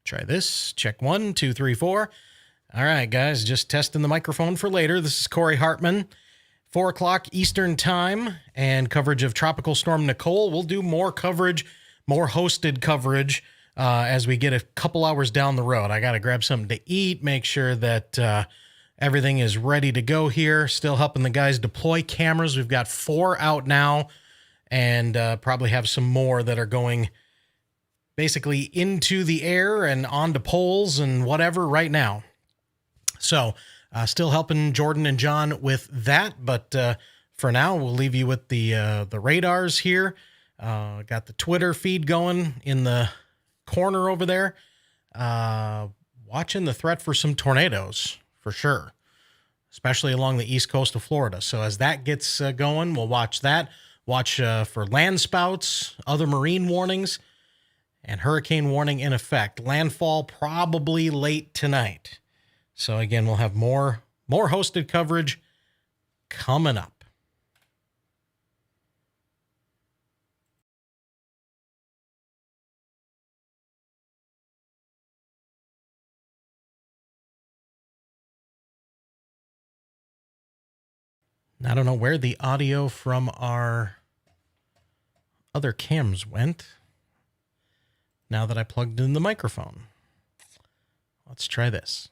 Try this. Check 1, 2, 3, 4. All right, guys, just testing the microphone for later. This is Kory Hartman, 4 o'clock Eastern time, and coverage of Tropical Storm Nicole. We'll do more coverage, more hosted coverage as we get a couple hours down the road. I got to grab something to eat, make sure that everything is ready to go here. Still helping the guys deploy cameras. We've got 4 out now, and probably have some more that are going basically into the air and onto poles and whatever right now. So still helping Jordan and John with that, but for now we'll leave you with the radars here. Got the Twitter feed going in the corner over there. Watching the threat for some tornadoes for sure, especially along the east coast of Florida. So as that gets going, we'll watch that. Watch for land spouts, other marine warnings, and hurricane warning in effect. Landfall probably late tonight. So again, we'll have more hosted coverage coming up. I don't know where the audio from our other cams went now that I plugged in the microphone. Let's try this.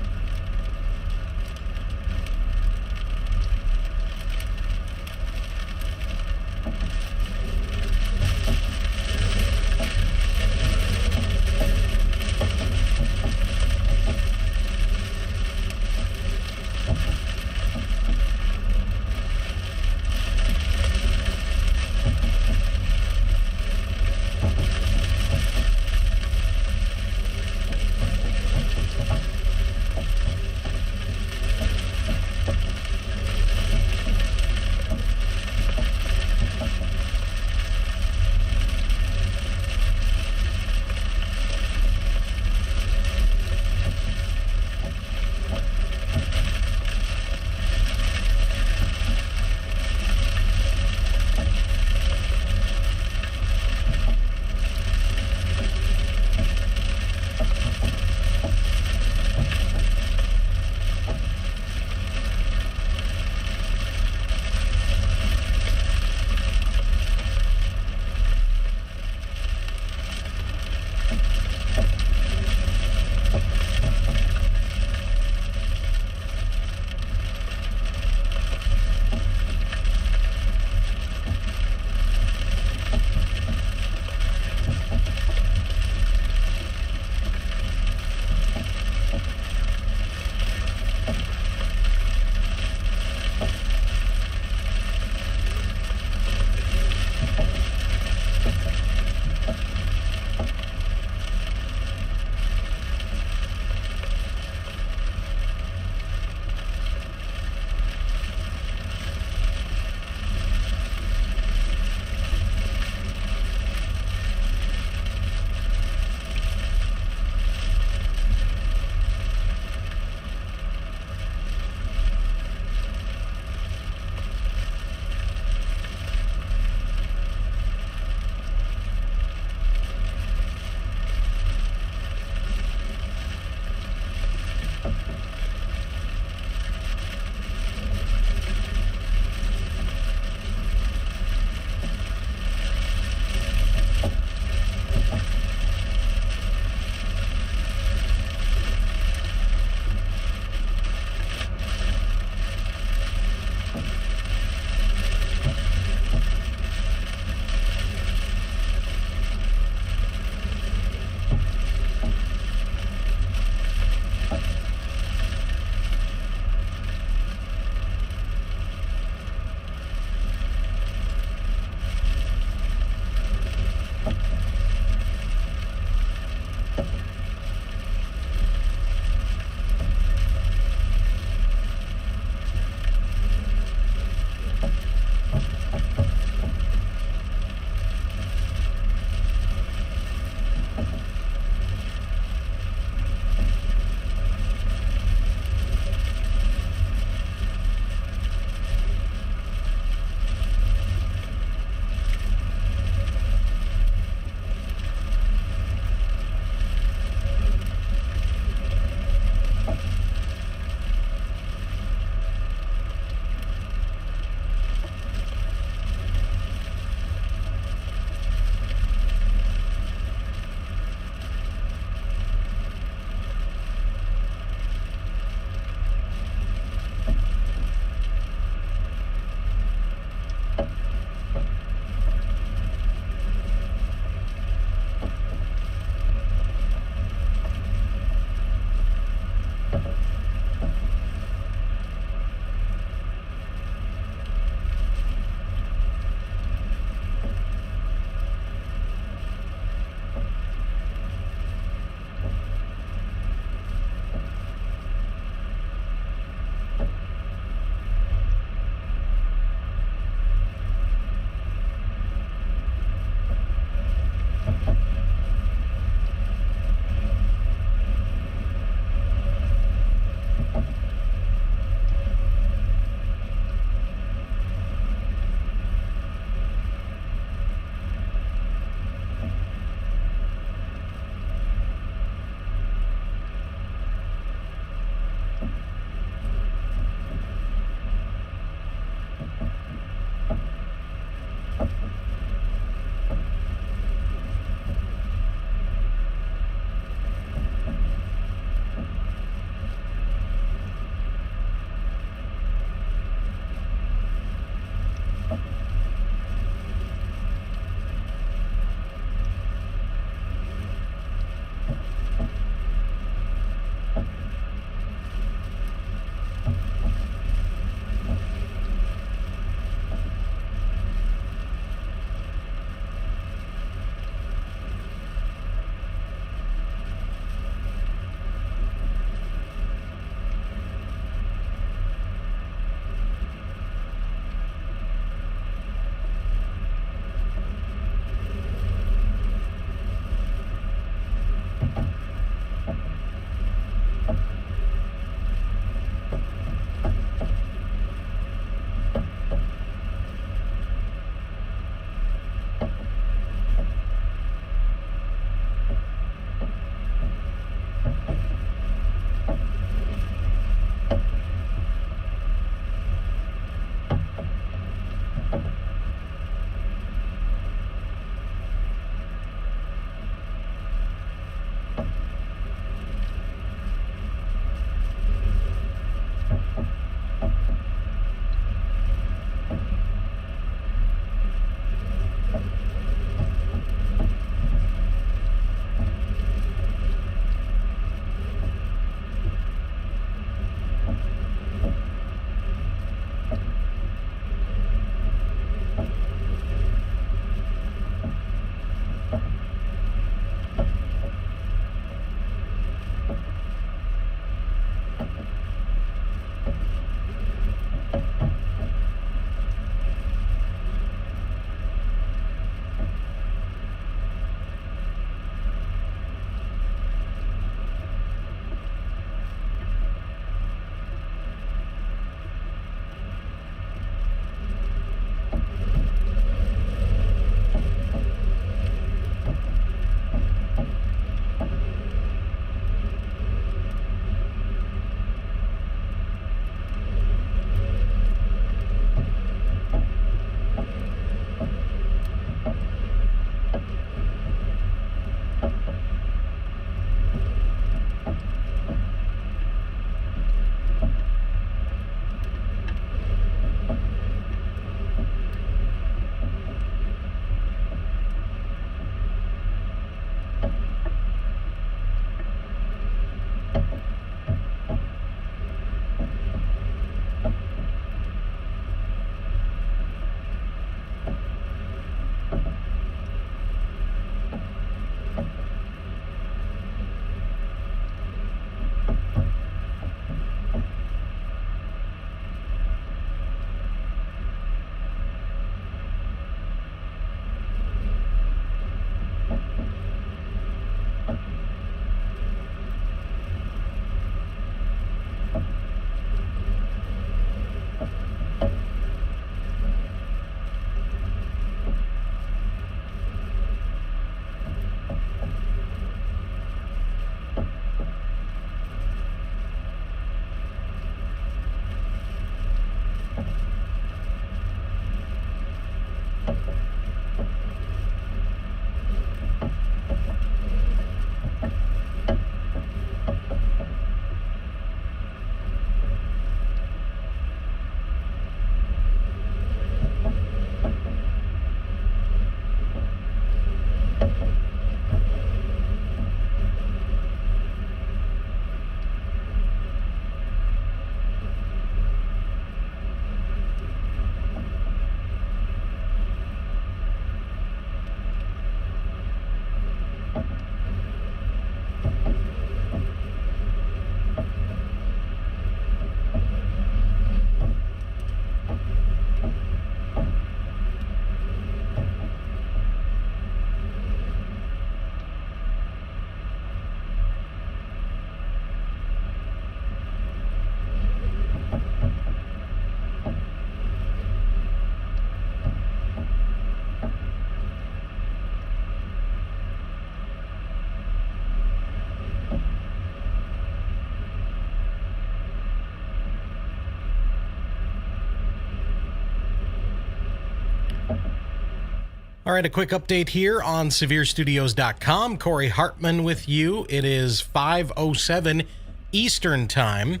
All right, a quick update here on SevereStudios.com. Kory Hartman with you. It is 5:07 Eastern Time,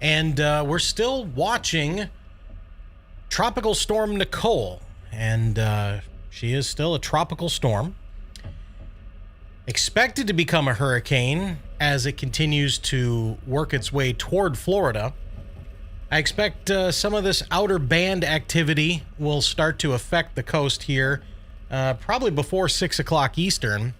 and we're still watching Tropical Storm Nicole, and she is still a tropical storm. Expected to become a hurricane as it continues to work its way toward Florida. I expect some of this outer band activity will start to affect the coast here probably before 6 o'clock Eastern.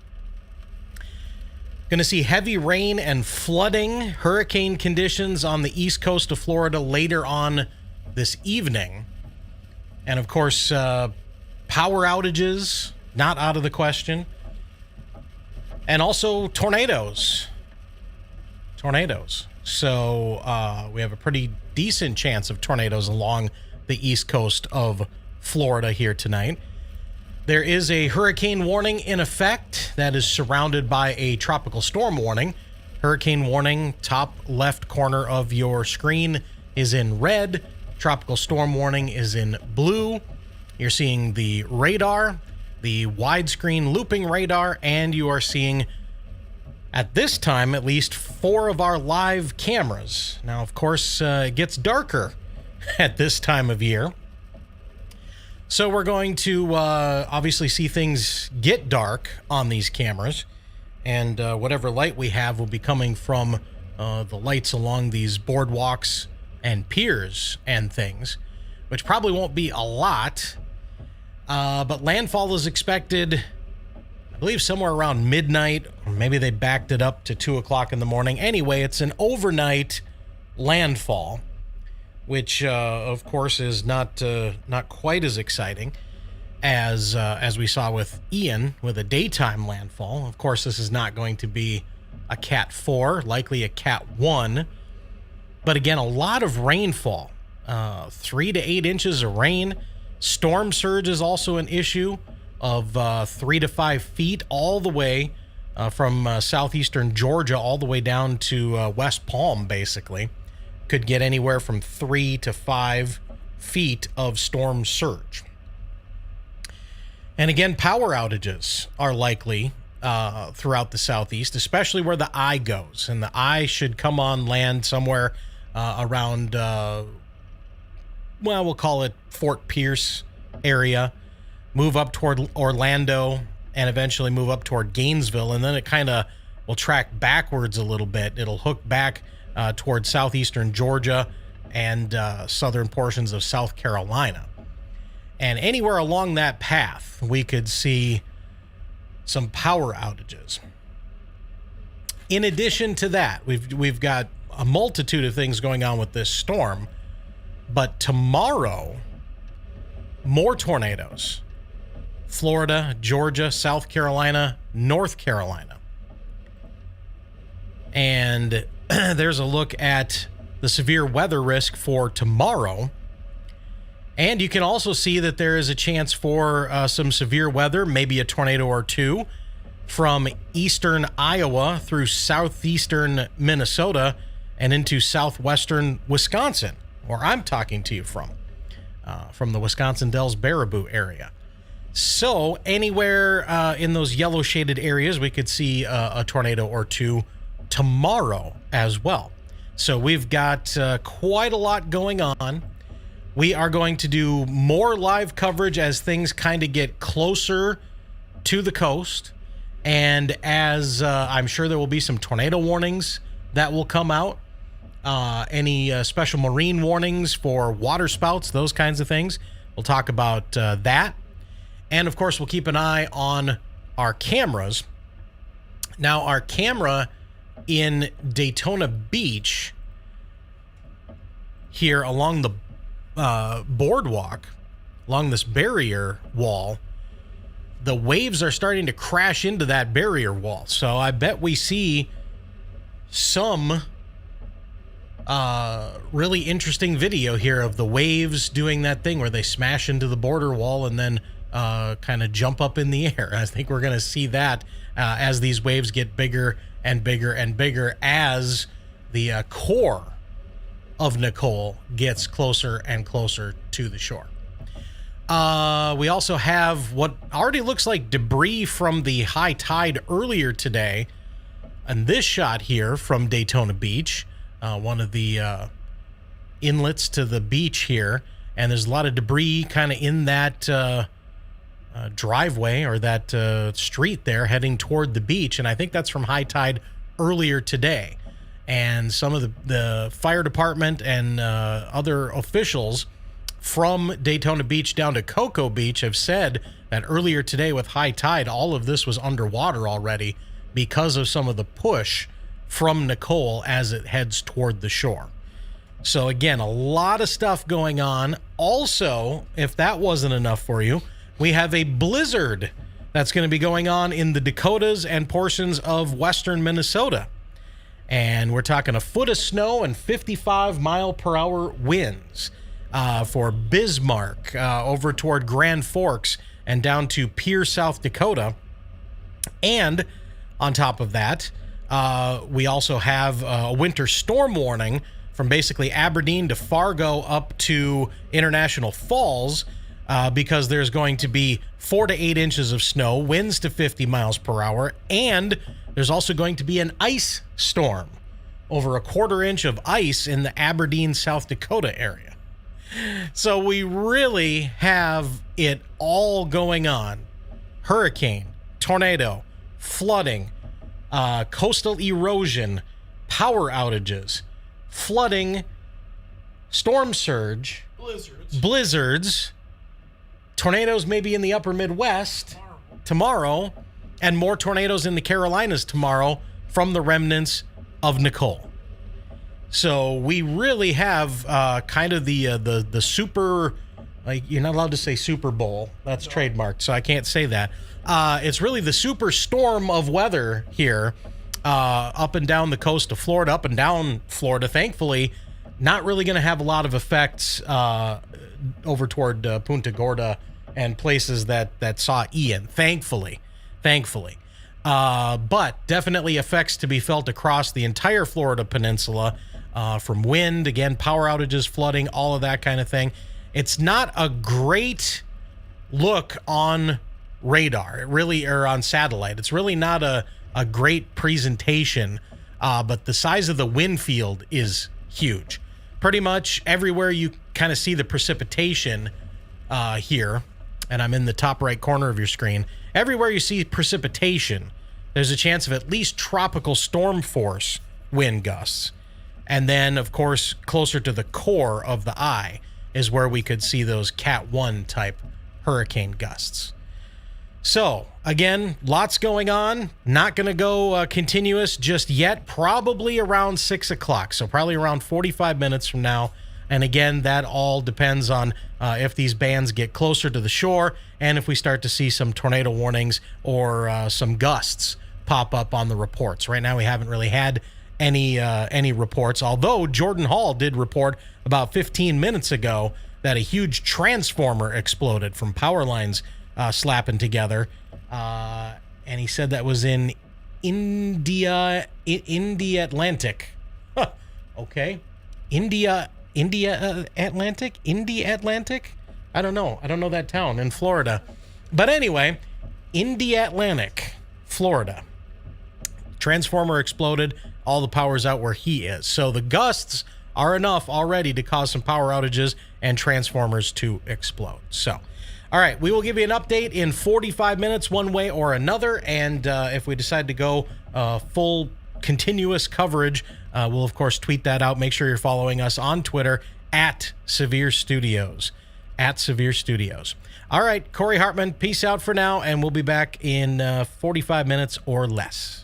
Going to see heavy rain and flooding, hurricane conditions on the east coast of Florida later on this evening. And of course, power outages, not out of the question. And also tornadoes. So we have a pretty decent chance of tornadoes along the east coast of Florida here tonight. There is a hurricane warning in effect that is surrounded by a tropical storm warning. Hurricane warning, top left corner of your screen is in red. Tropical storm warning is in blue. You're seeing the radar, the widescreen looping radar, and you are seeing, at this time at least, 4 of our live cameras. Now, of course, it gets darker at this time of year. So we're going to obviously see things get dark on these cameras, and whatever light we have will be coming from the lights along these boardwalks and piers and things, which probably won't be a lot, but landfall is expected, I believe, somewhere around midnight, or maybe they backed it up to 2 o'clock in the morning. Anyway, it's an overnight landfall, which, of course, is not quite as exciting as we saw with Ian with a daytime landfall. Of course, this is not going to be a Cat 4, likely a Cat 1. But again, a lot of rainfall, 3 to 8 inches of rain. Storm surge is also an issue of 3 to 5 feet all the way from southeastern Georgia all the way down to West Palm, basically. Could get anywhere from 3 to 5 feet of storm surge. And again, power outages are likely throughout the southeast, especially where the eye goes. And the eye should come on land somewhere around, we'll call it Fort Pierce area, move up toward Orlando, and eventually move up toward Gainesville. And then it kind of will track backwards a little bit. It'll hook back towards southeastern Georgia and southern portions of South Carolina. And anywhere along that path, we could see some power outages. In addition to that, we've got a multitude of things going on with this storm. But tomorrow, more tornadoes. Florida, Georgia, South Carolina, North Carolina. And there's a look at the severe weather risk for tomorrow. And you can also see that there is a chance for some severe weather, maybe a tornado or two, from eastern Iowa through southeastern Minnesota and into southwestern Wisconsin, where I'm talking to you from the Wisconsin Dells Baraboo area. So anywhere in those yellow shaded areas, we could see a tornado or two tomorrow as well. So we've got quite a lot going on. We are going to do more live coverage as things kind of get closer to the coast. And as I'm sure there will be some tornado warnings that will come out. Any special marine warnings for water spouts, those kinds of things. We'll talk about that. And of course, we'll keep an eye on our cameras. Now, our camera in Daytona Beach here along the boardwalk, along this barrier wall, the waves are starting to crash into that barrier wall. So I bet we see some really interesting video here of the waves doing that thing where they smash into the border wall and then kind of jump up in the air. I think we're going to see that as these waves get bigger and bigger and bigger as the core of Nicole gets closer and closer to the shore. We also have what already looks like debris from the high tide earlier today. And this shot here from Daytona Beach, one of the inlets to the beach here. And there's a lot of debris kind of in that driveway or that street there heading toward the beach. And I think that's from high tide earlier today. And some of the fire department and other officials from Daytona Beach down to Cocoa Beach have said that earlier today with high tide, all of this was underwater already because of some of the push from Nicole as it heads toward the shore. So again, a lot of stuff going on. Also, if that wasn't enough for you, we have a blizzard that's going to be going on in the Dakotas and portions of western Minnesota. And we're talking a foot of snow and 55-mile-per-hour winds. For Bismarck, over toward Grand Forks and down to Pierre, South Dakota. And on top of that, we also have a winter storm warning from basically Aberdeen to Fargo up to International Falls because there's going to be 4 to 8 inches of snow, winds to 50 miles per hour, and there's also going to be an ice storm, over a 1/4 inch of ice in the Aberdeen, South Dakota area. So we really have it all going on. Hurricane, tornado, flooding, coastal erosion, power outages, flooding, storm surge, blizzards, tornadoes maybe in the upper Midwest tomorrow, and more tornadoes in the Carolinas tomorrow from the remnants of Nicole. So we really have kind of the super, like, you're not allowed to say Super Bowl. That's trademarked, so I can't say that. It's really the super storm of weather here up and down the coast of Florida, up and down Florida. Thankfully, not really going to have a lot of effects over toward Punta Gorda and places that saw Ian, thankfully. But definitely effects to be felt across the entire Florida peninsula. From wind, again, power outages, flooding, all of that kind of thing. It's not a great look on radar, or on satellite. It's really not a great presentation, but the size of the wind field is huge. Pretty much everywhere you kind of see the precipitation here, and I'm in the top right corner of your screen, everywhere you see precipitation, there's a chance of at least tropical storm force wind gusts. And then, of course, closer to the core of the eye is where we could see those Cat 1 type hurricane gusts. So, again, lots going on. Not going to go continuous just yet. Probably around 6 o'clock. So probably around 45 minutes from now. And again, that all depends on if these bands get closer to the shore and if we start to see some tornado warnings or some gusts pop up on the reports. Right now, we haven't really had any reports, although Jordan Hall did report about 15 minutes ago that a huge transformer exploded from power lines slapping together, and he said that was in India Atlantic. Huh. Okay, India Atlantic. I don't know that town in Florida, but anyway, India Atlantic, Florida. Transformer exploded. All the power's out where he is. So the gusts are enough already to cause some power outages and transformers to explode. So, all right, we will give you an update in 45 minutes one way or another. And if we decide to go full continuous coverage, we'll, of course, tweet that out. Make sure you're following us on Twitter at Severe Studios. All right, Kory Hartman, peace out for now, and we'll be back in 45 minutes or less.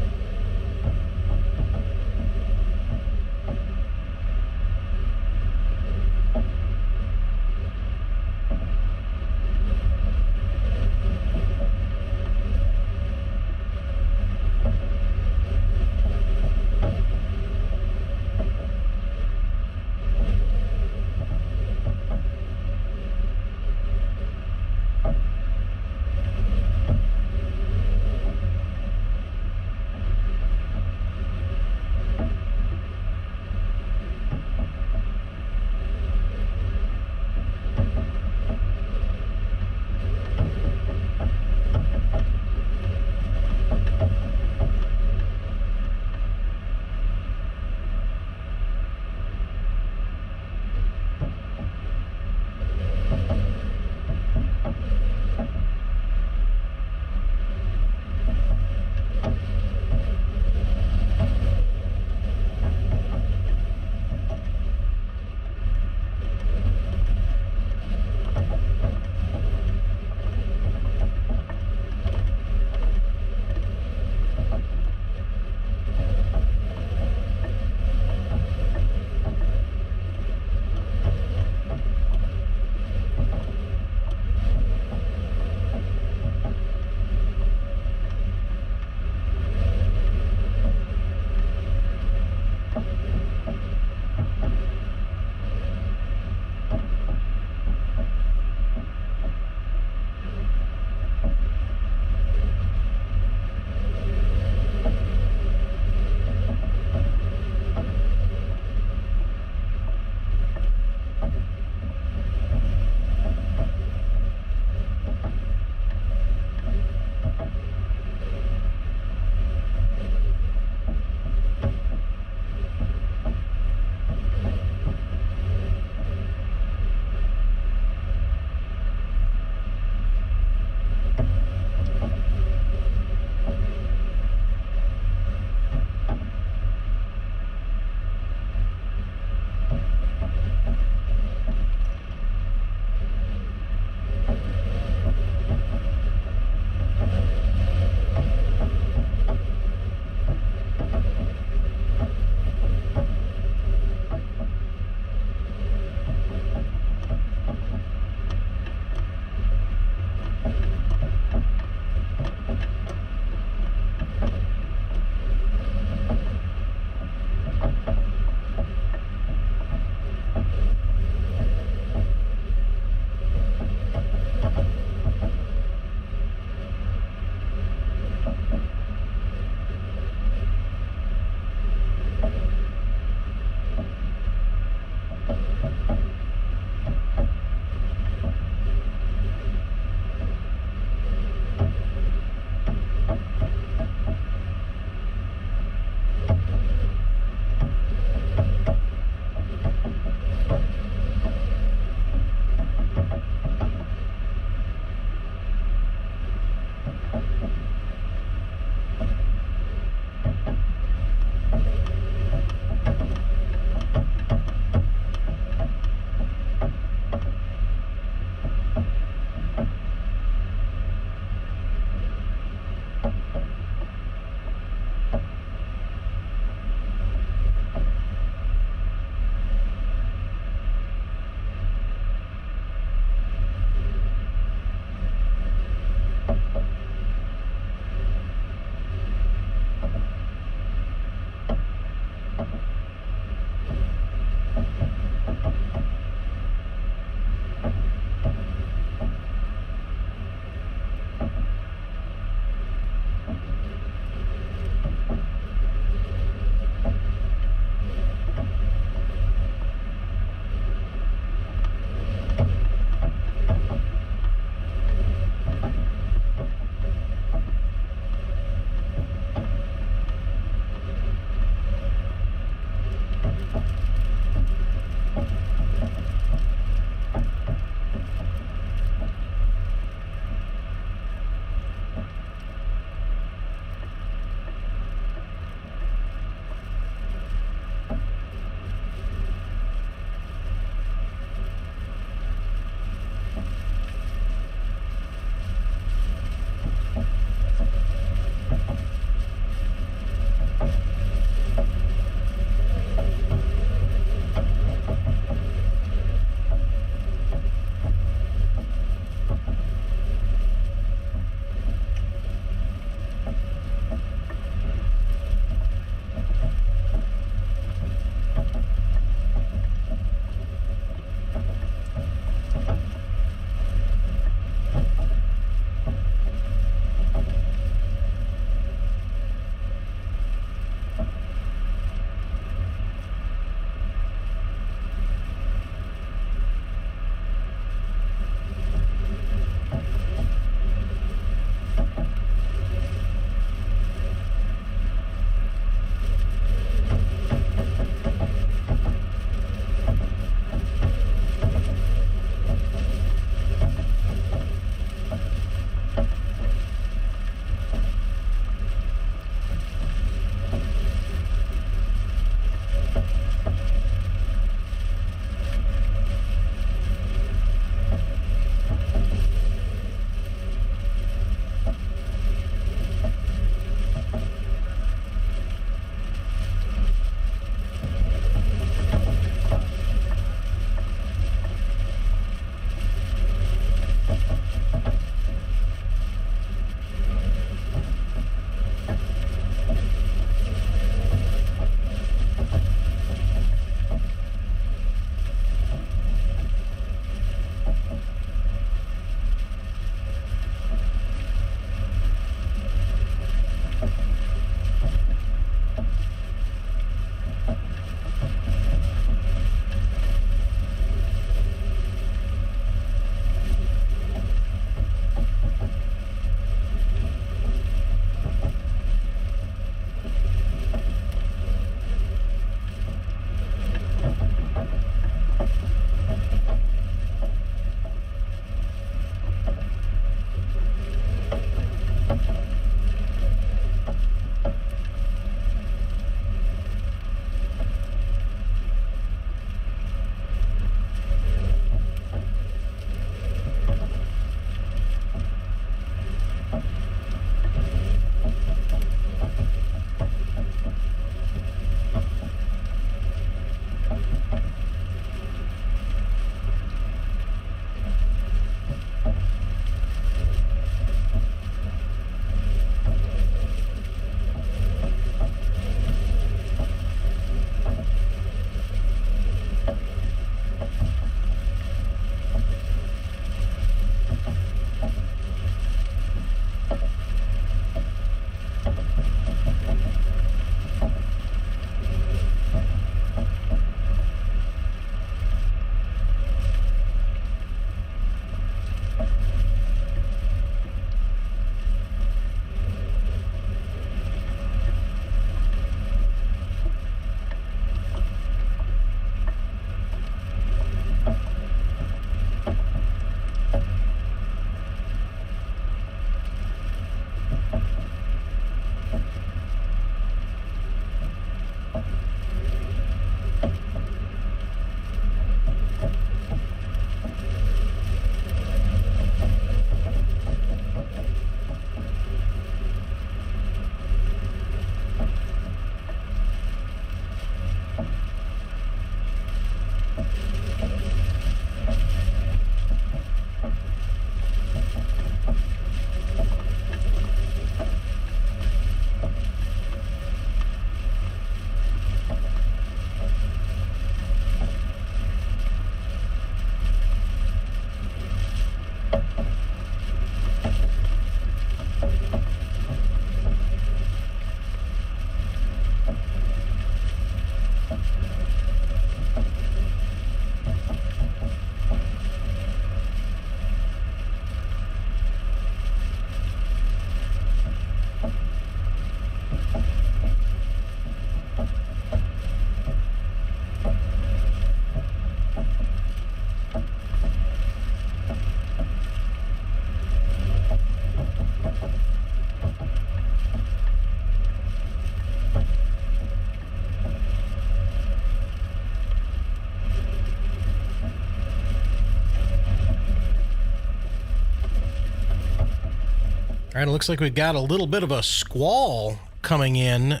All right, it looks like we got a little bit of a squall coming in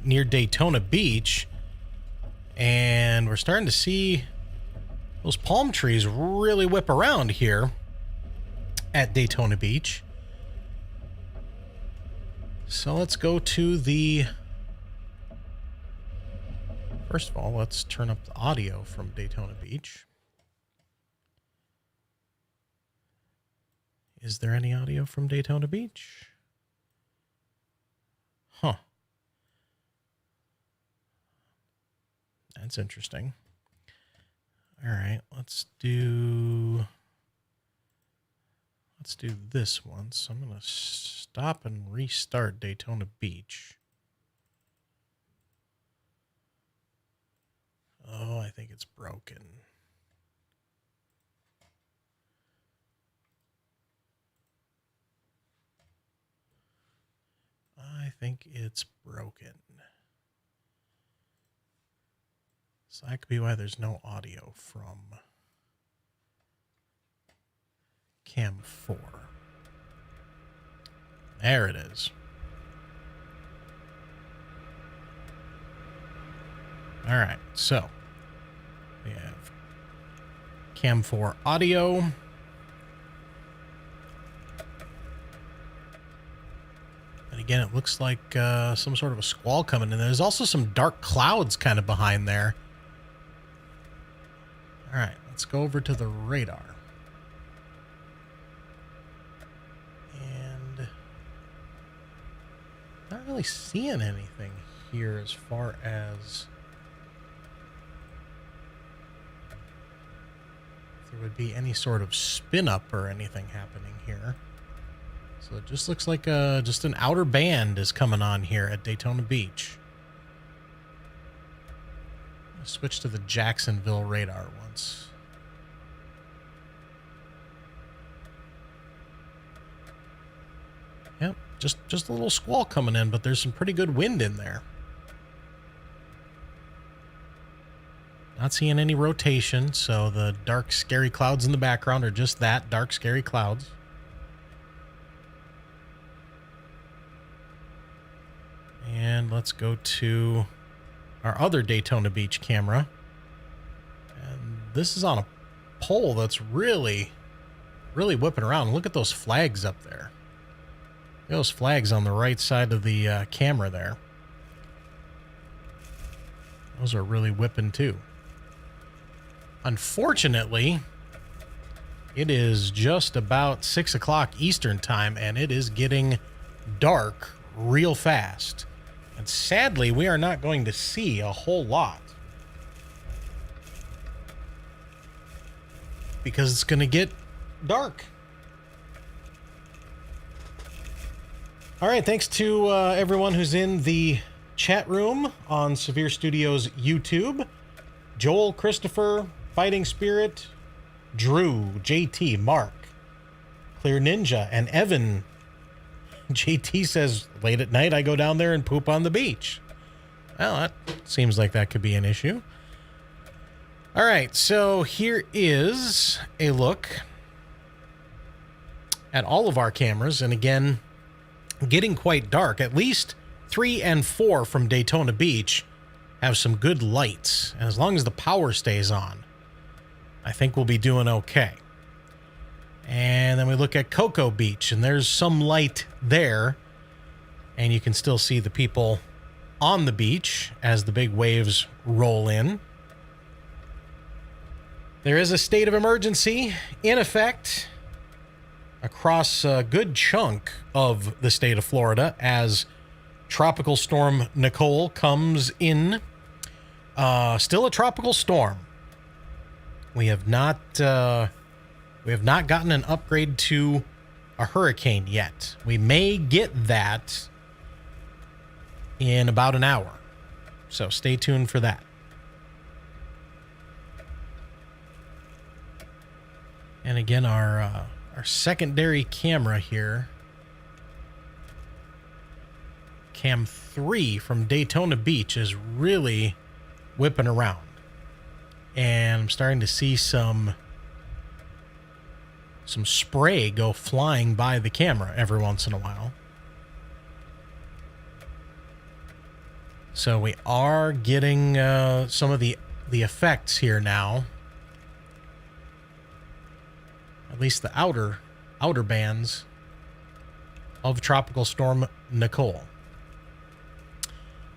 near Daytona Beach. And we're starting to see those palm trees really whip around here at Daytona Beach. So let's go to the... First of all, let's turn up the audio from Daytona Beach. Is there any audio from Daytona Beach? Huh. That's interesting. All right, let's do this once. I'm going to stop and restart Daytona Beach. Oh, I think it's broken. I think it's broken. So that could be why there's no audio from Cam 4. There it is. All right, so we have Cam 4 audio. And again, it looks like some sort of a squall coming in. There's also some dark clouds kind of behind there. All right, let's go over to the radar. And not really seeing anything here as far as if there would be any sort of spin up or anything happening here. So it just looks like just an outer band is coming on here at Daytona Beach. I'll switch to the Jacksonville radar once. Yep, just a little squall coming in, but there's some pretty good wind in there. Not seeing any rotation, so the dark, scary clouds in the background are just that, dark, scary clouds. And let's go to our other Daytona Beach camera. And this is on a pole that's really whipping around. Look at those flags up there. Look at those flags on the right side of the camera there. Those are really whipping too. Unfortunately, it is just about 6 o'clock Eastern time, and it is getting dark real fast. And sadly, we are not going to see a whole lot, because it's going to get dark. All right, thanks to everyone who's in the chat room on Severe Studios YouTube. Joel, Christopher, Fighting Spirit, Drew, JT, Mark, Clear Ninja, and Evan. JT says, late at night, I go down there and poop on the beach. Well, that seems like that could be an issue. All right, so here is a look at all of our cameras. And again, getting quite dark. At least 3 and 4 from Daytona Beach have some good lights. And as long as the power stays on, I think we'll be doing okay. And then we look at Cocoa Beach, and there's some light there. And you can still see the people on the beach as the big waves roll in. There is a state of emergency in effect across a good chunk of the state of Florida as Tropical Storm Nicole comes in. Still a tropical storm. We have not gotten an upgrade to a hurricane yet. We may get that in about an hour. So stay tuned for that. And again, our secondary camera here, Cam 3 from Daytona Beach, is really whipping around. And I'm starting to see some some spray go flying by the camera every once in a while. So we are getting some of the effects here now. At least the outer bands of Tropical Storm Nicole.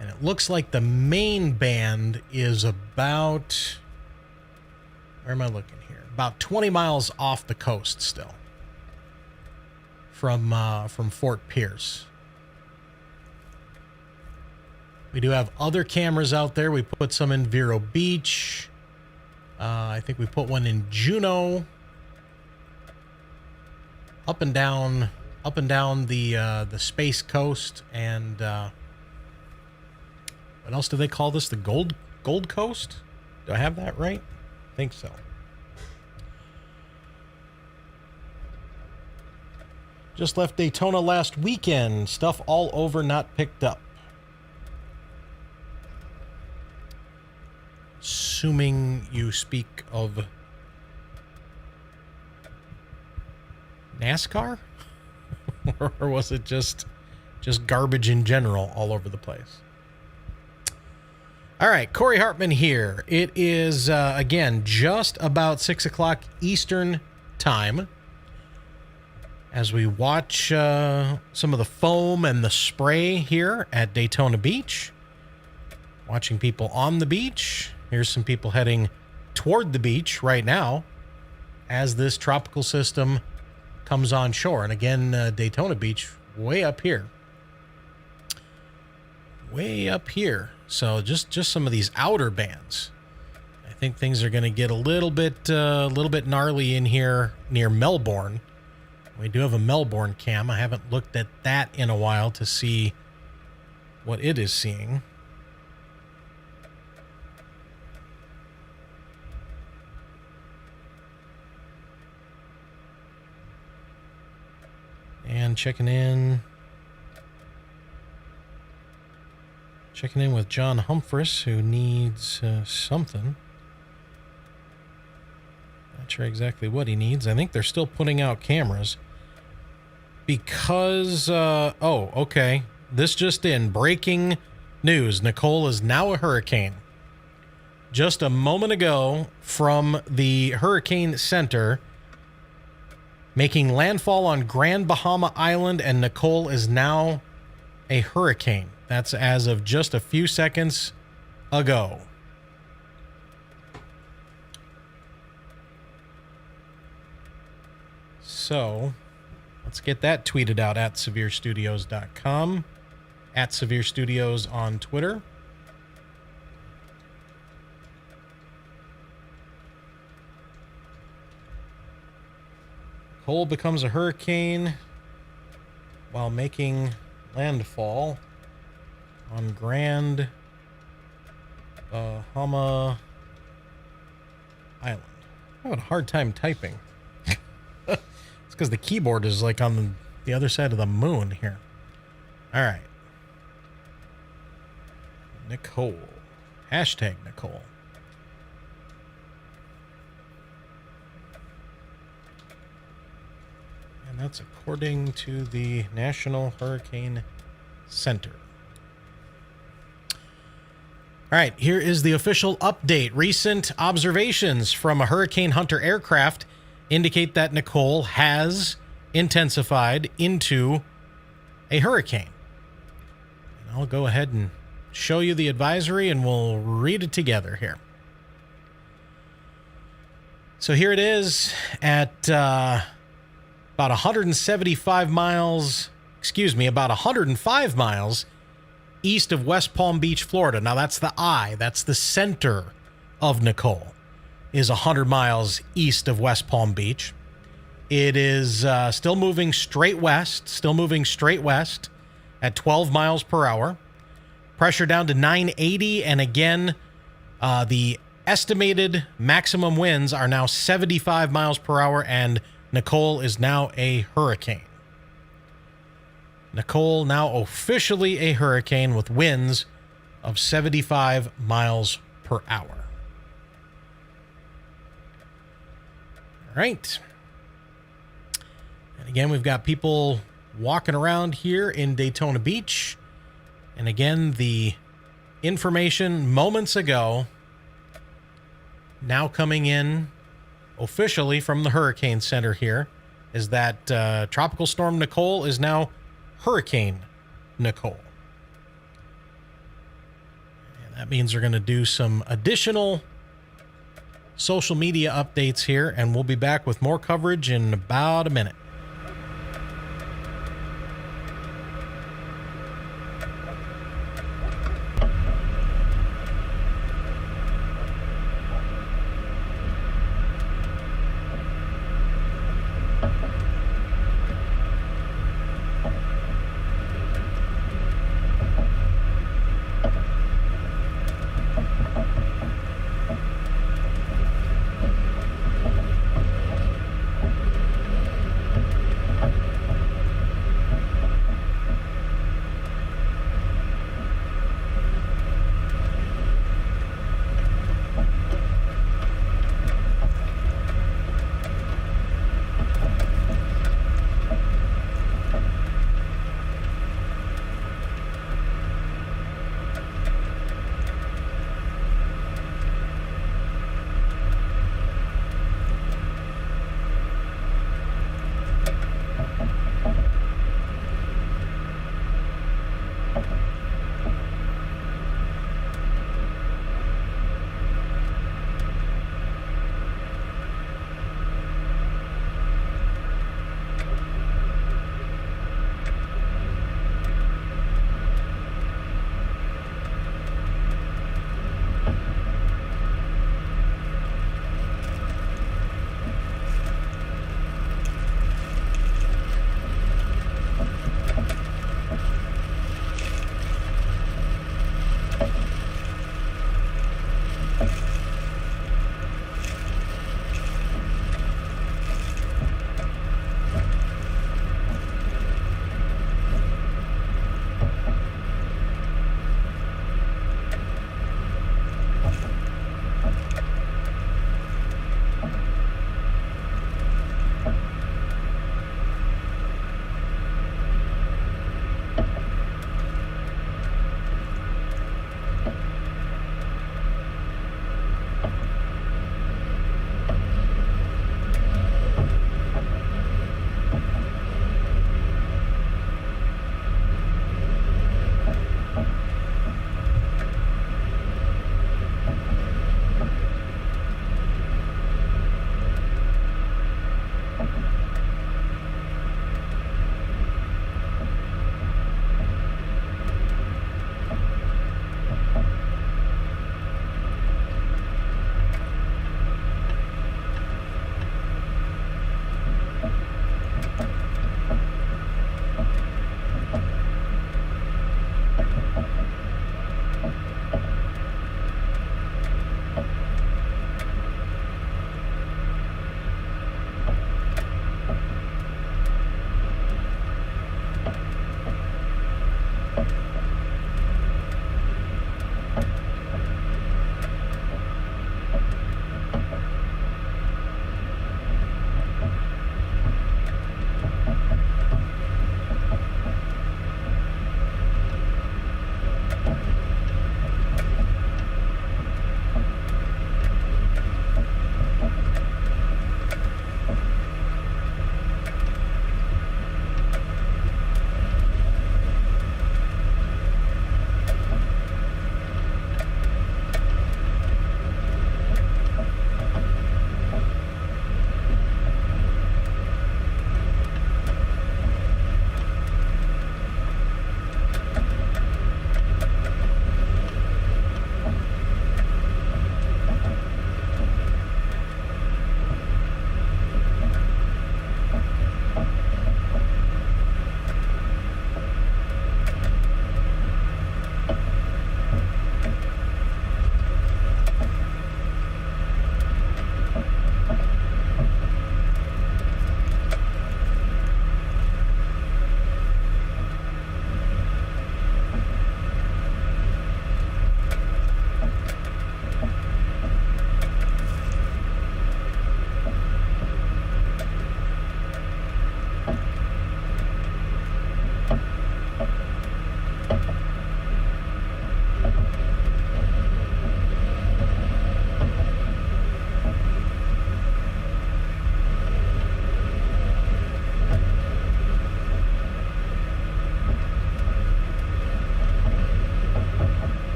And it looks like the main band is about, where am I looking here? About 20 miles off the coast still from Fort Pierce. We do have other cameras out there. We put some in Vero Beach. I think we put one in Juneau. Up and down the Space Coast, and what else do they call this? The Gold Coast? Do I have that right? I think so. Just left Daytona last weekend. Stuff all over, not picked up. Assuming you speak of NASCAR? Or was it just garbage in general all over the place? All right, Kory Hartman here. It is, again, just about 6 o'clock Eastern time as we watch some of the foam and the spray here at Daytona Beach. Watching people on the beach. Here's some people heading toward the beach right now as this tropical system comes on shore. And again, Daytona Beach, way up here. Way up here. So just some of these outer bands. I think things are going to get a little bit gnarly in here near Melbourne. We do have a Melbourne cam. I haven't looked at that in a while to see what it is seeing. And checking in with John Humphress, who needs something. Not sure exactly what he needs. I think they're still putting out cameras. Because, oh, okay. This just in. Breaking news. Nicole is now a hurricane. Just a moment ago from the Hurricane Center, making landfall on Grand Bahama Island, and Nicole is now a hurricane. That's as of just a few seconds ago. So, let's get that tweeted out at severestudios.com, at Severe Studios on Twitter. Nicole becomes a hurricane while making landfall on Grand Bahama Island. I'm having a hard time typing. It's because the keyboard is like on the other side of the moon here. All right. Nicole. Hashtag Nicole. And that's according to the National Hurricane Center. All right, here is the official update. Recent observations from a Hurricane Hunter aircraft indicate that Nicole has intensified into a hurricane. And I'll go ahead and show you the advisory and we'll read it together here. So here it is at about 105 miles east of West Palm Beach, Florida. Now that's the eye, that's the center of Nicole, is 100 miles east of West Palm Beach. It is still moving straight west at 12 miles per hour. Pressure down to 980, and again, the estimated maximum winds are now 75 miles per hour, and Nicole is now a hurricane. Nicole now officially a hurricane with winds of 75 miles per hour. All right. Again, we've got people walking around here in Daytona Beach. And again, the information moments ago now coming in officially from the Hurricane Center here is that Tropical Storm Nicole is now Hurricane Nicole. And that means we're going to do some additional social media updates here, and we'll be back with more coverage in about a minute.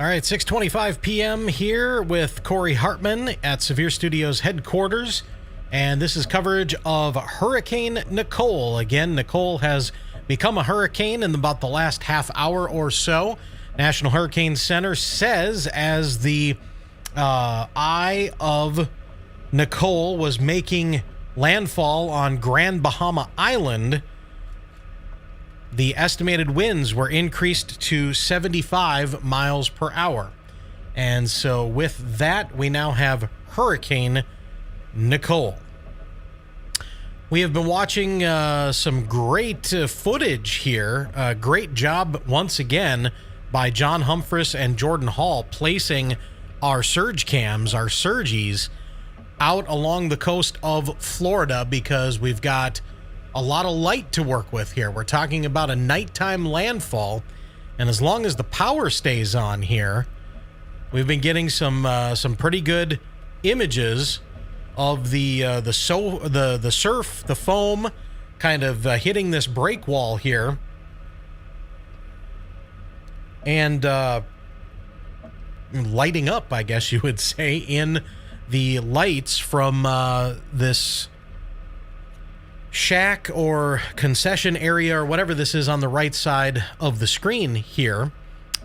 All right, 6:25 p.m. here with Kory Hartman at Severe Studios headquarters, and this is coverage of Hurricane Nicole. Again, Nicole has become a hurricane in about the last half hour or so. National Hurricane Center says as the eye of Nicole was making landfall on Grand Bahama Island, the estimated winds were increased to 75 miles per hour. And so with that, we now have Hurricane Nicole. We have been watching some great footage here. Great job once again by John Humphress and Jordan Hall placing our surge cams, our surgies, out along the coast of Florida because we've got a lot of light to work with here. We're talking about a nighttime landfall, and as long as the power stays on here, we've been getting some pretty good images of the surf, the foam, kind of hitting this break wall here, and lighting up, I guess you would say, in the lights from this shack or concession area or whatever this is on the right side of the screen here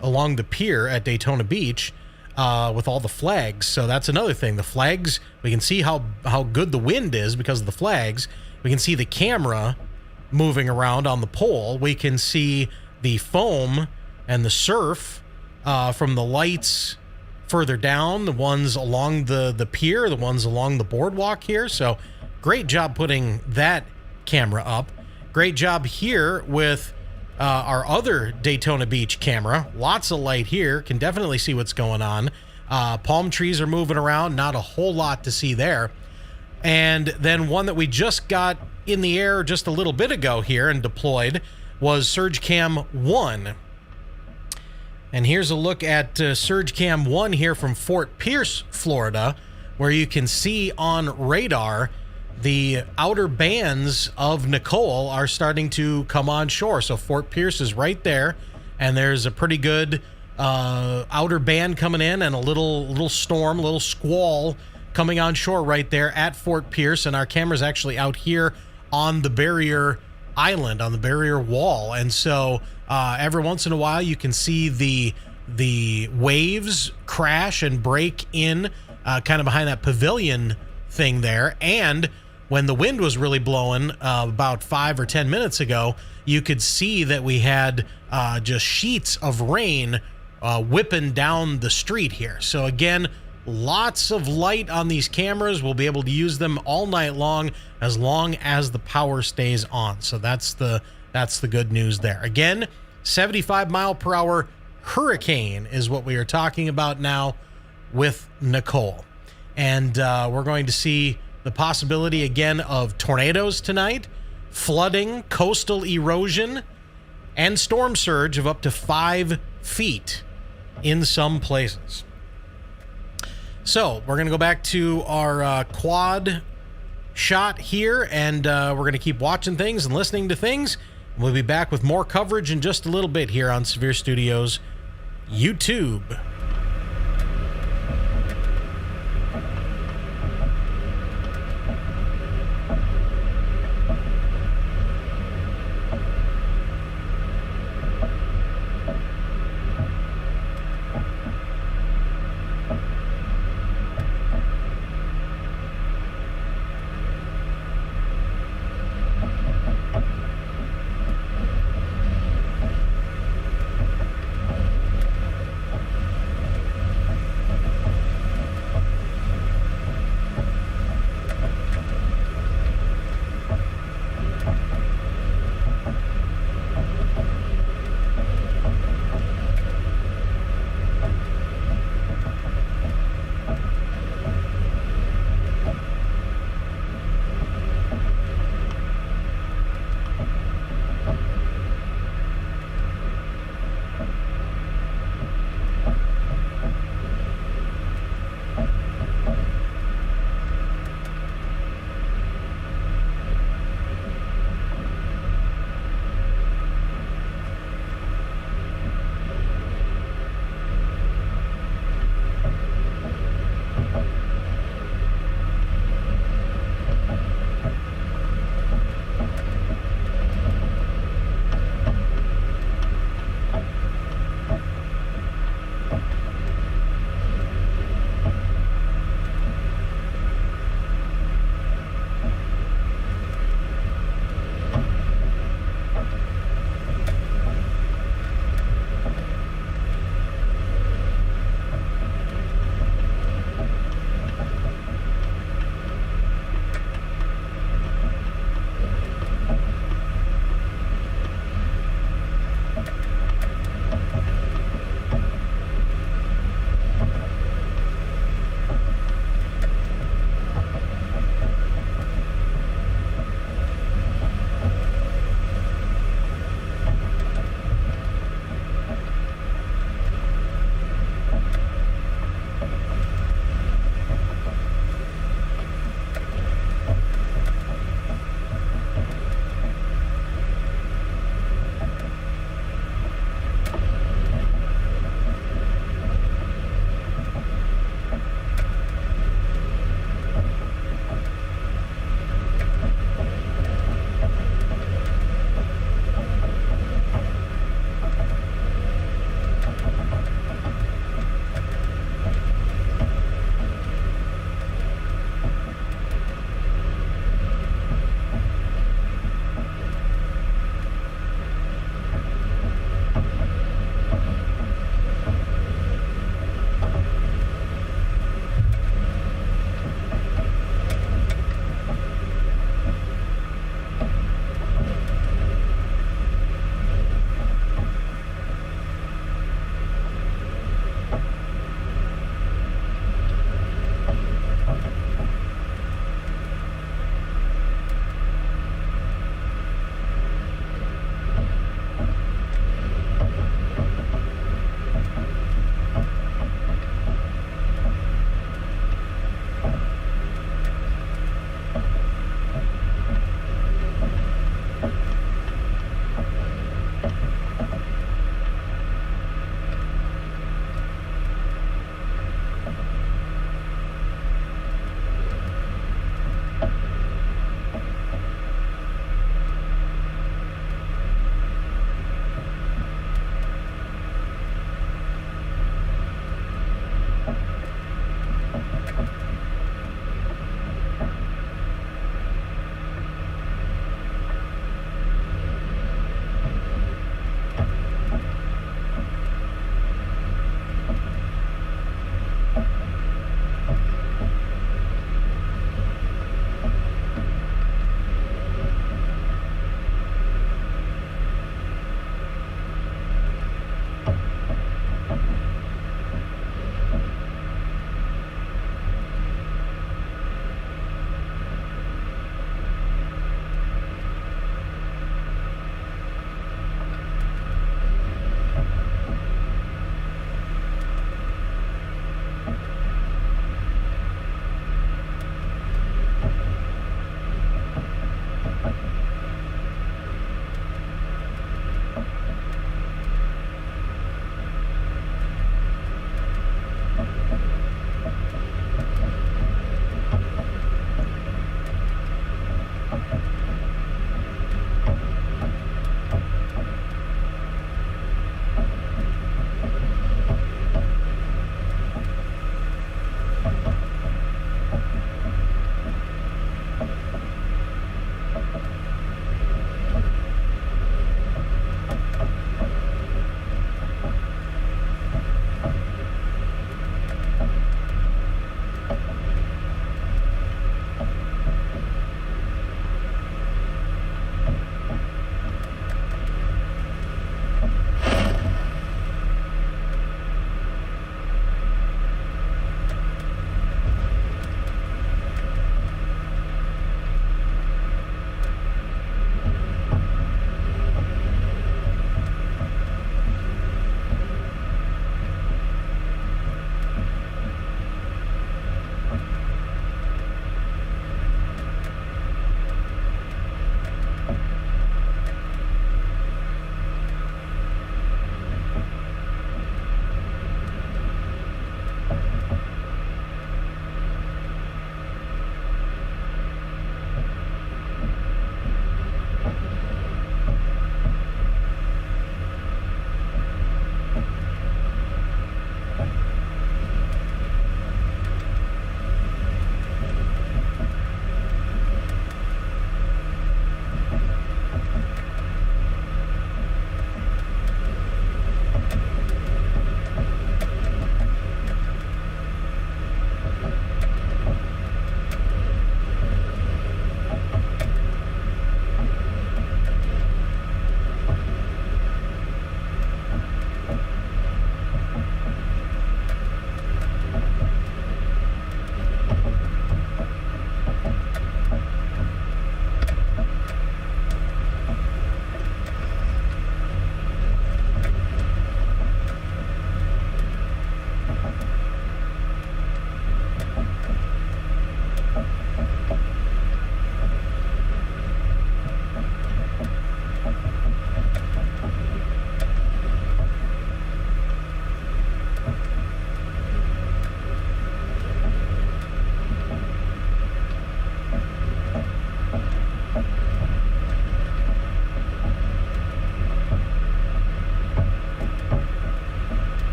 along the pier at Daytona Beach with all the flags. So that's another thing. The flags, we can see how good the wind is because of the flags. We can see the camera moving around on the pole. We can see the foam and the surf from the lights further down, the ones along the pier, the ones along the boardwalk here. So great job putting that camera up. Great job here with our other Daytona Beach camera. Lots of light here. Can definitely see what's going on. Palm trees are moving around. Not a whole lot to see there. And then one that we just got in the air just a little bit ago here and deployed was Surge Cam 1. And here's a look at Surge Cam 1 here from Fort Pierce, Florida, where you can see on radar the outer bands of Nicole are starting to come on shore. So Fort Pierce is right there, and there's a pretty good outer band coming in and a little storm, a little squall coming on shore right there at Fort Pierce. And our camera's actually out here on the barrier island, on the barrier wall. And so every once in a while you can see the waves crash and break in kind of behind that pavilion thing there. And when the wind was really blowing about 5 or 10 minutes ago, you could see that we had just sheets of rain whipping down the street here. So again, lots of light on these cameras. We'll be able to use them all night long as the power stays on. So that's the good news there. Again, 75 mile per hour hurricane is what we are talking about now with Nicole. And we're going to see the possibility again of tornadoes tonight, flooding, coastal erosion, and storm surge of up to 5 feet in some places. So we're going to go back to our quad shot here, and we're going to keep watching things and listening to things. We'll be back with more coverage in just a little bit here on Severe Studios YouTube.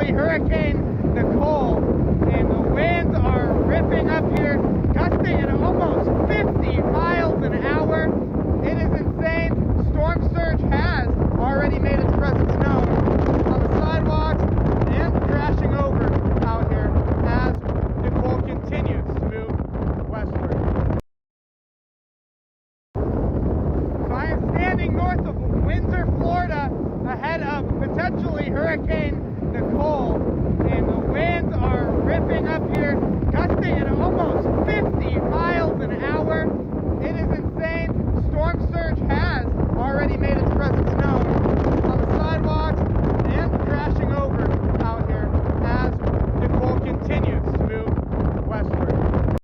potentially Hurricane Nicole, and the winds are ripping up here, gusting at almost 50 miles an hour. It is insane. Storm surge has already made its presence known on the sidewalks and crashing over out here as Nicole continues to move westward. So I am standing north of Windsor, Florida, ahead of potentially Hurricane Nicole, and the winds are ripping up here, gusting at almost 50 miles an hour. It is insane. Storm surge has already made its presence known on the sidewalks and crashing over out here as Nicole continues to move westward.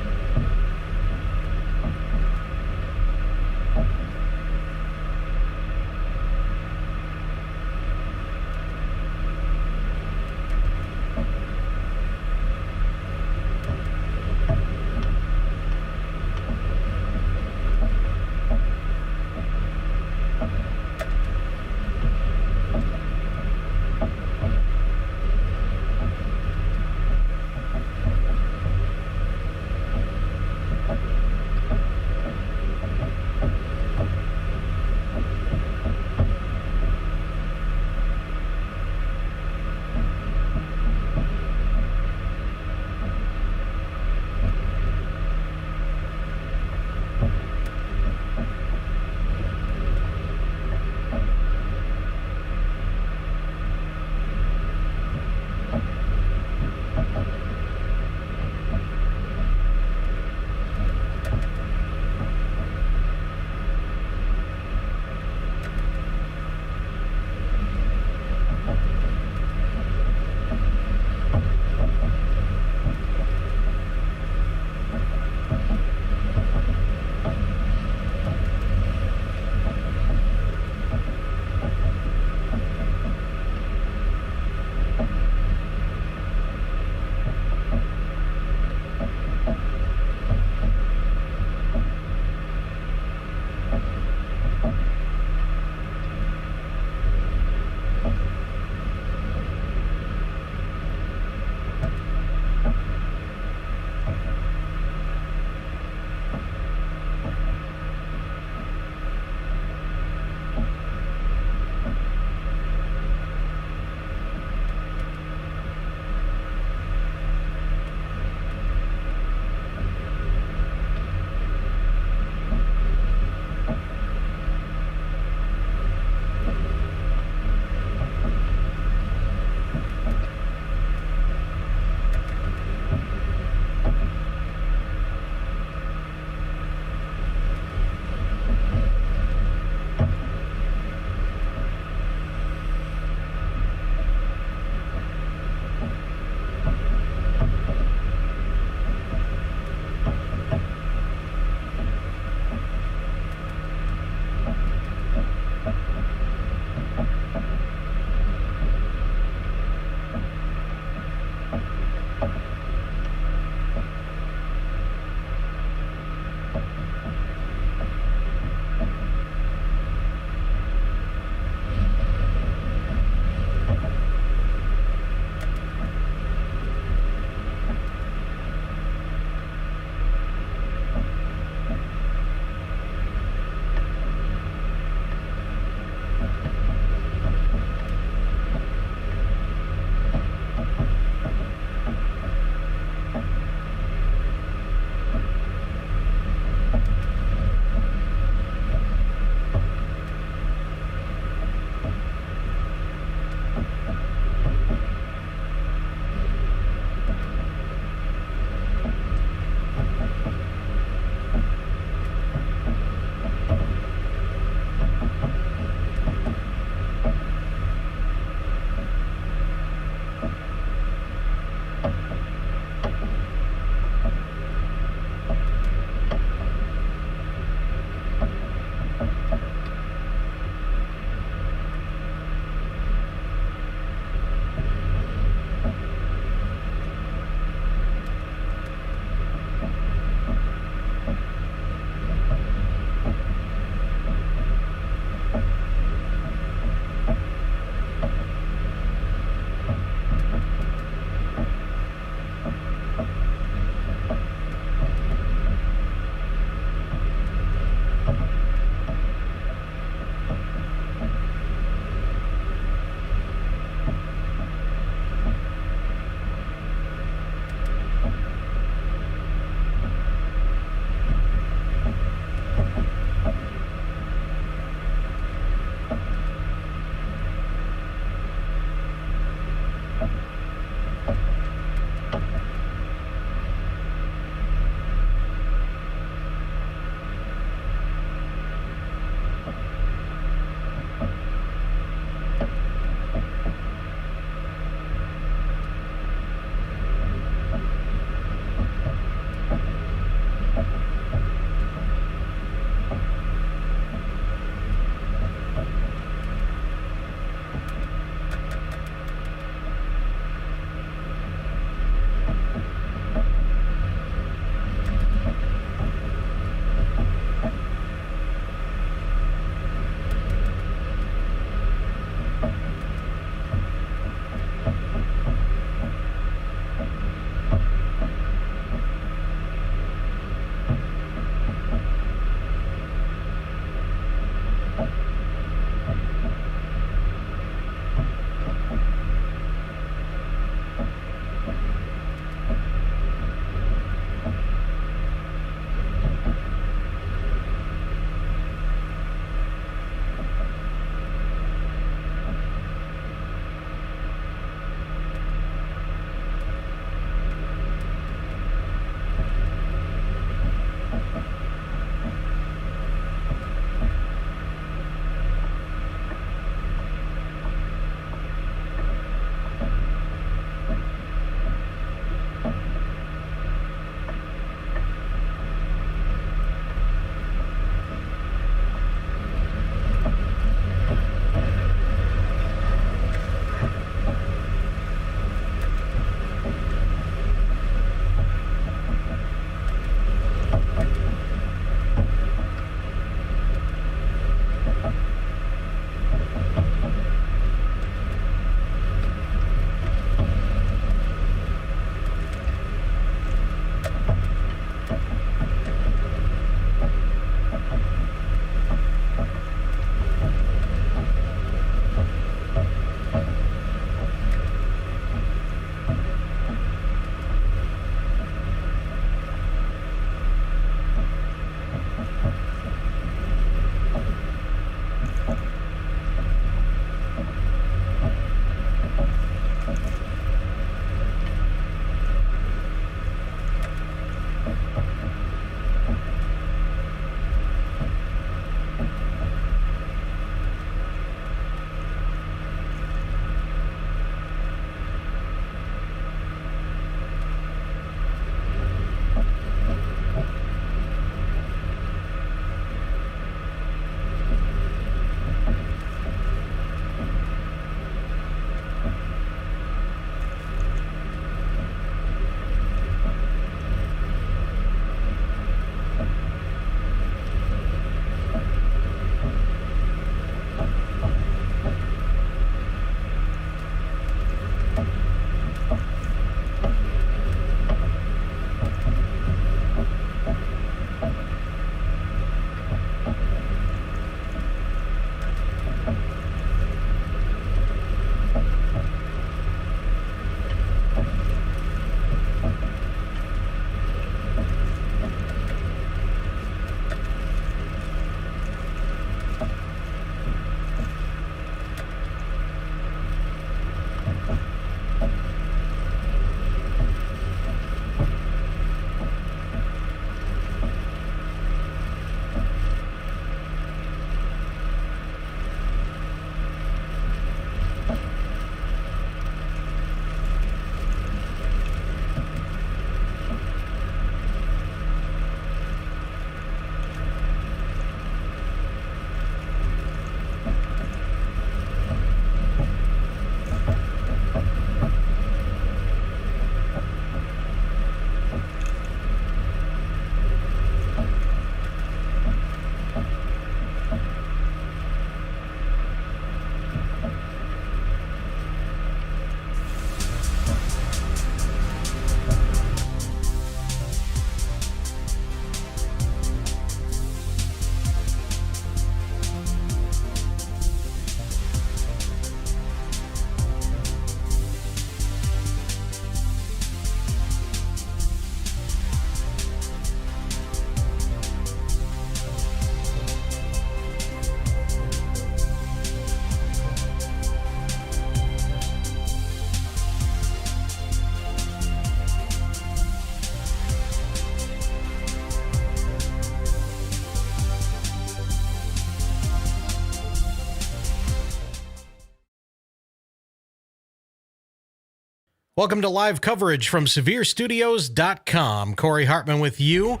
Welcome to live coverage from SevereStudios.com. Kory Hartman with you.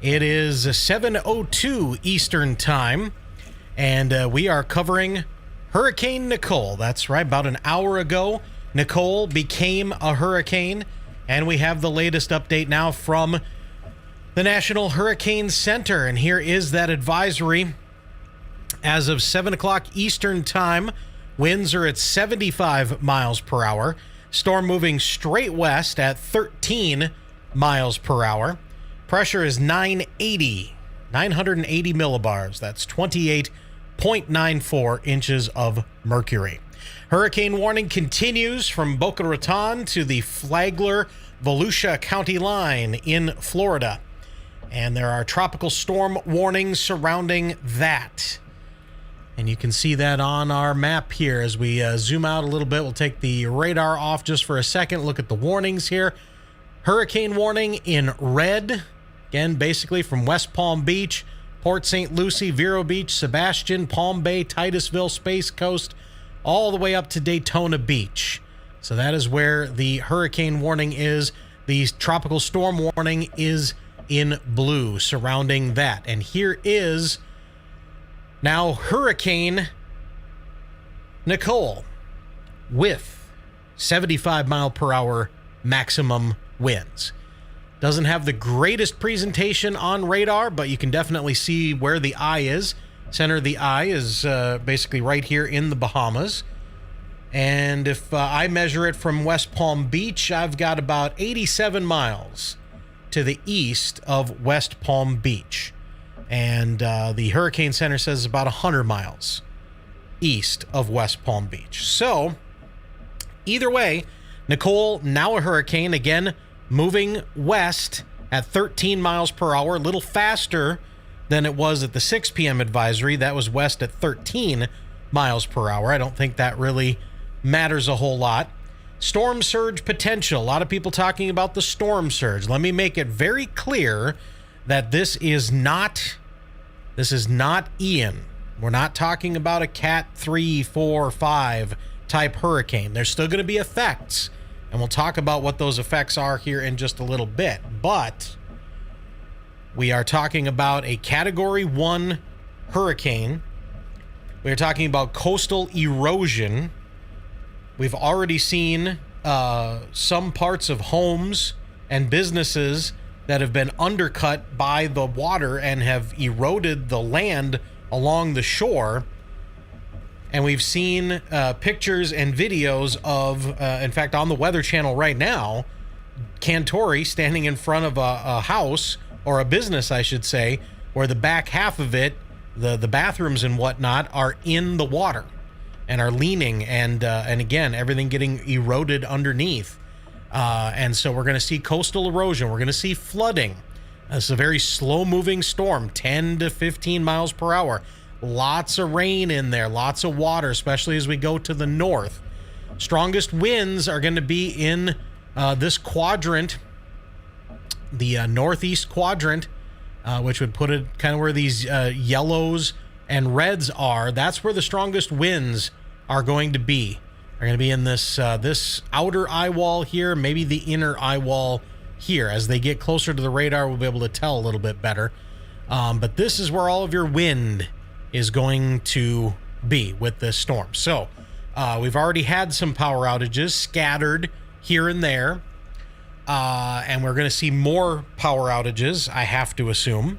It is 7:02 Eastern Time, and we are covering Hurricane Nicole. That's right, about an hour ago, Nicole became a hurricane, and we have the latest update now from the National Hurricane Center, and here is that advisory. As of 7 o'clock Eastern Time, winds are at 75 miles per hour. Storm moving straight west at 13 miles per hour. Pressure is 980 millibars. That's 28.94 inches of mercury. Hurricane warning continues from Boca Raton to the Flagler-Volusia County line in Florida. And there are tropical storm warnings surrounding that. And you can see that on our map here as we zoom out a little bit. We'll take the radar off just for a second. Look at the warnings here. Hurricane warning in red. Again, basically from West Palm Beach, Port St. Lucie, Vero Beach, Sebastian, Palm Bay, Titusville, Space Coast, all the way up to Daytona Beach. So that is where the hurricane warning is. The tropical storm warning is in blue surrounding that. And here is now Hurricane Nicole with 75 mile per hour maximum winds. Doesn't have the greatest presentation on radar, but you can definitely see where the eye is. Center of the eye is basically right here in the Bahamas. And if I measure it from West Palm Beach, I've got about 87 miles to the east of West Palm Beach. And the Hurricane Center says about 100 miles east of West Palm Beach. So, either way, Nicole, now a hurricane, again, moving west at 13 miles per hour, a little faster than it was at the 6 p.m. advisory. That was west at 13 miles per hour. I don't think that really matters a whole lot. Storm surge potential. A lot of people talking about the storm surge. Let me make it very clear that this is not Ian. We're not talking about a Cat 3, 4, 5 type hurricane. There's still going to be effects, and we'll talk about what those effects are here in just a little bit. But we are talking about a Category 1 hurricane. We are talking about coastal erosion. We've already seen some parts of homes and businesses that have been undercut by the water and have eroded the land along the shore. And we've seen pictures and videos of, in fact, on the Weather Channel right now, Kory standing in front of a house, or a business, I should say, where the back half of it, the bathrooms and whatnot, are in the water and are leaning, and again, everything getting eroded underneath. And so we're going to see coastal erosion. We're going to see flooding. It's a very slow-moving storm, 10 to 15 miles per hour. Lots of rain in there, lots of water, especially as we go to the north. Strongest winds are going to be in this quadrant, the northeast quadrant, which would put it kind of where these yellows and reds are. That's where the strongest winds are going to be. They're going to be in this this outer eye wall here, maybe the inner eye wall here. As they get closer to the radar, we'll be able to tell a little bit better. But this is where all of your wind is going to be with this storm. So we've already had some power outages scattered here and there. And we're going to see more power outages, I have to assume.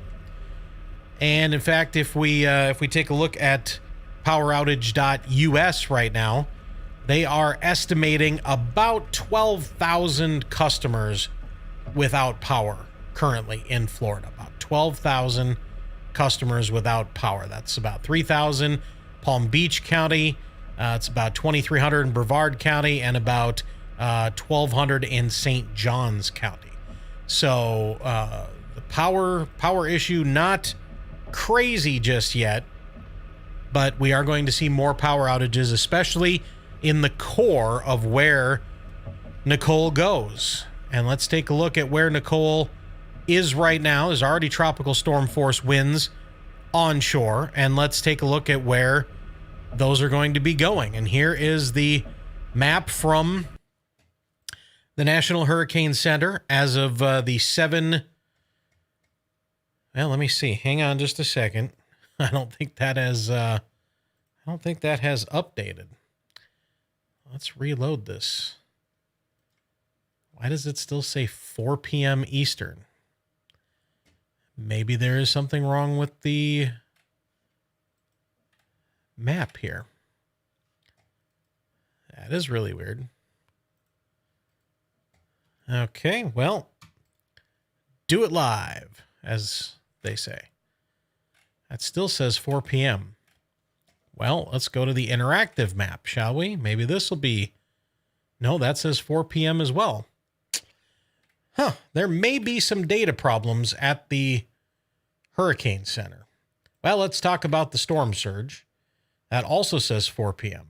And in fact, if we take a look at poweroutage.us right now, they are estimating about 12,000 customers without power currently in Florida. About 12,000 customers without power. That's about 3,000 Palm Beach County. It's about 2,300 in Brevard County, and about 1,200 in St. Johns County. So the power issue, not crazy just yet, but we are going to see more power outages, especially in the core of where Nicole goes. And let's take a look at where Nicole is right now. There's already tropical storm force winds onshore, and let's take a look at where those are going to be going. And here is the map from the National Hurricane Center as of the 7. Well, let me see. Hang on just a second. I don't think that has updated. Let's reload this. Why does it still say 4 p.m. Eastern? Maybe there is something wrong with the map here. That is really weird. Okay, well, do it live, as they say. That still says 4 p.m. Well, let's go to the interactive map, shall we? Maybe this will be... No, that says 4 p.m. as well. Huh, there may be some data problems at the Hurricane Center. Well, let's talk about the storm surge. That also says 4 p.m.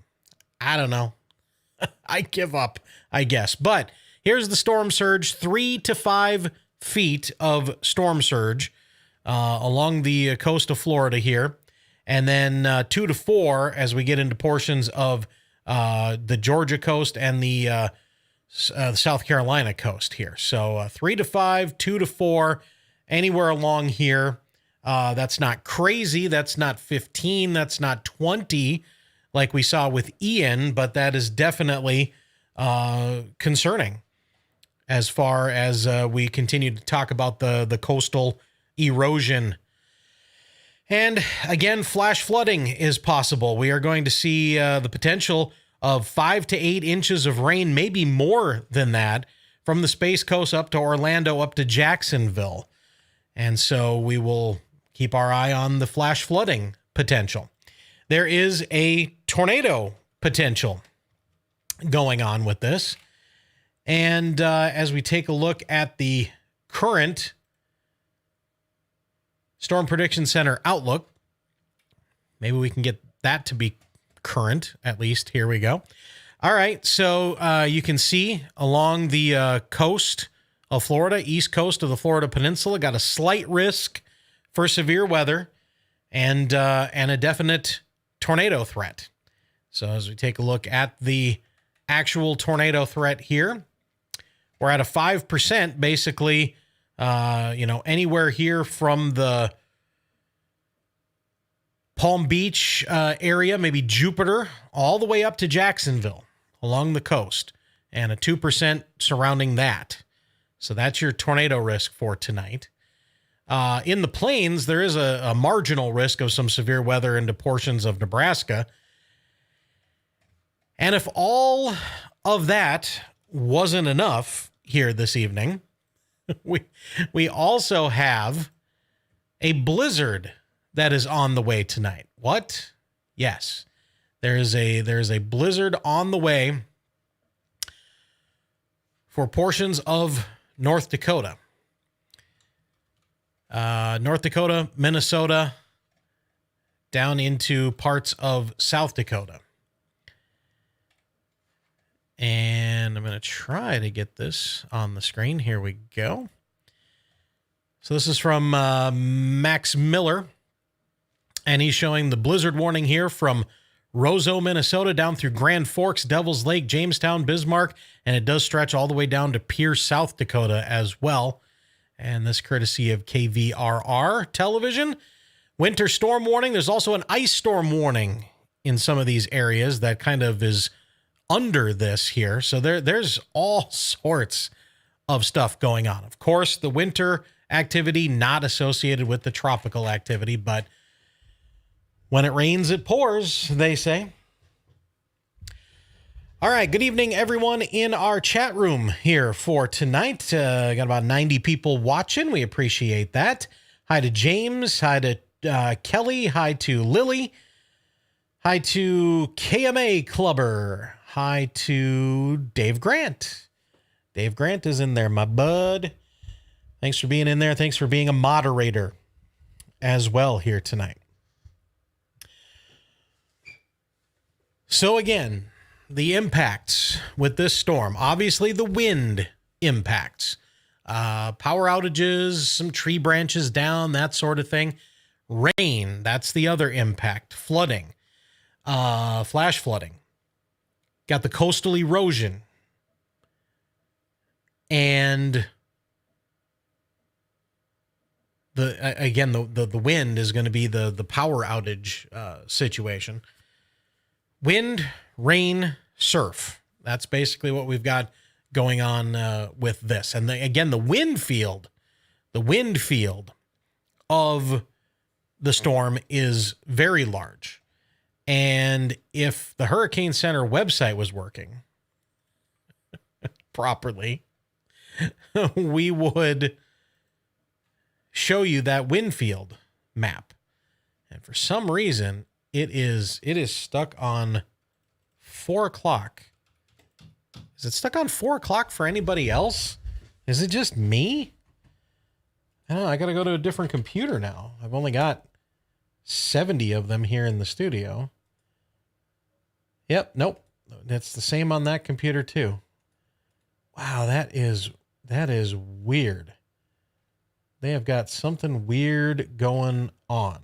I don't know. I give up, I guess. But here's the storm surge, 3 to 5 feet of storm surge along the coast of Florida here. And then 2 to 4 as we get into portions of the Georgia coast and the South Carolina coast here. So 3 to 5, 2 to 4, anywhere along here. That's not crazy. That's not 15. That's not 20 like we saw with Ian, but that is definitely concerning as far as we continue to talk about the coastal erosion. And again, flash flooding is possible. We are going to see the potential of 5 to 8 inches of rain, maybe more than that, from the Space Coast up to Orlando, up to Jacksonville. And so we will keep our eye on the flash flooding potential. There is a tornado potential going on with this. And as we take a look at the current Storm Prediction Center outlook, maybe we can get that to be current, at least. Here we go. All right, so you can see along the coast of Florida, east coast of the Florida Peninsula, got a slight risk for severe weather and a definite tornado threat. So as we take a look at the actual tornado threat here, we're at a 5%, basically, anywhere here from the Palm Beach area, maybe Jupiter, all the way up to Jacksonville along the coast, and a 2% surrounding that. So that's your tornado risk for tonight. In the plains, there is a marginal risk of some severe weather into portions of Nebraska. And if all of that wasn't enough here this evening, we also have a blizzard that is on the way tonight. What? Yes. There is a blizzard on the way for portions of North Dakota. North Dakota, Minnesota, down into parts of South Dakota. And I'm going to try to get this on the screen. Here we go. So this is from Max Miller, and he's showing the blizzard warning here from Roseau, Minnesota, down through Grand Forks, Devil's Lake, Jamestown, Bismarck, and it does stretch all the way down to Pierce, South Dakota as well. And this courtesy of KVRR television. Winter storm warning. There's also an ice storm warning in some of these areas that kind of is under this here. So there's all sorts of stuff going on. Of course, the winter activity not associated with the tropical activity, but when it rains, it pours, they say. All right, good evening, everyone in our chat room here for tonight. Got about 90 people watching. We appreciate that. Hi to James. Hi to Kelly. Hi to Lily. Hi to KMA Clubber. Hi to Dave Grant. Dave Grant is in there, my bud. Thanks for being in there. Thanks for being a moderator as well here tonight. So again, the impacts with this storm, obviously the wind impacts, power outages, some tree branches down, that sort of thing. Rain, that's the other impact. Flooding, flash flooding. Got the coastal erosion. And the wind is going to be the power outage situation. Wind, rain, surf. That's basically what we've got going on with this. And the wind field of the storm is very large. And if the Hurricane Center website was working properly, we would show you that wind field map. And for some reason, it is stuck on 4 o'clock. Is it stuck on 4 o'clock for anybody else? Is it just me? I don't know. I got to go to a different computer now. I've only got 70 of them here in the studio. Yep. Nope. It's the same on that computer too. Wow. That is weird. They have got something weird going on.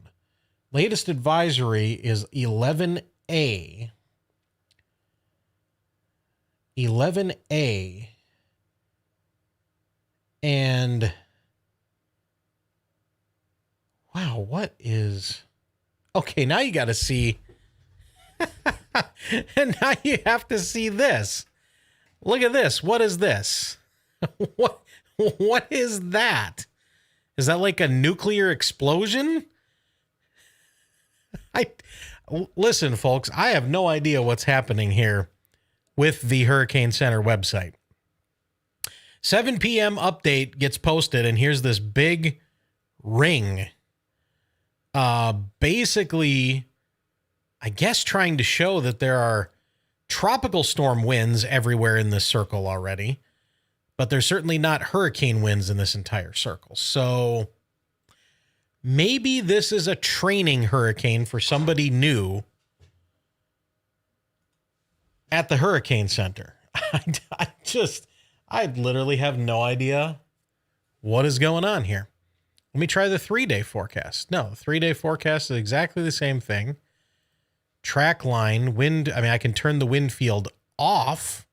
Latest advisory is 11A. 11A. And wow, what is... Okay, now you got to see... And now you have to see this. Look at this. What is this? What is that? Is that like a nuclear explosion? Listen, folks, I have no idea what's happening here with the Hurricane Center website. 7 p.m. update gets posted, and here's this big ring. Basically, I guess trying to show that there are tropical storm winds everywhere in this circle already, but there's certainly not hurricane winds in this entire circle. So maybe this is a training hurricane for somebody new at the Hurricane Center. I literally have no idea what is going on here. Let me try the 3-day forecast. No, the 3-day forecast is exactly the same thing. Track line, wind. I mean, I can turn the wind field off.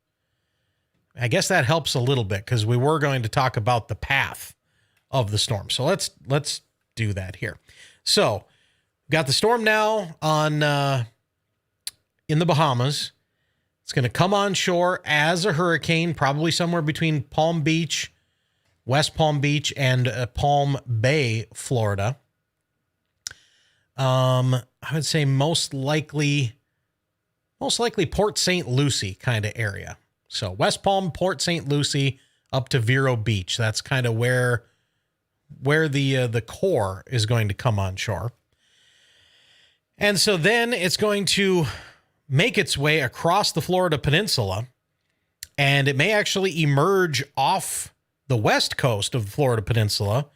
I guess that helps a little bit because we were going to talk about the path of the storm. So let's do that here. So we've got the storm now on in the Bahamas. It's going to come on shore as a hurricane, probably somewhere between Palm Beach, West Palm Beach, and Palm Bay, Florida. I would say most likely Port St. Lucie kind of area. So West Palm, Port St. Lucie, up to Vero Beach. That's kind of where the core is going to come on shore. And so then it's going to make its way across the Florida Peninsula, and it may actually emerge off the west coast of the Florida Peninsula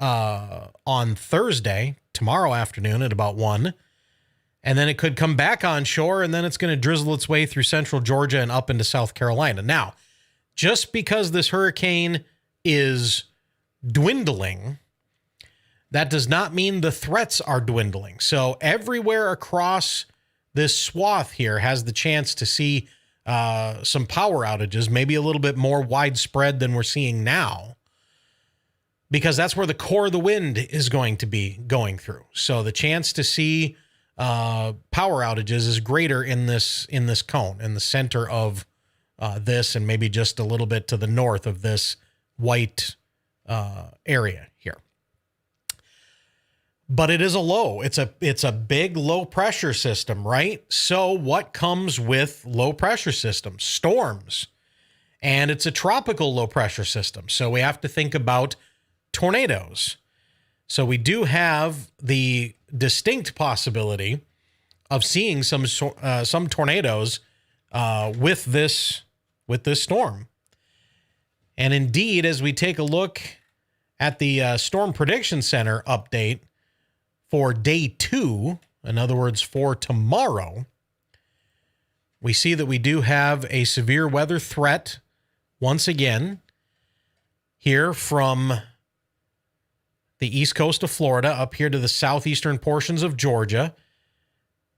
on Thursday, tomorrow afternoon at about 1. And then it could come back on shore, and then it's going to drizzle its way through central Georgia and up into South Carolina. Now, just because this hurricane is dwindling, that does not mean the threats are dwindling. So everywhere across this swath here has the chance to see some power outages, maybe a little bit more widespread than we're seeing now, because that's where the core of the wind is going to be going through. So the chance to see power outages is greater in this cone, in the center of this, and maybe just a little bit to the north of this white area here. But it is a low. It's a big low pressure system, right? So what comes with low pressure systems? Storms. And it's a tropical low pressure system. So we have to think about tornadoes. So we do have the distinct possibility of seeing some tornadoes with this storm. And indeed, as we take a look at the Storm Prediction Center update for day 2, in other words, for tomorrow, we see that we do have a severe weather threat once again here from the east coast of Florida up here to the southeastern portions of Georgia,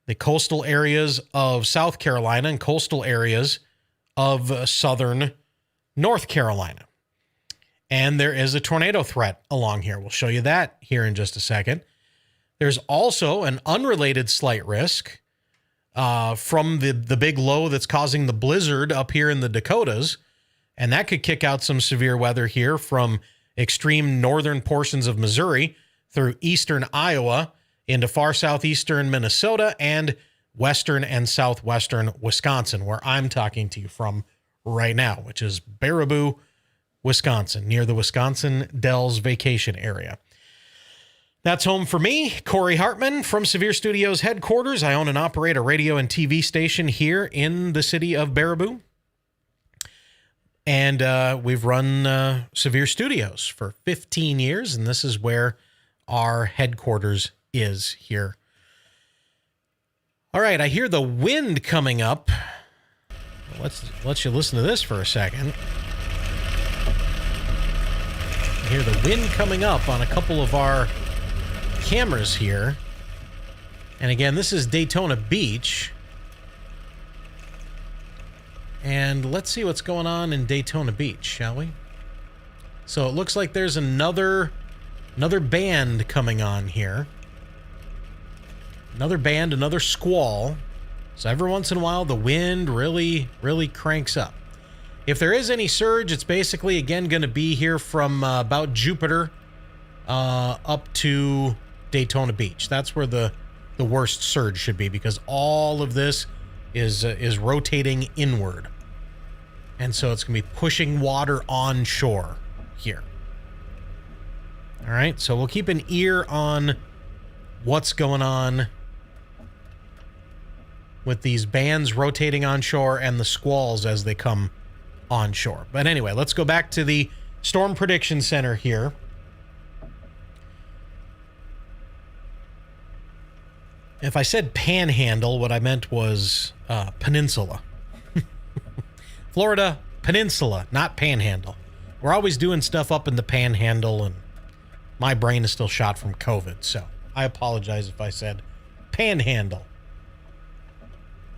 the coastal areas of South Carolina, and coastal areas of southern North Carolina. And there is a tornado threat along here. We'll show you that here in just a second. There's also an unrelated slight risk from the big low that's causing the blizzard up here in the Dakotas. And that could kick out some severe weather here from extreme northern portions of Missouri through eastern Iowa into far southeastern Minnesota and western and southwestern Wisconsin, where I'm talking to you from right now, which is Baraboo, Wisconsin, near the Wisconsin Dells vacation area. That's home for me, Kory Hartman from Severe Studios headquarters. I own and operate a radio and TV station here in the city of Baraboo. And we've run Severe Studios for 15 years, and this is where our headquarters is here. All right, I hear the wind coming up. Let's let you listen to this for a second. I hear the wind coming up on a couple of our cameras here. And again, this is Daytona Beach. And let's see what's going on in Daytona Beach, shall we? So it looks like there's another band coming on here. Another band, another squall. So every once in a while, the wind really, really cranks up. If there is any surge, it's basically, again, going to be here from about Jupiter up to Daytona Beach. That's where the worst surge should be, because all of this is rotating inward. And so it's going to be pushing water onshore here. All right, so we'll keep an ear on what's going on with these bands rotating onshore and the squalls as they come onshore. But anyway, let's go back to the Storm Prediction Center here. If I said panhandle, what I meant was peninsula. Florida peninsula, not panhandle. We're always doing stuff up in the panhandle, and my brain is still shot from COVID, so I apologize if I said panhandle.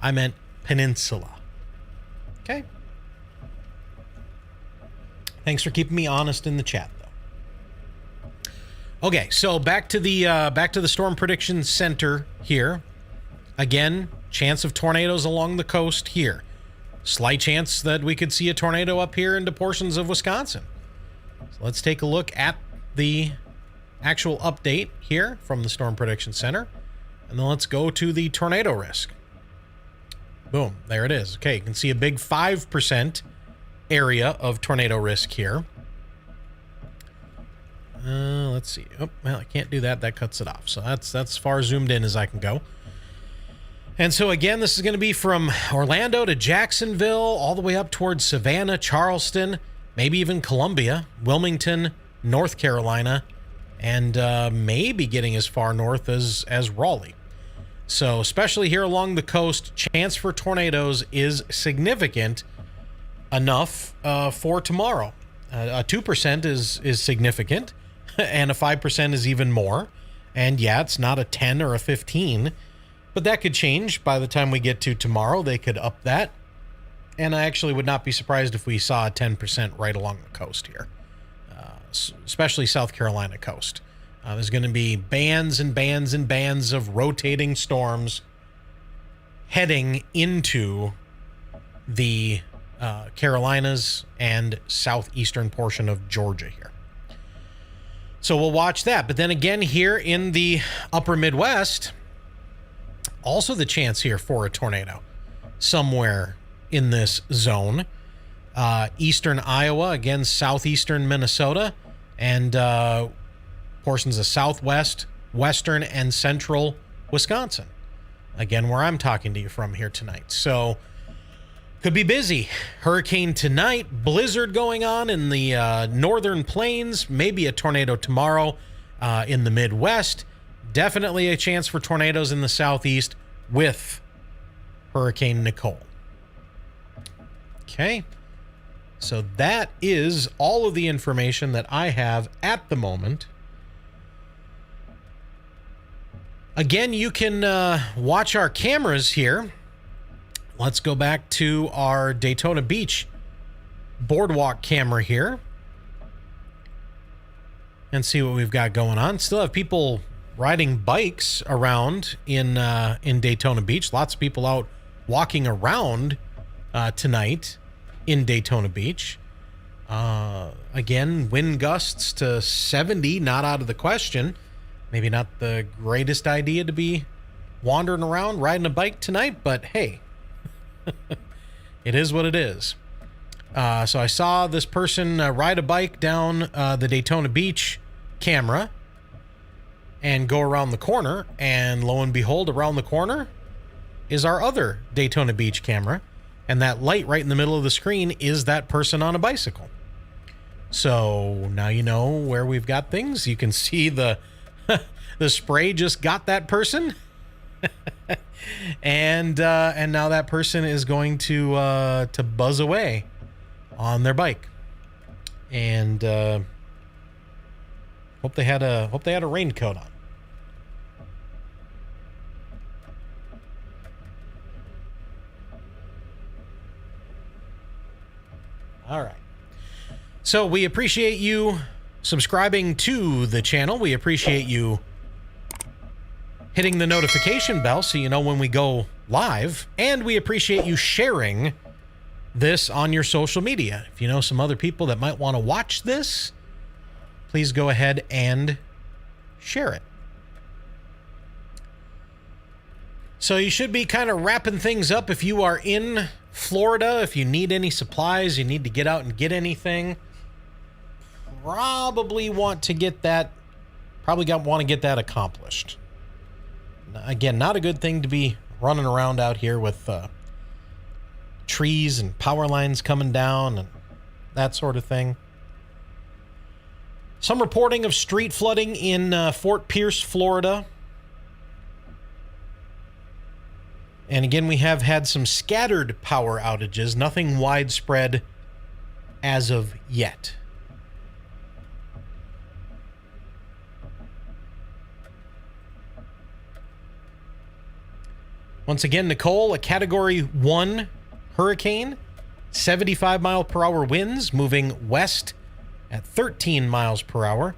I meant peninsula. Okay? Thanks for keeping me honest in the chat, though. Okay, so back to the Storm Prediction Center here. Again, chance of tornadoes along the coast here. Slight chance that we could see a tornado up here into portions of Wisconsin. So let's take a look at the actual update here from the Storm Prediction Center. And then let's go to the tornado risk. Boom, there it is. Okay, you can see a big 5% area of tornado risk here. Let's see. Oh, well, I can't do that. That cuts it off. So that's as far zoomed in as I can go. And so again, this is going to be from Orlando to Jacksonville, all the way up towards Savannah, Charleston, maybe even Columbia, Wilmington, North Carolina, and maybe getting as far north as Raleigh. So especially here along the coast, chance for tornadoes is significant enough for tomorrow. A 2% is significant, and a 5% is even more. And yeah, it's not a 10 or a 15, but that could change by the time we get to tomorrow. They could up that. And I actually would not be surprised if we saw a 10% right along the coast here, especially South Carolina coast. There's going to be bands and bands and bands of rotating storms heading into the Carolinas and southeastern portion of Georgia here. So we'll watch that. But then again, here in the upper Midwest, also the chance here for a tornado somewhere in this zone. Eastern Iowa, again, southeastern Minnesota, and portions of southwest, western, and central Wisconsin. Again, where I'm talking to you from here tonight. So could be busy. Hurricane tonight, blizzard going on in the northern plains, maybe a tornado tomorrow in the Midwest. Definitely a chance for tornadoes in the southeast with Hurricane Nicole. Okay. So that is all of the information that I have at the moment. Again, you can watch our cameras here. Let's go back to our Daytona Beach boardwalk camera here and see what we've got going on. Still have people riding bikes around in Daytona Beach. Lots of people out walking around tonight in Daytona Beach. Again, wind gusts to 70, not out of the question. Maybe not the greatest idea to be wandering around riding a bike tonight, but hey, it is what it is. So I saw this person ride a bike down the Daytona Beach camera and go around the corner, and lo and behold, around the corner is our other Daytona Beach camera, and that light right in the middle of the screen is that person on a bicycle. So now you know where we've got things. You can see the the spray just got that person. and now that person is going to buzz away on their bike. And hope they had a raincoat on. All right. So we appreciate you subscribing to the channel. We appreciate you hitting the notification bell so you know when we go live. And we appreciate you sharing this on your social media. If you know some other people that might want to watch this, please go ahead and share it. So you should be kind of wrapping things up if you are in Florida. If you need any supplies, you need to get out and get anything, probably want to get that accomplished. Again, not a good thing to be running around out here with trees and power lines coming down and that sort of thing. Some reporting of street flooding in Fort Pierce, Florida. And again, we have had some scattered power outages, nothing widespread as of yet. Once again, Nicole, a Category 1 hurricane, 75 mile per hour winds, moving west at 13 miles per hour,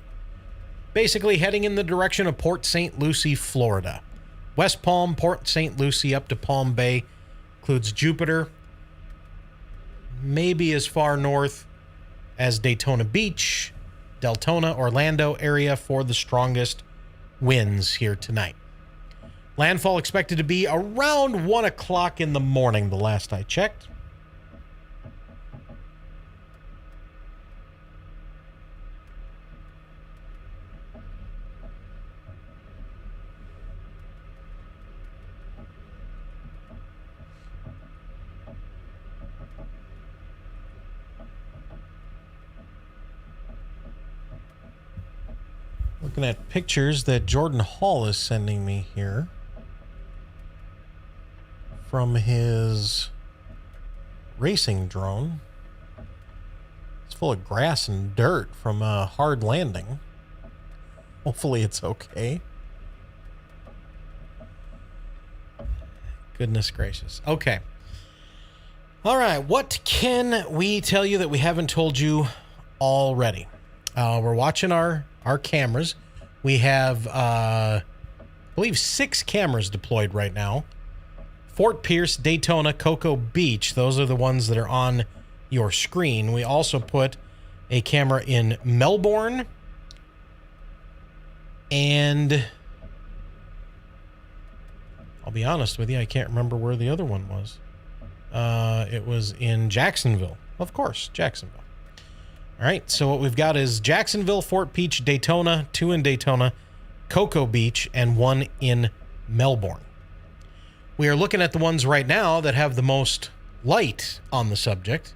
basically heading in the direction of Port St. Lucie, Florida. West Palm, Port St. Lucie up to Palm Bay, includes Jupiter, maybe as far north as Daytona Beach, Deltona, Orlando area for the strongest winds here tonight. Landfall expected to be around 1 o'clock in the morning, the last I checked. Looking at pictures that Jordan Hall is sending me here from his racing drone. It's full of grass and dirt from a hard landing. Hopefully it's okay. Goodness gracious. Okay. All right. What can we tell you that we haven't told you already? We're watching our cameras. We have, I believe, 6 cameras deployed right now. Fort Pierce, Daytona, Cocoa Beach. Those are the ones that are on your screen. We also put a camera in Melbourne. And I'll be honest with you, I can't remember where the other one was. It was in Jacksonville. Of course, Jacksonville. All right, so what we've got is Jacksonville, Fort Peach, Daytona, 2 in Daytona, Cocoa Beach, and 1 in Melbourne. We are looking at the ones right now that have the most light on the subject.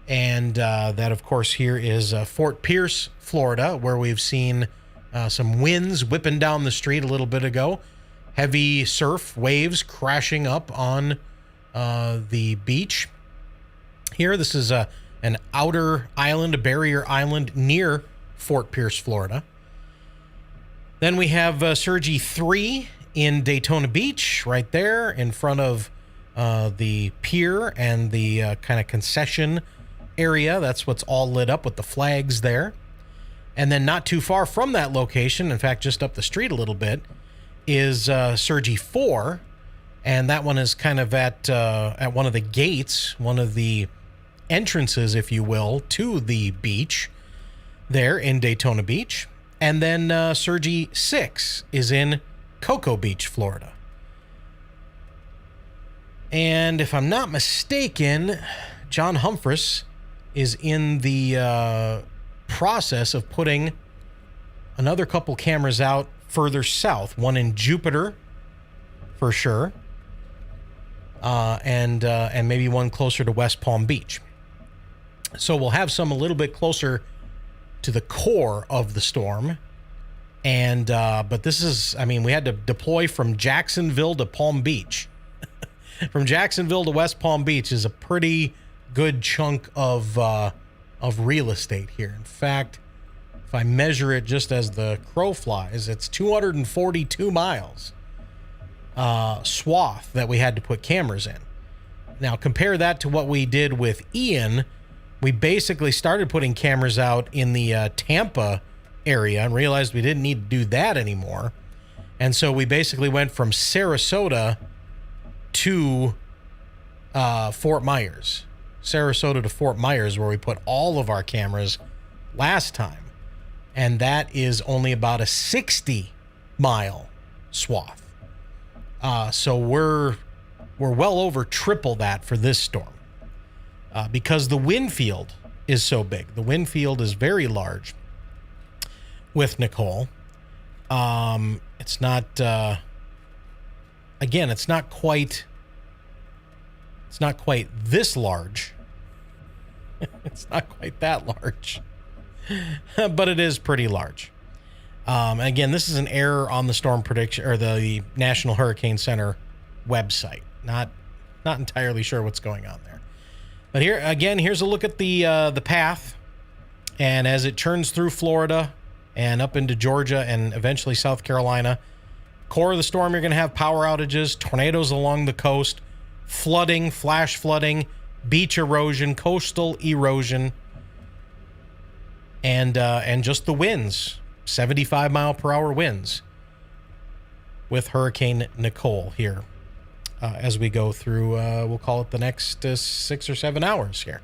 And that, of course, here is Fort Pierce, Florida, where we've seen some winds whipping down the street a little bit ago. Heavy surf waves crashing up on the beach. Here, this is an outer island, a barrier island near Fort Pierce, Florida. Then we have Surgy 3 in Daytona Beach, right there in front of the pier and the kind of concession area. That's what's all lit up with the flags there. And then not too far from that location, in fact, just up the street a little bit, is Surgy 4. And that one is kind of at one of the gates, one of the entrances, if you will, to the beach there in Daytona Beach. And then Surgy 6 is in Cocoa Beach, Florida. And if I'm not mistaken, John Humphress is in the process of putting another couple cameras out further south. One in Jupiter, for sure, and maybe one closer to West Palm Beach. So we'll have some a little bit closer to the core of the storm. And but this is, I mean, we had to deploy from Jacksonville to Palm Beach. From Jacksonville to West Palm Beach is a pretty good chunk of real estate here. In fact, if I measure it just as the crow flies, it's 242 miles swath that we had to put cameras in. Now, compare that to what we did with Ian. We basically started putting cameras out in the Tampa area and realized we didn't need to do that anymore. And so we basically went from Sarasota to Fort Myers. Sarasota to Fort Myers, where we put all of our cameras last time. And that is only about a 60-mile swath. So we're well over triple that for this storm. Because the wind field is so big. The wind field is very large with Nicole. It's not, again, it's not quite this large. It's not quite that large, but it is pretty large. Again, this is an error on the storm prediction or the National Hurricane Center website. Not entirely sure what's going on there. But here again, here's a look at the path, and as it churns through Florida and up into Georgia and eventually South Carolina, core of the storm, you're going to have power outages, tornadoes along the coast, flooding, flash flooding, beach erosion, coastal erosion, and just the winds, 75 mile per hour winds with Hurricane Nicole here. As we go through, we'll call it the next 6 or 7 hours here.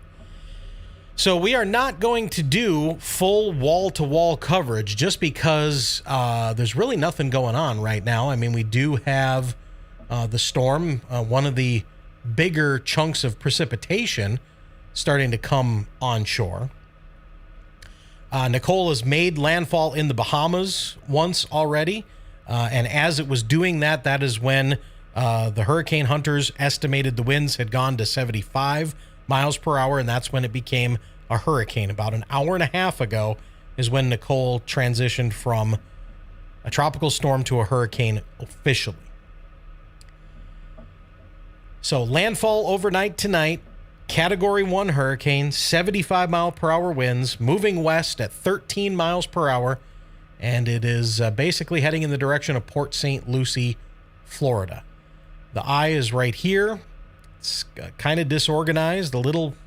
So we are not going to do full wall-to-wall coverage just because there's really nothing going on right now. I mean, we do have the storm, one of the bigger chunks of precipitation starting to come onshore. Nicole has made landfall in the Bahamas once already, and as it was doing that, that is when the hurricane hunters estimated the winds had gone to 75 miles per hour, and that's when it became a hurricane. About an hour and a half ago is when Nicole transitioned from a tropical storm to a hurricane officially. So landfall overnight tonight, Category 1 hurricane, 75 mile per hour winds, moving west at 13 miles per hour, and it is basically heading in the direction of Port St. Lucie, Florida. The eye is right here. It's kind of disorganized,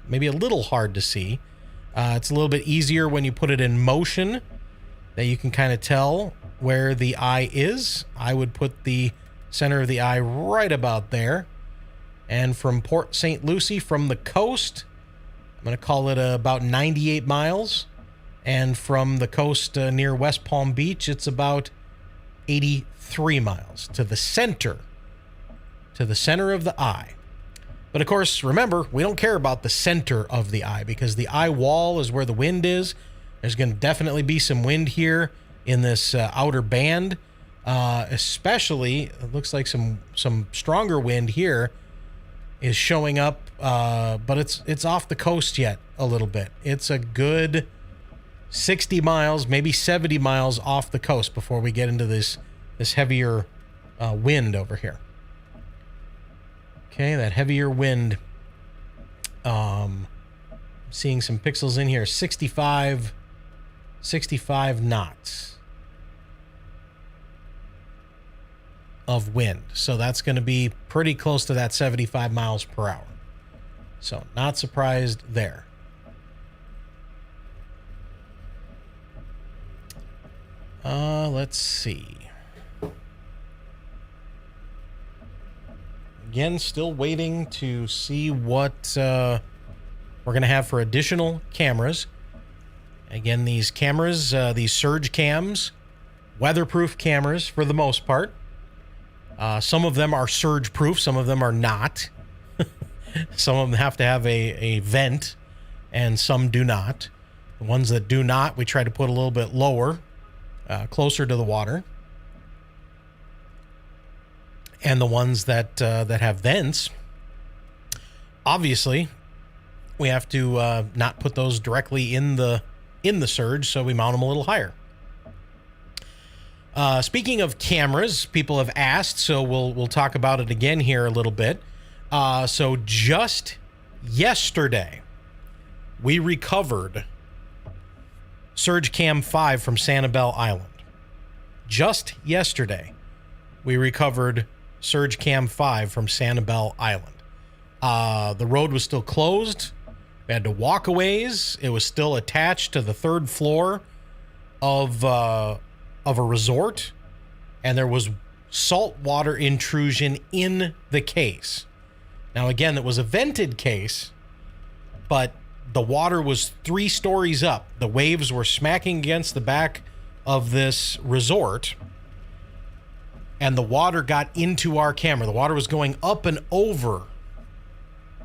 maybe a little hard to see. It's a little bit easier when you put it in motion that you can kind of tell where the eye is. I would put the center of the eye right about there. And from Port St. Lucie, from the coast, I'm going to call it about 98 miles. And from the coast near West Palm Beach, it's about 83 miles to the center of the eye. But of course, remember, we don't care about the center of the eye because the eye wall is where the wind is. There's going to definitely be some wind here in this outer band, especially, it looks like some stronger wind here is showing up, but it's off the coast yet a little bit. It's a good 60 miles, maybe 70 miles off the coast before we get into this heavier wind over here. Okay, that heavier wind. Seeing some pixels in here. 65 knots of wind. So that's going to be pretty close to that 75 miles per hour. So not surprised there. Let's see. Again, still waiting to see what we're going to have for additional cameras. Again, these cameras, these surge cams, weatherproof cameras for the most part. Some of them are surge proof, some of them are not. Some of them have to have a vent, and some do not. The ones that do not, we try to put a little bit lower, closer to the water. And the ones that have vents, obviously, we have to not put those directly in the surge, so we mount them a little higher. Speaking of cameras, people have asked, so we'll talk about it again here a little bit. So just yesterday, we recovered Surge Cam 5 from Sanibel Island. Just yesterday, we recovered Surge Cam 5 from Sanibel Island. The road was still closed. We had to walk a ways. It was still attached to the third floor of a resort, and there was saltwater intrusion in the case. Now, again, it was a vented case, but the water was 3 stories up. The waves were smacking against the back of this resort, and the water got into our camera. The water was going up and over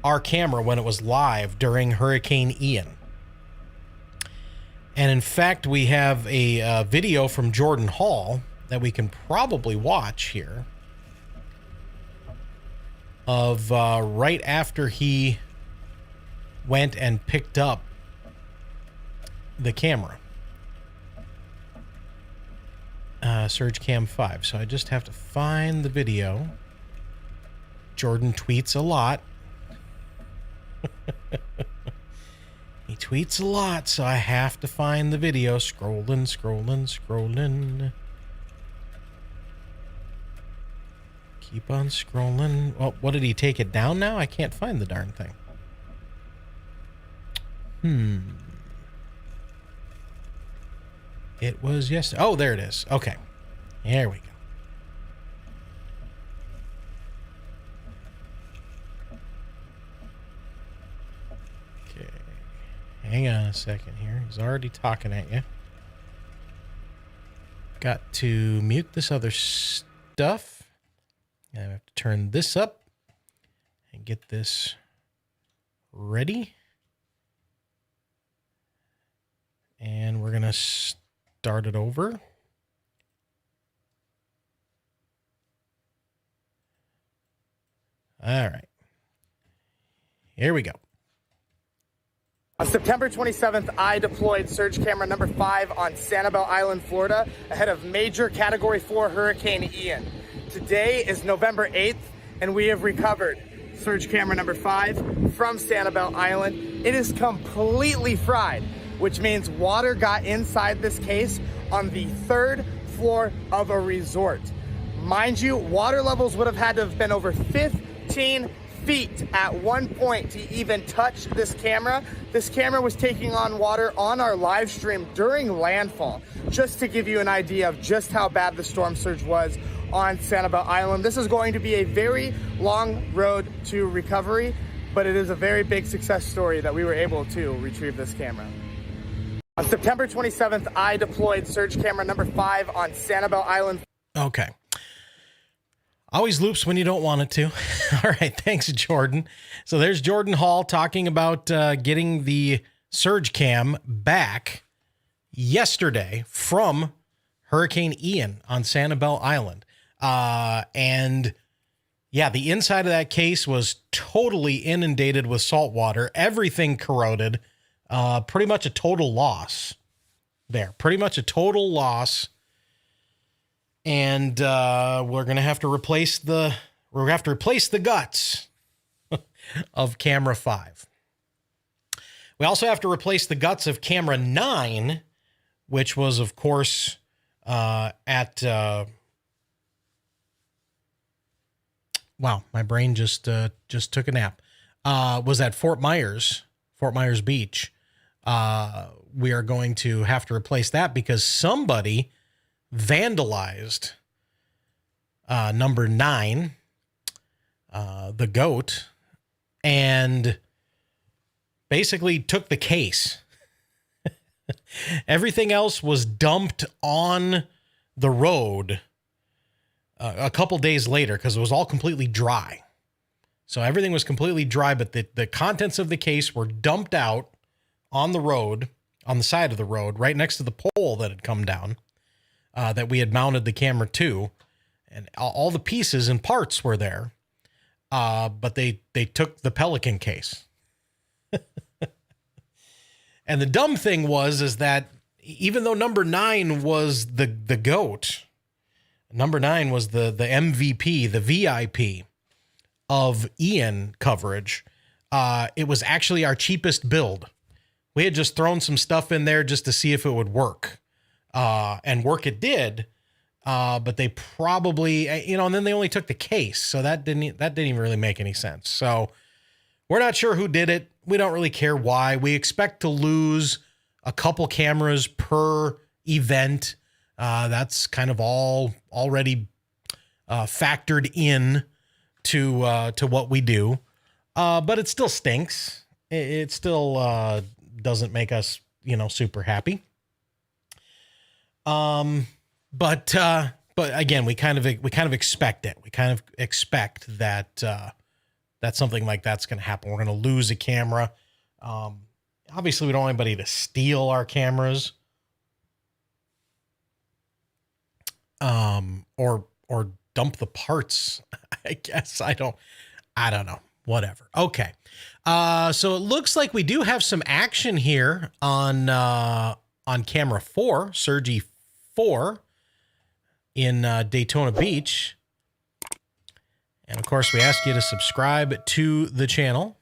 our camera when it was live during Hurricane Ian. And in fact, we have a video from Jordan Hall that we can probably watch here of right after he went and picked up the camera. Surge Cam 5. So I just have to find the video. Jordan tweets a lot. He tweets a lot, so I have to find the video. Scrolling. Keep on scrolling. Oh, what did he take it down now? I can't find the darn thing. It was yesterday. Oh, there it is. Okay. There we go. Okay. Hang on a second here. He's already talking at you. Got to mute this other stuff. And I have to turn this up and get this ready. And we're going to start it over. All right. Here we go. On September 27th, I deployed surge camera number 5 on Sanibel Island, Florida, ahead of major Category 4 Hurricane Ian. Today is November 8th, and we have recovered surge camera number 5 from Sanibel Island. It is completely fried, which means water got inside this case on the 3rd floor of a resort. Mind you, water levels would have had to have been over 15 feet at one point to even touch this camera. This camera was taking on water on our live stream during landfall, just to give you an idea of just how bad the storm surge was on Sanibel Island. This is going to be a very long road to recovery, but it is a very big success story that we were able to retrieve this camera. On September 27th, I deployed surge camera number 5 on Sanibel Island. Okay. Always loops when you don't want it to. All right. Thanks, Jordan. So there's Jordan Hall talking about getting the surge cam back yesterday from Hurricane Ian on Sanibel Island. And yeah, the inside of that case was totally inundated with salt water. Everything corroded. Pretty much a total loss there. Pretty much a total loss. And we're gonna have to replace the guts of camera 5. We also have to replace the guts of camera 9, which was, of course, at wow, my brain just took a nap. Was at Fort Myers Beach. We are going to have to replace that because somebody vandalized number 9, the goat, and basically took the case. Everything else was dumped on the road a couple days later because it was all completely dry. So everything was completely dry, but the contents of the case were dumped out on the road, on the side of the road, right next to the pole that had come down, that we had mounted the camera to. And all the pieces and parts were there, but they took the Pelican case. And the dumb thing is that even though number 9 was the goat, number 9 was the MVP, the VIP of Ian coverage, it was actually our cheapest build. We had just thrown some stuff in there just to see if it would work. And work it did. But they probably, and then they only took the case. So that didn't even really make any sense. So we're not sure who did it. We don't really care why. We expect to lose a couple cameras per event. That's kind of all already factored in to what we do. But it still stinks. It still doesn't make us, super happy. But again, we kind of expect it. We kind of expect that something like that's going to happen. We're going to lose a camera. Obviously we don't want anybody to steal our cameras. Or dump the parts. I guess I don't know. Whatever. Okay. So it looks like we do have some action here on camera 4, Sergi 4 in Daytona Beach. And of course, we ask you to subscribe to the channel,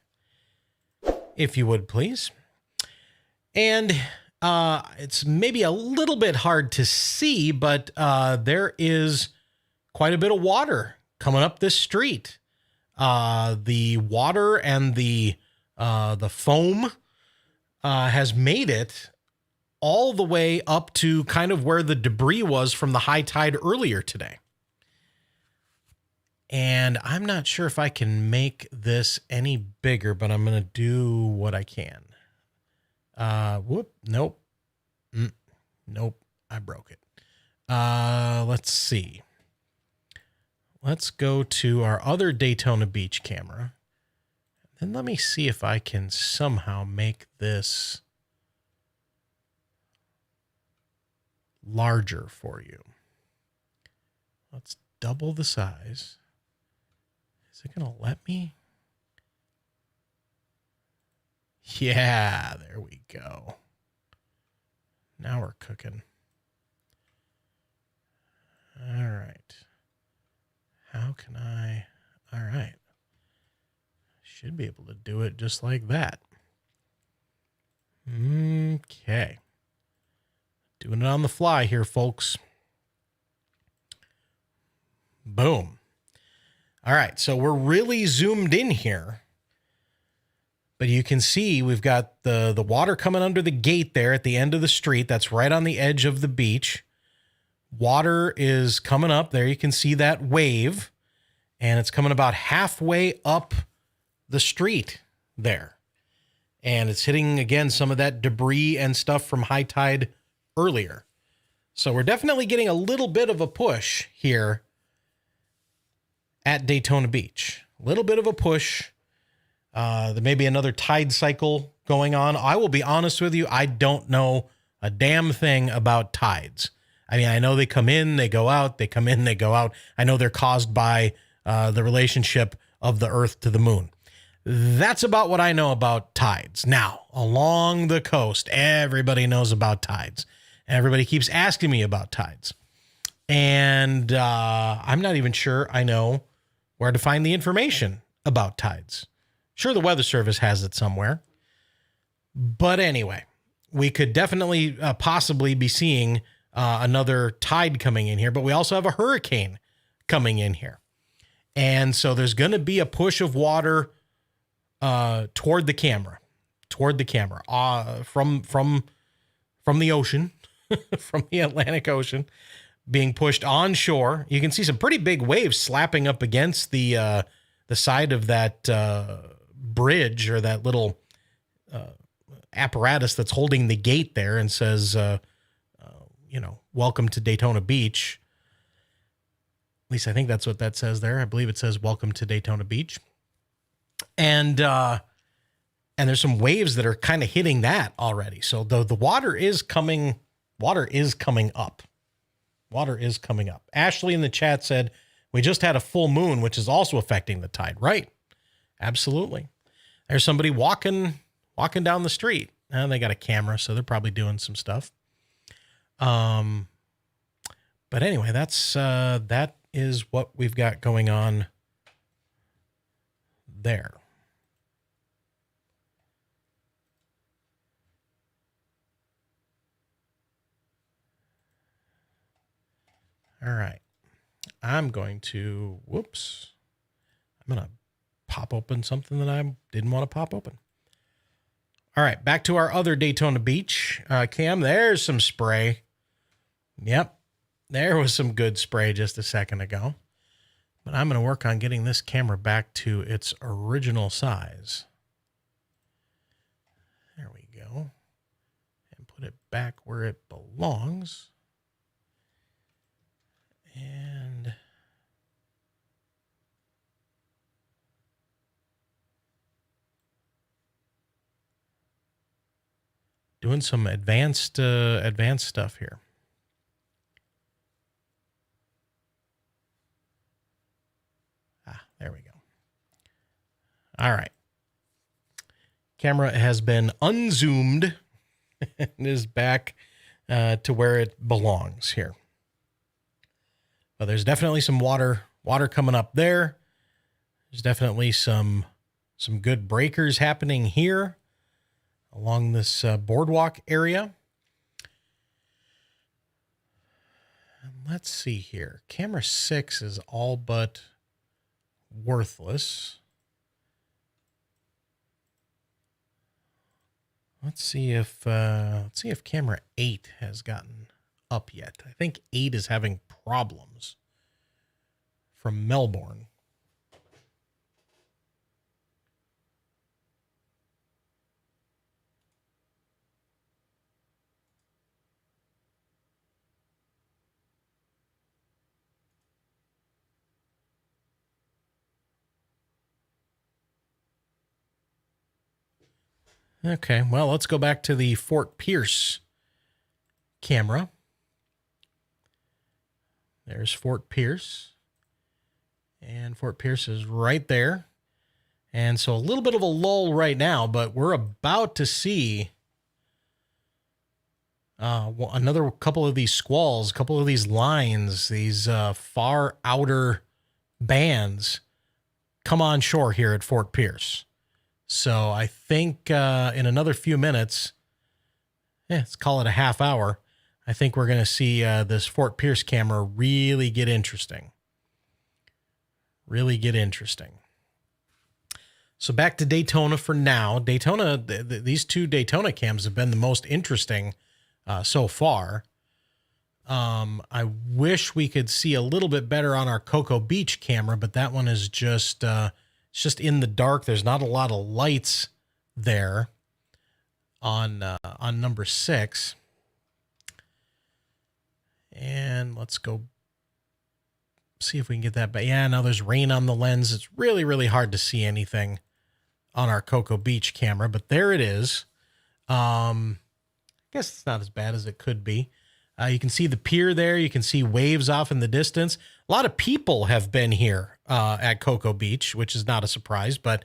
if you would, please. And it's maybe a little bit hard to see, but there is quite a bit of water coming up this street. The water and the foam has made it all the way up to kind of where the debris was from the high tide earlier today. And I'm not sure if I can make this any bigger, but I'm going to do what I can. Nope. Nope. I broke it. Let's see. Let's go to our other Daytona Beach camera. And let me see if I can somehow make this larger for you. Let's double the size. Is it going to let me? Yeah, there we go. Now we're cooking. All right. How can I? All right. Should be able to do it just like that. Okay. Doing it on the fly here, folks. Boom. All right, so we're really zoomed in here. But you can see we've got the water coming under the gate there at the end of the street. That's right on the edge of the beach. Water is coming up there. You can see that wave. And it's coming about halfway up the street there. And it's hitting, again, some of that debris and stuff from high tide earlier. So we're definitely getting a little bit of a push here at Daytona Beach. A little bit of a push. There may be another tide cycle going on. I will be honest with you. I don't know a damn thing about tides. I mean, I know they come in, they go out, they come in, they go out. I know they're caused by the relationship of the Earth to the moon. That's about what I know about tides. Now, along the coast, everybody knows about tides. Everybody keeps asking me about tides. And I'm not even sure I know where to find the information about tides. Sure, the Weather Service has it somewhere. But anyway, we could definitely possibly be seeing another tide coming in here. But we also have a hurricane coming in here. And so there's going to be a push of water toward the camera from the ocean, from the Atlantic Ocean, being pushed onshore. You can see some pretty big waves slapping up against the side of that bridge, or that little apparatus that's holding the gate there, and says, welcome to Daytona Beach. At least I think that's what that says there. I believe it says welcome to Daytona Beach. And there's some waves that are kind of hitting that already. So the water is coming up. Water is coming up. Ashley in the chat said, we just had a full moon, which is also affecting the tide. Right. Absolutely. There's somebody walking down the street. And they got a camera, so they're probably doing some stuff. But anyway, that is what we've got going on there. All right. I'm going to pop open something that I didn't want to pop open. All right, back to our other Daytona Beach cam. There's some spray. Yep, there was some good spray just a second ago. But I'm going to work on getting this camera back to its original size. There we go. And put it back where it belongs. And doing some advanced stuff here. There we go. All right. Camera has been unzoomed and is back to where it belongs here. But there's definitely some water coming up there. There's definitely some good breakers happening here along this boardwalk area. And let's see here. Camera 6 is all but worthless. Let's see if camera 8 has gotten up yet. I think 8 is having problems from Melbourne. Okay, well, let's go back to the Fort Pierce camera. There's Fort Pierce. And Fort Pierce is right there. And so a little bit of a lull right now, but we're about to see another couple of these squalls, a couple of these lines, these far outer bands come on shore here at Fort Pierce. So I think in another few minutes, let's call it a half hour, I think we're going to see this Fort Pierce camera really get interesting. Really get interesting. So back to Daytona for now. Daytona, these two Daytona cams have been the most interesting so far. I wish we could see a little bit better on our Cocoa Beach camera, but that one is just... it's just in the dark. There's not a lot of lights there on number 6. And let's go see if we can get that. But yeah, now there's rain on the lens. It's really, really hard to see anything on our Cocoa Beach camera, but there it is. I guess it's not as bad as it could be. You can see the pier there. You can see waves off in the distance. A lot of people have been here at Cocoa Beach, which is not a surprise, but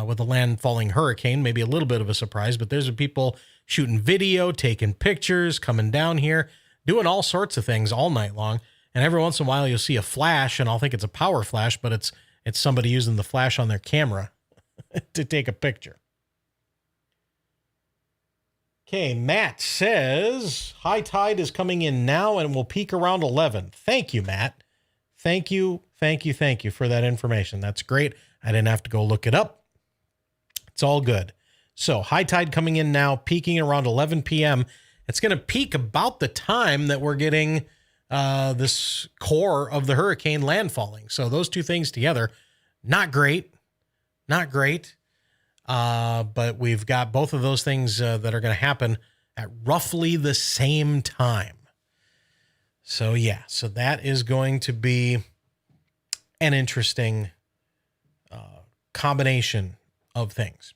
with the landfalling hurricane, maybe a little bit of a surprise. But there's people shooting video, taking pictures, coming down here, doing all sorts of things all night long. And every once in a while, you'll see a flash, and I'll think it's a power flash, but it's somebody using the flash on their camera to take a picture. Okay, Matt says, high tide is coming in now and will peak around 11. Thank you, Matt. Thank you for that information. That's great. I didn't have to go look it up. It's all good. So high tide coming in now, peaking around 11 p.m. It's going to peak about the time that we're getting this core of the hurricane landfalling. So those two things together, not great, not great. But we've got both of those things that are going to happen at roughly the same time. So yeah, so that is going to be an interesting combination of things.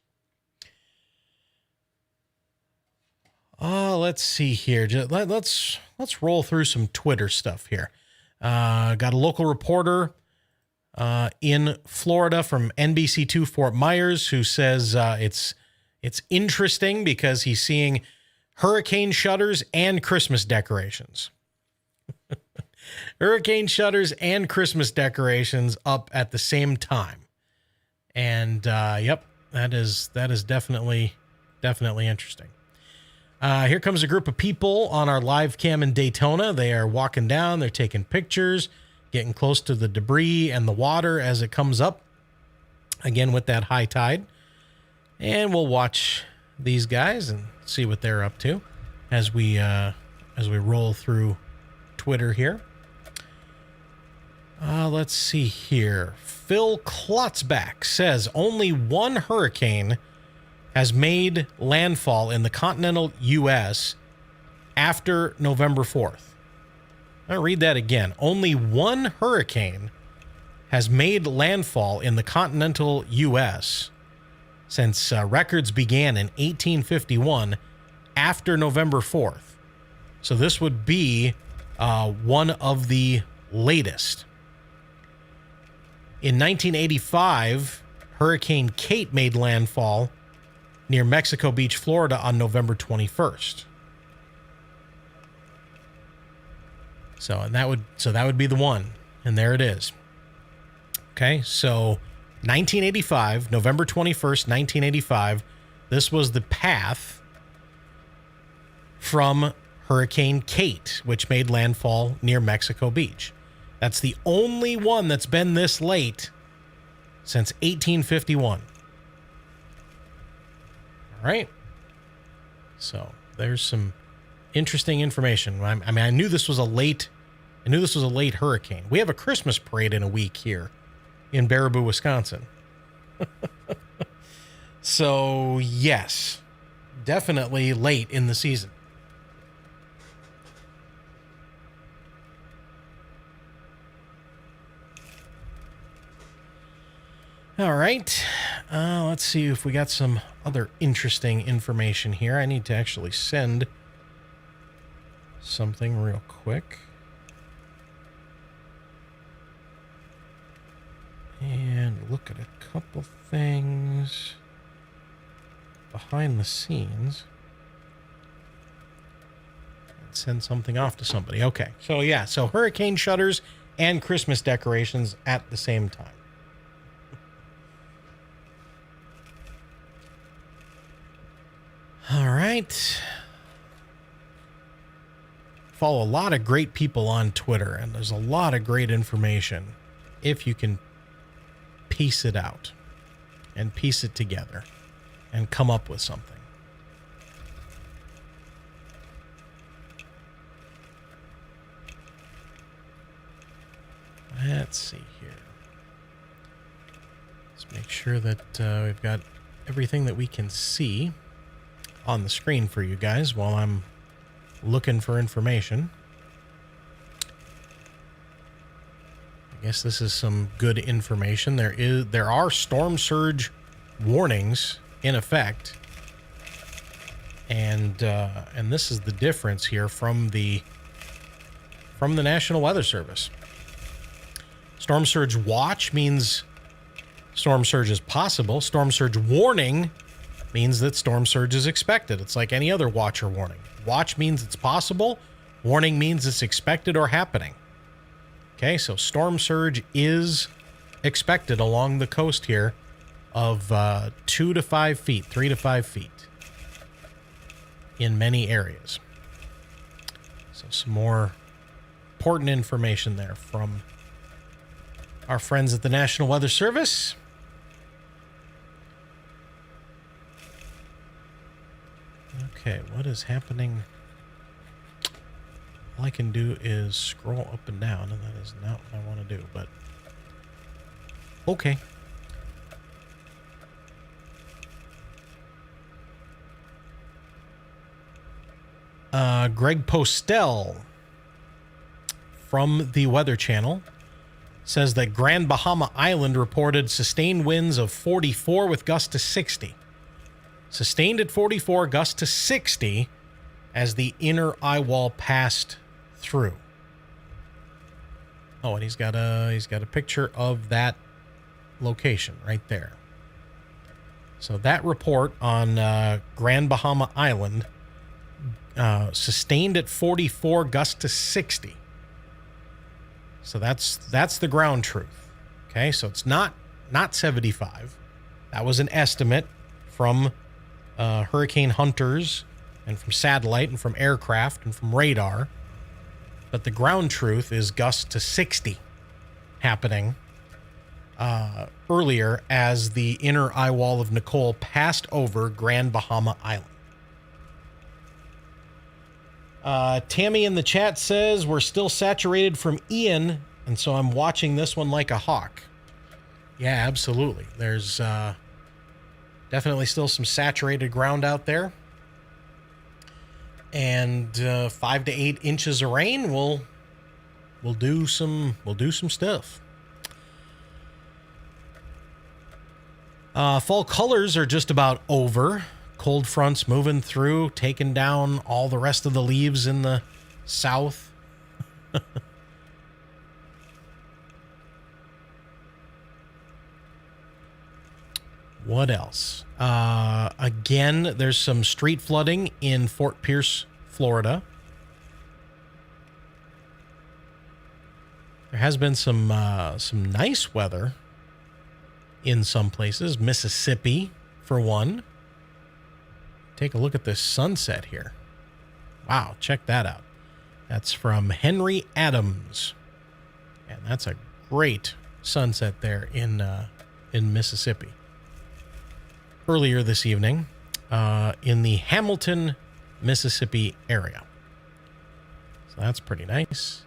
Let's see here. Let's roll through some Twitter stuff here. Got a local reporter in Florida from NBC2 Fort Myers who says it's interesting because he's seeing hurricane shutters and Christmas decorations. Hurricane shutters and Christmas decorations up at the same time. And yep, that is definitely interesting. Here comes a group of people on our live cam in Daytona. They are walking down, they're taking pictures, getting close to the debris and the water as it comes up, again with that high tide. And we'll watch these guys and see what they're up to as we roll through Twitter here. Let's see here. Phil Klotzbach says only one hurricane has made landfall in the continental U.S. after November 4th. I'll read that again. Only one hurricane has made landfall in the continental U.S. since records began in 1851 after November 4th. So this would be one of the latest. In 1985, Hurricane Kate made landfall near Mexico Beach, Florida on November 21st. So that would be the one, and there it is. Okay, so 1985, November 21st, 1985, this was the path from Hurricane Kate, which made landfall near Mexico Beach. That's the only one that's been this late since 1851. All right. So there's some interesting information. I mean, I knew this was a late hurricane. We have a Christmas parade in a week here in Baraboo, Wisconsin. So yes, definitely late in the season. All right, let's see if we got some other interesting information here. I need to actually send something real quick. And look at a couple things behind the scenes. And send something off to somebody. Okay, so yeah, so hurricane shutters and Christmas decorations at the same time. All right. Follow a lot of great people on Twitter, and there's a lot of great information if you can piece it out and piece it together and come up with something. Let's see here. Let's make sure that we've got everything that we can see on the screen for you guys while I'm looking for information. I guess this is some good information. There are storm surge warnings in effect, and this is the difference here from the National Weather Service. Storm surge watch means storm surge is possible. Storm surge warning means that storm surge is expected. It's like any other watch or warning. Watch means it's possible. Warning means it's expected or happening. Okay, so storm surge is expected along the coast here of 2 to 5 feet, 3 to 5 feet in many areas. So some more important information there from our friends at the National Weather Service. Okay, what is happening? A all I can do is scroll up and down, and that is not what I want to do, but okay. Greg Postel from the Weather Channel says that Grand Bahama Island reported sustained winds of 44 with gusts to 60. Sustained at 44, gusts to 60 as the inner eye wall passed through. Oh, and he's got a picture of that location right there. So that report on Grand Bahama Island, sustained at 44, gusts to 60. So that's the ground truth. Okay, so it's not 75. That was an estimate from hurricane hunters and from satellite and from aircraft and from radar. But the ground truth is gusts to 60 happening earlier as the inner eye wall of Nicole passed over Grand Bahama Island. Tammy in the chat says we're still saturated from Ian, and so I'm watching this one like a hawk. Yeah, absolutely. There's definitely still some saturated ground out there, and 5 to 8 inches of rain will do some stuff. Fall colors are just about over. Cold fronts moving through, taking down all the rest of the leaves in the south. What else? Again, there's some street flooding in Fort Pierce, Florida. There has been some nice weather in some places. Mississippi, for one. Take a look at this sunset here. Wow, check that out. That's from Henry Adams. And that's a great sunset there in Mississippi. Earlier this evening, in the Hamilton, Mississippi area. So that's pretty nice.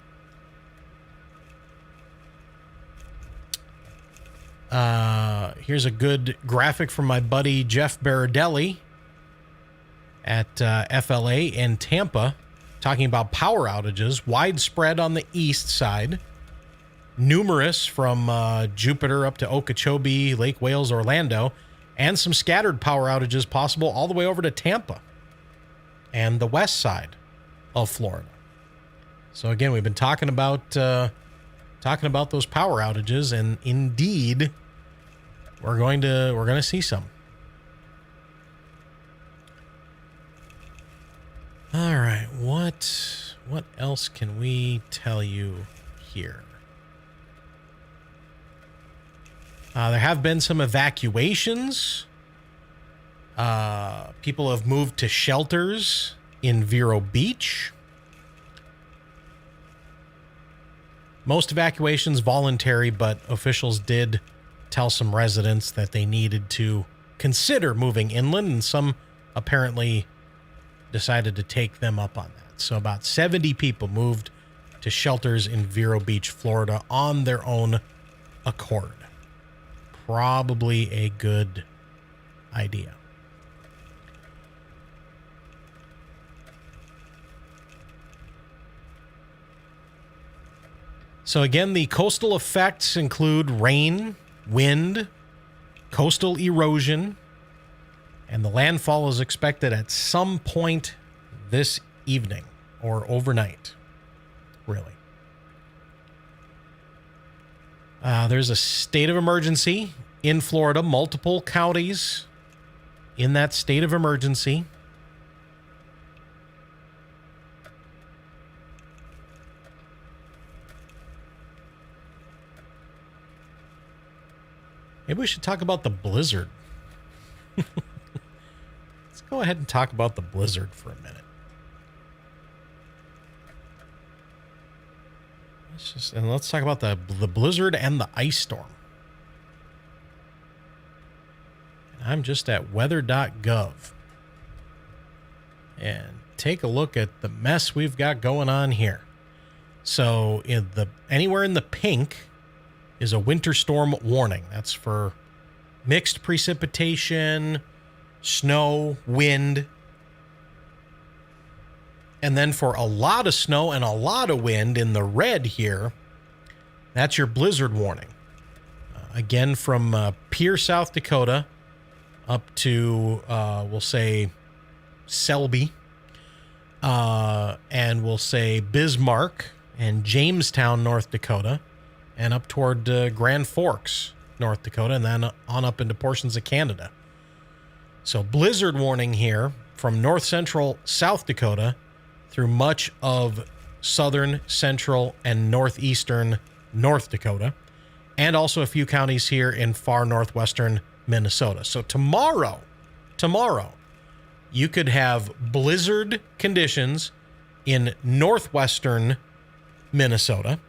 Here's a good graphic from my buddy Jeff Baradelli at FLA and Tampa, talking about power outages, widespread on the east side, numerous from Jupiter up to Okeechobee, Lake Wales, Orlando, and some scattered power outages possible all the way over to Tampa and the west side of Florida. So again, we've been talking about those power outages, and indeed, we're going to see some. All right, what else can we tell you here? There have been some evacuations. People have moved to shelters in Vero Beach. Most evacuations voluntary, but officials did tell some residents that they needed to consider moving inland, and some apparently decided to take them up on that. So about 70 people moved to shelters in Vero Beach, Florida on their own accord. Probably a good idea. So again, the coastal effects include rain, wind, coastal erosion, and the landfall is expected at some point this evening or overnight, really. There's a state of emergency in Florida, multiple counties in that state of emergency. Maybe we should talk about the blizzard. Let's go ahead and talk about the blizzard for a minute. Let's talk about the blizzard and the ice storm. And I'm just at weather.gov. And take a look at the mess we've got going on here. So anywhere in the pink is a winter storm warning. That's for mixed precipitation, snow, wind. And then for a lot of snow and a lot of wind in the red here, that's your blizzard warning. Again, from Pierre, South Dakota, up to, we'll say, Selby, and we'll say Bismarck and Jamestown, North Dakota, and up toward Grand Forks, North Dakota, and then on up into portions of Canada. So blizzard warning here from north central South Dakota through much of southern, central, and northeastern North Dakota, and also a few counties here in far northwestern Minnesota. So tomorrow, you could have blizzard conditions in northwestern Minnesota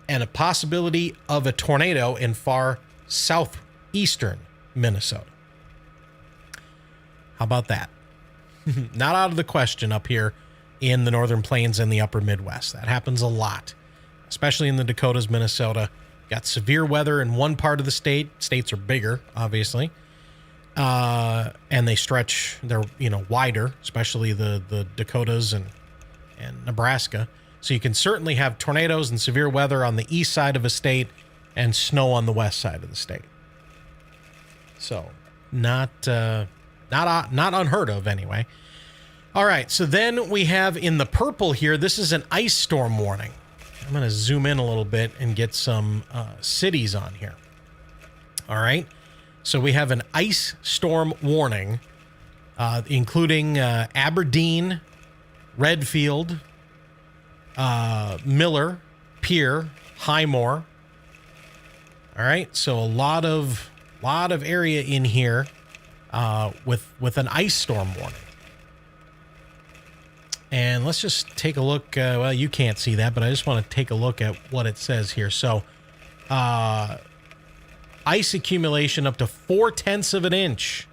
and a possibility of a tornado in far southeastern Minnesota. How about that? Not out of the question up here in the northern plains and the upper Midwest. That happens a lot, especially in the Dakotas, Minnesota. Got severe weather in one part of the state. States are bigger, obviously. And they stretch, they're, wider, especially the Dakotas and Nebraska. So you can certainly have tornadoes and severe weather on the east side of a state and snow on the west side of the state. So not unheard of anyway. All right, so then we have in the purple here, this is an ice storm warning. I'm going to zoom in a little bit and get some cities on here. All right, so we have an ice storm warning, including Aberdeen, Redfield, Miller, Pierre, Highmore. All right, so a lot of area in here with an ice storm warning. And let's just take a look. Well, you can't see that, but I just want to take a look at what it says here. So, ice accumulation up to 0.4 of an inch.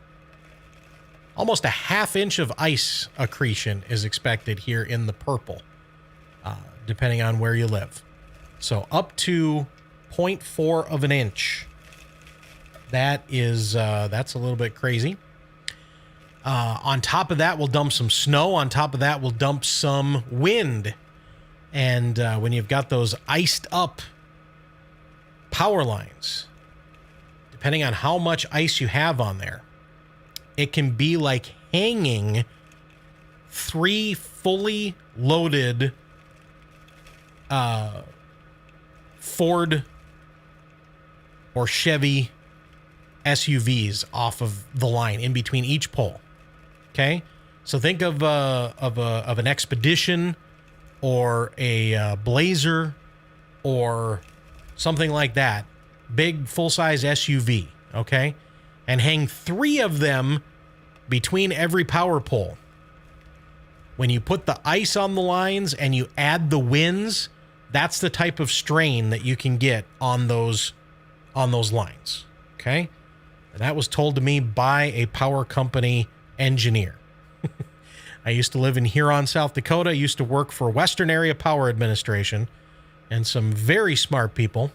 Almost a ½ inch of ice accretion is expected here in the purple, depending on where you live. So up to 0.4 of an inch. That is, that's a little bit crazy. On top of that, we'll dump some snow. On top of that, we'll dump some wind. And when you've got those iced up power lines, depending on how much ice you have on there, it can be like hanging 3 fully loaded Ford or Chevy SUVs off of the line in between each pole. Okay, so think of an Expedition or a Blazer or something like that, big full-size SUV. Okay, and hang 3 of them between every power pole. When you put the ice on the lines and you add the winds, that's the type of strain that you can get on those lines. Okay, and that was told to me by a power company engineer. I used to live in Huron, South Dakota. I used to work for Western Area Power Administration, and some very smart people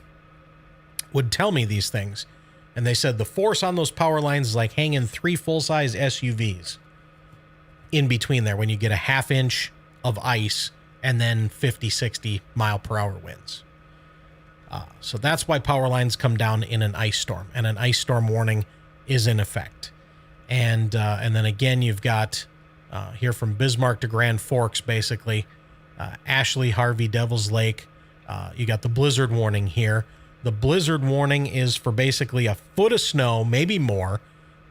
would tell me these things. And they said the force on those power lines is like hanging 3 full-size SUVs in between there when you get a ½ inch of ice and then 50, 60 mile per hour winds. So that's why power lines come down in an ice storm, and an ice storm warning is in effect. And then again, you've got here from Bismarck to Grand Forks, basically, Ashley, Harvey, Devil's Lake. You got the blizzard warning here. The blizzard warning is for basically a foot of snow, maybe more,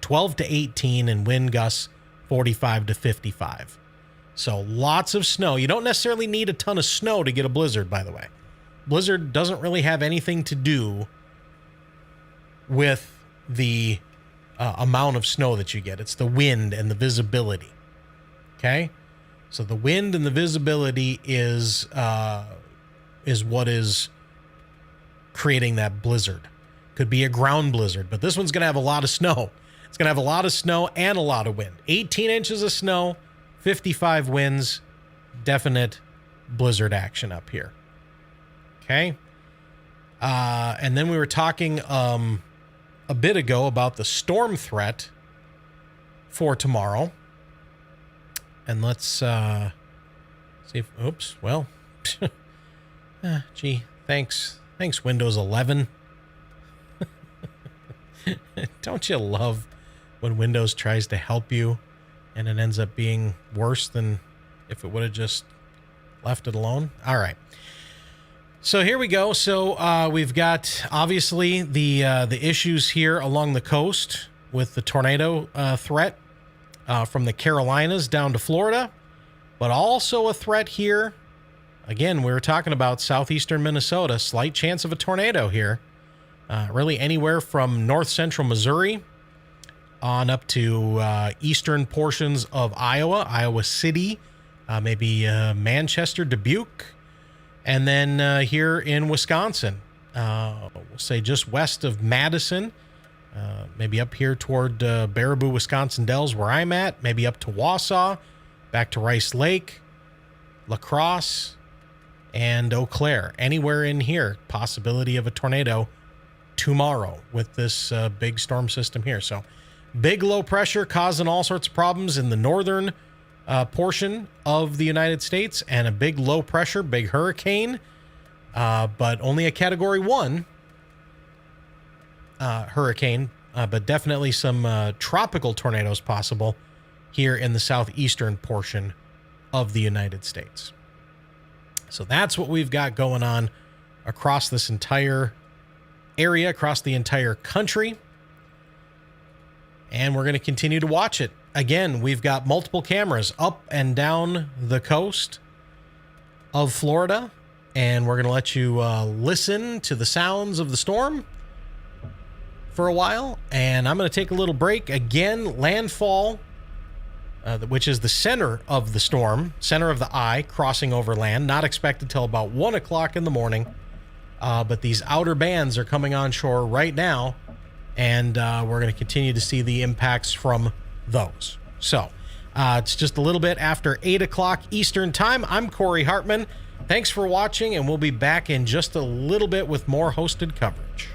12 to 18, and wind gusts 45 to 55. So lots of snow. You don't necessarily need a ton of snow to get a blizzard, by the way. Blizzard doesn't really have anything to do with the amount of snow that you get. It's the wind and the visibility. Okay, so the wind and the visibility is what is creating that blizzard. Could be a ground blizzard, but this one's going to have a lot of snow. It's going to have a lot of snow and a lot of wind. 18 inches of snow, 55 winds, definite blizzard action up here. Okay. And then we were talking a bit ago about the storm threat for tomorrow. And let's see if, oops, well, gee, thanks, Windows 11. Don't you love when Windows tries to help you and it ends up being worse than if it would have just left it alone? All right. So here we go. So we've got obviously the issues here along the coast with the tornado threat from the Carolinas down to Florida, but also a threat here. Again, we were talking about southeastern Minnesota, slight chance of a tornado here. Really anywhere from north central Missouri on up to eastern portions of Iowa City, maybe Manchester, Dubuque, and then here in Wisconsin, we'll say just west of Madison, maybe up here toward Baraboo, Wisconsin Dells, where I'm at, maybe up to Wausau, back to Rice Lake, La Crosse, and Eau Claire. Anywhere in here, possibility of a tornado tomorrow with this big storm system here. So big low pressure causing all sorts of problems in the northern portion of the United States, and a big low pressure, big hurricane, but only a category 1 hurricane, but definitely some tropical tornadoes possible here in the southeastern portion of the United States. So that's what we've got going on across this entire area, across the entire country. And we're going to continue to watch it. Again, we've got multiple cameras up and down the coast of Florida, and we're going to let you listen to the sounds of the storm for a while. And I'm going to take a little break. Again, landfall, which is the center of the storm, center of the eye, crossing over land, not expected till about 1 o'clock in the morning. But these outer bands are coming on shore right now, and we're going to continue to see the impacts from those. So it's just a little bit after 8 o'clock Eastern time. I'm Kory Hartman. Thanks for watching, and we'll be back in just a little bit with more hosted coverage.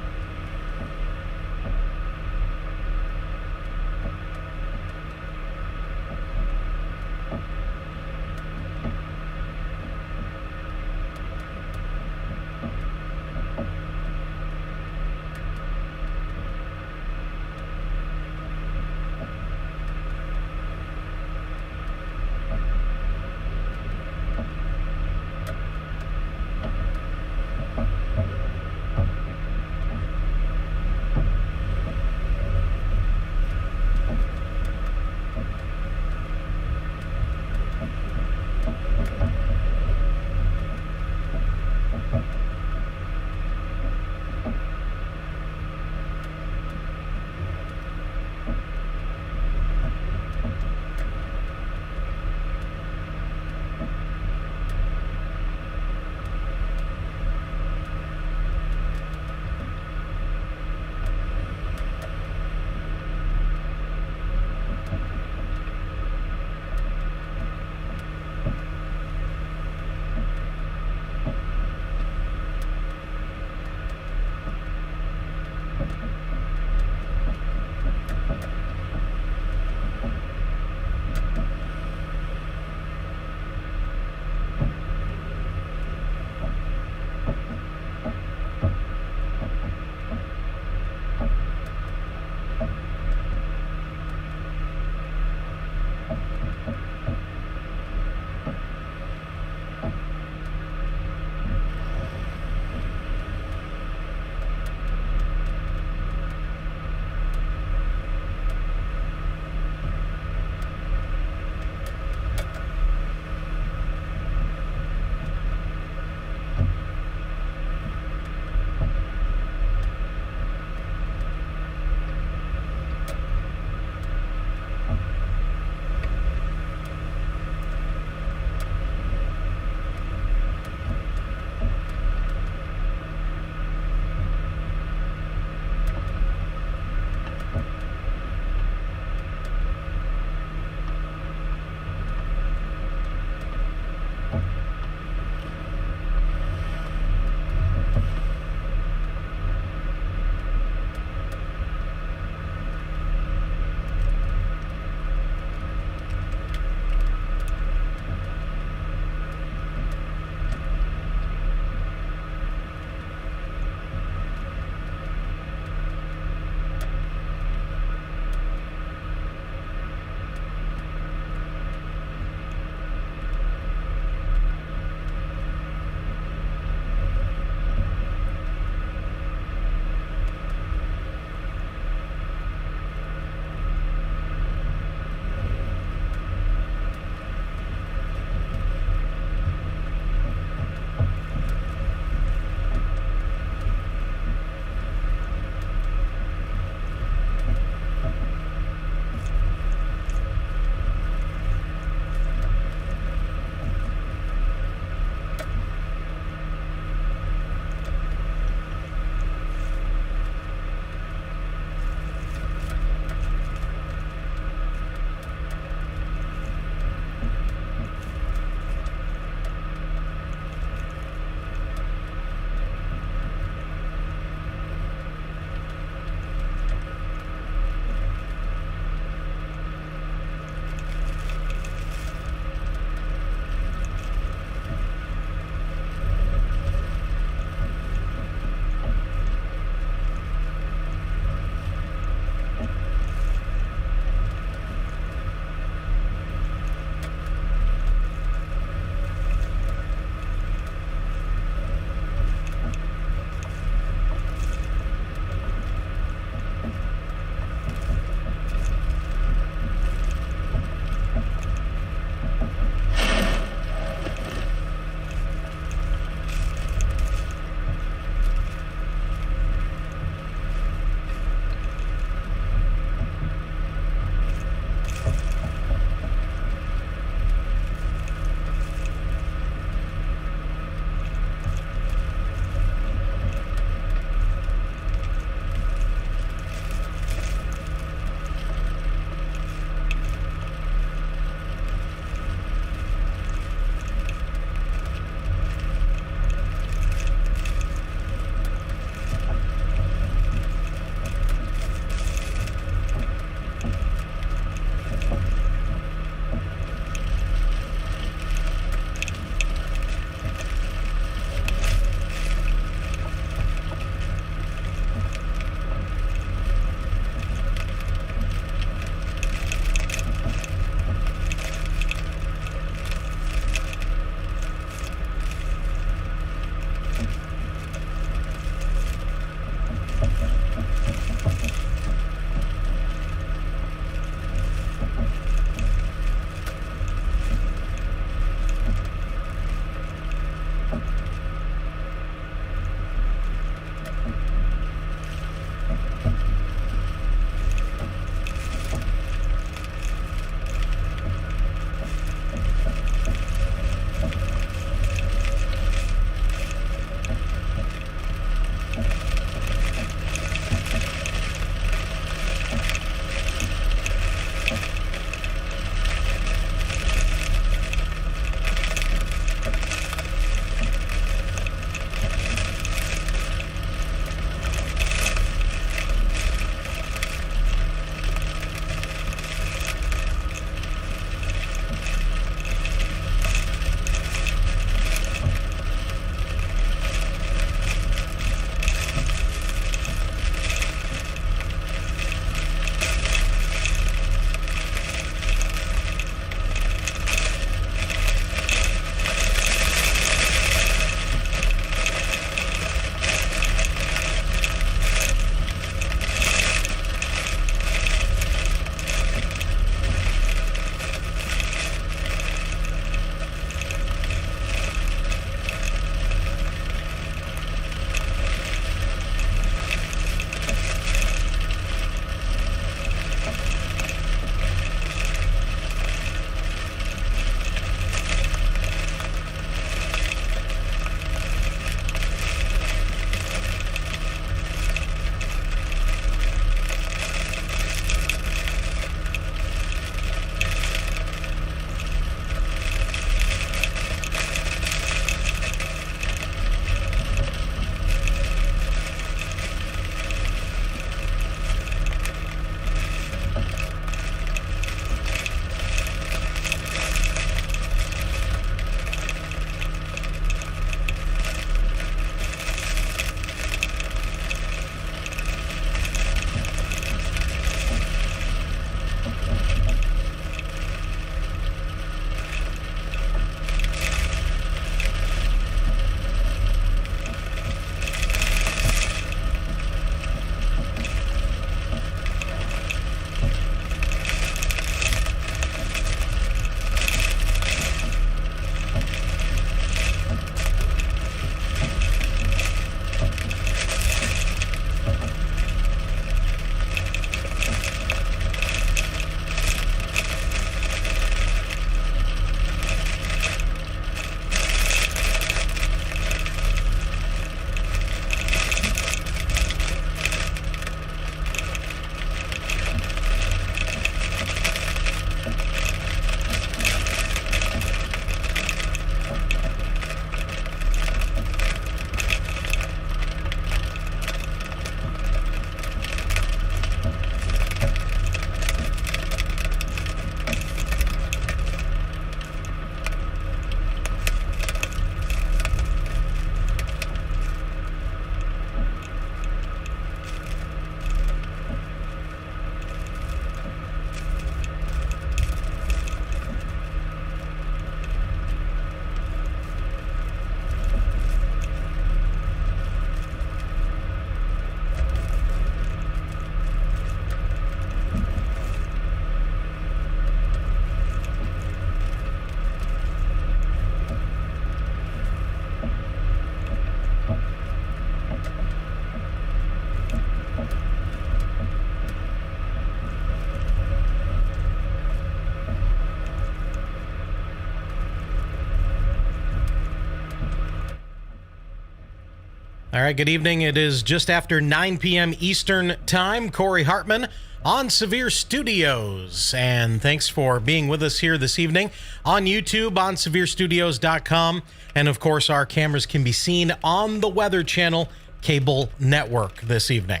All right, good evening. It is just after 9 p.m. Eastern Time. Kory Hartman on Severe Studios. And thanks for being with us here this evening on YouTube, on SevereStudios.com. And, of course, our cameras can be seen on the Weather Channel cable network this evening.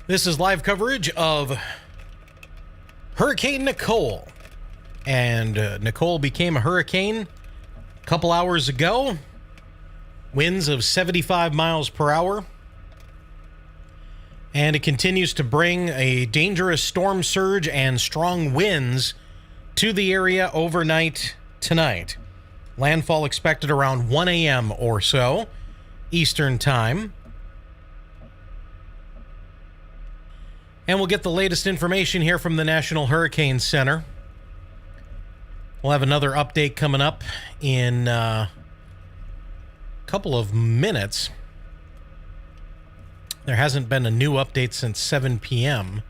This is live coverage of Hurricane Nicole. And Nicole became a hurricane a couple hours ago. Winds of 75 miles per hour. And it continues to bring a dangerous storm surge and strong winds to the area overnight tonight. Landfall expected around 1 a.m. or so, Eastern Time. And we'll get the latest information here from the National Hurricane Center. We'll have another update coming up in a couple of minutes. There hasn't been a new update since 7 p.m.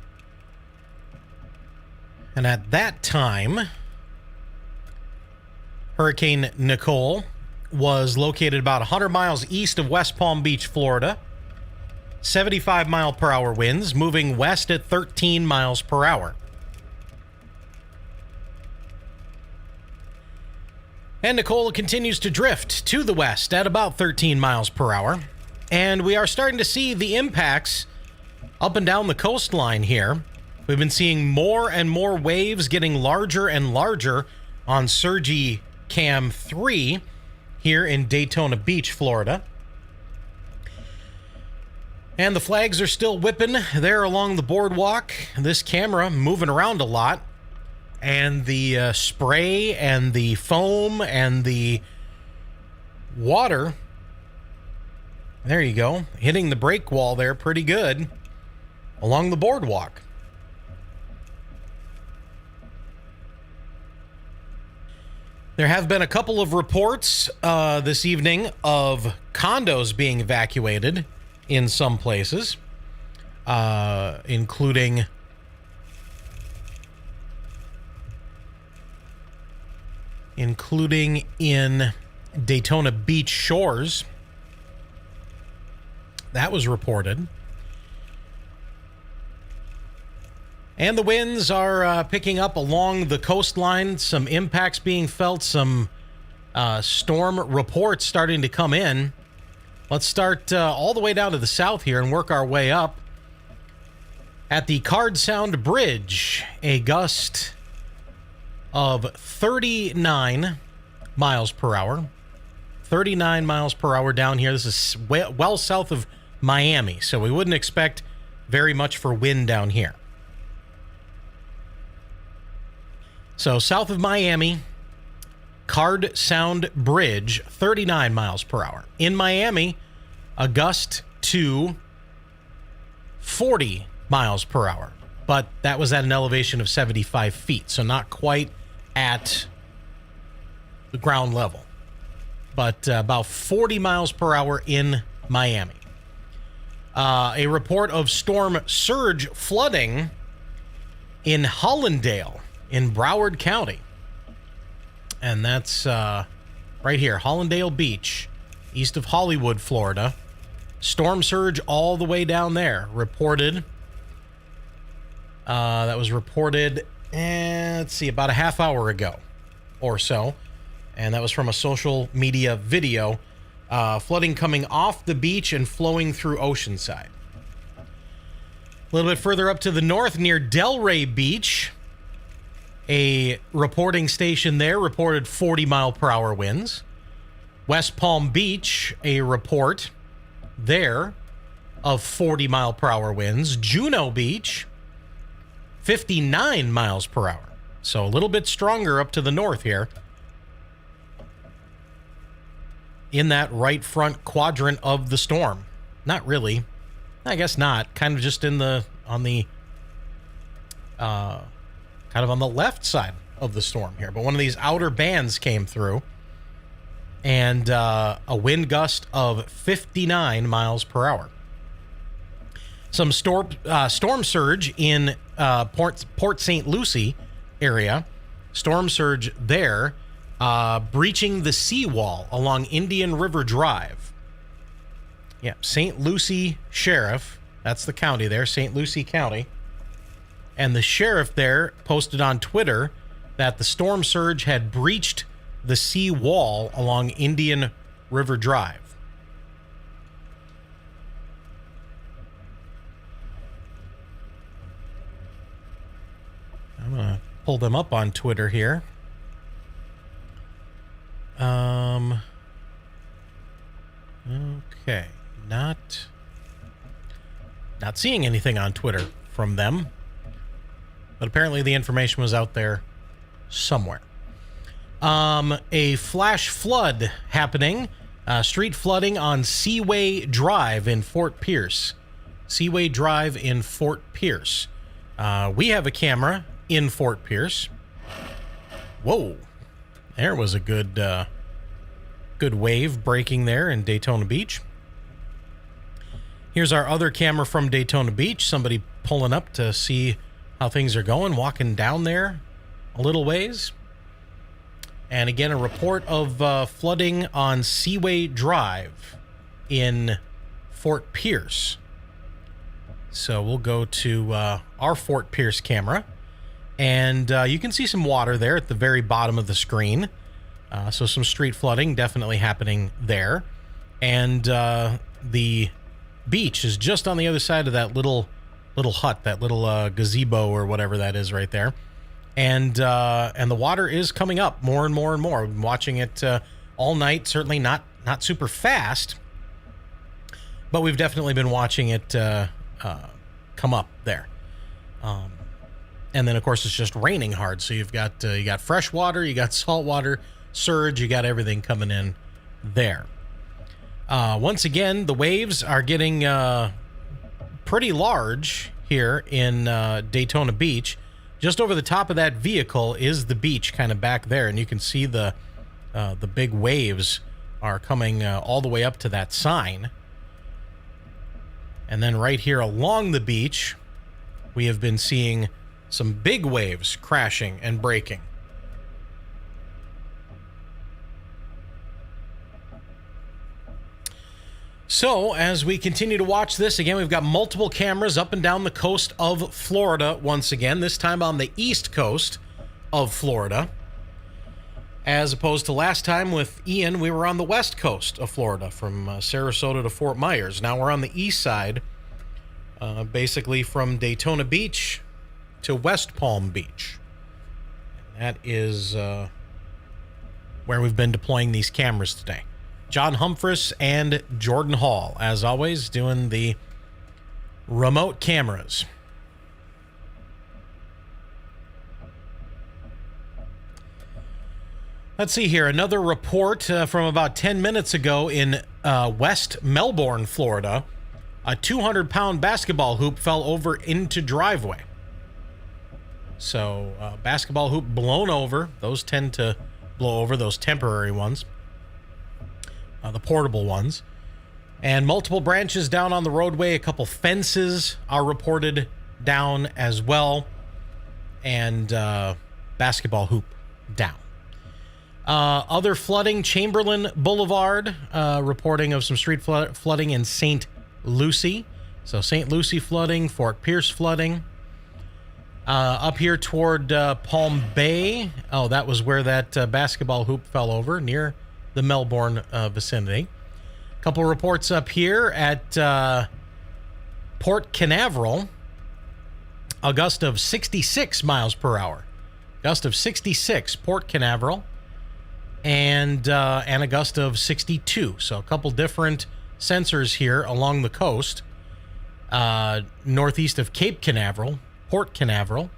And at that time, Hurricane Nicole was located about 100 miles east of West Palm Beach, Florida. 75 mile per hour winds, moving west at 13 miles per hour. And Nicole continues to drift to the west at about 13 miles per hour. And we are starting to see the impacts up and down the coastline here. We've been seeing more and more waves getting larger and larger on Surgy Cam 3 here in Daytona Beach, Florida. And the flags are still whipping there along the boardwalk. This camera moving around a lot. And the spray and the foam and the water, there you go, hitting the break wall there pretty good along the boardwalk. There have been a couple of reports this evening of condos being evacuated in some places, including in Daytona Beach shores. That was reported. And the winds are picking up along the coastline. Some impacts being felt. Some storm reports starting to come in. Let's start all the way down to the south here and work our way up. At the Card Sound Bridge, a gust of 39 miles per hour. 39 miles per hour down here. This is well south of Miami, so we wouldn't expect very much for wind down here. So south of Miami, Card Sound Bridge, 39 miles per hour. In Miami, a gust to 40 miles per hour. But that was at an elevation of 75 feet, so not quite at the ground level. But about 40 miles per hour in Miami. A report of storm surge flooding in Hollandale in Broward County. And that's right here, Hollandale Beach, east of Hollywood, Florida. Storm surge all the way down there. Reported. That was reported, let's see, about a half hour ago or so. And that was from a social media video. Flooding coming off the beach and flowing through Oceanside. A little bit further up to the north near Delray Beach, a reporting station there reported 40 mile per hour winds. West Palm Beach, a report there of 40 mile per hour winds. Juno Beach, 59 miles per hour. So a little bit stronger up to the north here. In that right front quadrant of the storm. Not really. I guess not. Kind of just on the left side of the storm here. But one of these outer bands came through. And a wind gust of 59 miles per hour. Some storm surge in Port St. Lucie area. Storm surge there breaching the seawall along Indian River Drive. Yeah, St. Lucie Sheriff, that's the county there, St. Lucie County. And the sheriff there posted on Twitter that the storm surge had breached the sea wall along Indian River Drive. I'm going to pull them up on Twitter here. Okay. Not seeing anything on Twitter from them. But apparently the information was out there somewhere. A flash flood happening. Street flooding on Seaway Drive in Fort Pierce. Seaway Drive in Fort Pierce. We have a camera in Fort Pierce. Whoa. There was a good wave breaking there in Daytona Beach. Here's our other camera from Daytona Beach. Somebody pulling up to see how things are going, walking down there a little ways. And again, a report of flooding on Seaway Drive in Fort Pierce. So we'll go to our Fort Pierce camera. And you can see some water there at the very bottom of the screen. So some street flooding definitely happening there. And the beach is just on the other side of that little hut, that little gazebo or whatever that is right there. And the water is coming up more and more and more. I've been watching it all night. Certainly not super fast, but we've definitely been watching it come up there. And then of course it's just raining hard. So you got fresh water, you got salt water surge, you got everything coming in there. Once again, the waves are getting pretty large here in Daytona Beach. Just over the top of that vehicle is the beach, kind of back there, and you can see the big waves are coming all the way up to that sign. And then right here along the beach, we have been seeing some big waves crashing and breaking. So, as we continue to watch this, again, we've got multiple cameras up and down the coast of Florida once again, this time on the east coast of Florida. As opposed to last time with Ian, we were on the west coast of Florida, from Sarasota to Fort Myers. Now we're on the east side, basically from Daytona Beach to West Palm Beach. And that is where we've been deploying these cameras today. John Humphress and Jordan Hall, as always, doing the remote cameras. Let's see here. Another report from about 10 minutes ago in West Melbourne, Florida. A 200-pound basketball hoop fell over into driveway. So, basketball hoop blown over. Those tend to blow over, those temporary ones. The portable ones. And multiple branches down on the roadway. A couple fences are reported down as well. And basketball hoop down. Other flooding, Chamberlain Boulevard, reporting of some street flooding in St. Lucie. So St. Lucie flooding, Fort Pierce flooding. Up here toward Palm Bay. Oh, that was where that basketball hoop fell over, near the Melbourne vicinity. A couple reports up here at Port Canaveral. A gust of 66 miles per hour. Gust of 66, Port Canaveral. And a gust of 62. So a couple different sensors here along the coast. Northeast of Cape Canaveral, Port Canaveral.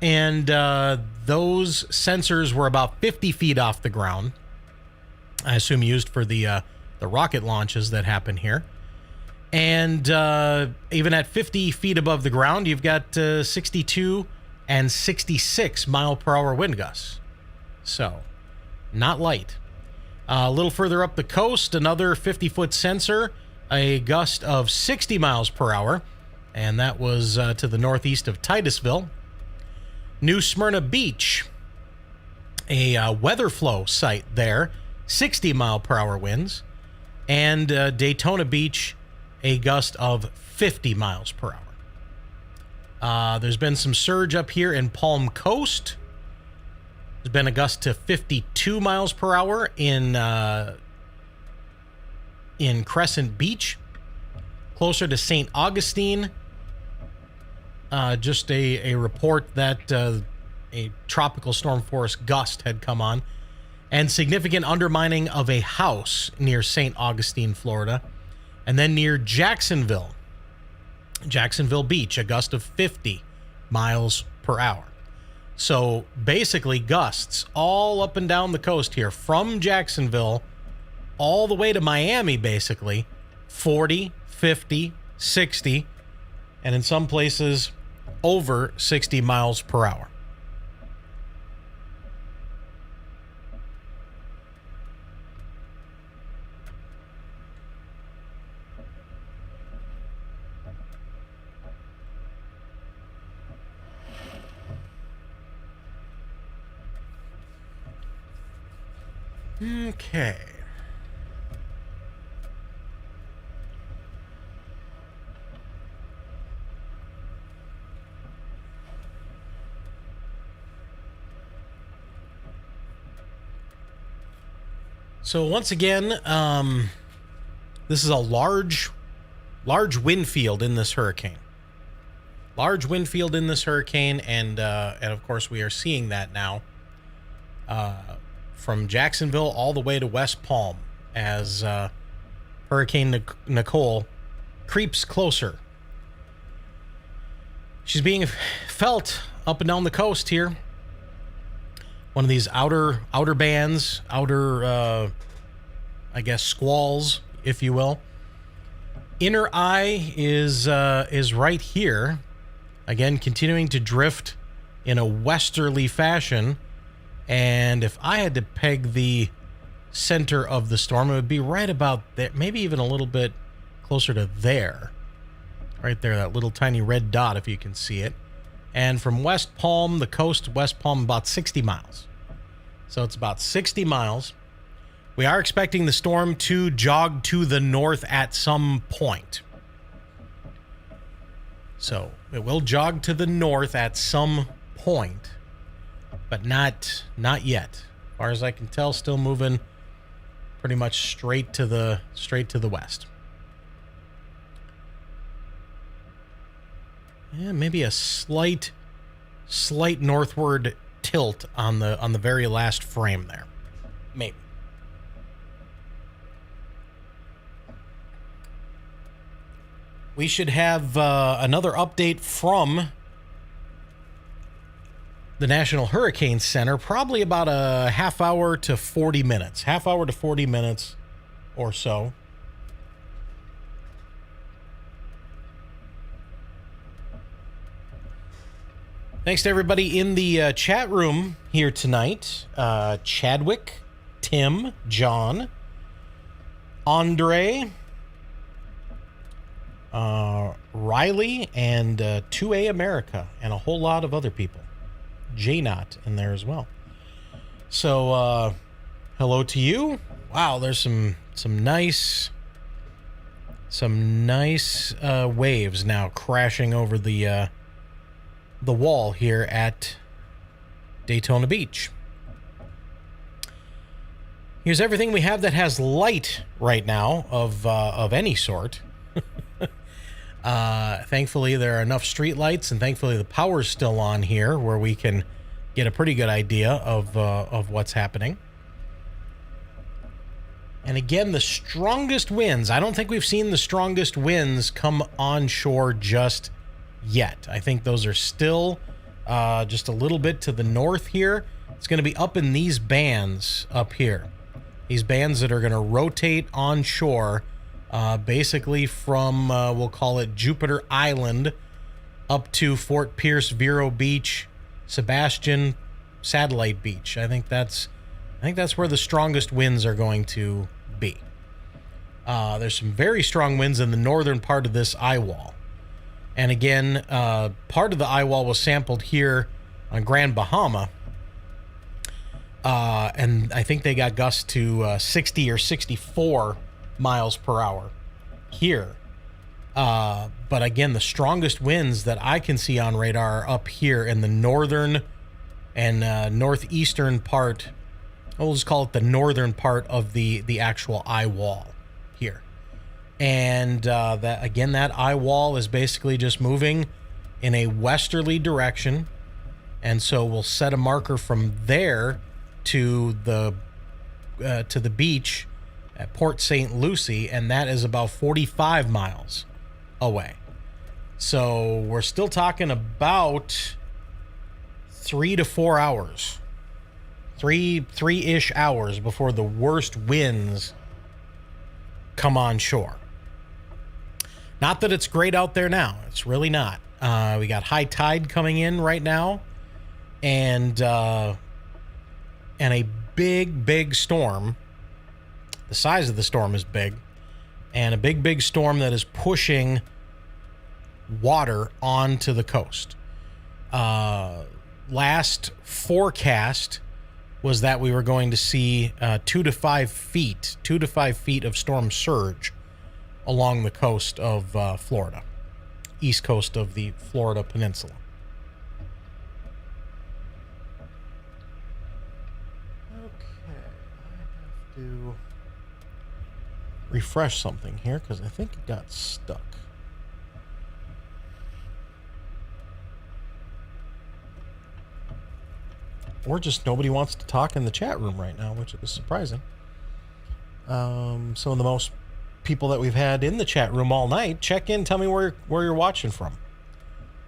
And those sensors were about 50 feet off the ground. I assume used for the rocket launches that happen here. And even at 50 feet above the ground, you've got 62 and 66 mile per hour wind gusts. So, not light. A little further up the coast, another 50-foot sensor, a gust of 60 miles per hour. And that was to the northeast of Titusville. New Smyrna Beach, a weather flow site there, 60-mile-per-hour winds, and Daytona Beach, a gust of 50 miles per hour. There's been some surge up here in Palm Coast. There's been a gust to 52 miles per hour in Crescent Beach. Closer to St. Augustine, just a report that a tropical storm force gust had come on, and significant undermining of a house near St. Augustine, Florida, and then near Jacksonville Beach, a gust of 50 miles per hour. So basically gusts all up and down the coast here from Jacksonville all the way to Miami, basically 40, 50, 60, and in some places over 60 miles per hour. Okay. So once again, this is a large wind field in this hurricane. Large wind field in this hurricane, and of course we are seeing that now from Jacksonville all the way to West Palm as Hurricane Nicole creeps closer. She's being felt up and down the coast here. One of these outer bands, I guess squalls, if you will. Inner eye is right here. Again, continuing to drift in a westerly fashion. And if I had to peg the center of the storm, it would be right about there, maybe even a little bit closer to there. Right there, that little tiny red dot, if you can see it. And from West Palm, the coast to West Palm, about 60 miles. So it's about 60 miles. We are expecting the storm to jog to the north at some point. So it will jog to the north at some point, but not yet. As far as I can tell, still moving pretty much straight to the west. Yeah, maybe a slight northward tilt on the very last frame there. Maybe. We should have another update from the National Hurricane Center, probably about a half hour to 40 minutes or so. Thanks to everybody in the chat room here tonight. Chadwick, Tim, John, Andre, Riley, and 2A America, and a whole lot of other people. J-Not in there as well. So, hello to you. Wow, there's some nice waves now crashing over the wall here at Daytona Beach. Here's everything we have that has light right now of any sort. Thankfully, there are enough street lights, and thankfully the power's still on here where we can get a pretty good idea of what's happening. And again, the strongest winds, I don't think we've seen the strongest winds come onshore just yet. I think those are still just a little bit to the north here. It's going to be up in these bands up here. These bands that are going to rotate onshore, basically from, we'll call it Jupiter Island, up to Fort Pierce, Vero Beach, Sebastian, Satellite Beach. I think that's where the strongest winds are going to be. There's some very strong winds in the northern part of this eye wall. And again, part of the eye wall was sampled here on Grand Bahama. And I think they got gusts to 60 or 64 miles per hour here. But again, the strongest winds that I can see on radar are up here in the northern and northeastern part. We'll just call it the northern part of the actual eye wall here. And that eye wall is basically just moving in a westerly direction. And so we'll set a marker from there to the beach at Port St. Lucie, and that is about 45 miles away. So we're still talking about 3 to 4 hours, three-ish hours before the worst winds come on shore. Not that it's great out there now. It's really not. We got high tide coming in right now, and a big storm. The size of the storm is big, and a big storm that is pushing water onto the coast. Last forecast was that we were going to see 2 to 5 feet of storm surge along the coast of Florida, east coast of the Florida Peninsula. Okay, I have to refresh something here because I think it got stuck. Or just nobody wants to talk in the chat room right now, which is surprising. Some of the most people that we've had in the chat room all night, check in, tell me where you're watching from.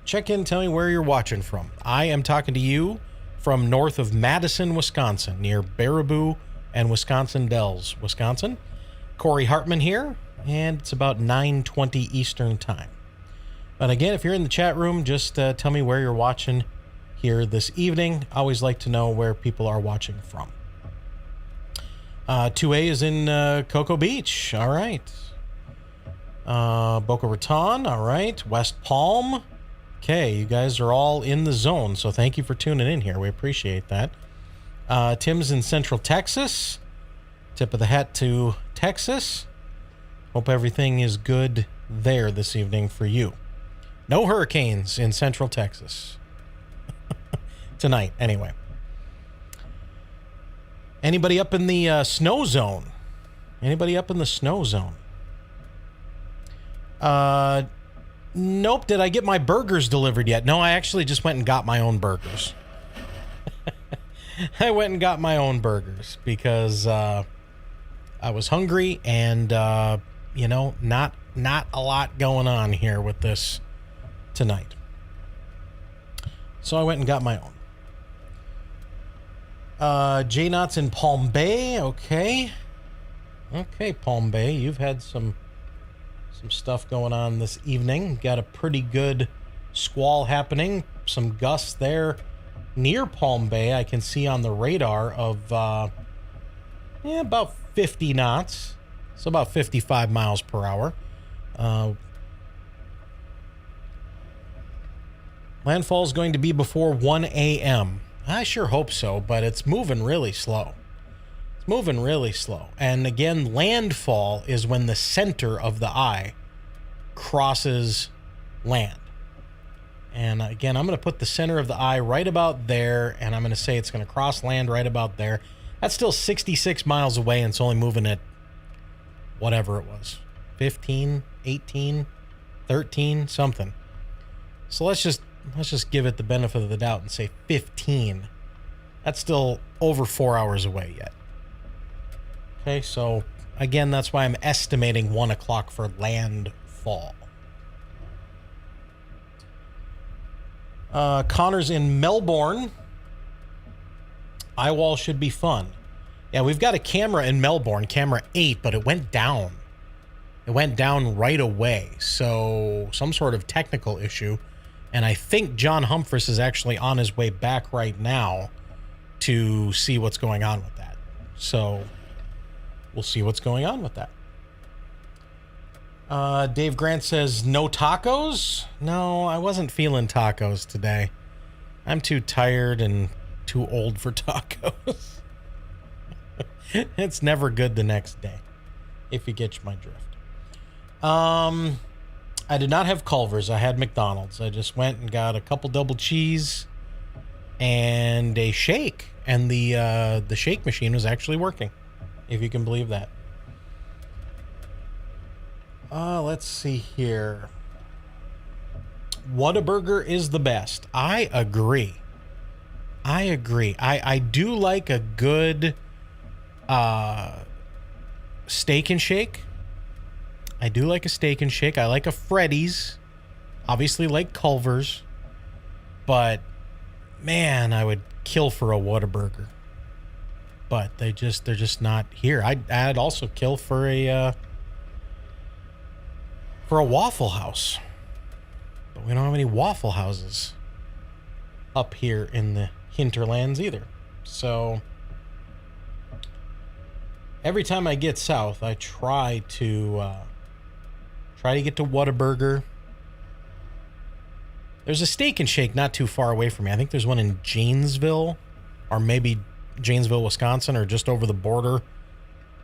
Check in, tell me where you're watching from. I am talking to you from north of Madison, Wisconsin, near Baraboo and Wisconsin Dells, Wisconsin. Kory Hartman here, and it's about 9:20 Eastern time. But again, if you're in the chat room, just tell me where you're watching here this evening. I always like to know where people are watching from. 2A is in Cocoa Beach. All right. Boca Raton. All right. West Palm. Okay, you guys are all in the zone, so thank you for tuning in here. We appreciate that. Tim's in Central Texas. Tip of the hat to Texas. Hope everything is good there this evening for you. No hurricanes in Central Texas. Tonight, anyway. Anybody up in the snow zone? Anybody up in the snow zone? Nope. Did I get my burgers delivered yet? No, I actually just went and got my own burgers. I went and got my own burgers because I was hungry and, not a lot going on here with this tonight. So I went and got my own. J Knott's in Palm Bay. Okay, Palm Bay. You've had some stuff going on this evening. Got a pretty good squall happening. Some gusts there near Palm Bay. I can see on the radar of about 50 knots. So about 55 miles per hour. Landfall is going to be before 1 a.m. I sure hope so, but it's moving really slow. And again, landfall is when the center of the eye crosses land. And again, I'm going to put the center of the eye right about there, and I'm going to say it's going to cross land right about there. That's still 66 miles away, and it's only moving at whatever it was. 15, 18, 13, something. So let's just give it the benefit of the doubt and say 15. That's still over 4 hours away yet. Okay, so again, that's why I'm estimating 1 o'clock for landfall. Connor's in Melbourne. Eyewall should be fun. Yeah, we've got a camera in Melbourne, camera 8, but it went down. It went down right away. So some sort of technical issue. And I think John Humphress is actually on his way back right now to see what's going on with that. So we'll see what's going on with that. Dave Grant says, no tacos? No, I wasn't feeling tacos today. I'm too tired and too old for tacos. It's never good the next day, if you get my drift. I did not have Culver's. I had McDonald's. I just went and got a couple double cheese and a shake, and the shake machine was actually working, if you can believe that. Let's see here. Whataburger is the best. I agree. I do like a good steak and shake. I do like a steak and shake. I like a Freddy's. Obviously like Culver's. But man, I would kill for a Whataburger. But they're just not here. I'd also kill for a Waffle House. But we don't have any Waffle Houses up here in the hinterlands either. So every time I get south, I try to get to Whataburger. There's a steak and shake not too far away from me. I think there's one in Janesville, or maybe Janesville, Wisconsin, or just over the border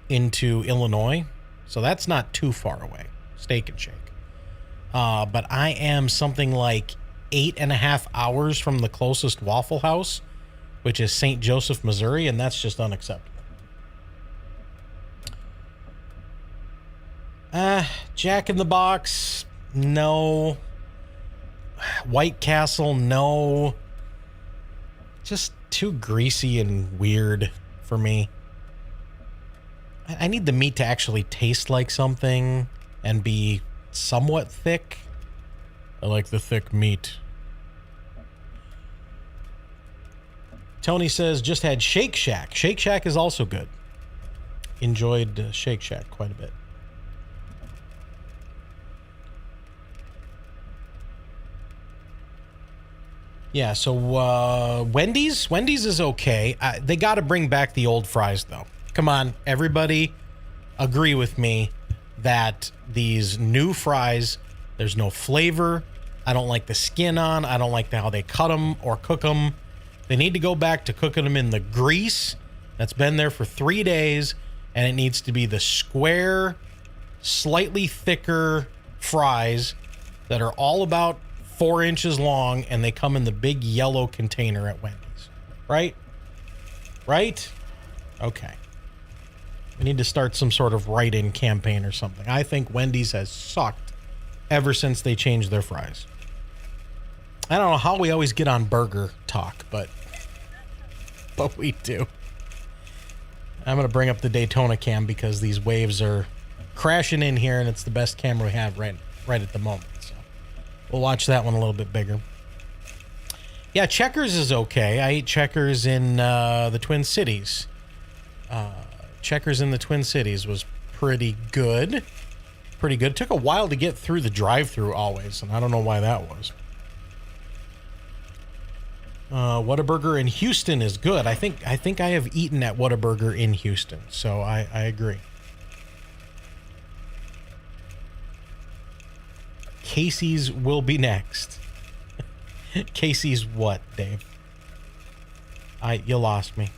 into Illinois. So that's not too far away. Steak and shake. But I am something like 8.5 hours from the closest Waffle House, which is St. Joseph, Missouri, and that's just unacceptable. Jack in the Box, no. White Castle, no. Just too greasy and weird for me. I need the meat to actually taste like something and be somewhat thick. I like the thick meat. Tony says, just had Shake Shack. Shake Shack is also good. Enjoyed Shake Shack quite a bit. Yeah, so Wendy's is okay. They got to bring back the old fries, though. Come on, everybody agree with me that these new fries, there's no flavor. I don't like the skin on. I don't like how they cut them or cook them. They need to go back to cooking them in the grease that's been there for 3 days, and it needs to be the square, slightly thicker fries that are all about 4 inches long, and they come in the big yellow container at Wendy's. Right? Right? Okay. We need to start some sort of write-in campaign or something. I think Wendy's has sucked ever since they changed their fries. I don't know how we always get on burger talk, but we do. I'm going to bring up the Daytona cam because these waves are crashing in here, and it's the best camera we have right at the moment. So we'll watch that one a little bit bigger. Yeah, Checkers is okay. I ate Checkers in the Twin Cities. Checkers in the Twin Cities was pretty good. Pretty good. Took a while to get through the drive-thru always, and I don't know why that was. Whataburger in Houston is good. I think I have eaten at Whataburger in Houston, so I agree. Casey's will be next. Casey's what, Dave? You lost me.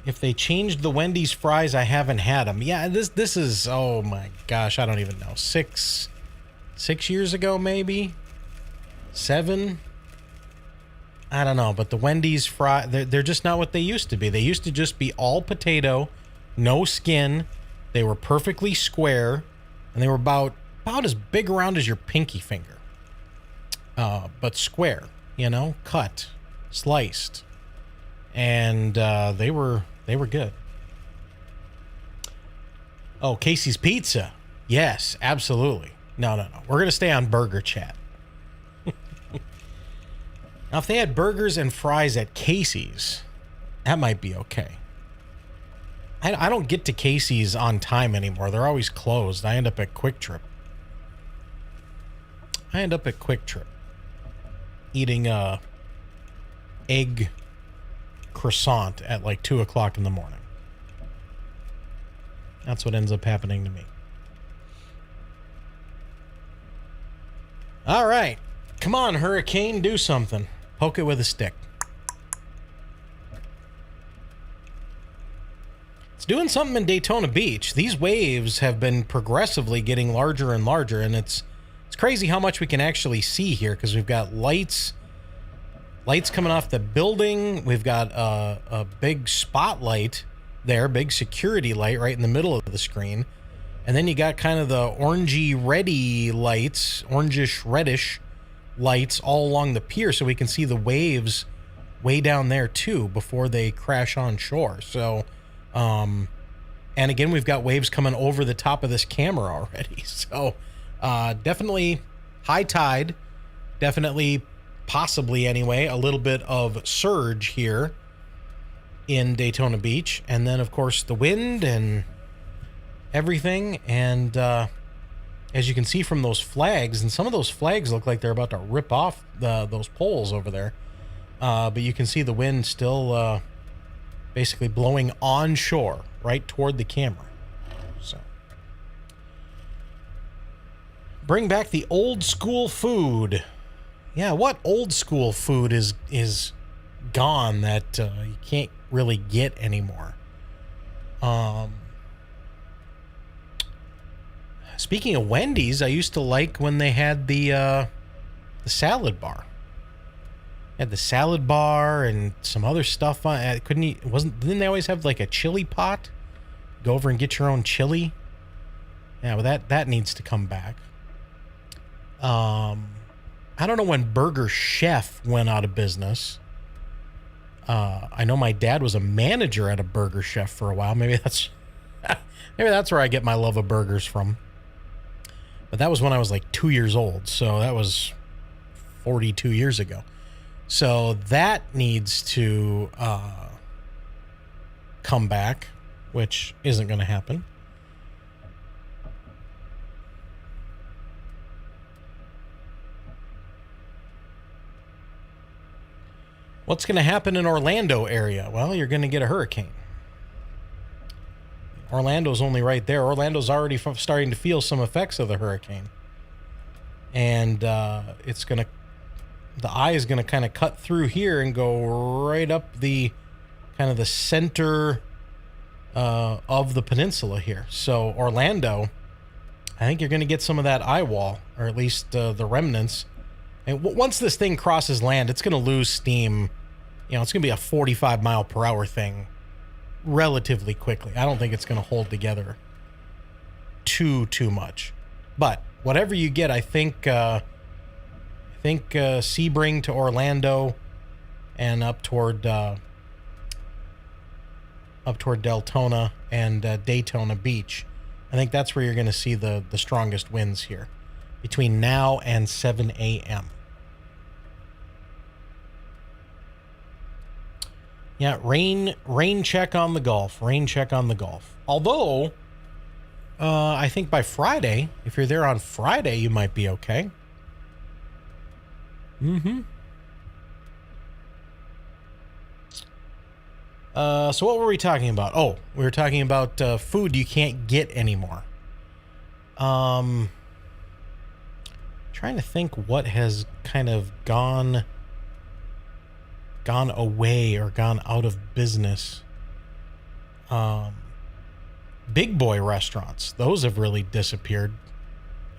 If they changed the Wendy's fries, I haven't had them. Yeah, this is, oh my gosh, I don't even know. 6 years ago, maybe? 7? I don't know, but the Wendy's fry, they're just not what they used to be. They used to just be all potato, no skin. They were perfectly square, and they were about as big around as your pinky finger. But square, cut, sliced. And they were good. Oh, Casey's Pizza. Yes, absolutely. No. We're going to stay on burger chat. Now, if they had burgers and fries at Casey's, that might be okay. I don't get to Casey's on time anymore. They're always closed. I end up at Quick Trip. Eating a egg croissant at like 2 o'clock in the morning. That's what ends up happening to me. All right. Come on, Hurricane, do something. Poke it with a stick. It's doing something in Daytona Beach. These waves have been progressively getting larger and larger, and it's crazy how much we can actually see here because we've got lights coming off the building. We've got a big spotlight there, big security light right in the middle of the screen. And then you got kind of the orangey reddy lights, orangish reddish lights all along the pier so we can see the waves way down there too before they crash on shore. So, and again, we've got waves coming over the top of this camera already. So, definitely high tide, definitely, possibly anyway, a little bit of surge here in Daytona Beach. And then, of course, the wind and everything. And as you can see from those flags, and some of those flags look like they're about to rip off those poles over there. But you can see the wind still basically blowing onshore right toward the camera. So bring back the old school food. Yeah, what old school food is gone that you can't really get anymore? Speaking of Wendy's, I used to like when they had the salad bar. Had the salad bar and some other stuff on it. Didn't they always have like a chili pot? Go over and get your own chili. Yeah, well that needs to come back. I don't know when Burger Chef went out of business. I know my dad was a manager at a Burger Chef for a while. Maybe that's where I get my love of burgers from. But that was when I was like 2 years old. So that was 42 years ago. So that needs to come back, which isn't going to happen. What's going to happen in Orlando area? Well, you're going to get a hurricane. Orlando's only right there. Orlando's already starting to feel some effects of the hurricane. And the eye is going to kind of cut through here and go right up the kind of the center of the peninsula here. So Orlando, I think you're going to get some of that eye wall, or at least the remnants. And once this thing crosses land, it's going to lose steam. You know, it's going to be a 45 mile per hour thing relatively quickly. I don't think it's going to hold together too much. But whatever you get, I think Sebring to Orlando and up toward Deltona and Daytona Beach. I think that's where you're going to see the strongest winds here between now and 7 a.m. Yeah, rain check on the Gulf. Rain check on the Gulf. Although, I think by Friday, if you're there on Friday, you might be okay. So what were we talking about? Oh, we were talking about food you can't get anymore. Trying to think what has kind of gone away or gone out of business. Big boy restaurants, those have really disappeared.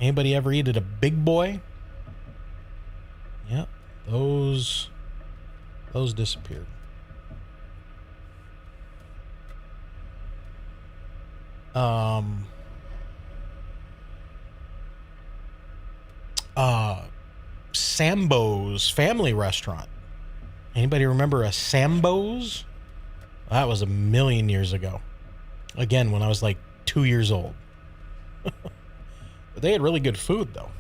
Anybody ever eat at a Big Boy? Yep, those disappeared. Sambo's Family Restaurant. Anybody remember a Sambo's? That was a million years ago. Again, when I was like 2 years old. But they had really good food, though.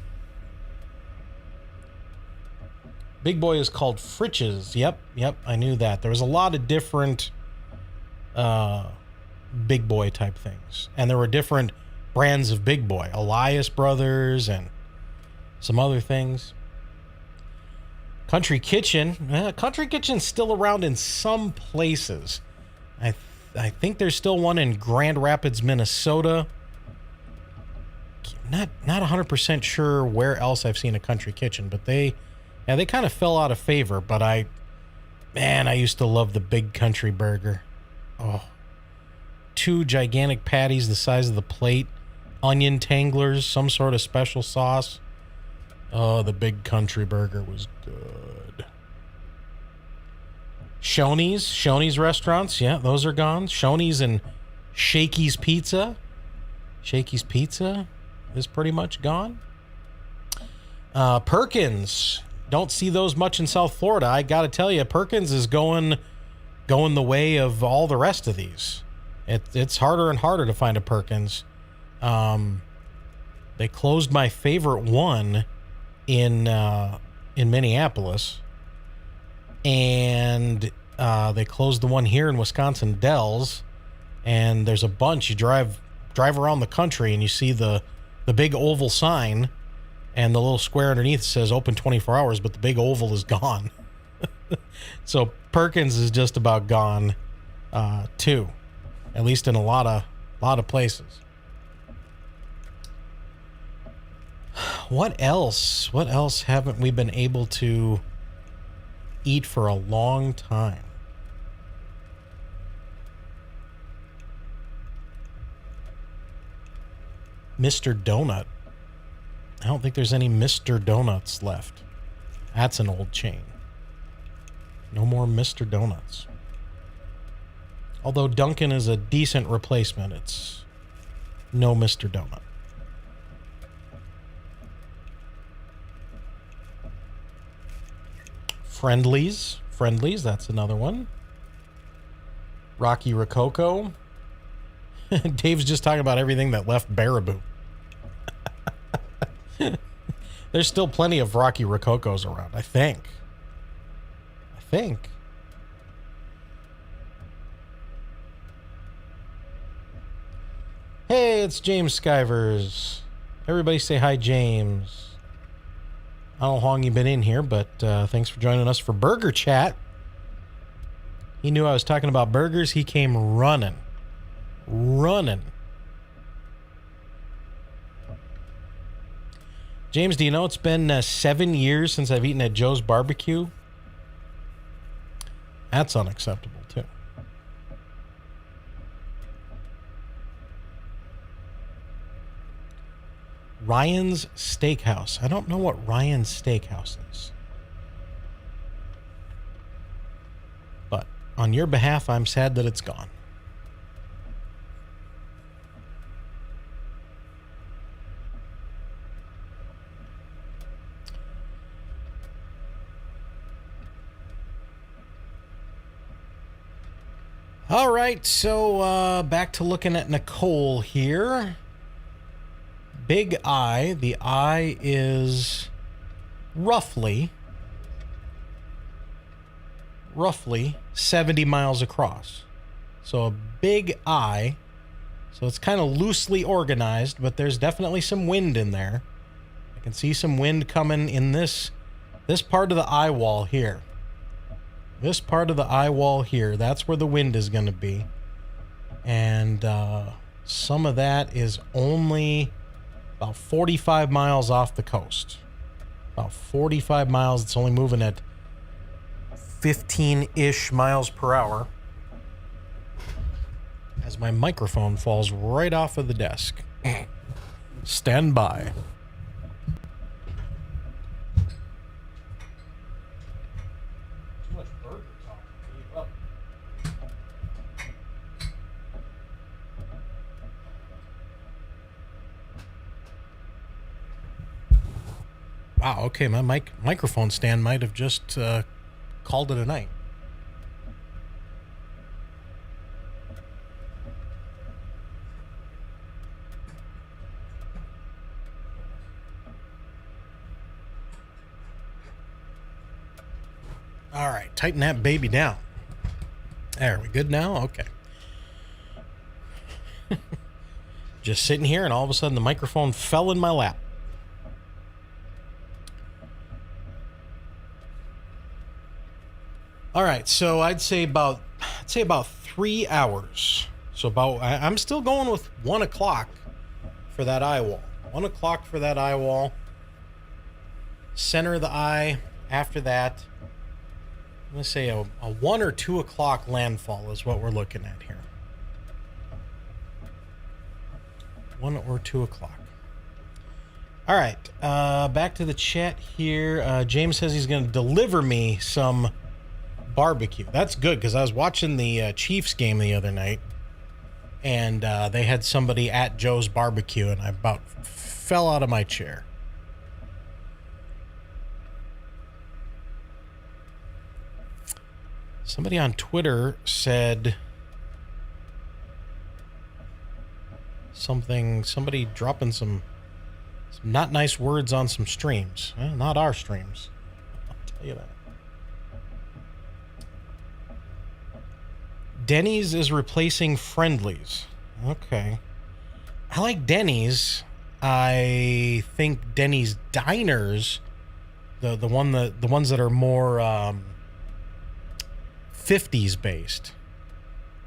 Big Boy is called Fritch's. Yep, I knew that. There was a lot of different Big Boy type things. And there were different brands of Big Boy. Elias Brothers and some other things. Country Kitchen. Country Kitchen's still around in some places. I think there's still one in Grand Rapids, Minnesota. Not 100% sure where else I've seen a Country Kitchen, but they kind of fell out of favor. But I used to love the Big Country Burger. Oh, 2 gigantic patties the size of the plate, onion tanglers, some sort of special sauce. Oh, the Big Country Burger was good. Shoney's restaurants, yeah, those are gone. Shoney's and Shakey's Pizza. Shakey's Pizza is pretty much gone. Perkins, don't see those much in South Florida. I got to tell you, Perkins is going the way of all the rest of these. It's harder and harder to find a Perkins. They closed my favorite one in Minneapolis, and they closed the one here in Wisconsin, Dells. And there's a bunch. You drive around the country and you see the big oval sign, and the little square underneath says open 24 hours, but the big oval is gone. So Perkins is just about gone too, at least in a lot of places. What else haven't we been able to eat for a long time? Mr. Donut. I don't think there's any Mr. Donuts left. That's an old chain. No more Mr. Donuts. Although Dunkin' is a decent replacement, it's no Mr. Donut. Friendlies, that's another one. Rocky Rococo. Dave's just talking about everything that left Baraboo. There's still plenty of Rocky Rococos around, I think. Hey, it's James Skivers. Everybody say hi, James. I don't know how long you've been in here, but thanks for joining us for Burger Chat. He knew I was talking about burgers. He came running. James, do you know it's been 7 years since I've eaten at Joe's Barbecue? That's unacceptable, too. Ryan's Steakhouse. I don't know what Ryan's Steakhouse is. But on your behalf, I'm sad that it's gone. All right, so back to looking at Nicole here. Big eye. The eye is roughly 70 miles across. So a big eye. So it's kind of loosely organized, but there's definitely some wind in there. I can see some wind coming in this part of the eye wall here. This part of the eye wall here, that's where the wind is going to be. And some of that is only about 45 miles off the coast. About 45 miles. It's only moving at 15-ish miles per hour. As my microphone falls right off of the desk. Stand by. Wow, okay, my microphone stand might have just called it a night. All right, tighten that baby down. There, we good now? Okay. Just sitting here and all of a sudden the microphone fell in my lap. All right, so I'd say about 3 hours. So I'm still going with 1 o'clock for that eye wall. 1 o'clock for that eye wall. Center of the eye. After that, I'm gonna say a 1 or 2 o'clock landfall is what we're looking at here. 1 or 2 o'clock. All right, back to the chat here. James says he's going to deliver me some barbecue. That's good, because I was watching the Chiefs game the other night, and they had somebody at Joe's Barbecue, and I about fell out of my chair. Somebody on Twitter said somebody dropping some not nice words on some streams. Well, not our streams, I'll tell you that. Denny's is replacing Friendly's. Okay. I like Denny's. I think Denny's diners, the ones that are more 50s based.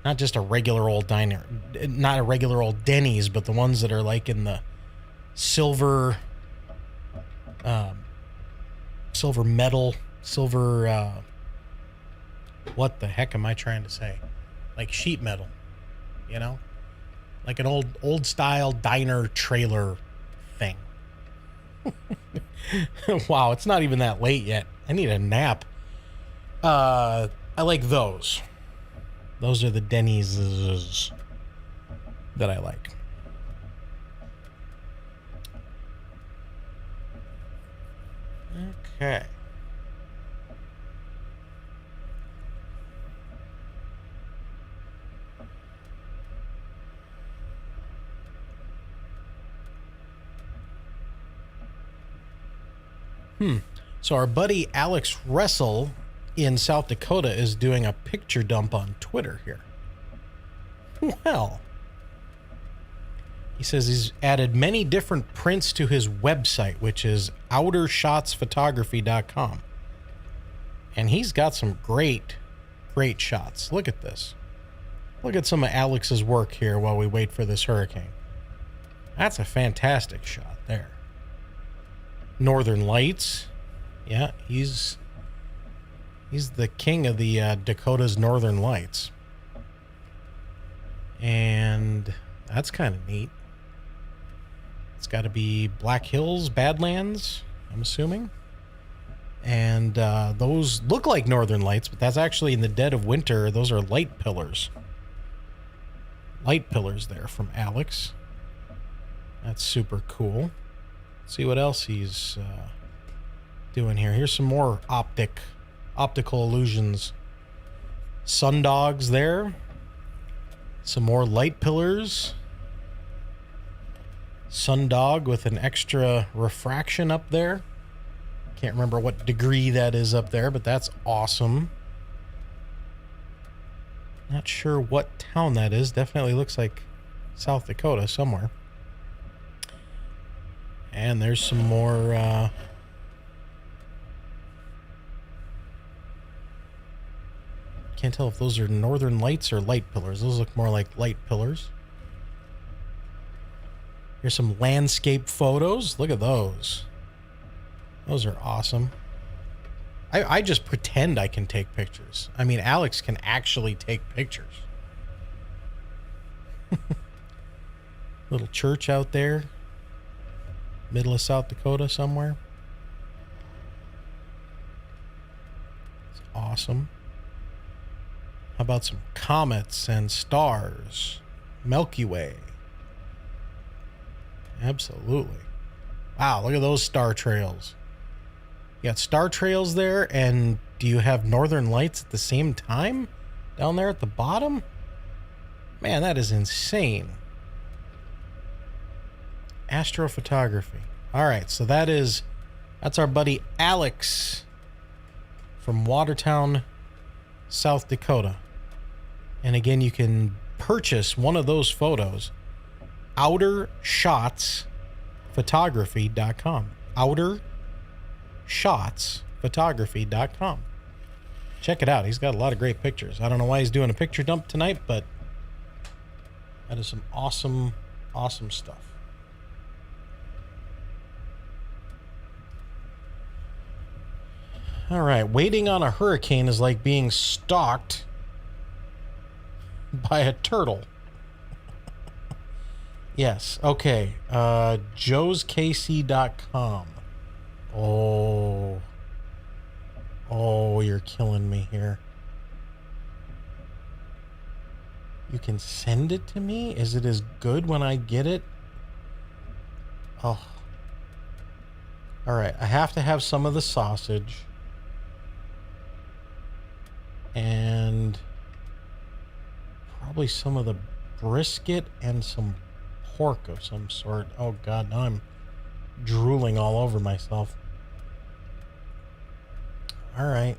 Not just a regular old diner, not a regular old Denny's, but the ones that are like in the silver metal, what the heck am I trying to say? Like sheet metal, you know? Like an old style diner trailer thing. Wow, it's not even that late yet. I need a nap. I like those. Those are the Denny's that I like. Okay. So our buddy Alex Russell in South Dakota is doing a picture dump on Twitter here. Well, he says he's added many different prints to his website, which is outershotsphotography.com. And he's got some great shots. Look at this. Look at some of Alex's work here while we wait for this hurricane. That's a fantastic shot there. Northern Lights. Yeah, he's the king of the Dakota's Northern Lights. And that's kind of neat. It's got to be Black Hills, Badlands, I'm assuming. And those look like Northern Lights, but that's actually in the dead of winter. Those are light pillars. Light pillars there from Alex. That's super cool. Let's see what else he's doing here. Here's some more optical illusions. Sundogs there. Some more light pillars. Sundog with an extra refraction up there. Can't remember what degree that is up there, but that's awesome. Not sure what town that is. Definitely looks like South Dakota somewhere. And there's some more can't tell if those are Northern Lights or light pillars. Those look more like light pillars. Here's some landscape photos. Look at those. Those are awesome. I just pretend I can take pictures. I mean, Alex can actually take pictures. Little church out there. Middle of South Dakota somewhere. It's awesome. How about some comets and stars? Milky Way. Absolutely. Wow, look at those star trails. You got star trails there, and do you have Northern Lights at the same time down there at the bottom? Man, that is insane. Astrophotography. All right, so that's our buddy Alex from Watertown, South Dakota. And again, you can purchase one of those photos. outershotsphotography.com. outershotsphotography.com. Check it out. He's got a lot of great pictures. I don't know why he's doing a picture dump tonight, but that is some awesome stuff. All right, waiting on a hurricane is like being stalked by a turtle. Yes. Okay. joeskc.com. Oh. Oh, you're killing me here. You can send it to me? Is it as good when I get it? Oh. All right. I have to have some of the sausage. And probably some of the brisket and some pork of some sort. Oh, God. Now I'm drooling all over myself. All right.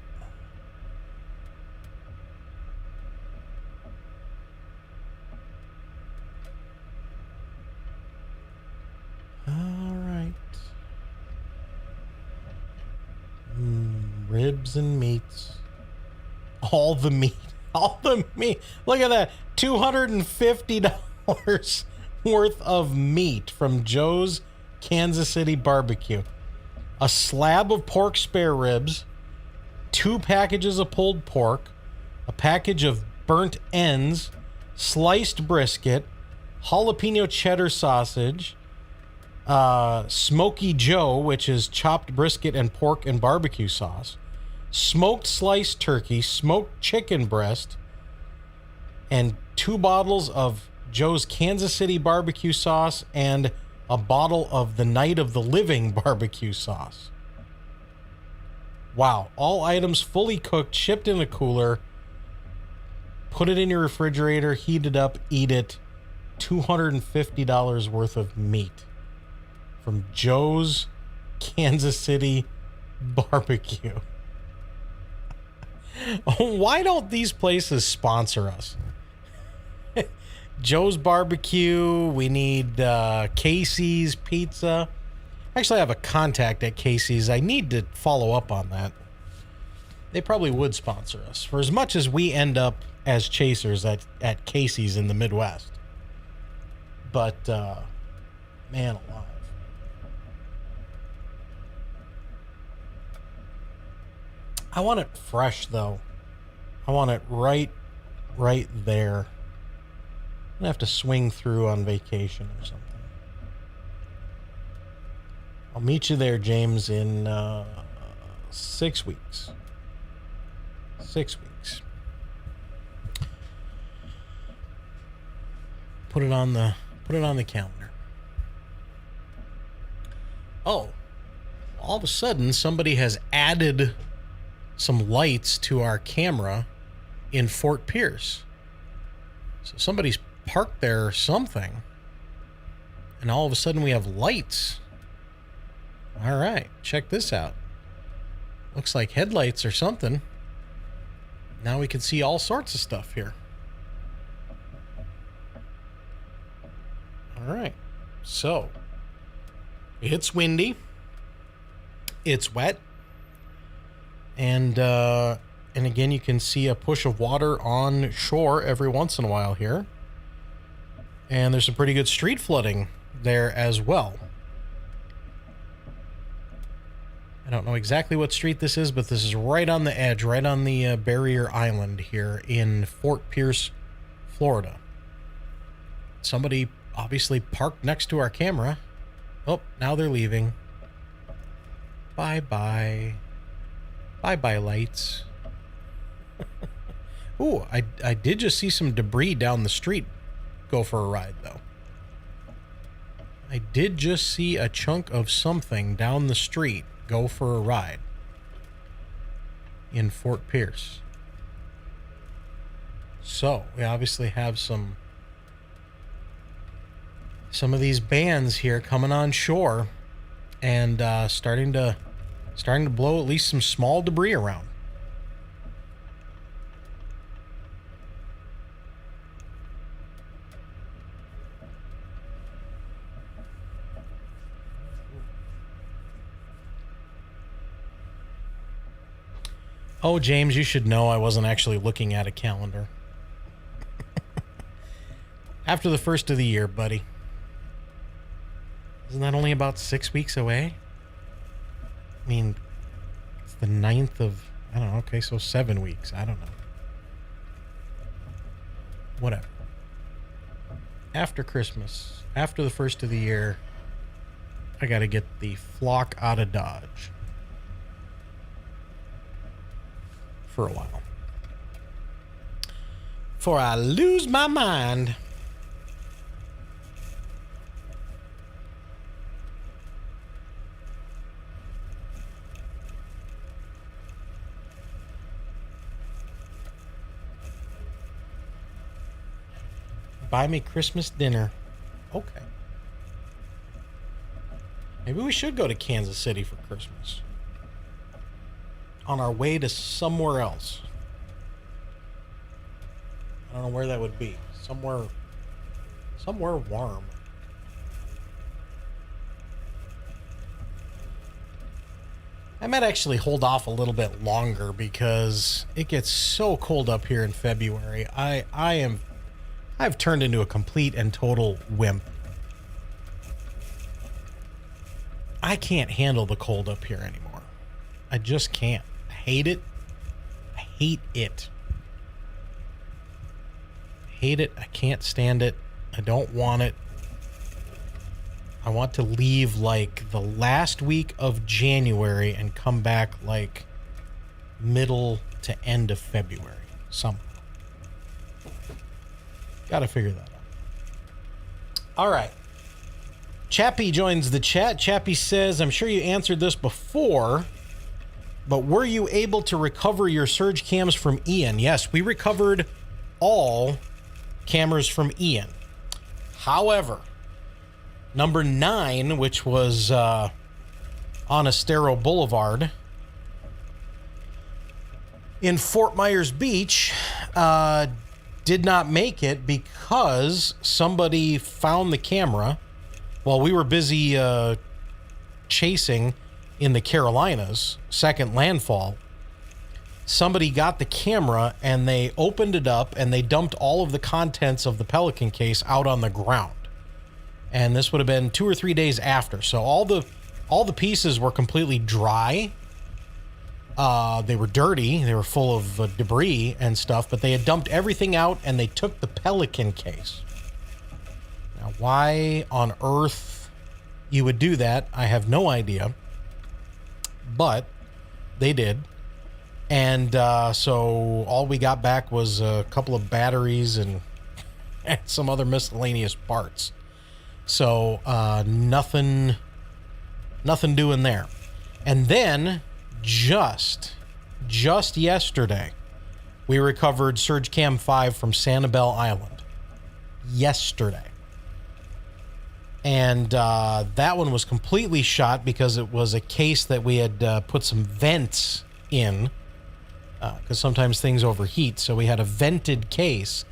Ribs and meats. All the meat. All the meat. Look at that. $250 worth of meat from Joe's Kansas City Barbecue. A slab of pork spare ribs, 2 packages of pulled pork, a package of burnt ends, sliced brisket, jalapeno cheddar sausage, Smoky Joe, which is chopped brisket and pork and barbecue sauce, smoked sliced turkey, smoked chicken breast, and 2 bottles of Joe's Kansas City barbecue sauce and a bottle of the Night of the Living barbecue sauce. Wow. All items fully cooked, shipped in a cooler. Put it in your refrigerator, heat it up, eat it. $250 worth of meat from Joe's Kansas City Barbecue. Why don't these places sponsor us? Joe's Barbecue. We need Casey's Pizza. Actually, I have a contact at Casey's. I need to follow up on that. They probably would sponsor us for as much as we end up as chasers at Casey's in the Midwest. But, man alive. I want it fresh, though. I want it right there. I'm gonna have to swing through on vacation or something. I'll meet you there, James, in 6 weeks. 6 weeks. Put it on the calendar. Oh, all of a sudden somebody has added some lights to our camera in Fort Pierce. So somebody's parked there or something, and all of a sudden we have lights. All right, check this out. Looks like headlights or something. Now we can see all sorts of stuff here. All right, so it's windy, it's wet, and again, you can see a push of water on shore every once in a while here. And there's some pretty good street flooding there as well. I don't know exactly what street this is, but this is right on the edge, right on the barrier island here in Fort Pierce, Florida. Somebody obviously parked next to our camera. Oh, now they're leaving. Bye-bye. Bye-bye, lights. Ooh, I did just see some debris down the street go for a ride, though. I did just see a chunk of something down the street go for a ride in Fort Pierce. So, we obviously have some of these bands here coming on shore and starting to blow at least some small debris around. Oh, James, you should know I wasn't actually looking at a calendar. After the first of the year, buddy. Isn't that only about 6 weeks away? I mean, it's the 9th of, I don't know, okay, so 7 weeks. I don't know. Whatever. after Christmas, after the first of the year, I got to get the flock out of Dodge for a while. Before I lose my mind. Buy me Christmas dinner. Okay. Maybe we should go to Kansas City for Christmas. On our way to somewhere else. I don't know where that would be. Somewhere warm. I might actually hold off a little bit longer because it gets so cold up here in February. I've turned into a complete and total wimp. I can't handle the cold up here anymore. I just can't. I hate it. I hate it. I hate it. I can't stand it. I don't want it. I want to leave like the last week of January and come back like middle to end of February. Somehow. Got to figure that out. All right. Chappie joins the chat. Chappie says, I'm sure you answered this before, but were you able to recover your surge cams from Ian? Yes, we recovered all cameras from Ian. However, number 9, which was on Estero Boulevard in Fort Myers Beach, did not make it because somebody found the camera while we were busy chasing in the Carolinas, second landfall. Somebody got the camera and they opened it up and they dumped all of the contents of the Pelican case out on the ground. And this would have been 2 or 3 days after. So all the pieces were completely dry. They were dirty. They were full of debris and stuff, but they had dumped everything out and they took the Pelican case. Now, why on earth you would do that, I have no idea, but they did. And so all we got back was a couple of batteries and some other miscellaneous parts. So nothing doing there. And then just yesterday, we recovered Surge Cam 5 from Sanibel Island. Yesterday. And that one was completely shot because it was a case that we had put some vents in, because sometimes things overheat. So we had a vented case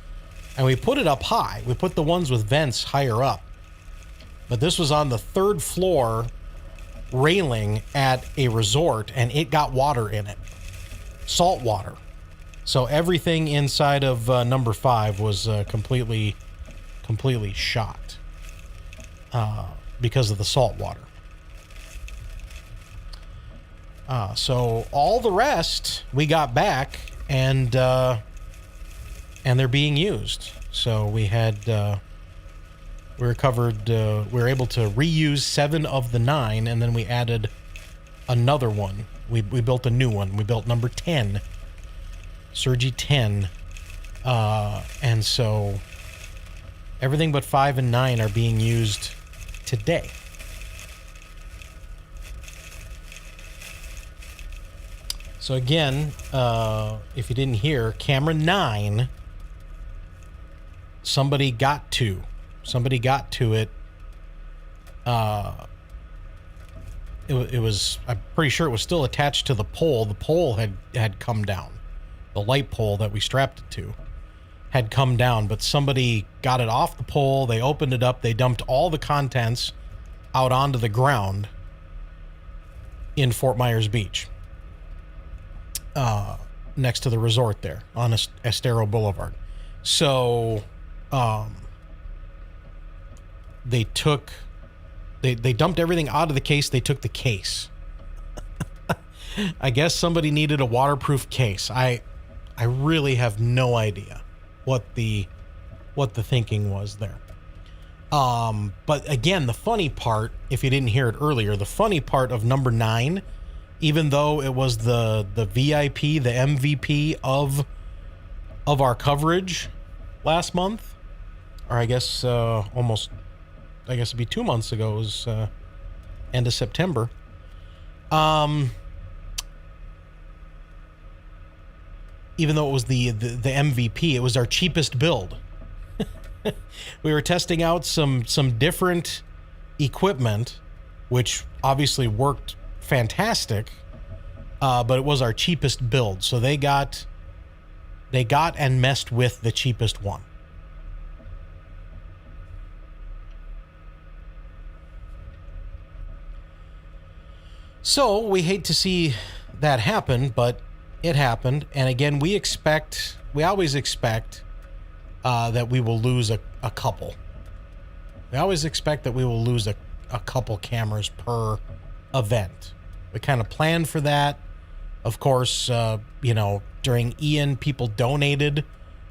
and we put it up high. We put the ones with vents higher up. But this was on the 3rd floor railing at a resort, and it got water in it. Salt water. So everything inside of number 5 was completely shot because of the salt water. So all the rest we got back, and they're being used. So we had we recovered. We were able to reuse 7 of the 9, and then we added another one. We built a new one. We built number 10, Surgy 10, and so everything but 5 and 9 are being used today. So again, if you didn't hear, camera 9, somebody got to it. It was, I'm pretty sure it was still attached to the pole. The pole had come down. The light pole that we strapped it to had come down, but somebody got it off the pole. They opened it up. They dumped all the contents out onto the ground in Fort Myers Beach. Next to the resort there on Estero Boulevard. So, they dumped everything out of the case. They took the case. I guess somebody needed a waterproof case. I really have no idea what the thinking was there. But again, the funny part, if you didn't hear it earlier, the funny part of number 9, even though it was the VIP, the MVP of our coverage last month, or I guess it'd be 2 months ago, it was end of September. Even though it was the MVP, it was our cheapest build. We were testing out some different equipment, which obviously worked fantastic, but it was our cheapest build. So they got and messed with the cheapest one. So we hate to see that happen, but it happened. And again, we always expect that we will lose a couple. We always expect that we will lose a couple cameras per event. We kind of planned for that. Of course, during Ian, people donated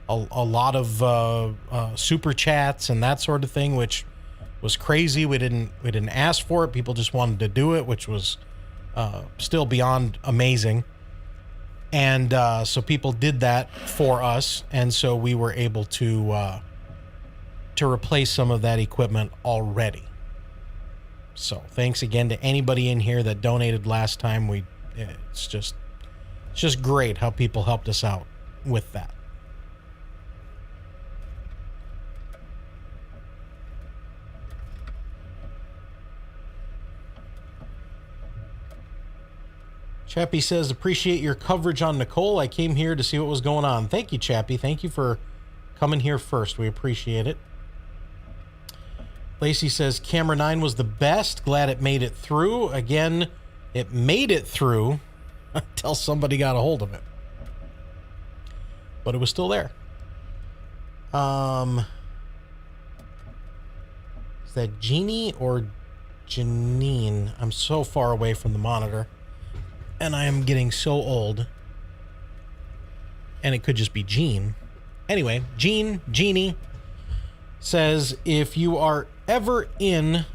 a lot of super chats and that sort of thing, which was crazy. We didn't ask for it. People just wanted to do it, which was still beyond amazing. And so people did that for us, and so we were able to replace some of that equipment already. So thanks again to anybody in here that donated last time. It's just great how people helped us out with that. Chappie says, appreciate your coverage on Nicole. I came here to see what was going on. Thank you, Chappie. Thank you for coming here first. We appreciate it. Lacey says, camera 9 was the best. Glad it made it through. Again, it made it through until somebody got a hold of it. But it was still there. Is that Jeannie or Janine? I'm so far away from the monitor. And I am getting so old. And it could just be Jean. Anyway, Jeannie says, if you are ever in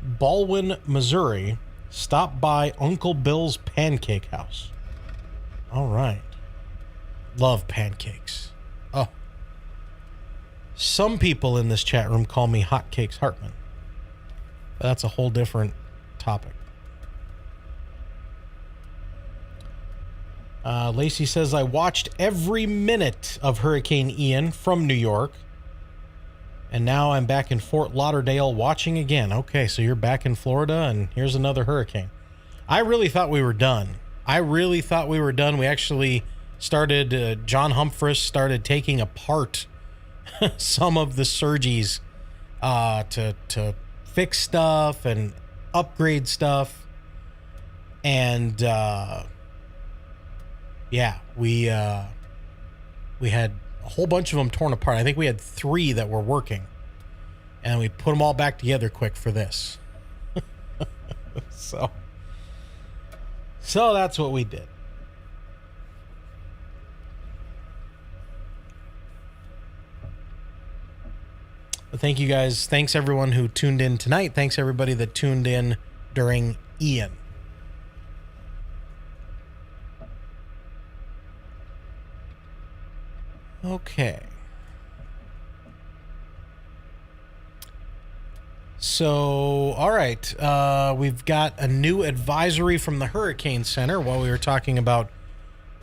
Baldwin, Missouri, stop by Uncle Bill's Pancake House. All right. Love pancakes. Oh. Some people in this chat room call me Hotcakes Hartman. But that's a whole different topic. Lacey says, I watched every minute of Hurricane Ian from New York. And now I'm back in Fort Lauderdale watching again. Okay, so you're back in Florida, and here's another hurricane. I really thought we were done. We actually started, John Humphress started taking apart some of the surges to fix stuff and upgrade stuff. And we had a whole bunch of them torn apart. I think we had 3 that were working, and we put them all back together quick for this. So that's what we did. But thank you guys. Thanks everyone who tuned in tonight. Thanks everybody that tuned in during Ian. Okay. So, all right. We've got a new advisory from the Hurricane Center while we were talking about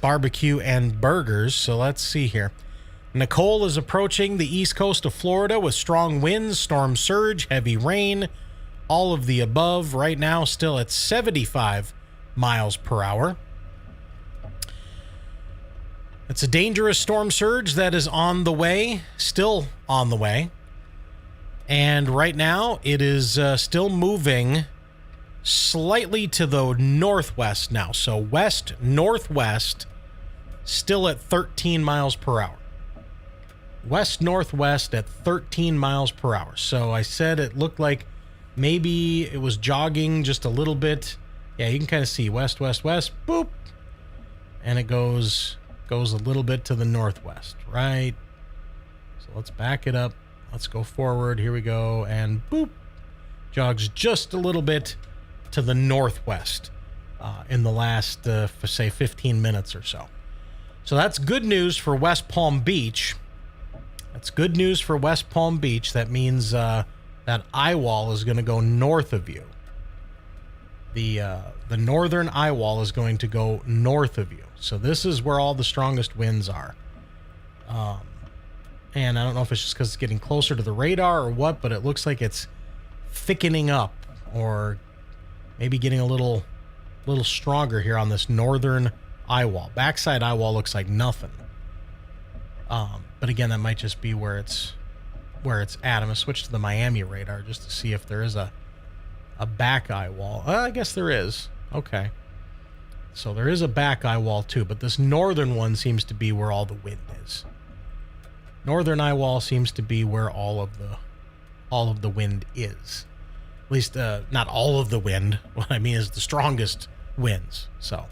barbecue and burgers. So let's see here. Nicole is approaching the east coast of Florida with strong winds, storm surge, heavy rain, all of the above. Right now, still at 75 miles per hour. It's a dangerous storm surge that is on the way, still on the way. And right now, it is still moving slightly to the northwest now. So west-northwest, still at 13 miles per hour. West-northwest at 13 miles per hour. So I said it looked like maybe it was jogging just a little bit. Yeah, you can kind of see west-west-west, boop. And it goes a little bit to the northwest, right? So let's back it up let's go forward. Here we go. And boop. Jogs just a little bit to the northwest in the last, say, 15 minutes or so. So that's good news for West Palm Beach. That's good news for West Palm Beach. That means that eye wall is going to go north of you. The northern eye wall is going to go north of you. So this is where all the strongest winds are. And I don't know if it's just because it's getting closer to the radar or what, but it looks like it's thickening up or maybe getting a little stronger here on this northern eye wall. Backside eye wall looks like nothing. But again, that might just be where it's at. I'm going to switch to the Miami radar just to see if there is a back eye wall. I guess there is. Okay. So there is a back eye wall too, but this northern one seems to be where all the wind is. Northern eye wall seems to be where all of the wind is. At least not all of the wind. What I mean is the strongest winds. So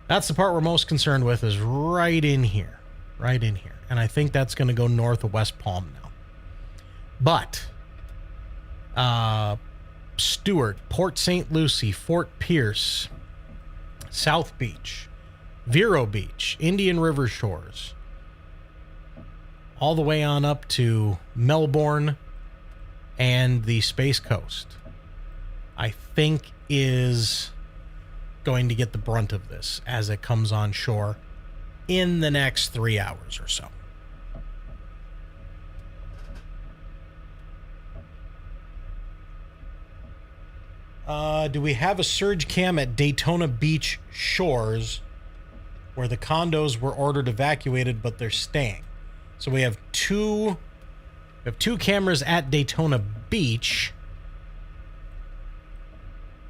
that's the part we're most concerned with, is right in here. Right in here. And I think that's going to go north of West Palm now. But Stewart, Port St. Lucie, Fort Pierce, South Beach, Vero Beach, Indian River Shores, all the way on up to Melbourne and the Space Coast, I think is going to get the brunt of this as it comes on shore in the next 3 hours or so. Do we have a surge cam at Daytona Beach shores where the condos were ordered evacuated, but they're staying? So we have two cameras at Daytona Beach,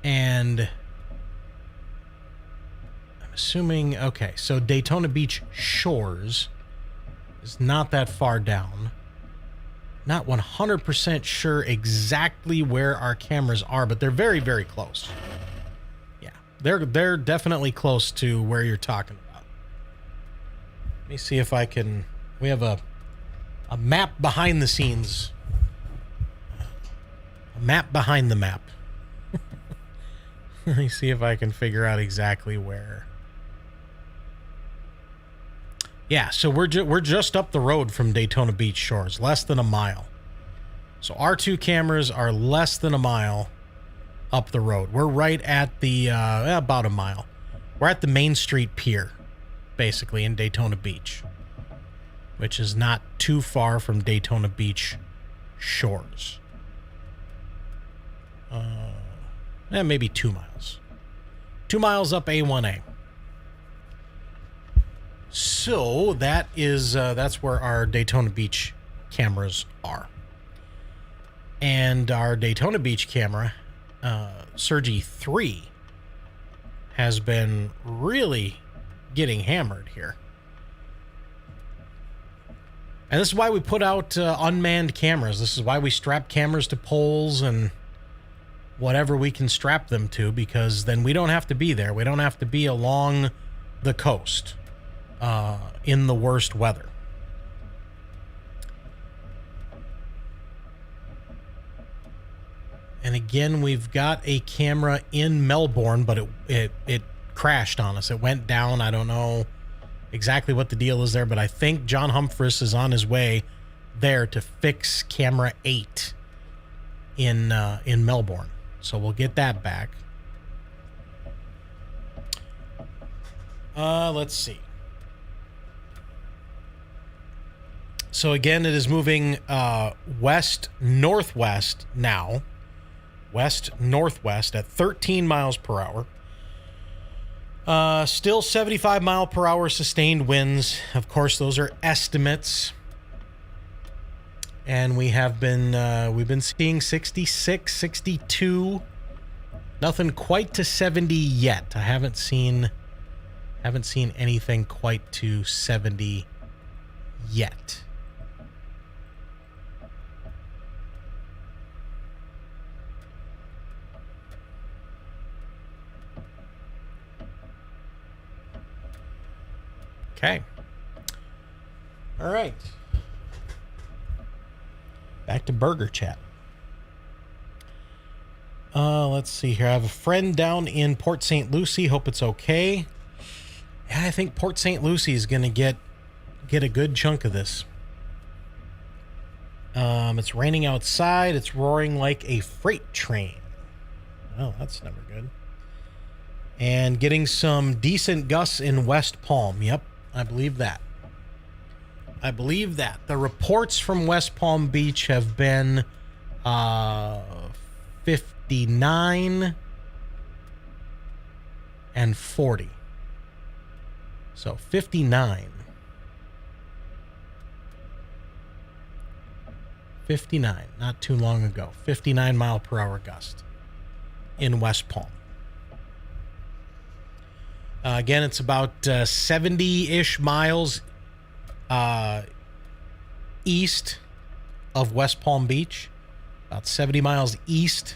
and I'm assuming, okay, so Daytona Beach shores is not that far down. Not 100% sure exactly where our cameras are, but they're very, very close. Yeah, they're definitely close to where you're talking about. Let me see if I can... We have a map behind the scenes. A map behind the map. Let me see if I can figure out exactly where. Yeah, so we're just up the road from Daytona Beach shores, less than a mile. So our two cameras are less than a mile up the road. We're right at the about a mile. We're at the Main Street Pier, basically, in Daytona Beach, which is not too far from Daytona Beach shores. Maybe 2 miles. 2 miles up A1A. So that's where our Daytona Beach cameras are. And our Daytona Beach camera, Sergi 3, has been really getting hammered here. And this is why we put out unmanned cameras. This is why we strap cameras to poles and whatever we can strap them to, because then we don't have to be there. We don't have to be along the coast in the worst weather. And again, we've got a camera in Melbourne, but it crashed on us. It went down. I don't know exactly what the deal is there, but I think John Humphress is on his way there to fix camera 8 in Melbourne. So we'll get that back. Let's see. So again, it is moving west-northwest now. West-northwest at 13 miles per hour. Still 75 mile per hour sustained winds. Of course, those are estimates. And we've been seeing 66, 62. Nothing quite to 70 yet. I haven't seen anything quite to 70 yet. Okay. All right. Back to burger chat. Let's see here. I have a friend down in Port St. Lucie. Hope it's okay. Yeah, I think Port St. Lucie is going to get a good chunk of this. It's raining outside. It's roaring like a freight train. Oh, that's never good. And getting some decent gusts in West Palm. Yep, I believe that. I believe that. The reports from West Palm Beach have been 59 and 40. So 59. 59, not too long ago. 59 mile per hour gust in West Palm. Again, it's about 70-ish miles east of West Palm Beach. About 70 miles east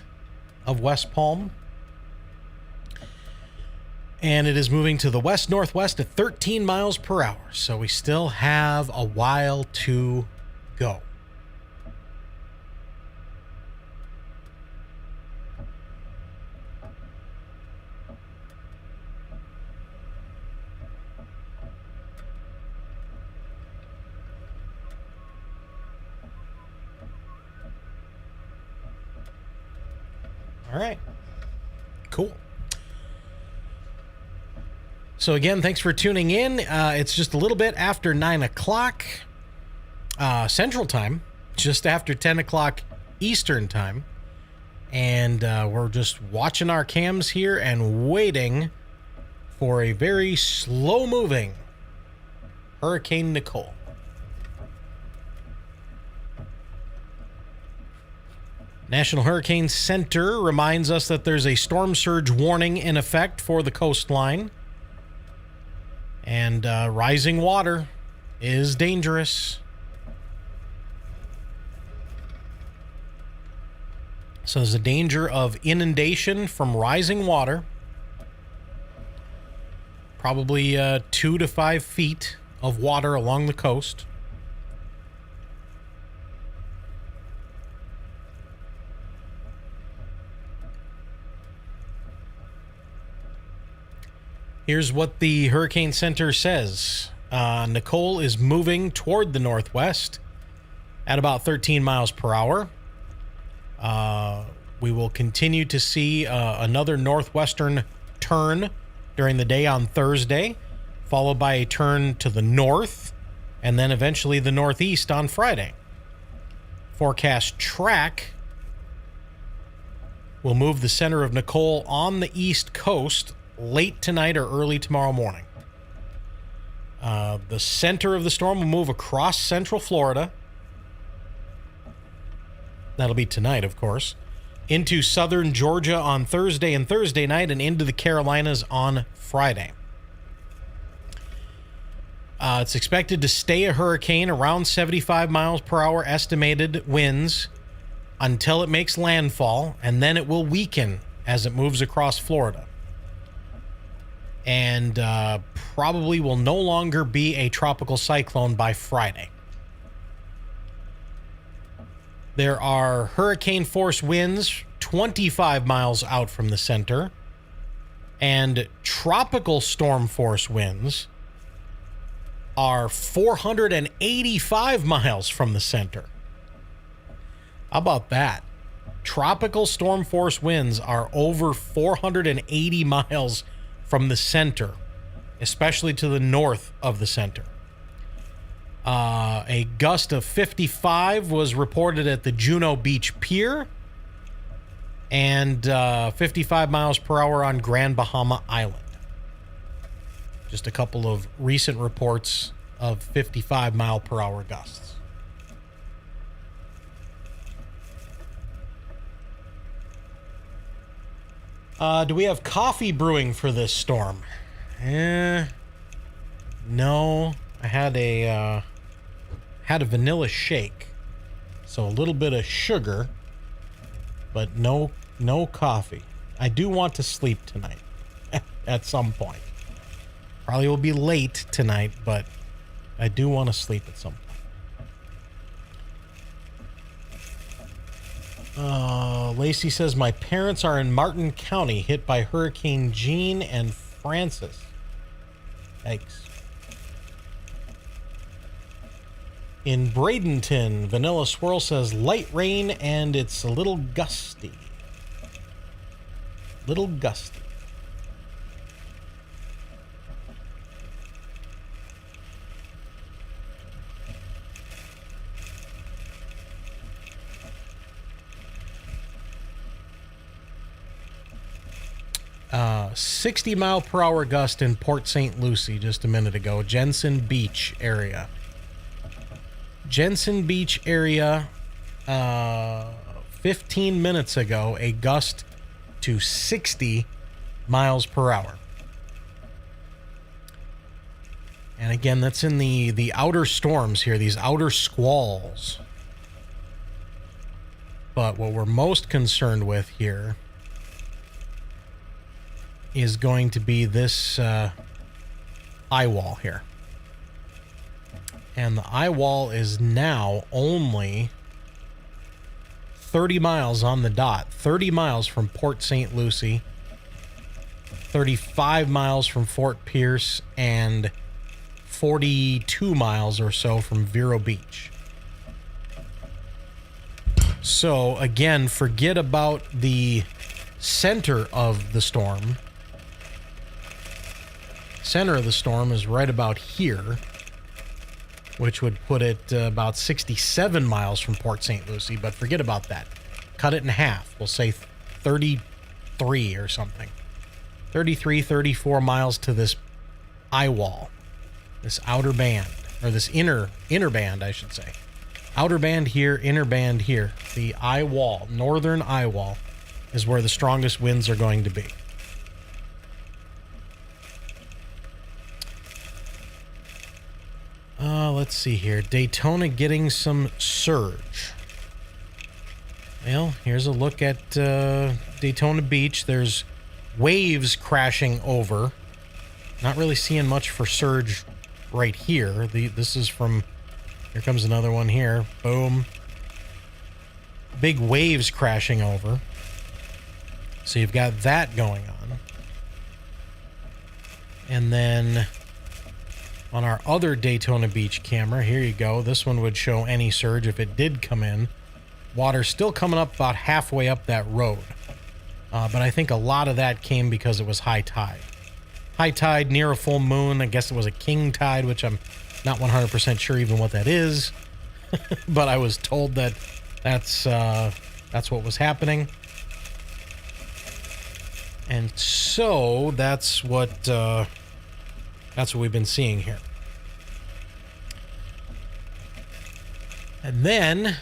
of West Palm. And it is moving to the west-northwest at 13 miles per hour. So we still have a while to go. All right. Cool. So again, thanks for tuning in. It's just a little bit after 9 o'clock Central Time, just after 10 o'clock Eastern Time. And we're just watching our cams here and waiting for a very slow-moving Hurricane Nicole. National Hurricane Center reminds us that there's a storm surge warning in effect for the coastline. And rising water is dangerous. So there's a danger of inundation from rising water. Probably 2 to 5 feet of water along the coast. Here's what the Hurricane Center says. Nicole is moving toward the northwest at about 13 miles per hour. We will continue to see another northwestern turn during the day on Thursday, followed by a turn to the north, and then eventually the northeast on Friday. Forecast track will move the center of Nicole on the east coast late tonight or early tomorrow morning. The center of the storm will move across central Florida. That'll be tonight, of course. Into southern Georgia on Thursday and Thursday night, and into the Carolinas on Friday. It's expected to stay a hurricane around 75 miles per hour estimated winds until it makes landfall, and then it will weaken as it moves across Florida. And probably will no longer be a tropical cyclone by Friday. There are hurricane force winds 25 miles out from the center, and tropical storm force winds are 485 miles from the center. How about that? Tropical storm force winds are over 480 miles from the center, especially to the north of the center. A gust of 55 was reported at the Juno Beach Pier, and 55 miles per hour on Grand Bahama Island. Just a couple of recent reports of 55 mile per hour gusts. Do we have coffee brewing for this storm? No. I had a vanilla shake, so a little bit of sugar, but no coffee. I do want to sleep tonight at some point. Probably will be late tonight, but I do want to sleep at some point. Lacey says, my parents are in Martin County, hit by Hurricane Jean and Francis. Yikes. In Bradenton, Vanilla Swirl says, light rain and it's a little gusty. Little gusty. Uh, 60-mile-per-hour gust in Port St. Lucie just a minute ago. Jensen Beach area. Jensen Beach area, 15 minutes ago, a gust to 60 miles per hour. And again, that's in the outer storms here, these outer squalls. But what we're most concerned with here is going to be this eye wall here. And the eye wall is now only 30 miles on the dot. 30 miles from Port St. Lucie, 35 miles from Fort Pierce, and 42 miles or so from Vero Beach. So, again, forget about the center of the storm. Center of the storm is right about here, which would put it about 67 miles from Port St. Lucie, but forget about that. Cut it in half. We'll say 33 or something. 33, 34 miles to this eye wall, this outer band, or this inner band, I should say. Outer band here, inner band here. The eye wall, northern eye wall, is where the strongest winds are going to be. Let's see here. Daytona getting some surge. Well, here's a look at Daytona Beach. There's waves crashing over. Not really seeing much for surge right here. This is from... Here comes another one here. Boom. Big waves crashing over. So you've got that going on. And then... on our other Daytona Beach camera, here you go. This one would show any surge if it did come in. Water's still coming up about halfway up that road. But I think a lot of that came because it was high tide. High tide near a full moon. I guess it was a king tide, which I'm not 100% sure even what that is. But I was told that that's what was happening. And so that's what we've been seeing here. And then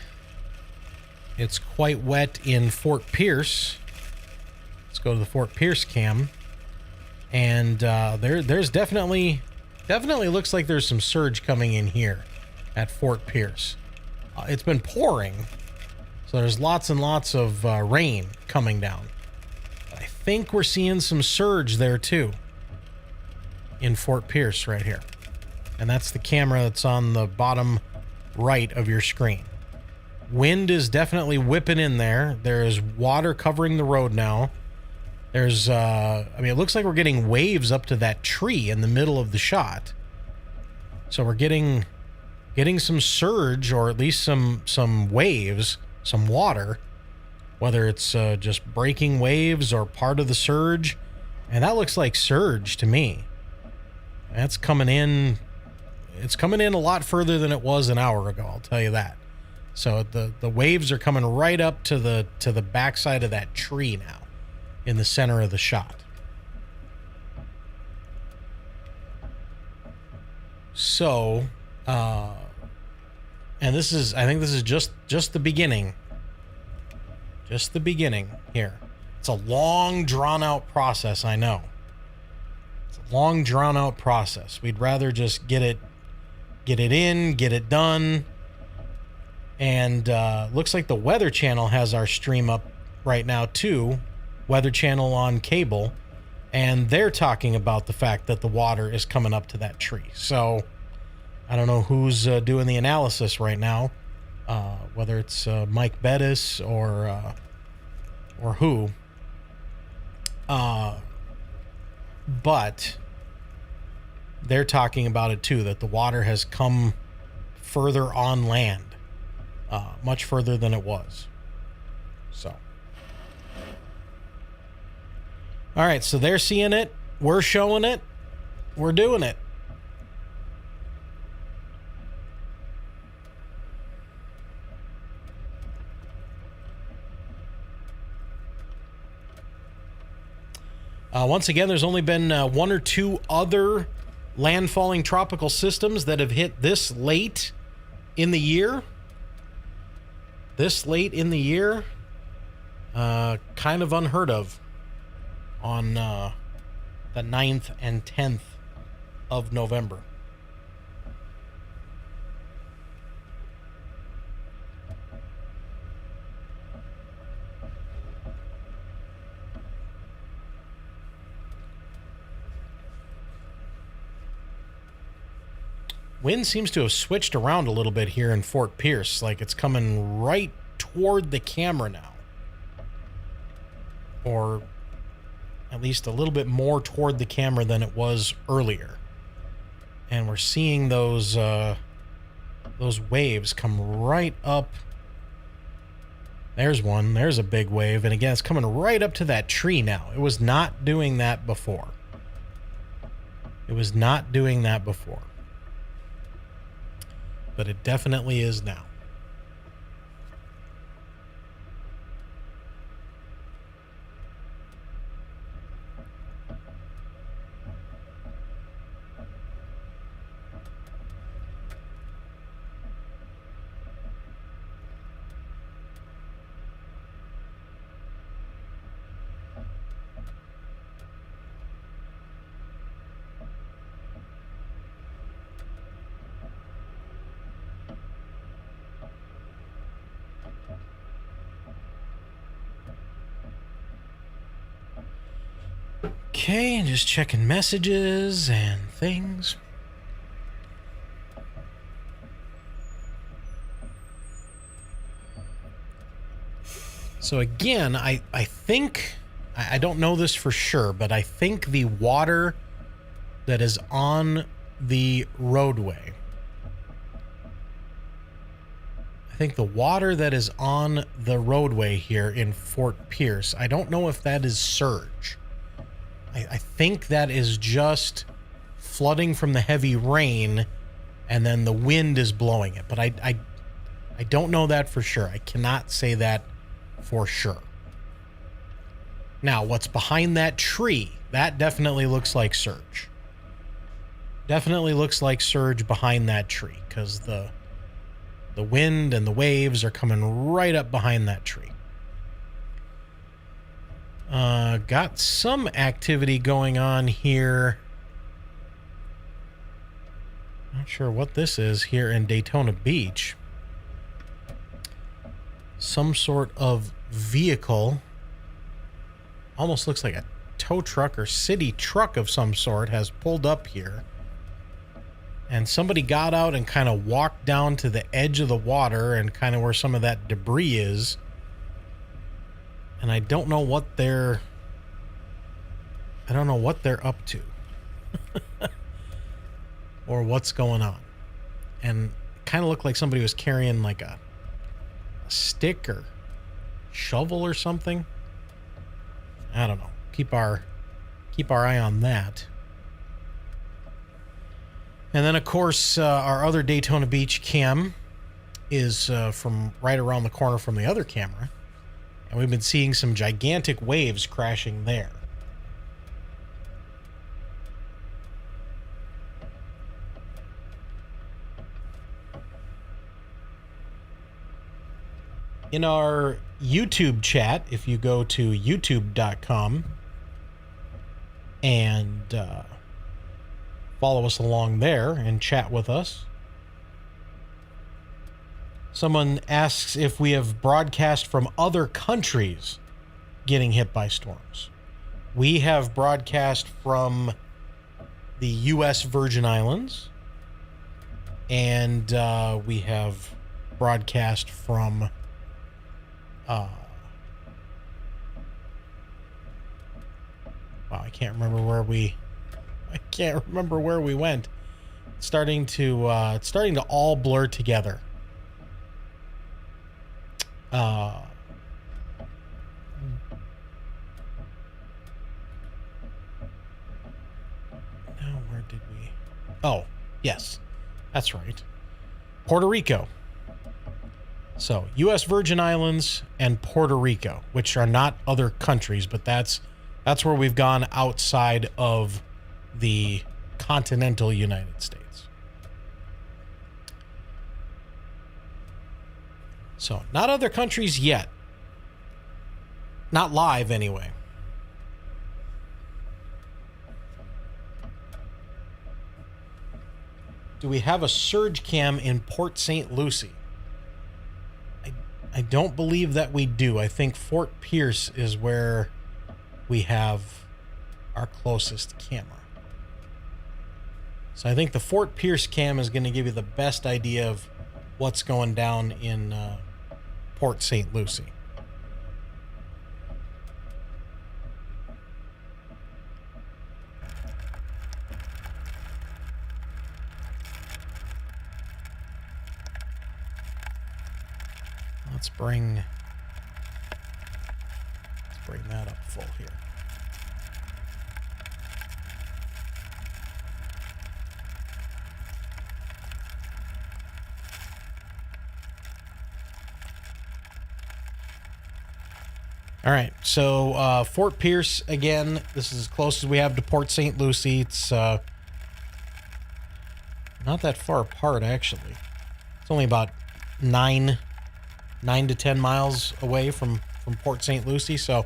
it's quite wet in Fort Pierce. Let's go to the Fort Pierce cam. And there's definitely looks like there's some surge coming in here at Fort Pierce. It's been pouring, so there's lots and lots of rain coming down. But I think we're seeing some surge there too. In Fort Pierce right here. And that's the camera that's on the bottom right of your screen. Wind is definitely whipping in there. There's water covering the road now. There's it looks like we're getting waves up to that tree in the middle of the shot. So we're getting some surge, or at least some waves, some water, whether it's just breaking waves or part of the surge. And that looks like surge to me. That's coming in. It's coming in a lot further than it was an hour ago, I'll tell you that. So the waves are coming right up to the backside of that tree now, in the center of the shot. So, and I think this is just the beginning. Just the beginning here. It's a long, drawn out process, I know. Long drawn out process. We'd rather just get it in, get it done. And looks like the Weather Channel has our stream up right now too. Weather Channel on cable, and they're talking about the fact that the water is coming up to that tree. So I don't know who's doing the analysis right now, whether it's Mike Bettis or who. But they're talking about it too, that the water has come further on land, much further than it was. So, all right, so they're seeing it, we're showing it, we're doing it. Once again, there's only been one or two other landfalling tropical systems that have hit this late in the year. This late in the year, kind of unheard of on the 9th and 10th of November. Wind seems to have switched around a little bit here in Fort Pierce, like it's coming right toward the camera now. Or at least a little bit more toward the camera than it was earlier. And we're seeing those waves come right up. There's one. There's a big wave. And again, it's coming right up to that tree now. It was not doing that before. It was not doing that before. But it definitely is now. Okay, just checking messages and things. So again, I think, I don't know this for sure, but I think the water that is on the roadway, here in Fort Pierce, I don't know if that is surge. I think that is just flooding from the heavy rain, and then the wind is blowing it. But I don't know that for sure. I cannot say that for sure. Now, what's behind that tree? That definitely looks like surge. Definitely looks like surge behind that tree, because the wind and the waves are coming right up behind that tree. Got some activity going on here. Not sure what this is here in Daytona Beach. Some sort of vehicle. Almost looks like a tow truck or city truck of some sort has pulled up here. And somebody got out and kind of walked down to the edge of the water and kind of where some of that debris is. And I don't know what they're up to. Or what's going on. And it kind of looked like somebody was carrying like a stick or shovel or something. I don't know. Keep our eye on that. And then, of course, our other Daytona Beach cam is from right around the corner from the other camera. And we've been seeing some gigantic waves crashing there. In our YouTube chat, if you go to youtube.com and follow us along there and chat with us. Someone asks if we have broadcast from other countries getting hit by storms. We have broadcast from the U.S. Virgin Islands, and we have broadcast from wow, I can't remember where we went. It's starting to all blur together. Now, where did we? Oh, yes, that's right. Puerto Rico. So, U.S. Virgin Islands and Puerto Rico, which are not other countries, but that's where we've gone outside of the continental United States. So, not other countries yet. Not live, anyway. Do we have a surge cam in Port St. Lucie? I don't believe that we do. I think Fort Pierce is where we have our closest camera. So I think the Fort Pierce cam is going to give you the best idea of what's going down in Port St. Lucie. Let's bring that up full here. All right, so Fort Pierce, again, this is as close as we have to Port St. Lucie. It's not that far apart, actually. It's only about 9 to 10 miles away from Port St. Lucie, so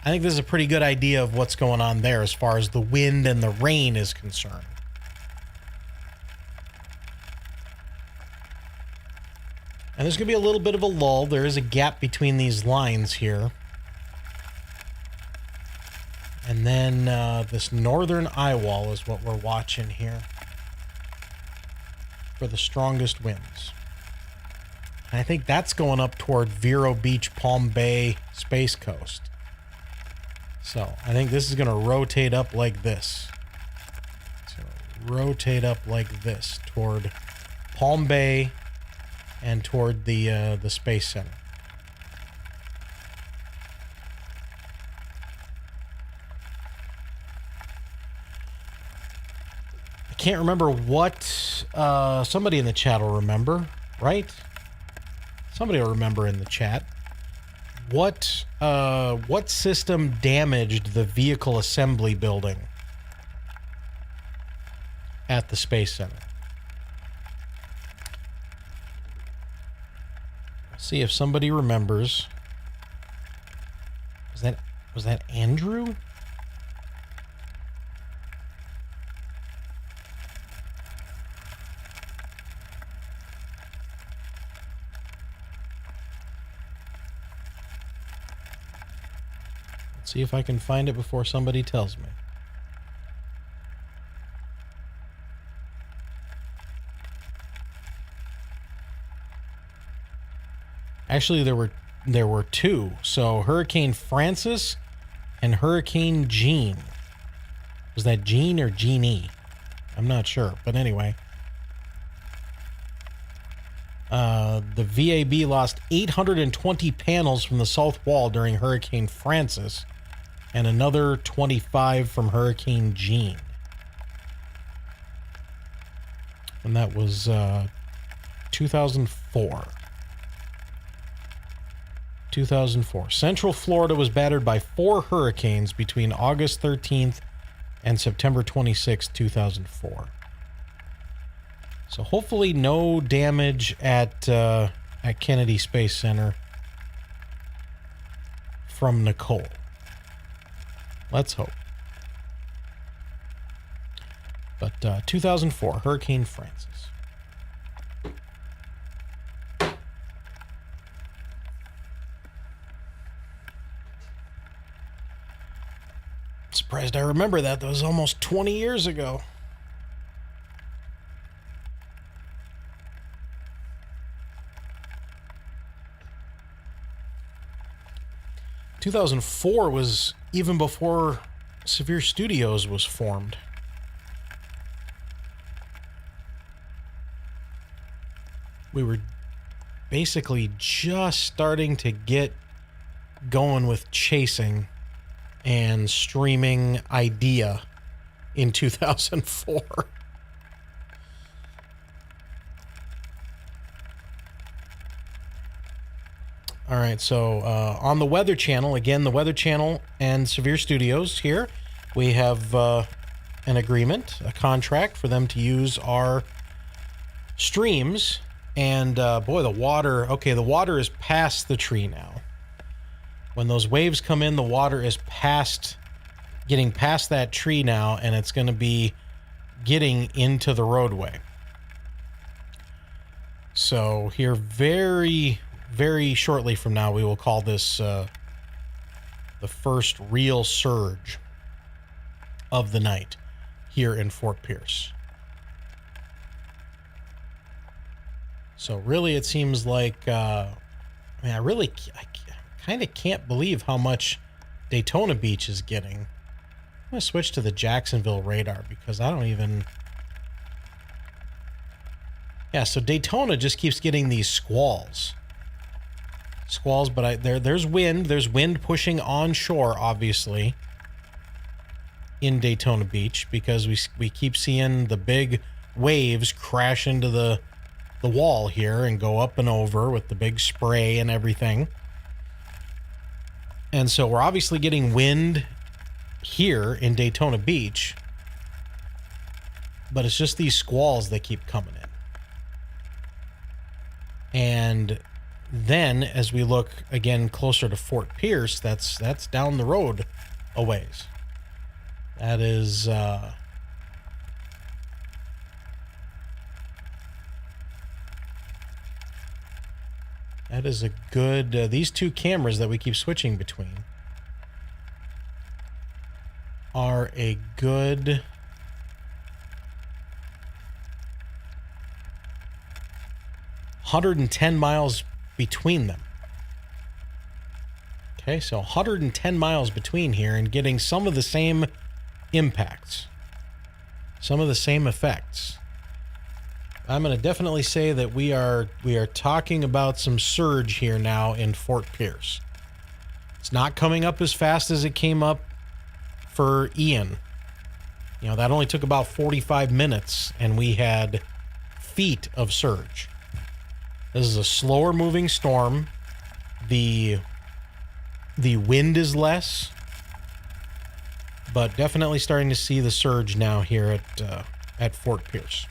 I think this is a pretty good idea of what's going on there as far as the wind and the rain is concerned. And there's going to be a little bit of a lull. There is a gap between these lines here. And then this northern eye wall is what we're watching here for the strongest winds. And I think that's going up toward Vero Beach, Palm Bay, Space Coast. So I think this is going to rotate up like this. So rotate up like this toward Palm Bay and toward the Space Center. I can't remember what somebody in the chat will remember, right? Somebody will remember in the chat. What system damaged the vehicle assembly building at the Space Center? See if somebody remembers. Was that Andrew? See if I can find it before somebody tells me. Actually, there were two. So Hurricane Francis and Hurricane Jean. Was that Jean or Jeannie? I'm not sure, but anyway. The VAB lost 820 panels from the south wall during Hurricane Francis, and another 25 from Hurricane Jean. And that was 2004. 2004. Central Florida was battered by 4 hurricanes between August 13th and September 26th, 2004. So hopefully no damage at Kennedy Space Center from Nicole. Let's hope. But 2004, Hurricane Francis. Surprised I remember that. That was almost 20 years ago. 2004 was even before Severe Studios was formed. We were basically just starting to get going with chasing and streaming idea in 2004. All right, so on the Weather Channel, again, the Weather Channel and Severe Studios here, we have an agreement, a contract for them to use our streams. And boy, the water, okay, the water is past the tree now. When those waves come in, the water is getting past that tree now, and it's going to be getting into the roadway. So here very, very shortly from now, we will call this the first real surge of the night here in Fort Pierce. So really, it seems like, I kind of can't believe how much Daytona Beach is getting. I'm going to switch to the Jacksonville radar because I don't even... Yeah, so Daytona just keeps getting these squalls. Squalls, but there's wind. There's wind pushing onshore, obviously, in Daytona Beach because we keep seeing the big waves crash into the wall here and go up and over with the big spray and everything. And so we're obviously getting wind here in Daytona Beach, but it's just these squalls that keep coming in. And then as we look again closer to Fort Pierce, that's down the road a ways. That is that is a good... these two cameras that we keep switching between are a good... 110 miles between them. Okay, so 110 miles between here and getting some of the same impacts. Some of the same effects. I'm going to definitely say that we are talking about some surge here now in Fort Pierce. It's not coming up as fast as it came up for Ian. You know, that only took about 45 minutes and we had feet of surge. This is a slower moving storm. The wind is less, but definitely starting to see the surge now here at Fort Pierce.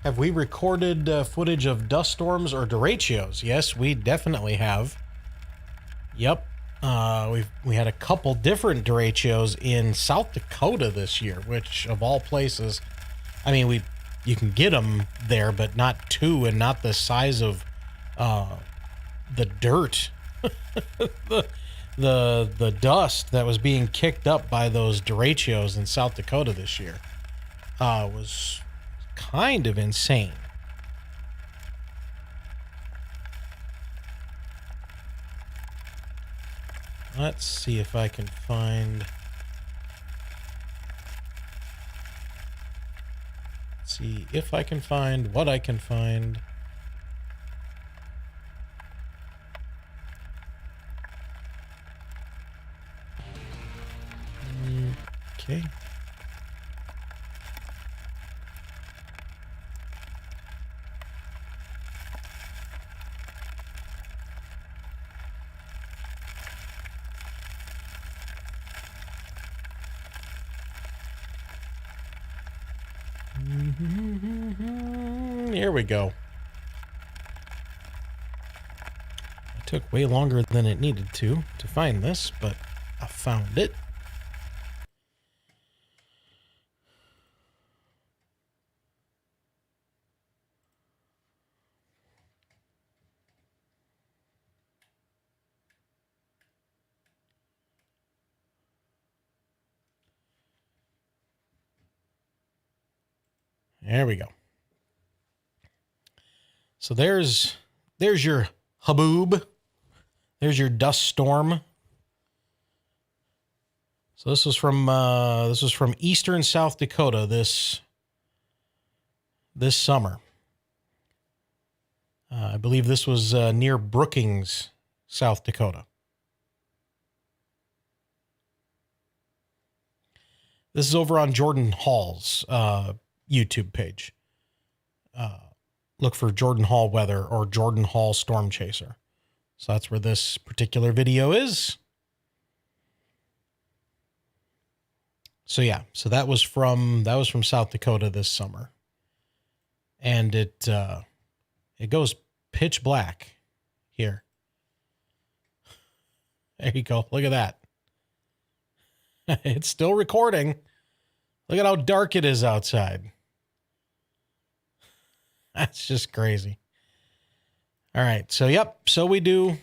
Have we recorded footage of dust storms or derechos? Yes, we definitely have. Yep. We had a couple different derechos in South Dakota this year, which of all places, I mean, you can get them there, but not two and not the size of the dirt, the dust that was being kicked up by those derechos in South Dakota this year was kind of insane. Let's see if I can find... see if I can find what I can find. Okay. Here we go. It took way longer than it needed to find this, but I found it. There we go. So there's your haboob. There's your dust storm. So this was from eastern South Dakota this summer. I believe this was near Brookings, South Dakota. This is over on Jordan Hall's YouTube page. Look for Jordan Hall Weather or Jordan Hall Storm Chaser. So that's where this particular video is. So yeah, so that was from South Dakota this summer. And it goes pitch black here. There you go. Look at that. It's still recording. Look at how dark it is outside. That's just crazy. All right. So, yep. So we do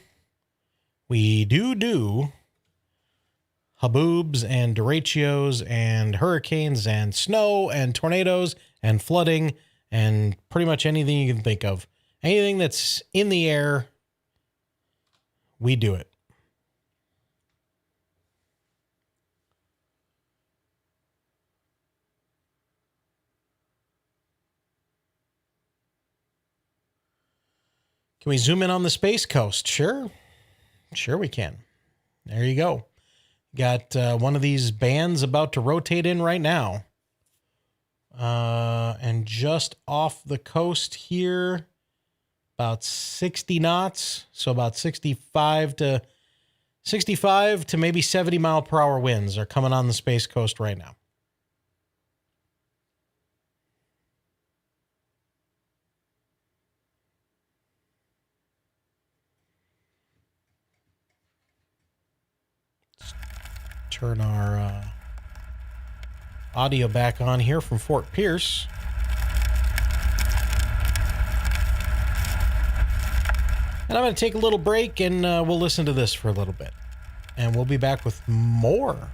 haboobs and derechos and hurricanes and snow and tornadoes and flooding and pretty much anything you can think of. Anything that's in the air, we do it. Can we zoom in on the Space Coast? Sure. Sure we can. There you go. Got one of these bands about to rotate in right now. And just off the coast here, about 60 knots. So about 65 to maybe 70 mile per hour winds are coming on the Space Coast right now. Turn our audio back on here from Fort Pierce. And I'm going to take a little break and we'll listen to this for a little bit. And we'll be back with more.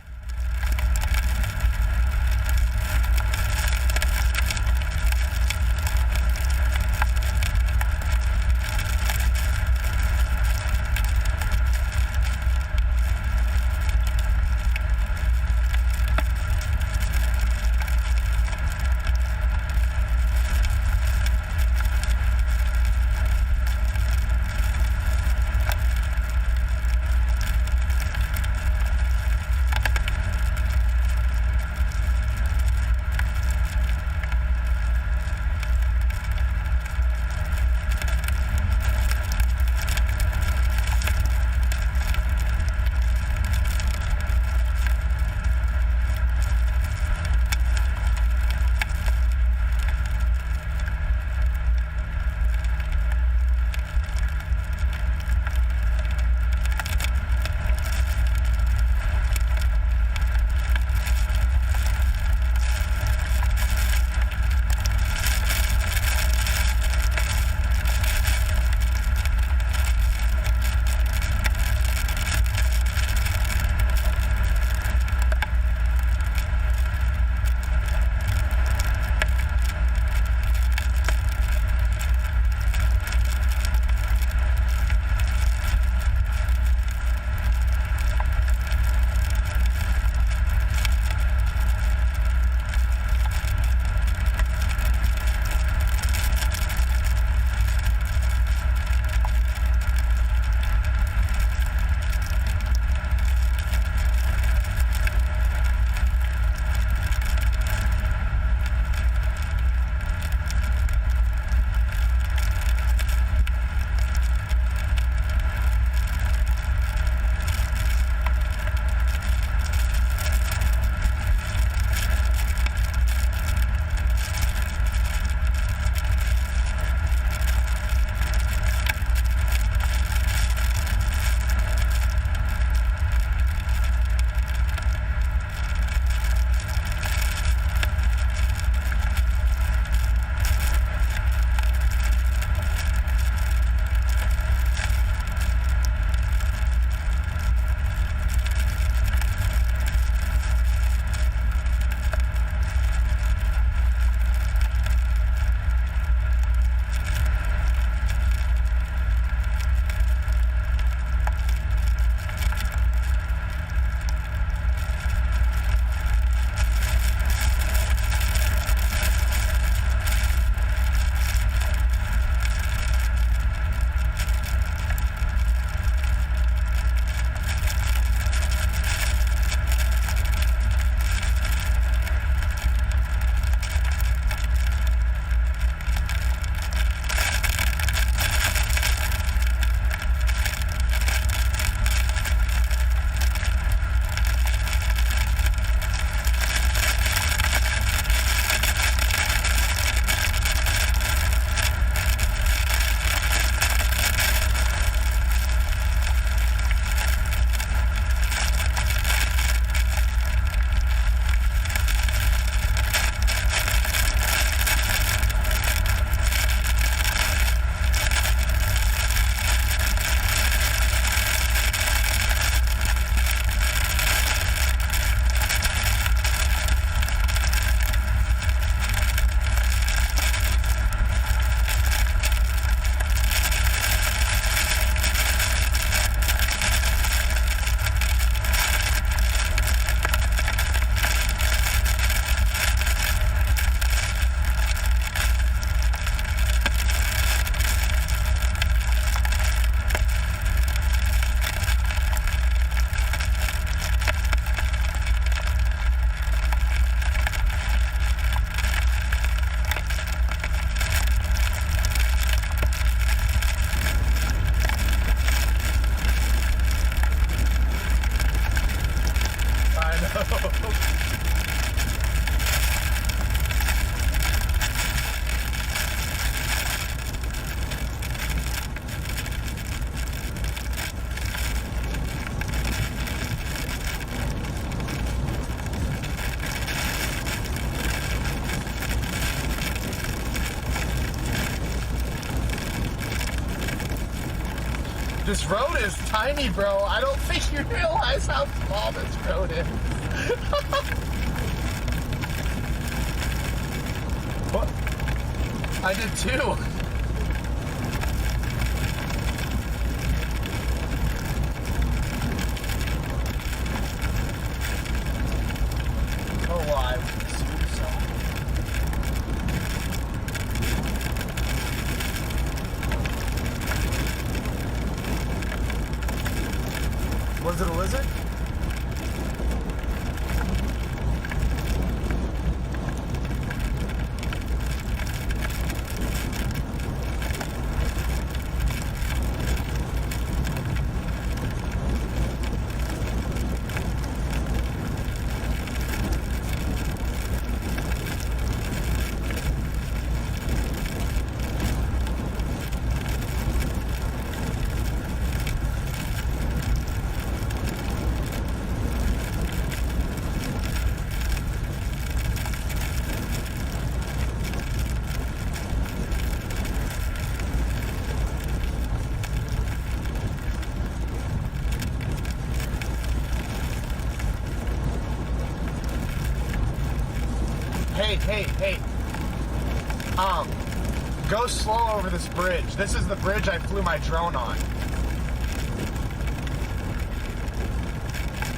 This road is tiny, bro. I don't think you realize how small this road is. What? I did too. Oh, well, I would assume so. Was it a lizard? Hey. Go slow over this bridge. This is the bridge I flew my drone on.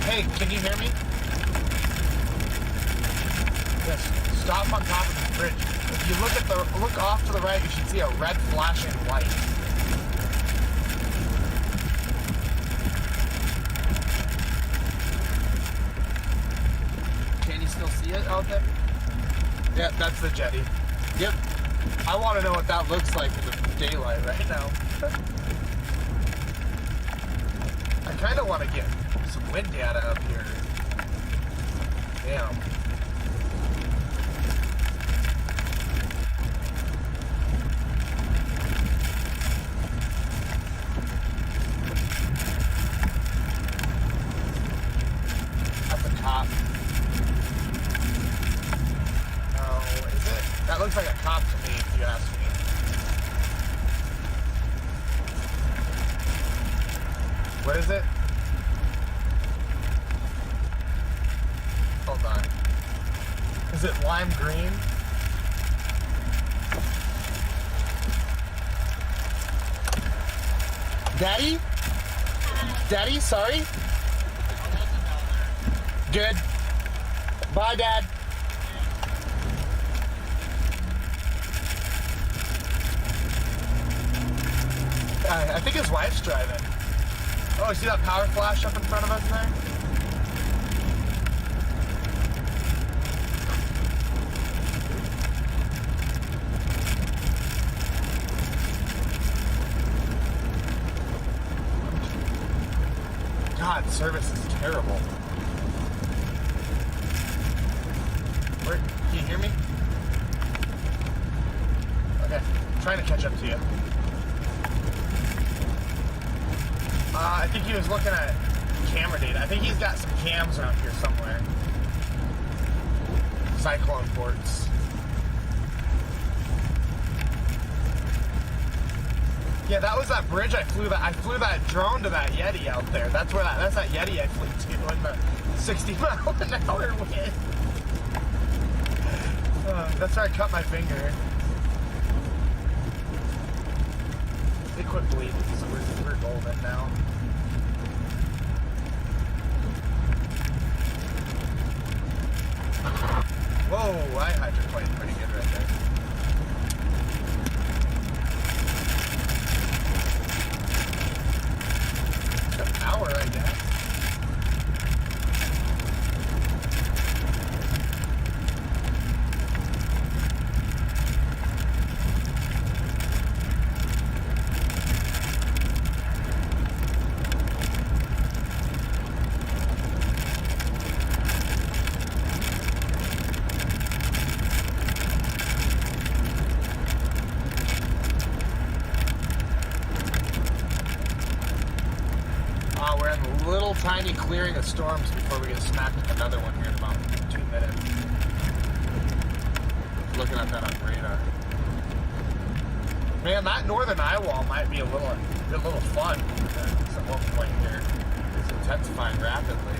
Hey, can you hear me? Yes, stop on top of this bridge. If you look off to the right, you should see a red flashing light. Can you still see it out there? Yeah, that's the jetty. Yep. I want to know what that looks like in the daylight right now. I kind of want to get some wind data up here. Damn. That's a cop. That looks like a cop to me, if you ask me. What is it? Hold on. Is it lime green? Daddy? Daddy, sorry? Good. Bye, Dad. I think his wife's driving. Oh, you see that power flash up in front of us there? God, service is terrible. Where, can you hear me? Okay, I'm trying to catch up to you. I think he was looking at camera data. I think he's got some cams around here somewhere. Cyclone ports. Yeah, that was that bridge I flew that drone to that Yeti out there. That's that Yeti I flew to in the 60-mile-an-hour wind. That's where I cut my finger. They quit bleeding, so we're golden now. Whoa, I hydroplaned pretty good right there. Got power, I guess. Tiny clearing of storms before we get smacked with another one here in about 2 minutes. Looking at that on radar. Man, that northern eye wall might be a little fun at one point here. It's intensifying rapidly.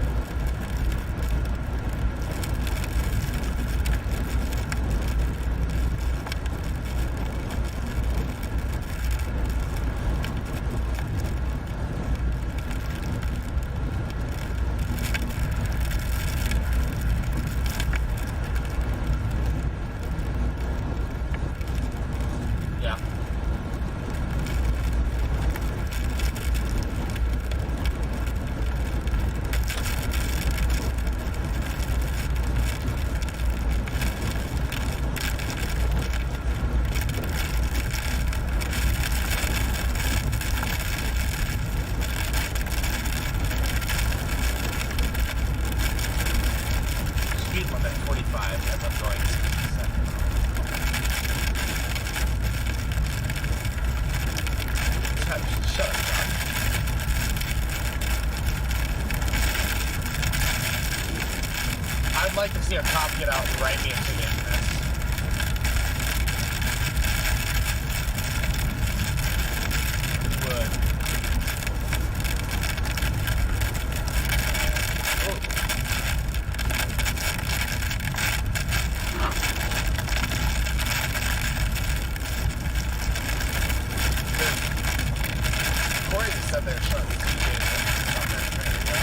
I'd like to see a cop get out and write me a ticket for this. Would. Kory just said they're showing the TJ on there. There you go.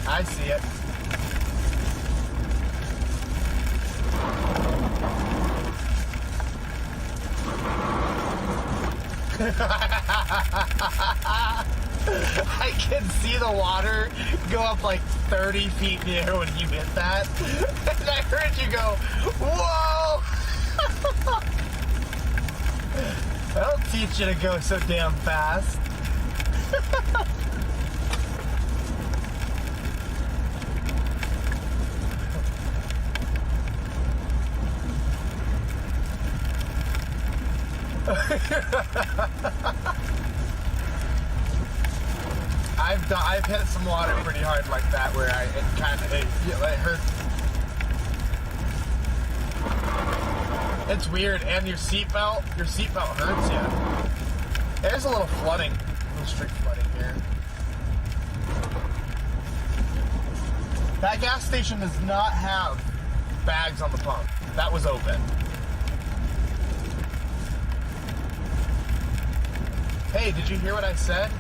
I see it. I can see the water go up like 30 feet near when you hit that. And I heard you go, whoa! That'll teach you to go so damn fast. I've hit some water pretty hard like that where it hurt. It's weird, and your seatbelt hurts you. There's a little flooding, strict flooding here. That gas station does not have bags on the pump. That was open. Hey, did you hear what I said?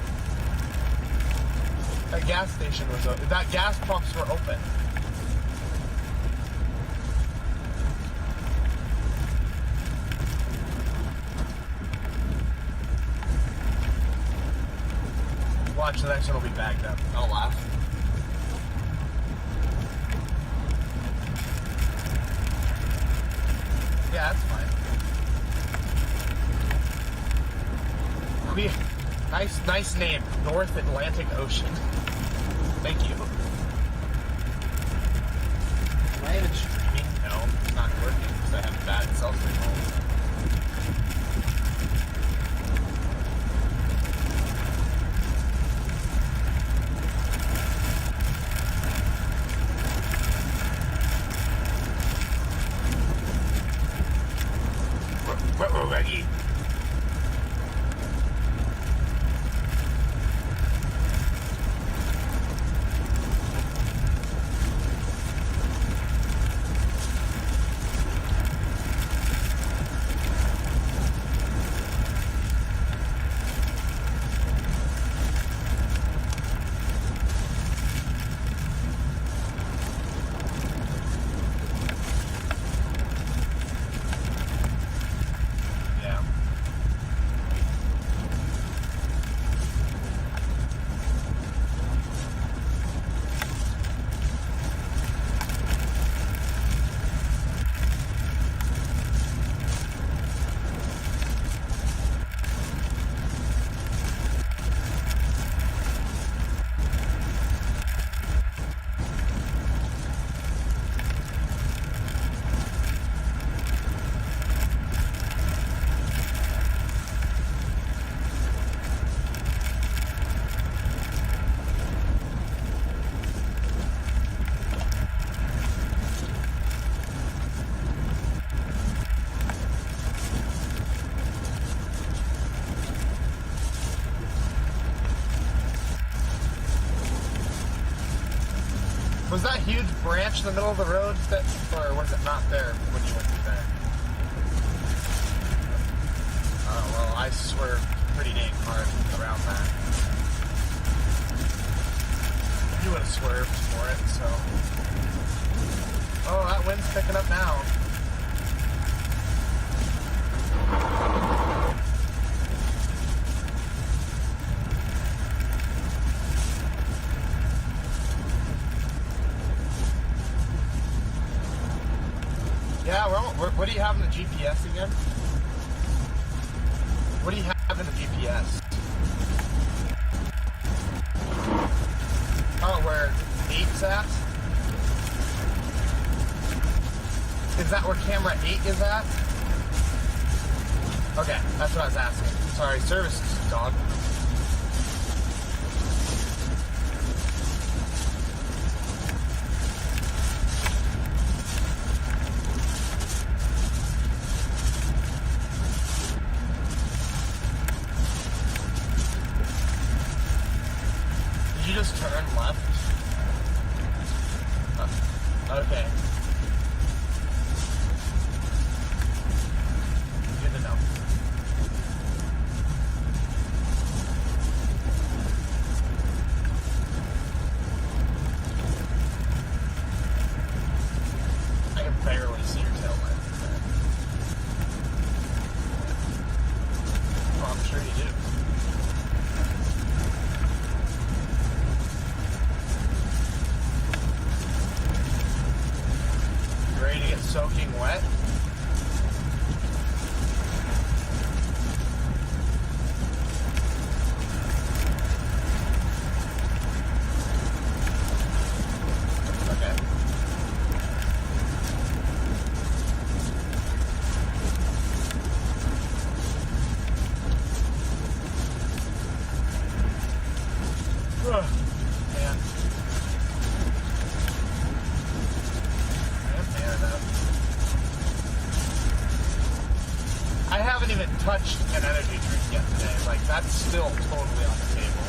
That gas station was open. That gas pumps were open. Watch, the next one will be bagged up. I'll laugh. Yeah, that's fine. Nice name, North Atlantic Ocean. Thank you. Am I even streaming? No, it's not working because I have bad cell signals. Reggie. Was that huge branch in the middle of the road, or was it not there when you went through there? Oh, well, I swerved pretty dang hard around that. You would have swerved for it, so. Oh, that wind's picking up now. Yeah, well, what do you have in the GPS again? What do you have in the GPS? Oh, where 8's at? Is that where camera 8 is at? Okay, that's what I was asking. Sorry, services, dog. Did you just turn left? Okay. Good to know. I can barely see your tail light. Oh, I'm sure you do. Ready to get soaking wet? Okay. Ugh, man. I haven't even touched an energy drink yet today. Like, that's still totally on the table.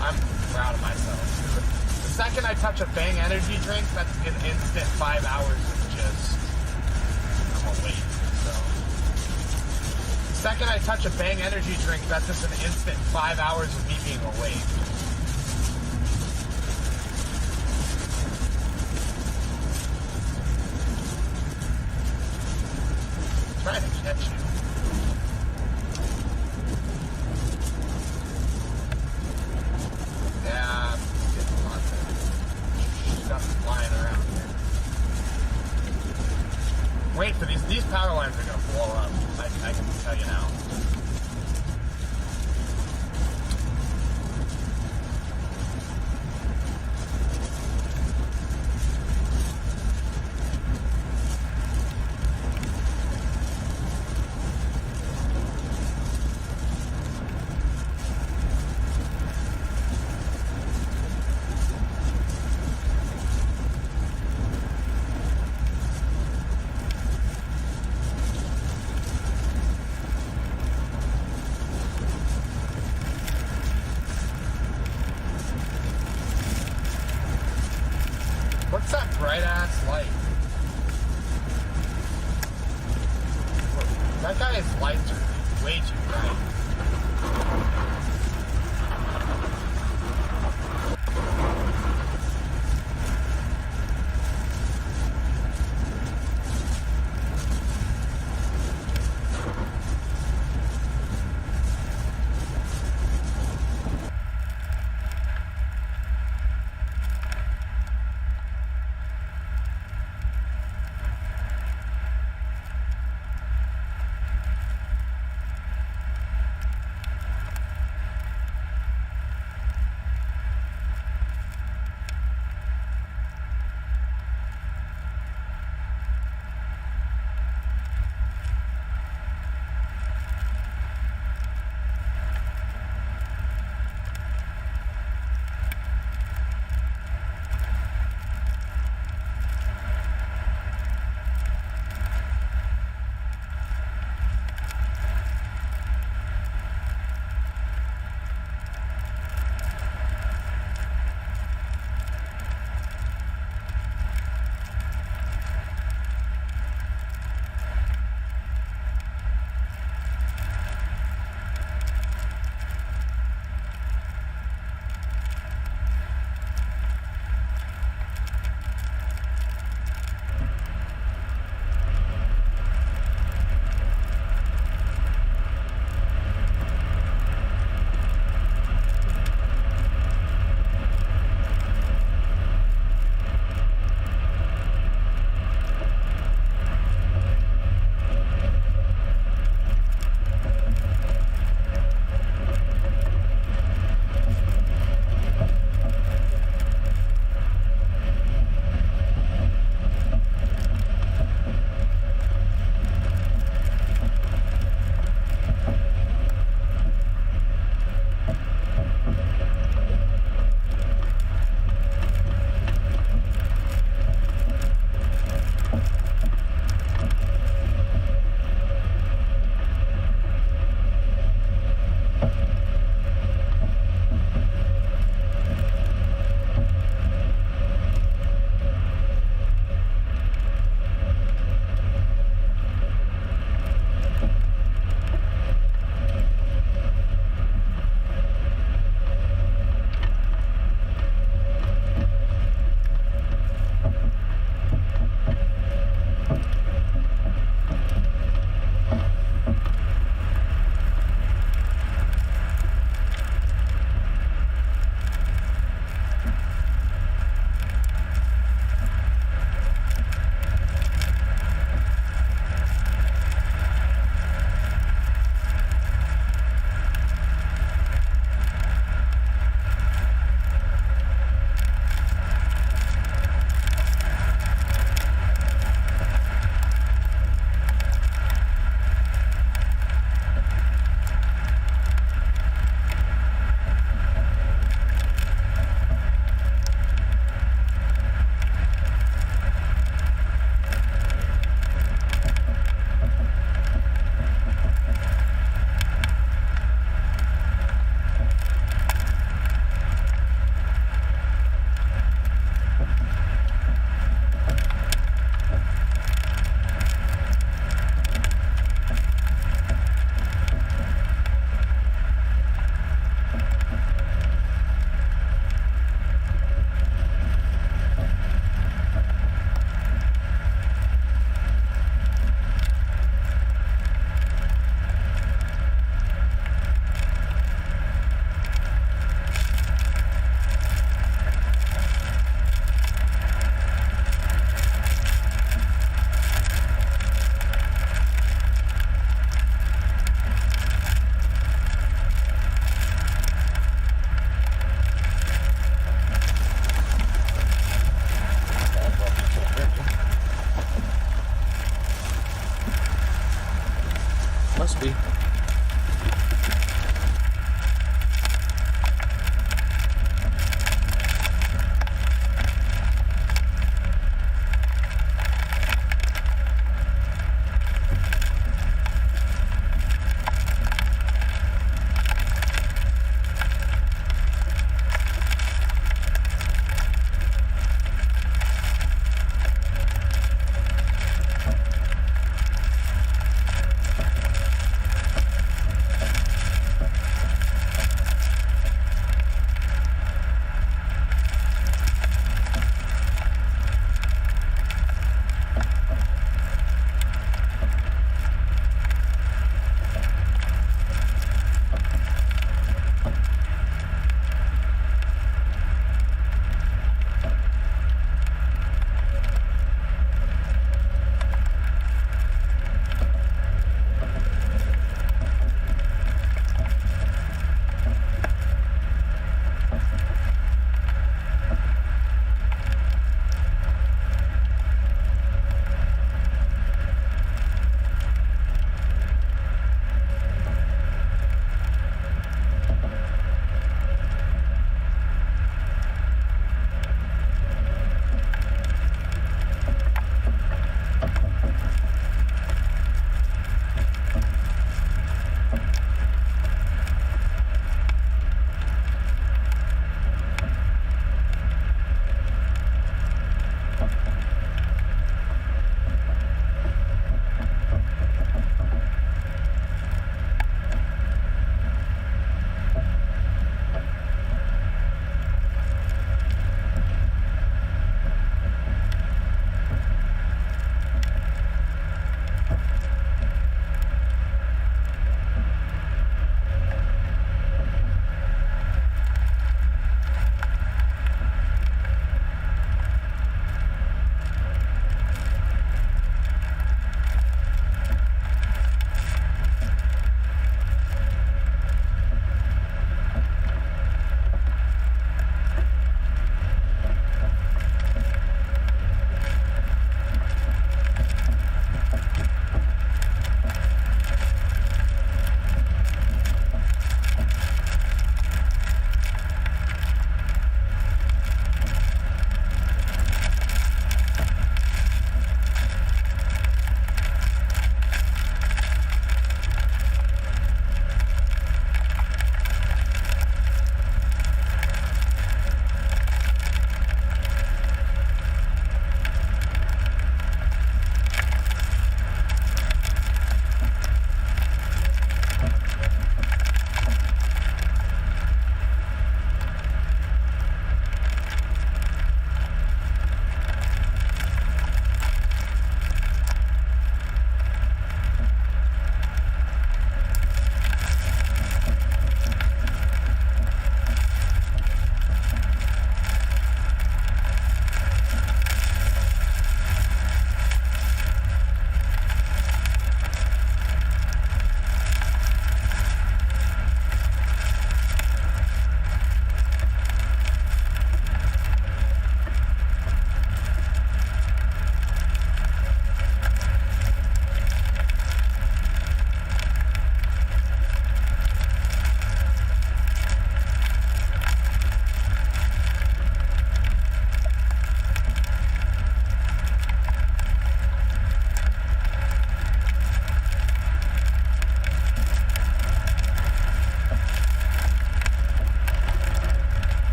I'm proud of myself. The second I touch a Bang energy drink, that's an instant 5 hours of just, I'm awake, so. The second I touch a Bang energy drink, that's just an instant 5 hours of me being awake. Trying to catch you. Yeah, getting lots of stuff flying around here. Wait for these power lines are gonna blow up. I can tell you now. light. That guy's lights are way too bright. Must be.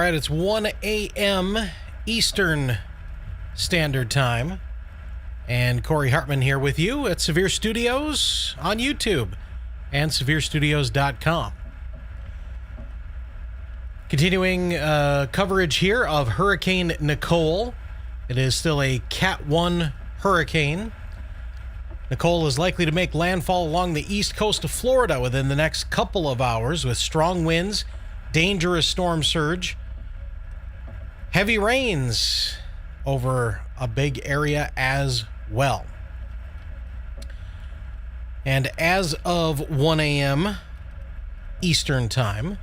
right, it's 1 a.m. Eastern Standard Time. And Kory Hartman here with you at Severe Studios on YouTube and severestudios.com. Continuing coverage here of Hurricane Nicole. It is still a Cat 1 hurricane. Nicole is likely to make landfall along the east coast of Florida within the next couple of hours with strong winds, dangerous storm surge, heavy rains over a big area as well. And as of 1 a.m. Eastern Time,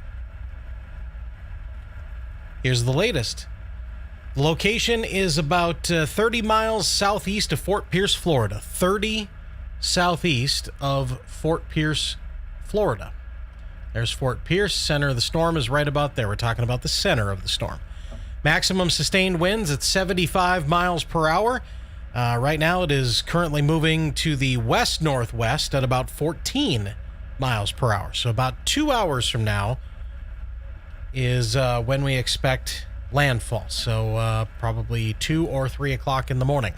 here's the latest. The location is about 30 miles southeast of Fort Pierce, Florida. 30 southeast of Fort Pierce, Florida. There's Fort Pierce. Center of the storm is right about there. We're talking about the center of the storm. Maximum sustained winds at 75 miles per hour. Right now it is currently moving to the west-northwest at about 14 miles per hour. So about 2 hours from now is when we expect landfall. So probably 2 or 3 o'clock in the morning.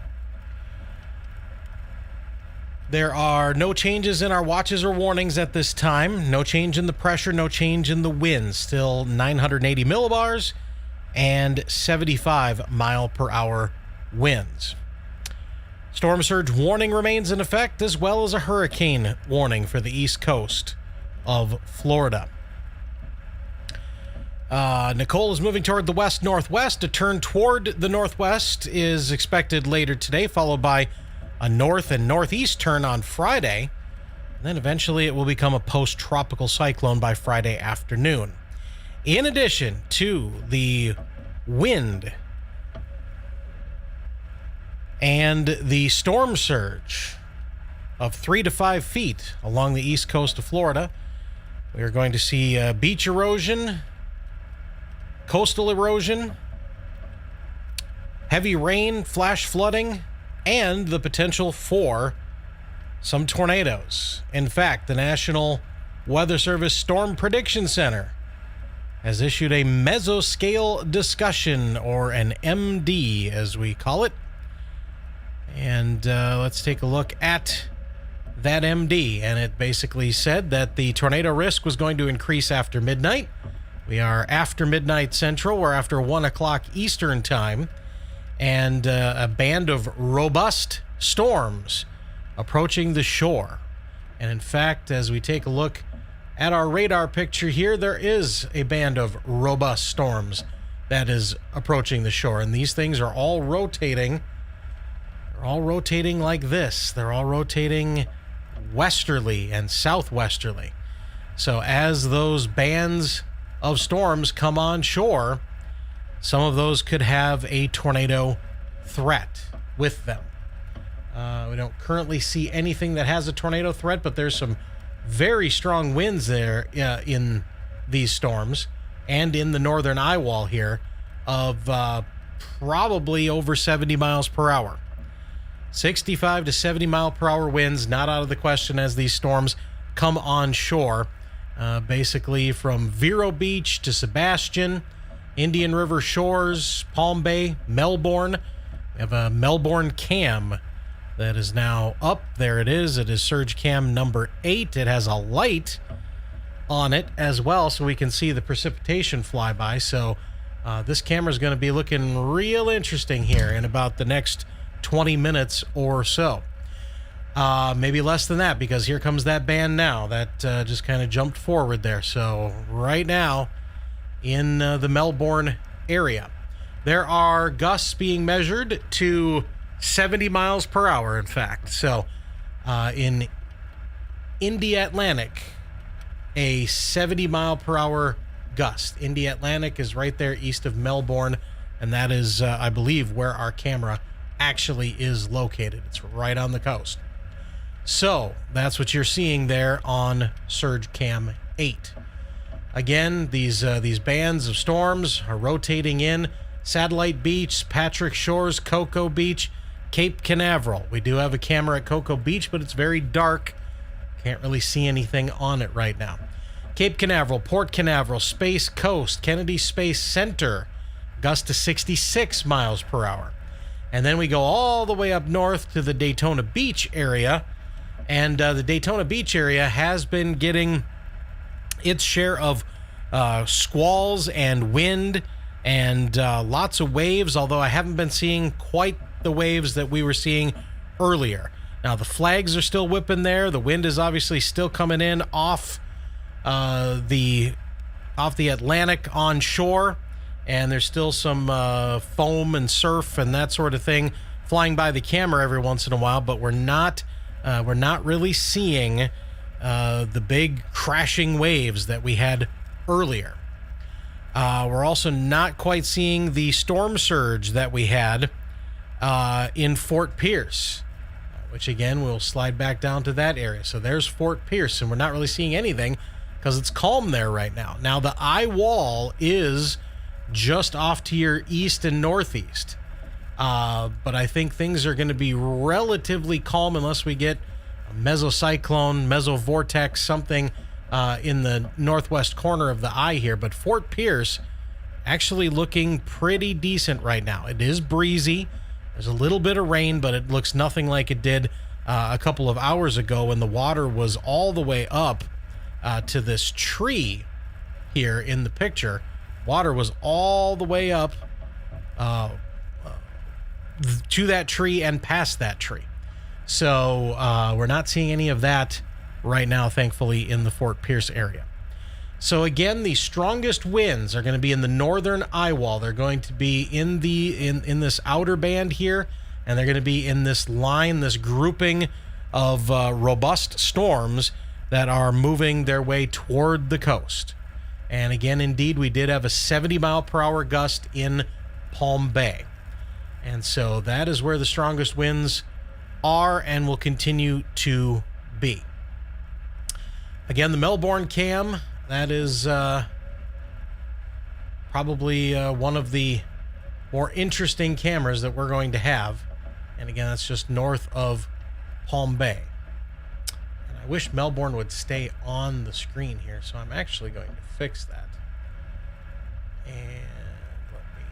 There are no changes in our watches or warnings at this time. No change in the pressure, no change in the wind. Still 980 millibars and 75 mile per hour winds. Storm surge warning remains in effect, as well as a hurricane warning for the east coast of Florida. Nicole is moving toward the west-northwest. A turn toward the northwest is expected later today, followed by a north and northeast turn on Friday. And then eventually it will become a post-tropical cyclone by Friday afternoon. In addition to the wind and the storm surge of 3 to 5 feet along the east coast of Florida, we are going to see beach erosion, coastal erosion, heavy rain, flash flooding, and the potential for some tornadoes. In fact, the National Weather Service Storm Prediction Center has issued a mesoscale discussion, or an MD as we call it. And let's take a look at that MD. And it basically said that the tornado risk was going to increase after midnight. We are after midnight Central. We're after 1 o'clock Eastern Time. And a band of robust storms approaching the shore. And in fact, as we take a look at our radar picture here, there is a band of robust storms that is approaching the shore. And these things are all rotating. They're all rotating like this. They're all rotating westerly and southwesterly. So as those bands of storms come on shore, some of those could have a tornado threat with them. We don't currently see anything that has a tornado threat, but there's some very strong winds there in these storms and in the northern eye wall here of probably over 70 miles per hour. 65 to 70 mile per hour winds, not out of the question as these storms come on shore. Basically from Vero Beach to Sebastian, Indian River Shores, Palm Bay, Melbourne. We have a Melbourne cam that is now up. There it is. It is surge cam number 8. It has a light on it as well, so we can see the precipitation fly by. So this camera is going to be looking real interesting here in about the next 20 minutes or so. Maybe less than that, because here comes that band now. That just kind of jumped forward there. So right now, in the Melbourne area, there are gusts being measured to 70 miles per hour, in fact. So in India Atlantic, a 70 mile per hour gust. India Atlantic is right there east of Melbourne, and that is, I believe, where our camera actually is located. It's right on the coast. So that's what you're seeing there on Surge Cam 8. Again, these bands of storms are rotating in Satellite Beach, Patrick Shores, Cocoa Beach, Cape Canaveral. We do have a camera at Cocoa Beach, but it's very dark. Can't really see anything on it right now. Cape Canaveral, Port Canaveral, Space Coast, Kennedy Space Center, gust to 66 miles per hour. And then we go all the way up north to the Daytona Beach area. And the Daytona Beach area has been getting its share of squalls and wind and lots of waves, although I haven't been seeing quite the waves that we were seeing earlier. Now, the flags are still whipping there. The wind is obviously still coming in off the Atlantic onshore, and there's still some foam and surf and that sort of thing flying by the camera every once in a while, but we're not really seeing the big crashing waves that we had earlier. We're also not quite seeing the storm surge that we had in Fort Pierce, which again, we'll slide back down to that area. So there's Fort Pierce, and we're not really seeing anything because it's calm there right now. Now, the eye wall is just off to your east and northeast. But I think things are going to be relatively calm unless we get a mesocyclone, mesovortex, something in the northwest corner of the eye here. But Fort Pierce actually looking pretty decent right now. It is breezy. There's a little bit of rain, but it looks nothing like it did a couple of hours ago when the water was all the way up to this tree here in the picture. Water was all the way up to that tree and past that tree. So we're not seeing any of that right now, thankfully, in the Fort Pierce area. So again, the strongest winds are going to be in the northern eye wall. They're going to be in this outer band here, and they're going to be in this line, this grouping of robust storms that are moving their way toward the coast. And again, indeed, we did have a 70-mile-per-hour gust in Palm Bay. And so that is where the strongest winds are and will continue to be. Again, the Melbourne cam, that is probably one of the more interesting cameras that we're going to have. And again, that's just north of Palm Bay. And I wish Melbourne would stay on the screen here, so I'm actually going to fix that. And let me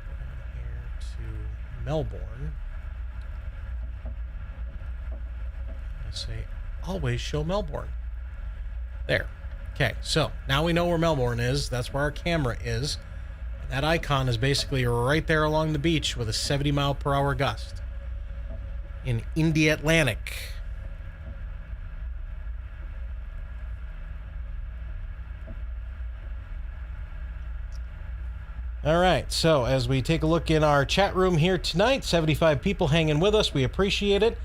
go down here to Melbourne. I say always show Melbourne. There. Okay, so now we know where Melbourne is. That's where our camera is. And that icon is basically right there along the beach with a 70-mile-per-hour gust in India Atlantic. All right, so as we take a look in our chat room here tonight, 75 people hanging with us. We appreciate it.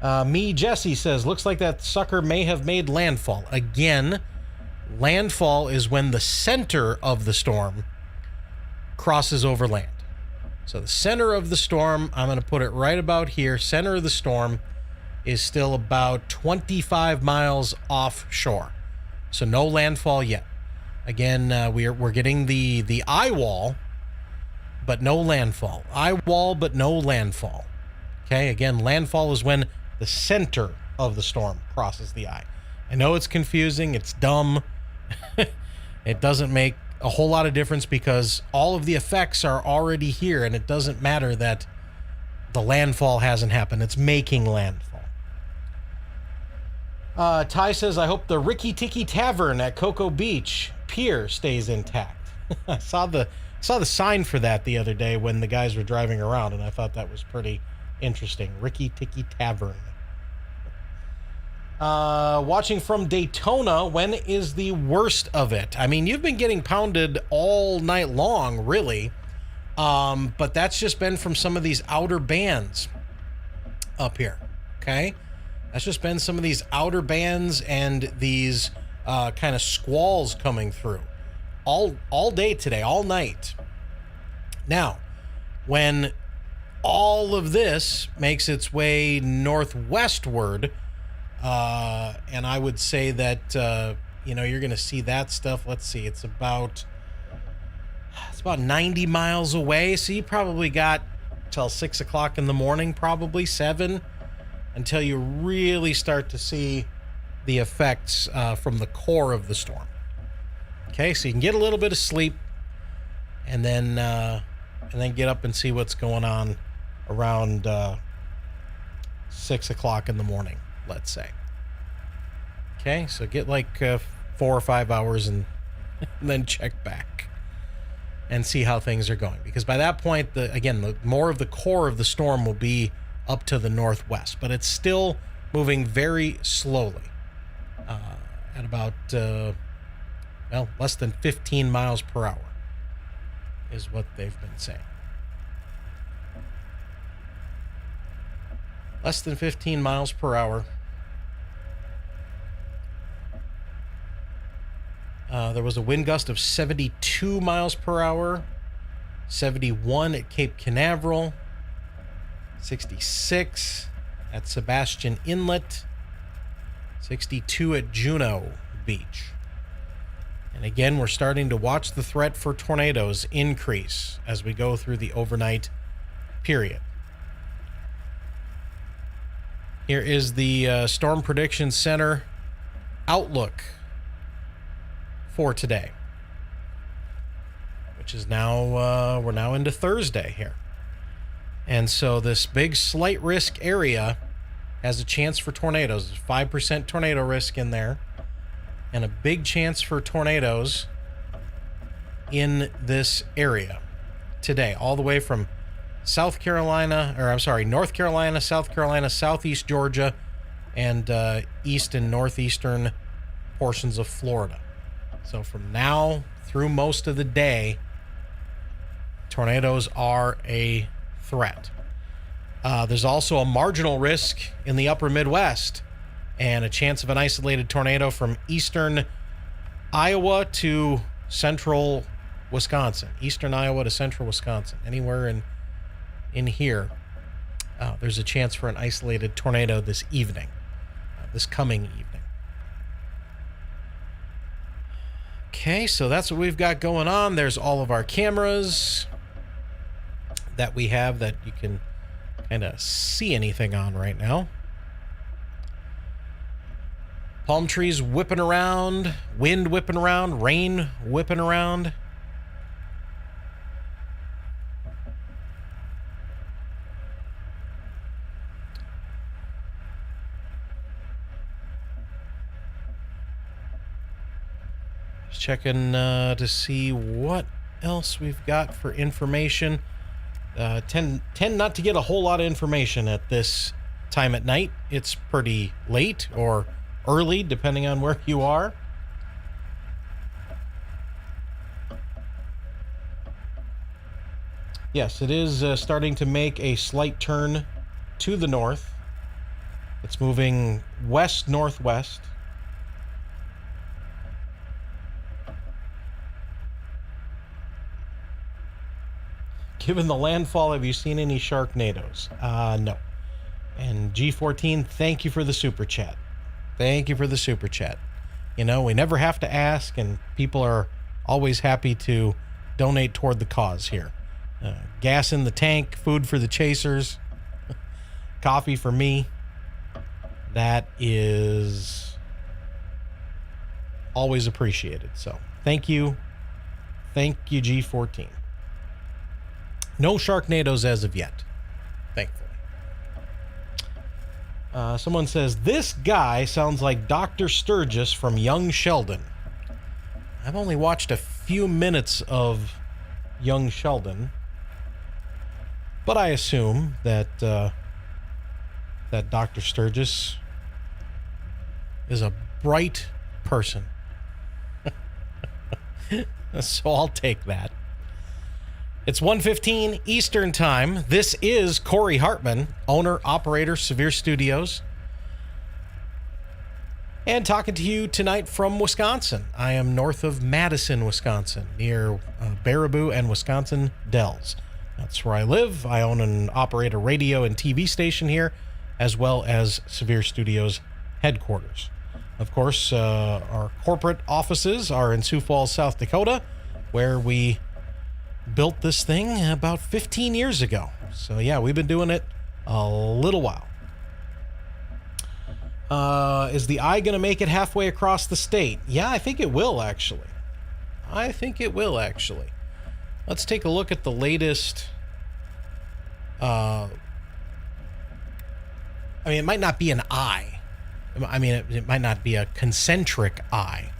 Jesse says, looks like that sucker may have made landfall. Again, landfall is when the center of the storm crosses over land. So the center of the storm, I'm going to put it right about here. Center of the storm is still about 25 miles offshore. So no landfall yet. Again, we're getting the eye wall, but no landfall. Eye wall, but no landfall. Okay, again, landfall is when the center of the storm crosses the eye. I know it's confusing. It's dumb. It doesn't make a whole lot of difference because all of the effects are already here, and it doesn't matter that the landfall hasn't happened. It's making landfall. Ty says, I hope the Ricky Tiki Tavern at Cocoa Beach Pier stays intact. I saw the sign for that the other day when the guys were driving around, and I thought that was pretty interesting. Ricky Tiki Tavern. Watching from Daytona, when is the worst of it? I mean, you've been getting pounded all night long, really. But that's just been from some of these outer bands up here. Okay? That's just been some of these outer bands and these kind of squalls coming through. All day today, all night. Now, when all of this makes its way northwestward, and I would say that, you're going to see that stuff. Let's see, it's about 90 miles away. So you probably got till 6 o'clock in the morning, probably 7, until you really start to see the effects from the core of the storm. Okay, so you can get a little bit of sleep, and then get up and see what's going on around 6 o'clock in the morning, let's say. Okay, so get like 4 or 5 hours and then check back and see how things are going. Because by that point, the more of the core of the storm will be up to the northwest, but it's still moving very slowly at about less than 15 miles per hour is what they've been saying. Less than 15 miles per hour. There was a wind gust of 72 miles per hour, 71 at Cape Canaveral, 66 at Sebastian Inlet, 62 at Juneau Beach. And again, we're starting to watch the threat for tornadoes increase as we go through the overnight period. Here is the Storm Prediction Center outlook for today, which is now, we're now into Thursday here. And so this big slight risk area has a chance for tornadoes. There's 5% tornado risk in there, and a big chance for tornadoes in this area today, all the way from North Carolina, South Carolina, southeast Georgia, and east and northeastern portions of Florida. So from now through most of the day, tornadoes are a threat. There's also a marginal risk in the upper Midwest and a chance of an isolated tornado from eastern Iowa to central Wisconsin. Eastern Iowa to central Wisconsin. Anywhere in here, there's a chance for an isolated tornado this evening, this coming evening. Okay, so that's what we've got going on. There's all of our cameras that we have that you can kind of see anything on right now. Palm trees whipping around, wind whipping around, rain whipping around. Just checking to see what else we've got for information. Tend not to get a whole lot of information at this time at night. It's pretty late or early, depending on where you are. Yes, it is starting to make a slight turn to the north. It's moving west-northwest. Given the landfall, have you seen any Sharknadoes? No. And G14, thank you for the super chat. Thank you for the super chat. You know, we never have to ask, and people are always happy to donate toward the cause here. Gas in the tank, food for the chasers, coffee for me. That is always appreciated. So thank you. Thank you, G14. No Sharknadoes as of yet, thankfully. Someone says, this guy sounds like Dr. Sturgis from Young Sheldon. I've only watched a few minutes of Young Sheldon, but I assume that that Dr. Sturgis is a bright person. So I'll take that. It's 1:15 Eastern Time. This is Kory Hartman, owner, operator, Severe Studios, and talking to you tonight from Wisconsin. I am north of Madison, Wisconsin, near Baraboo and Wisconsin Dells. That's where I live. I own and operate a radio and TV station here, as well as Severe Studios headquarters. Of course, our corporate offices are in Sioux Falls, South Dakota, where we built this thing about 15 years ago. So yeah, we've been doing it a little while. Is the eye going to make it halfway across the state? Yeah, I think it will, actually. Let's take a look at the latest. I mean, it might not be an eye. I mean, it might not be a concentric eye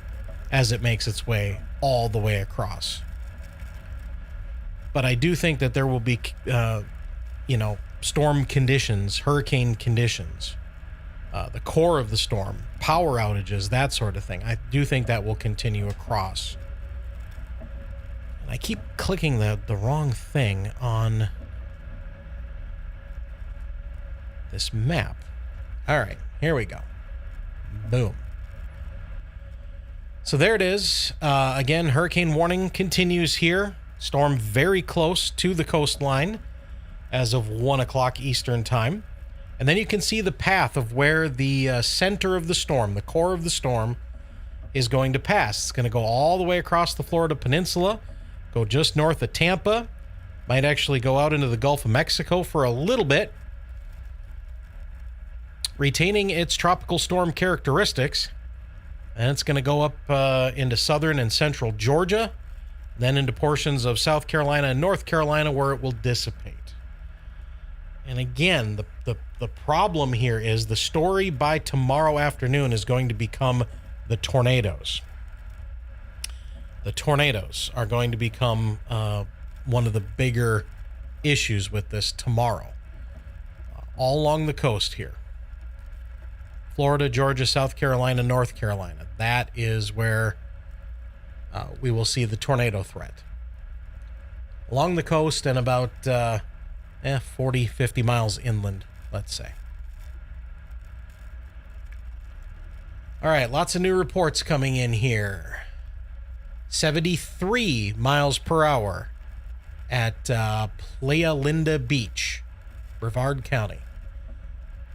as it makes its way all the way across. But I do think that there will be, storm conditions, hurricane conditions, the core of the storm, power outages, that sort of thing. I do think that will continue across. And I keep clicking the wrong thing on this map. All right, here we go. Boom. So there it is. Again, hurricane warning continues here. Storm very close to the coastline as of 1 o'clock Eastern time. And then you can see the path of where the center of the storm, the core of the storm, is going to pass. It's going to go all the way across the Florida Peninsula, go just north of Tampa, might actually go out into the Gulf of Mexico for a little bit, retaining its tropical storm characteristics. And it's going to go up into southern and central Georgia, then into portions of South Carolina and North Carolina where it will dissipate. And again, the problem here is the story by tomorrow afternoon is going to become the tornadoes. The tornadoes are going to become one of the bigger issues with this tomorrow. All along the coast here. Florida, Georgia, South Carolina, North Carolina. That is where we will see the tornado threat. Along the coast and about 40, 50 miles inland, let's say. All right, lots of new reports coming in here. 73 miles per hour at Playa Linda Beach, Brevard County.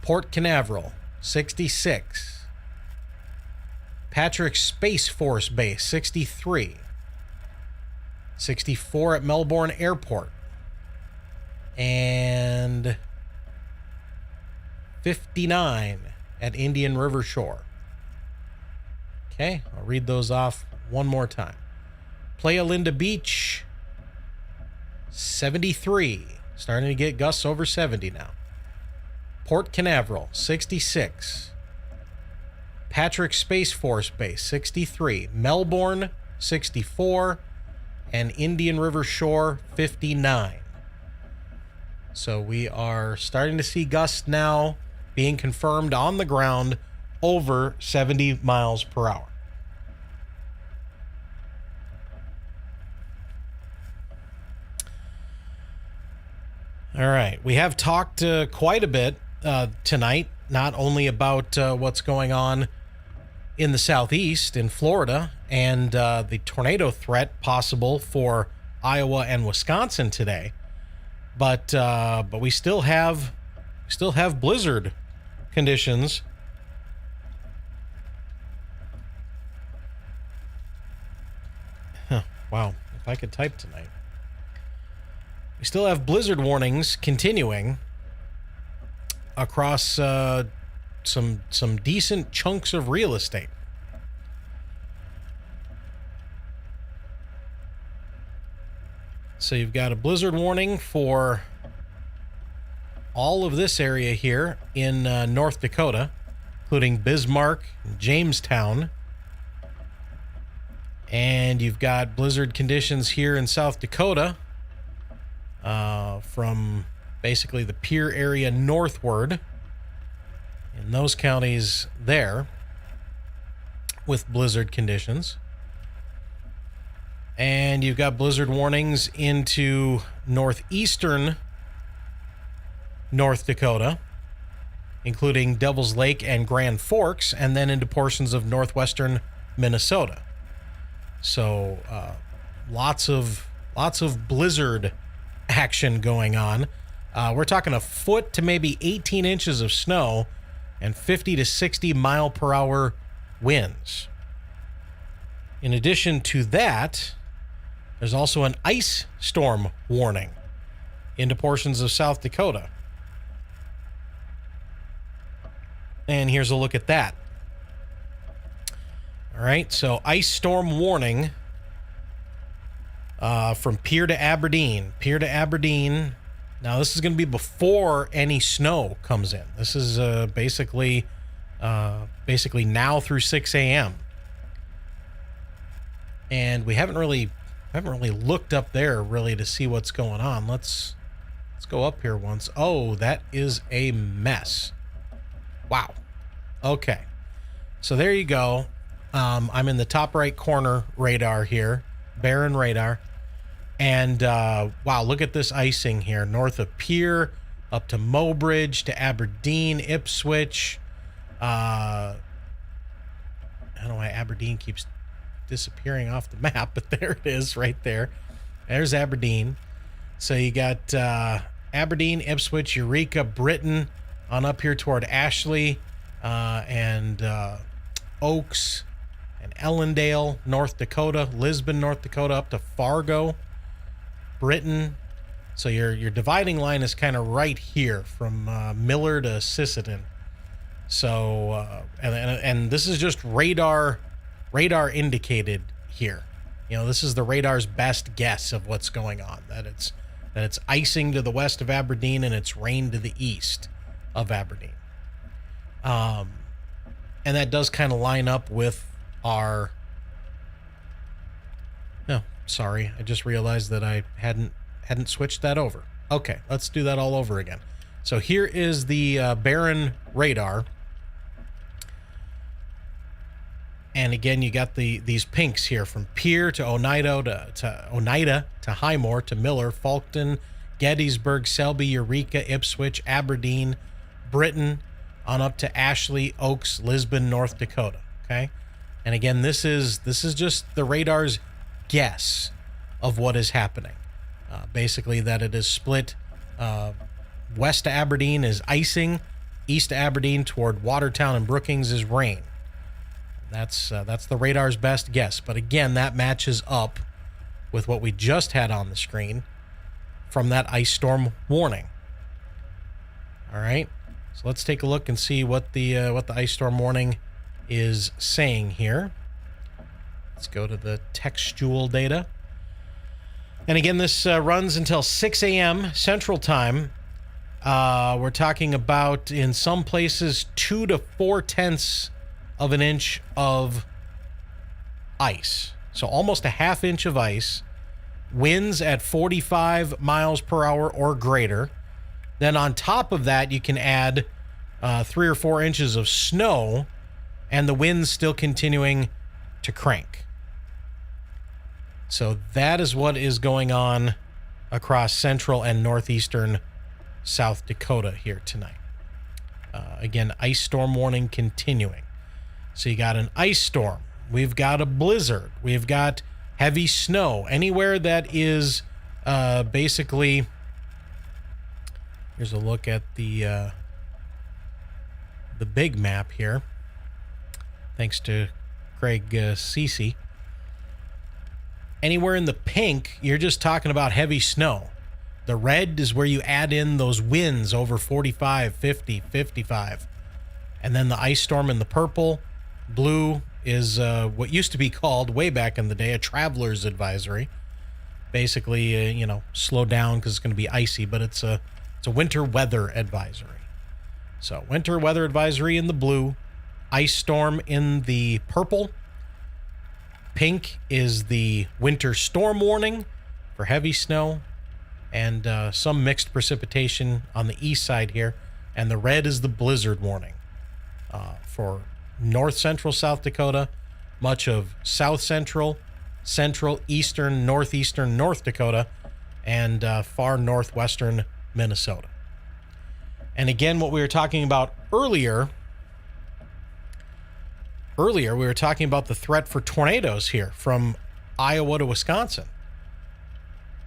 Port Canaveral, 66. Patrick Space Force Base, 63. 64 at Melbourne Airport. And 59 at Indian River Shore. Okay, I'll read those off one more time. Playa Linda Beach, 73. Starting to get gusts over 70 now. Port Canaveral, 66. Patrick Space Force Base, 63. Melbourne, 64. And Indian River Shore, 59. So we are starting to see gusts now being confirmed on the ground over 70 miles per hour. All right. We have talked quite a bit tonight, not only about what's going on in the southeast in Florida and the tornado threat possible for Iowa and Wisconsin today, but we still have blizzard conditions. Wow, if I could type tonight. We still have blizzard warnings continuing across some decent chunks of real estate. So you've got a blizzard warning for all of this area here in North Dakota, including Bismarck, Jamestown. And you've got blizzard conditions here in South Dakota from basically the Pierre area northward in those counties there with blizzard conditions. And you've got blizzard warnings into northeastern North Dakota, including Devil's Lake and Grand Forks, and then into portions of northwestern Minnesota. So lots of blizzard action going on. We're talking a foot to maybe 18 inches of snow and 50 to 60 mile per hour winds. In addition to that, there's also an ice storm warning into portions of South Dakota. And here's a look at that. All right, so ice storm warning from Pier to Aberdeen. Pier to Aberdeen. Now, this is going to be before any snow comes in. This is basically now through 6 a.m. And we haven't really looked up there really to see what's going on. Let's go up here once. Oh, that is a mess. Wow. Okay. So there you go. I'm in the top right corner radar here, Barron radar. And wow, look at this icing here. North of Pier, up to Mowbridge, to Aberdeen, Ipswich. I don't know why Aberdeen keeps disappearing off the map, but there it is right there. There's Aberdeen. So you got Aberdeen, Ipswich, Eureka, Britain, on up here toward Ashley, and Oaks, and Ellendale, North Dakota, Lisbon, North Dakota, up to Fargo, Britain. So your dividing line is kind of right here from Miller to Sisseton. So and this is just radar indicated here. You know, this is the radar's best guess of what's going on. That it's icing to the west of Aberdeen and it's rain to the east of Aberdeen. And that does kind of line up with our... No, sorry. I just realized that I hadn't switched that over. Okay, let's do that all over again. So here is the Barron radar. And again, you got these pinks here from Pier to Oneida to Highmore to Miller, Falkton, Gettysburg, Selby, Eureka, Ipswich, Aberdeen, Britain, on up to Ashley, Oaks, Lisbon, North Dakota. Okay, and again, this is just the radar's guess of what is happening. Basically, that it is split. West to Aberdeen is icing, east to Aberdeen toward Watertown and Brookings is rain. That's the radar's best guess. But again, that matches up with what we just had on the screen from that ice storm warning. All right, so let's take a look and see what the ice storm warning is saying here. Let's go to the textual data. And again, this runs until 6 a.m. Central Time. We're talking about, in some places, 2 to 4/10 of an inch of ice. So almost a ½ inch of ice. Winds at 45 miles per hour or greater. Then on top of that, you can add 3 or 4 inches of snow, and the wind's still continuing to crank. So that is what is going on across central and northeastern South Dakota here tonight. Again, ice storm warning continuing. So you got an ice storm. We've got a blizzard. We've got heavy snow. Anywhere that is basically... Here's a look at the big map here. Thanks to Craig Cece. Anywhere in the pink, you're just talking about heavy snow. The red is where you add in those winds over 45, 50, 55. And then the ice storm in the purple. Blue is what used to be called, way back in the day, a traveler's advisory. Basically, slow down because it's going to be icy, but it's a winter weather advisory. So winter weather advisory in the blue, ice storm in the purple. Pink is the winter storm warning for heavy snow and some mixed precipitation on the east side here. And the red is the blizzard warning for north central South Dakota, much of south central, central, eastern, northeastern North Dakota, and far northwestern Minnesota. And again, what we were talking about earlier, we were talking about the threat for tornadoes here from Iowa to Wisconsin.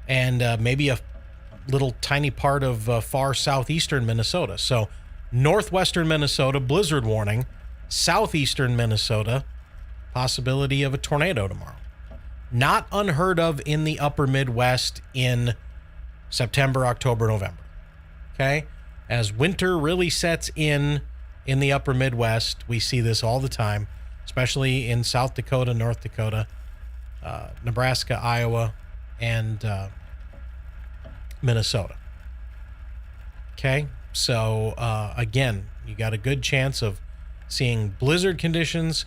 And maybe a little tiny part of far southeastern Minnesota. So northwestern Minnesota, blizzard warning. Southeastern Minnesota, possibility of a tornado tomorrow. Not unheard of in the upper Midwest in September, October, November. Okay? As winter really sets in in the upper Midwest. We see this all the time, especially in South Dakota, North Dakota, Nebraska, Iowa, and Minnesota. Okay, so again, you got a good chance of seeing blizzard conditions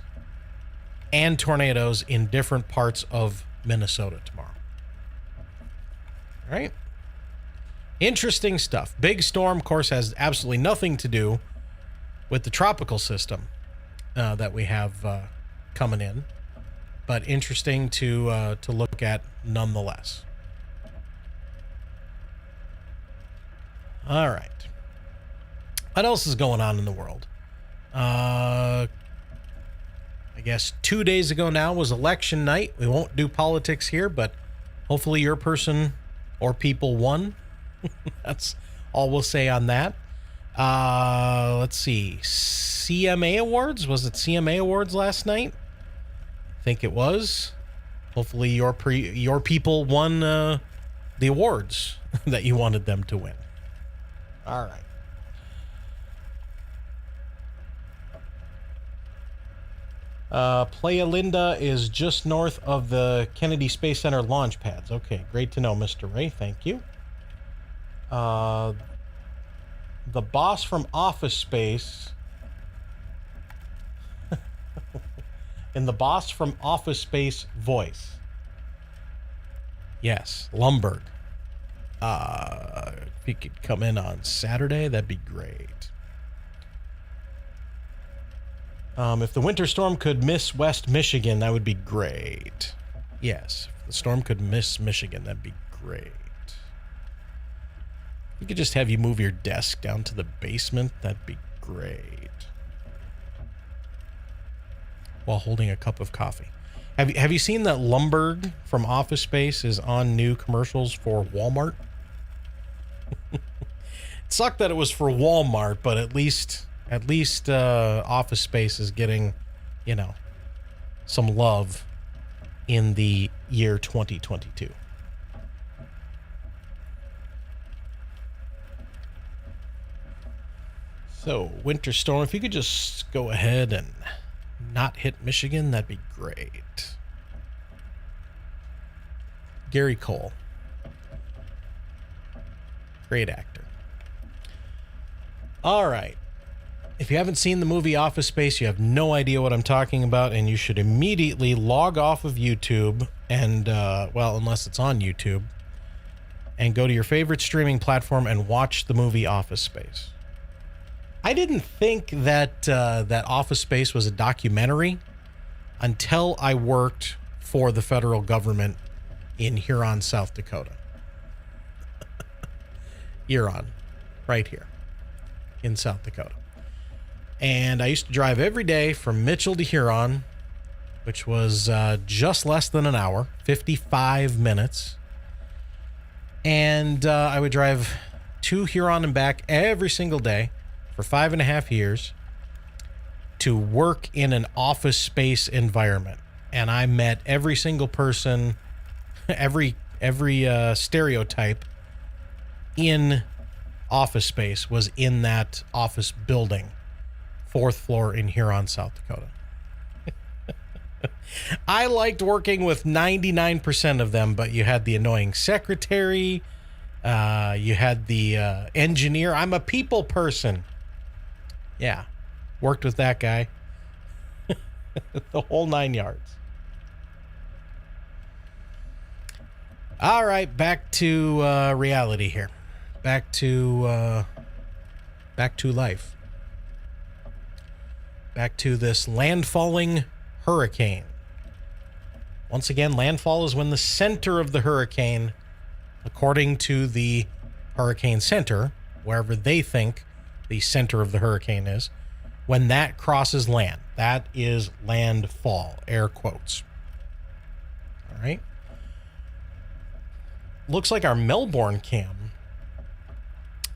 and tornadoes in different parts of Minnesota tomorrow. All right. Interesting stuff. Big storm, of course, has absolutely nothing to do with the tropical system that we have coming in, but interesting to look at nonetheless. All right. What else is going on in the world? I guess 2 days ago now was election night. We won't do politics here, but hopefully your person or people won. That's all we'll say on that. Let's see. CMA Awards? Was it CMA Awards last night? I think it was. Hopefully your people won the awards that you wanted them to win. All right. Playa Linda is just north of the Kennedy Space Center launch pads. Okay, great to know, Mr. Ray. Thank you. The boss from Office Space in the boss from Office Space voice. Yes, Lumberg. If he could come in on Saturday, that'd be great. If the winter storm could miss West Michigan, that would be great. Yes, if the storm could miss Michigan, that'd be great. We could just have you move your desk down to the basement. That'd be great. While holding a cup of coffee. Have you seen that Lumberg from Office Space is on new commercials for Walmart? It sucked that it was for Walmart, but at least Office Space is getting, some love in the year 2022. So, winter storm, if you could just go ahead and not hit Michigan, that'd be great. Gary Cole. Great actor. All right. If you haven't seen the movie Office Space, you have no idea what I'm talking about, and you should immediately log off of YouTube and, unless it's on YouTube, and go to your favorite streaming platform and watch the movie Office Space. I didn't think that that Office Space was a documentary until I worked for the federal government in Huron, South Dakota. Huron, right here in South Dakota. And I used to drive every day from Mitchell to Huron, which was just less than an hour, 55 minutes. And I would drive to Huron and back every single day for 5.5 years to work in an Office Space environment. And I met every single person, every stereotype in Office Space was in that office building, 4th floor in Huron, South Dakota. I liked working with 99% of them, but you had the annoying secretary, you had the engineer. I'm a people person. Yeah, worked with that guy. The whole 9 yards. All right, back to reality here. Back to life. Back to this landfalling hurricane. Once again, landfall is when the center of the hurricane, according to the Hurricane Center, wherever they think the center of the hurricane is, when that crosses land. That is landfall, air quotes. All right. Looks like our Melbourne cam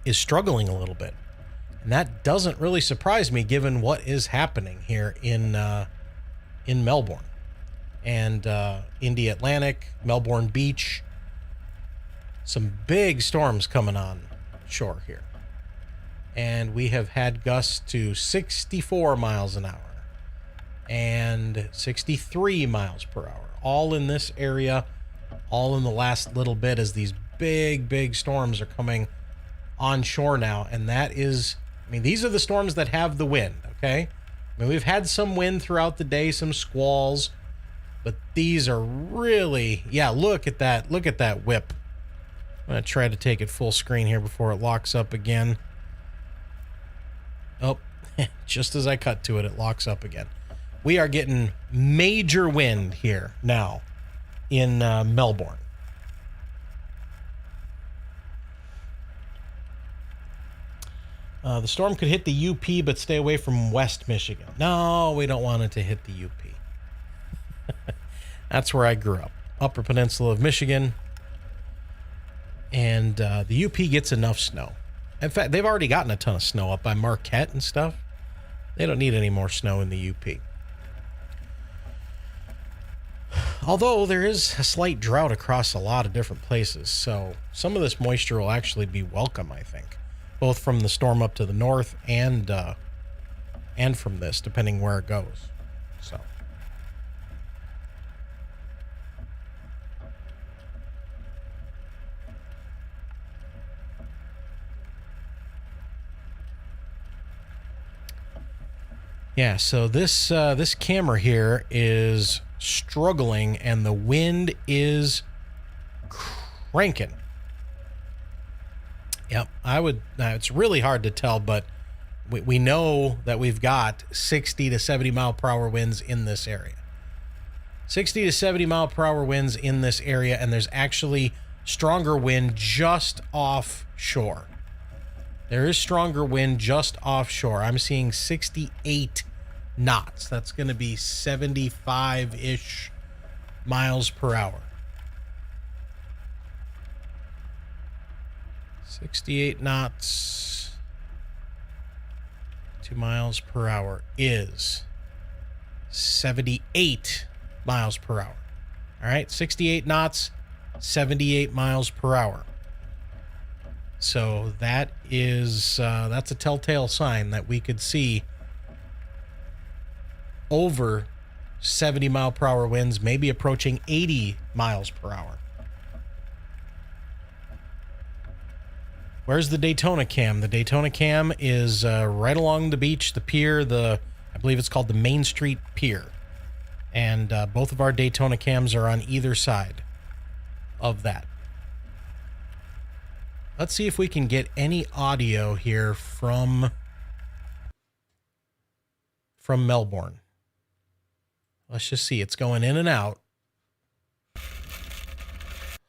is struggling a little bit. And that doesn't really surprise me given what is happening here in Melbourne and in the Atlantic, Melbourne Beach. Some big storms coming on shore here. And we have had gusts to 64 miles an hour and 63 miles per hour, all in this area, all in the last little bit as these big storms are coming onshore now. And that is, I mean, these are the storms that have the wind, okay? I mean, we've had some wind throughout the day, some squalls, but these are really, yeah, look at that whip. I'm going to try to take it full screen here before it locks up again. Oh, just as I cut to it, it locks up again. We are getting major wind here now in Melbourne. The storm could hit the UP, but stay away from West Michigan. No, we don't want it to hit the UP. That's where I grew up, Upper Peninsula of Michigan. And the UP gets enough snow. In fact, they've already gotten a ton of snow up by Marquette and stuff. They don't need any more snow in the UP. Although there is a slight drought across a lot of different places, so some of this moisture will actually be welcome, I think, both from the storm up to the north and from this, depending where it goes. So. Yeah, so this camera here is struggling and the wind is cranking. Yep, it's really hard to tell, but we know that we've got 60 to 70 mile per hour winds in this area. 60 to 70 mile per hour winds in this area, and there's actually stronger wind just offshore. There is stronger wind just offshore. I'm seeing 68 knots. That's going to be 75-ish miles per hour. 68 knots, 2 miles per hour is 78 miles per hour. All right, 68 knots, 78 miles per hour. So that is that's a telltale sign that we could see over 70 mile per hour winds, maybe approaching 80 miles per hour. Where's the Daytona cam? The Daytona cam is right along the beach, the pier, I believe it's called the Main Street Pier. And both of our Daytona cams are on either side of that. Let's see if we can get any audio here from Melbourne. Let's just see. It's going in and out.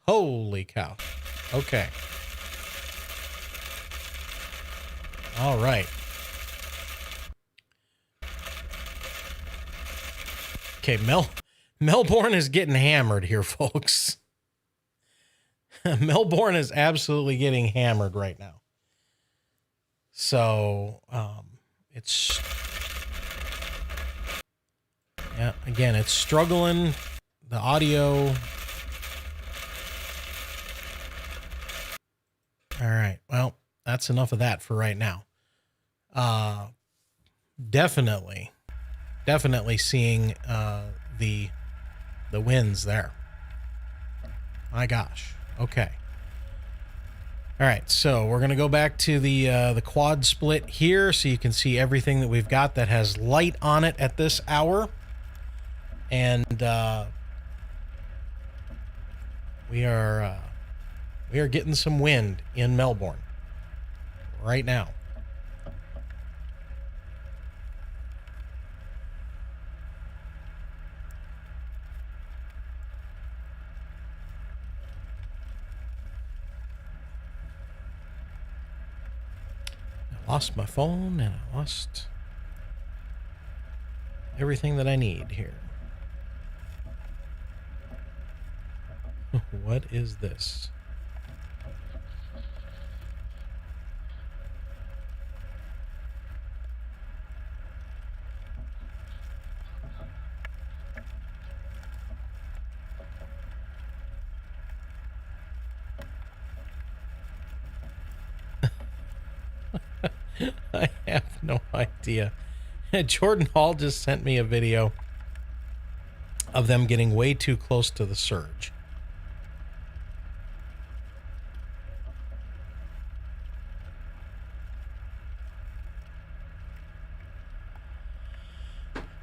Holy cow. Okay. All right. Okay, Melbourne is getting hammered here, folks. Melbourne is absolutely getting hammered right now. So, it's... Yeah, again, it's struggling. The audio... All right, well, that's enough of that for right now. Definitely seeing the winds there. My gosh. Okay. All right, so we're going to go back to the quad split here so you can see everything that we've got that has light on it at this hour. And we are getting some wind in Melbourne right now. I lost my phone and I lost everything that I need here. What is this? I have no idea. Jordan Hall just sent me a video of them getting way too close to the surge.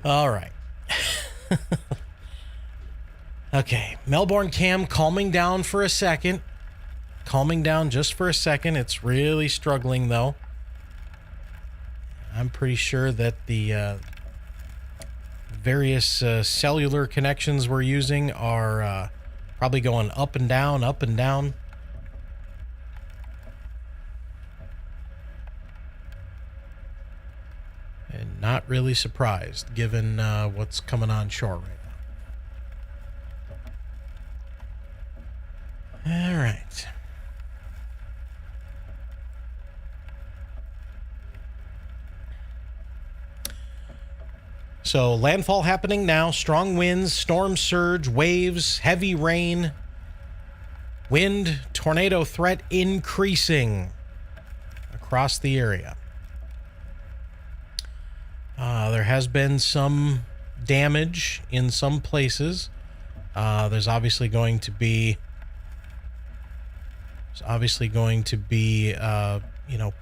All right. Okay, Melbourne Cam calming down for a second. Calming down just for a second. It's really struggling, though. I'm pretty sure that the various cellular connections we're using are probably going up and down, up and down. And not really surprised, given what's coming on shore right now. All right. So landfall happening now. Strong winds, storm surge, waves, heavy rain, wind, tornado threat increasing across the area. There has been some damage in some places. There's obviously going to be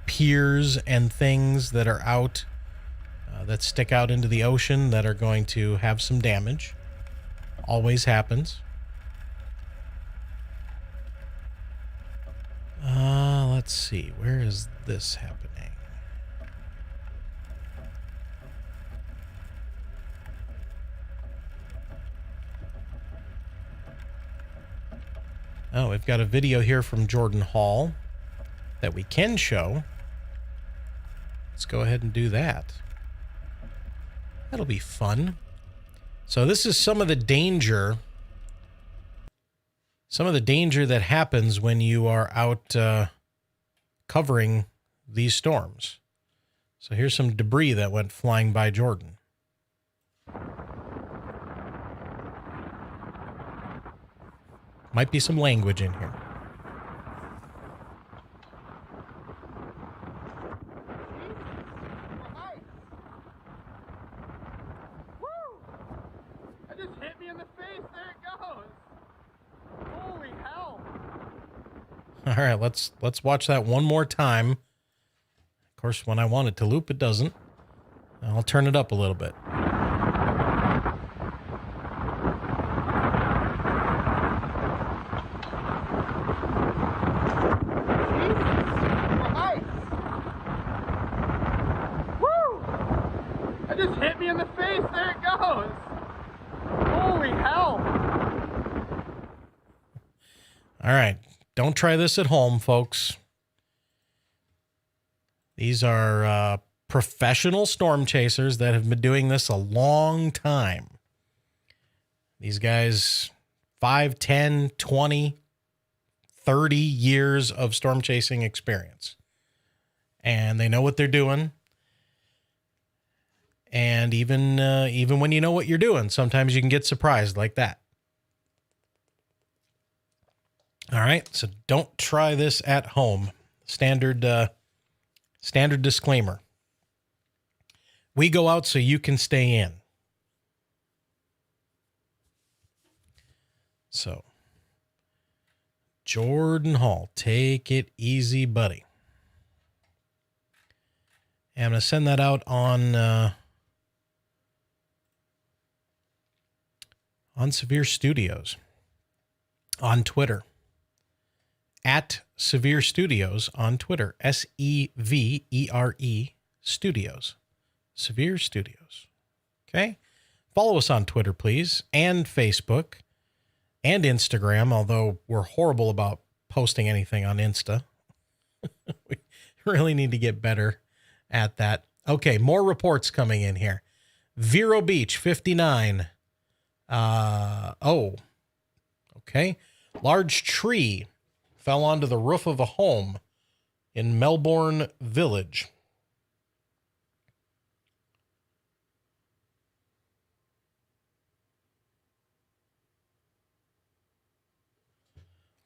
piers and things that are out that stick out into the ocean that are going to have some damage. Always happens. Let's see. Where is this happening? Oh, we've got a video here from Jordan Hall that we can show. Let's go ahead and do that. That'll be fun. So this is some of the danger that happens when you are out covering these storms. So here's some debris that went flying by Jordan. Might be some language in here. That just hit me in the face. There it goes. Holy hell. All right, let's watch that one more time. Of course, when I want it to loop, it doesn't. I'll turn it up a little bit. Just hit me in the face. There it goes. Holy hell. All right. Don't try this at home, folks. These are professional storm chasers that have been doing this a long time. These guys, 5, 10, 20, 30 years of storm chasing experience. And they know what they're doing. And even when you know what you're doing, sometimes you can get surprised like that. All right, so don't try this at home. Standard disclaimer. We go out so you can stay in. So, Jordan Hall, take it easy, buddy. And I'm going to send that out on Severe Studios on Twitter. At Severe Studios on Twitter. SEVERE Studios. Severe Studios. Okay? Follow us on Twitter, please, and Facebook and Instagram, although we're horrible about posting anything on Insta. We really need to get better at that. Okay, more reports coming in here. Vero Beach, 59. Okay. Large tree fell onto the roof of a home in Melbourne Village.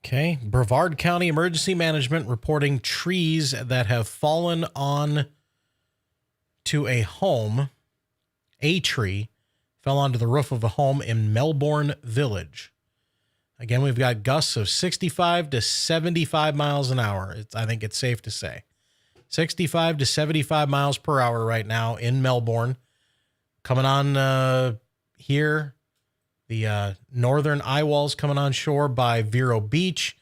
Okay. Brevard County Emergency Management reporting trees that have fallen on to a home. A tree fell onto the roof of a home in Melbourne Village. Again, we've got gusts of 65 to 75 miles an hour. I think it's safe to say. 65 to 75 miles per hour right now in Melbourne. Coming on here, the northern eye wall's coming on shore by Vero Beach.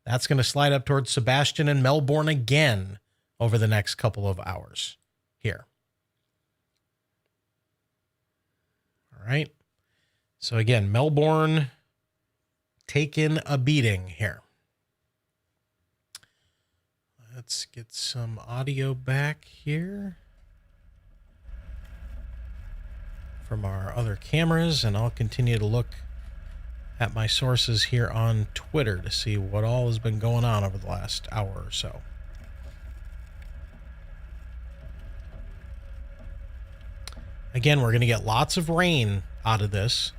That's going to slide up towards Sebastian and Melbourne again over the next couple of hours here. All right. So again, Melbourne taking a beating here. Let's get some audio back here from our other cameras, and I'll continue to look at my sources here on Twitter to see what all has been going on over the last hour or so. Again, we're going to get lots of rain out of this.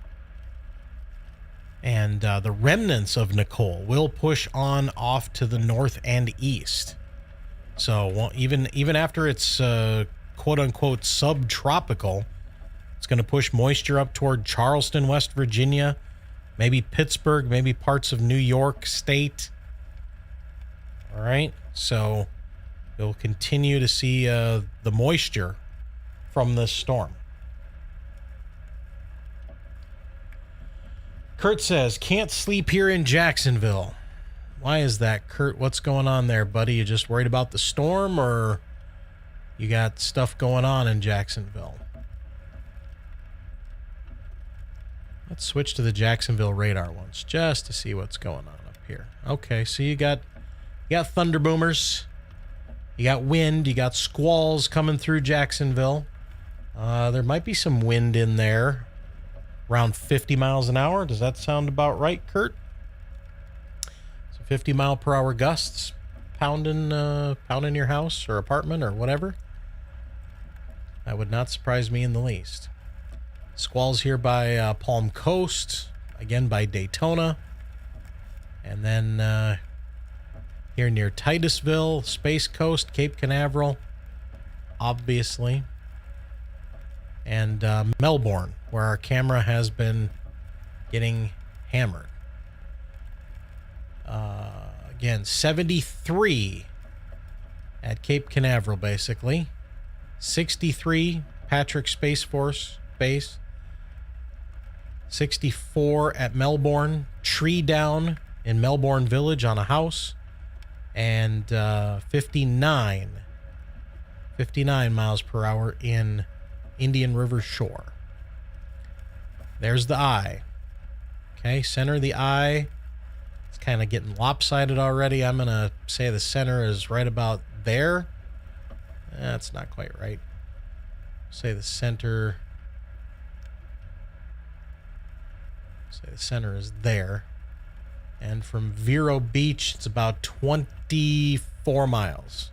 And the remnants of Nicole will push on off to the north and east. So even after it's quote-unquote subtropical, it's going to push moisture up toward Charleston, West Virginia, maybe Pittsburgh, maybe parts of New York State. All right, so you'll continue to see the moisture from this storm. Kurt says, can't sleep here in Jacksonville. Why is that, Kurt? What's going on there, buddy? You just worried about the storm, or you got stuff going on in Jacksonville? Let's switch to the Jacksonville radar once just to see what's going on up here. Okay, so you got thunder boomers, you got wind, you got squalls coming through Jacksonville. There might be some wind in there. Around 50 miles an hour. Does that sound about right, Kurt? So 50 mile per hour gusts pounding your house or apartment or whatever. That would not surprise me in the least. Squalls here by Palm Coast, again by Daytona, and then here near Titusville, Space Coast, Cape Canaveral, obviously, and Melbourne, where our camera has been getting hammered. Again, 73 at Cape Canaveral, basically. 63 Patrick Space Force Base. 64 at Melbourne. Tree down in Melbourne Village on a house. And 59 miles per hour in Indian River Shore. There's the eye. Okay, center of the eye. It's kind of getting lopsided already. I'm going to say the center is right about there. That's not quite right. Say the center. Say the center is there. And from Vero Beach, it's about 24 miles.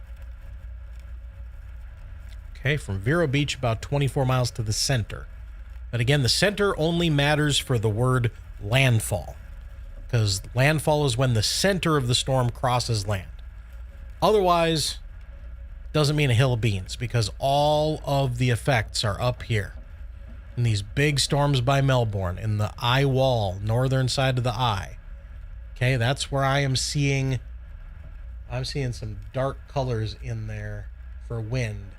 Okay, from Vero Beach, about 24 miles to the center. But again, the center only matters for the word landfall, because landfall is when the center of the storm crosses land. Otherwise, doesn't mean a hill of beans, because all of the effects are up here in these big storms by Melbourne, in the eye wall, northern side of the eye. Okay, that's where I'm seeing some dark colors in there for wind.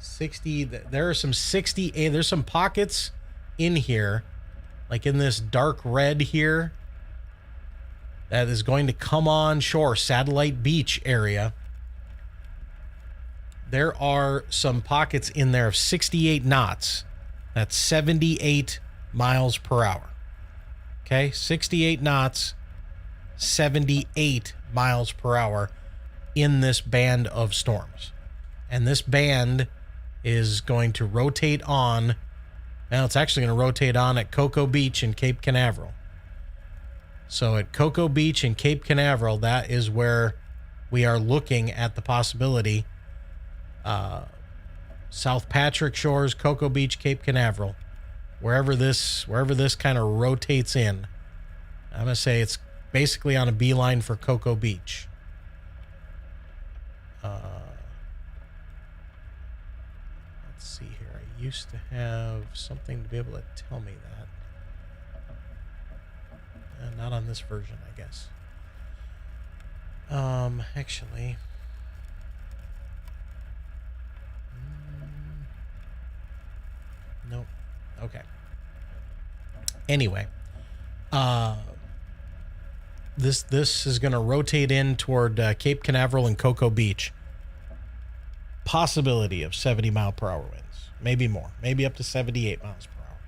60, there are some 68, there's some pockets in here, like in this dark red here, that is going to come on shore, Satellite Beach area. There are some pockets in there of 68 knots. That's 78 miles per hour. Okay, 68 knots, 78 miles per hour in this band of storms. And this band is going to rotate on. Now it's actually going to rotate on at Cocoa Beach and Cape Canaveral. So at Cocoa Beach and Cape Canaveral, that is where we are looking at the possibility. South Patrick Shores, Cocoa Beach, Cape Canaveral, wherever this kind of rotates in. I'm going to say it's basically on a beeline for Cocoa Beach. used to have something to be able to tell me that. Not on this version, I guess. Actually... Nope. Okay. Anyway, this is going to rotate in toward Cape Canaveral and Cocoa Beach. Possibility of 70 mile per hour winds, maybe more, maybe up to 78 miles per hour.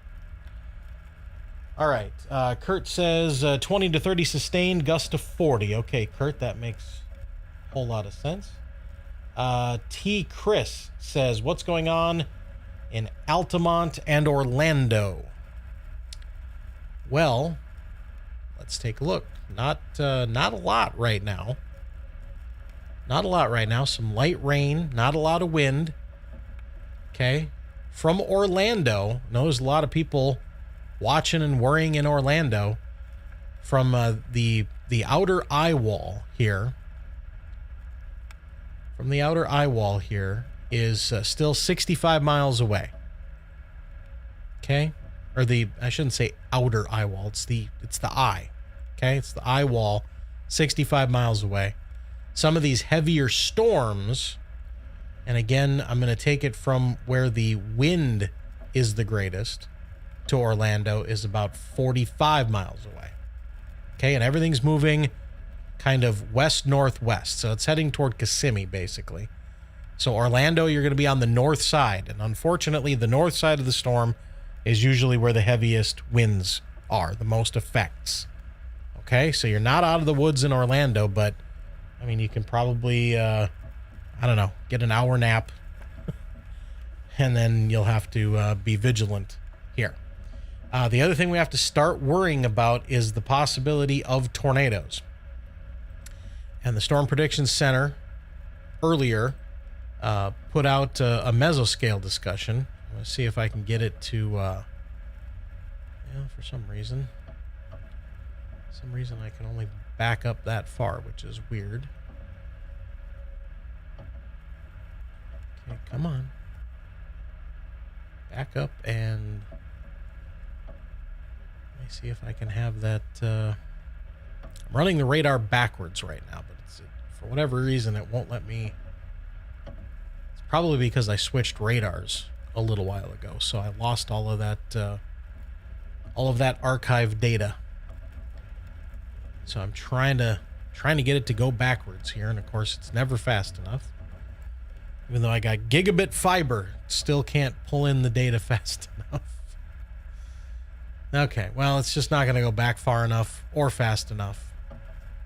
All right. Kurt says 20 to 30 sustained, gust to 40. Okay, Kurt, that makes a whole lot of sense. T. Chris says, what's going on in Altamont and Orlando? Well, let's take a look. Not a lot right now. Not a lot right now. Some light rain, not a lot of wind. Okay. From Orlando, I know there's a lot of people watching and worrying in Orlando. From the outer eye wall here. From the outer eye wall here is still 65 miles away. Okay? Or I shouldn't say outer eye wall. It's the eye. Okay? It's the eye wall, 65 miles away. Some of these heavier storms, and again, I'm going to take it from where the wind is the greatest to Orlando, is about 45 miles away. Okay? And everything's moving kind of west-northwest. So it's heading toward Kissimmee, basically. So Orlando, you're going to be on the north side. And unfortunately, the north side of the storm is usually where the heaviest winds are, the most effects. Okay, so you're not out of the woods in Orlando, but, I mean, you can probably, I don't know, get an hour nap. And then you'll have to be vigilant here. The other thing we have to start worrying about is the possibility of tornadoes. And the Storm Prediction Center earlier put out a mesoscale discussion. I'm going to see if I can get it to, for some reason I can only back up that far, which is weird. Okay, come on. Back up and let me see if I can have that. I'm running the radar backwards right now, but for whatever reason, it won't let me. It's probably because I switched radars a little while ago, so I lost all of that archive data. So I'm trying to get it to go backwards here, and of course it's never fast enough. Even though I got gigabit fiber, still can't pull in the data fast enough. Okay, well, it's just not going to go back far enough or fast enough.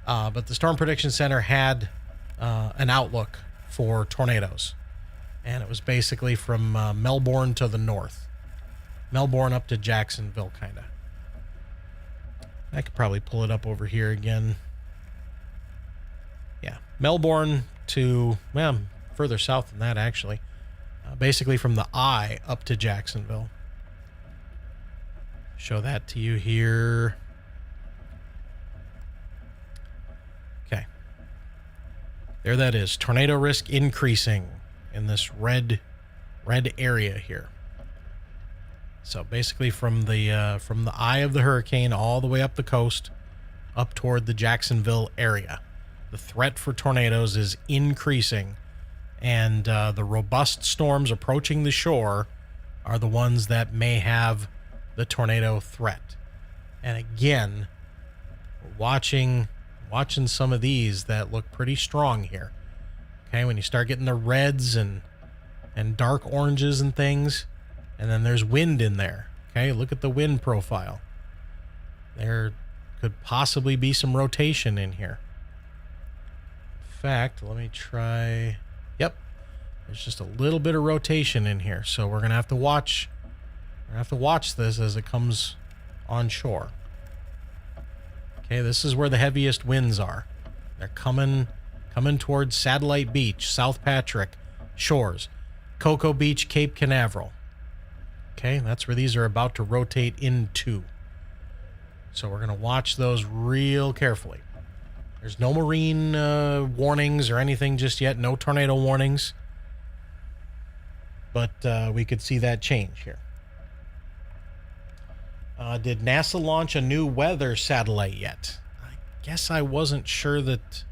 But the Storm Prediction Center had an outlook for tornadoes. And it was basically from Melbourne to the north. Melbourne up to Jacksonville, kind of. I could probably pull it up over here again. Yeah, Melbourne to, well, further south than that, actually. Basically from the eye up to Jacksonville. Show that to you here. Okay. There that is. Tornado risk increasing in this red area here. So basically from the eye of the hurricane all the way up the coast, up toward the Jacksonville area. The threat for tornadoes is increasing, and the robust storms approaching the shore are the ones that may have the tornado threat. And again, we're watching some of these that look pretty strong here. Okay, when you start getting the reds and dark oranges and things, and then there's wind in there. Okay, look at the wind profile. There could possibly be some rotation in here. In fact, let me try. Yep, there's just a little bit of rotation in here, so we're gonna have to watch. We're gonna have to watch this as it comes on shore. Okay, this is where the heaviest winds are. They're coming towards Satellite Beach, South Patrick shores, Cocoa Beach, Cape Canaveral. Okay, that's where these are about to rotate into. So we're going to watch those real carefully. There's no marine warnings or anything just yet. No tornado warnings. but we could see that change here. Did NASA launch a new weather satellite yet? I guess I wasn't sure that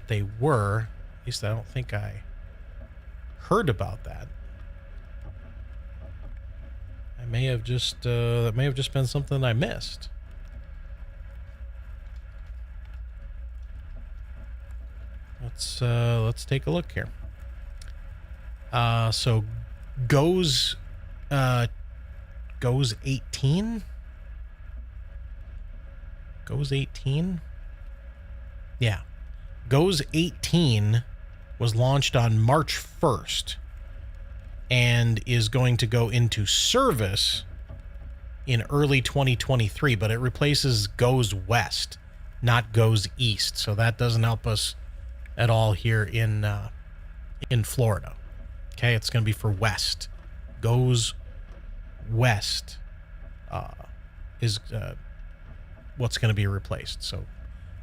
they were. At least I don't think I heard about that. I may have just that may have just been something I missed. Let's take a look here. So goes 18? Goes 18? Yeah. Goes 18 was launched on March 1st and is going to go into service in early 2023, but it replaces Goes West, not Goes East. So that doesn't help us at all here in Florida. Okay, it's going to be for West. Goes West is what's going to be replaced. So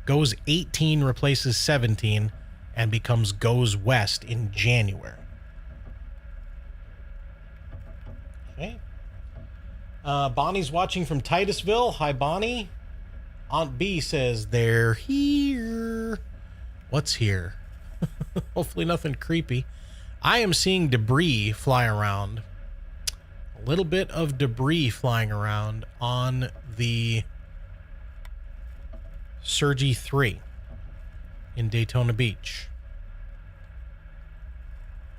Goes 18 replaces 17 and becomes Goes West in January. Okay. Bonnie's watching from Titusville. Hi, Bonnie. Aunt B says they're here. What's here? Hopefully nothing creepy. I am seeing debris fly around. A little bit of debris flying around on the Sergi 3 in Daytona Beach.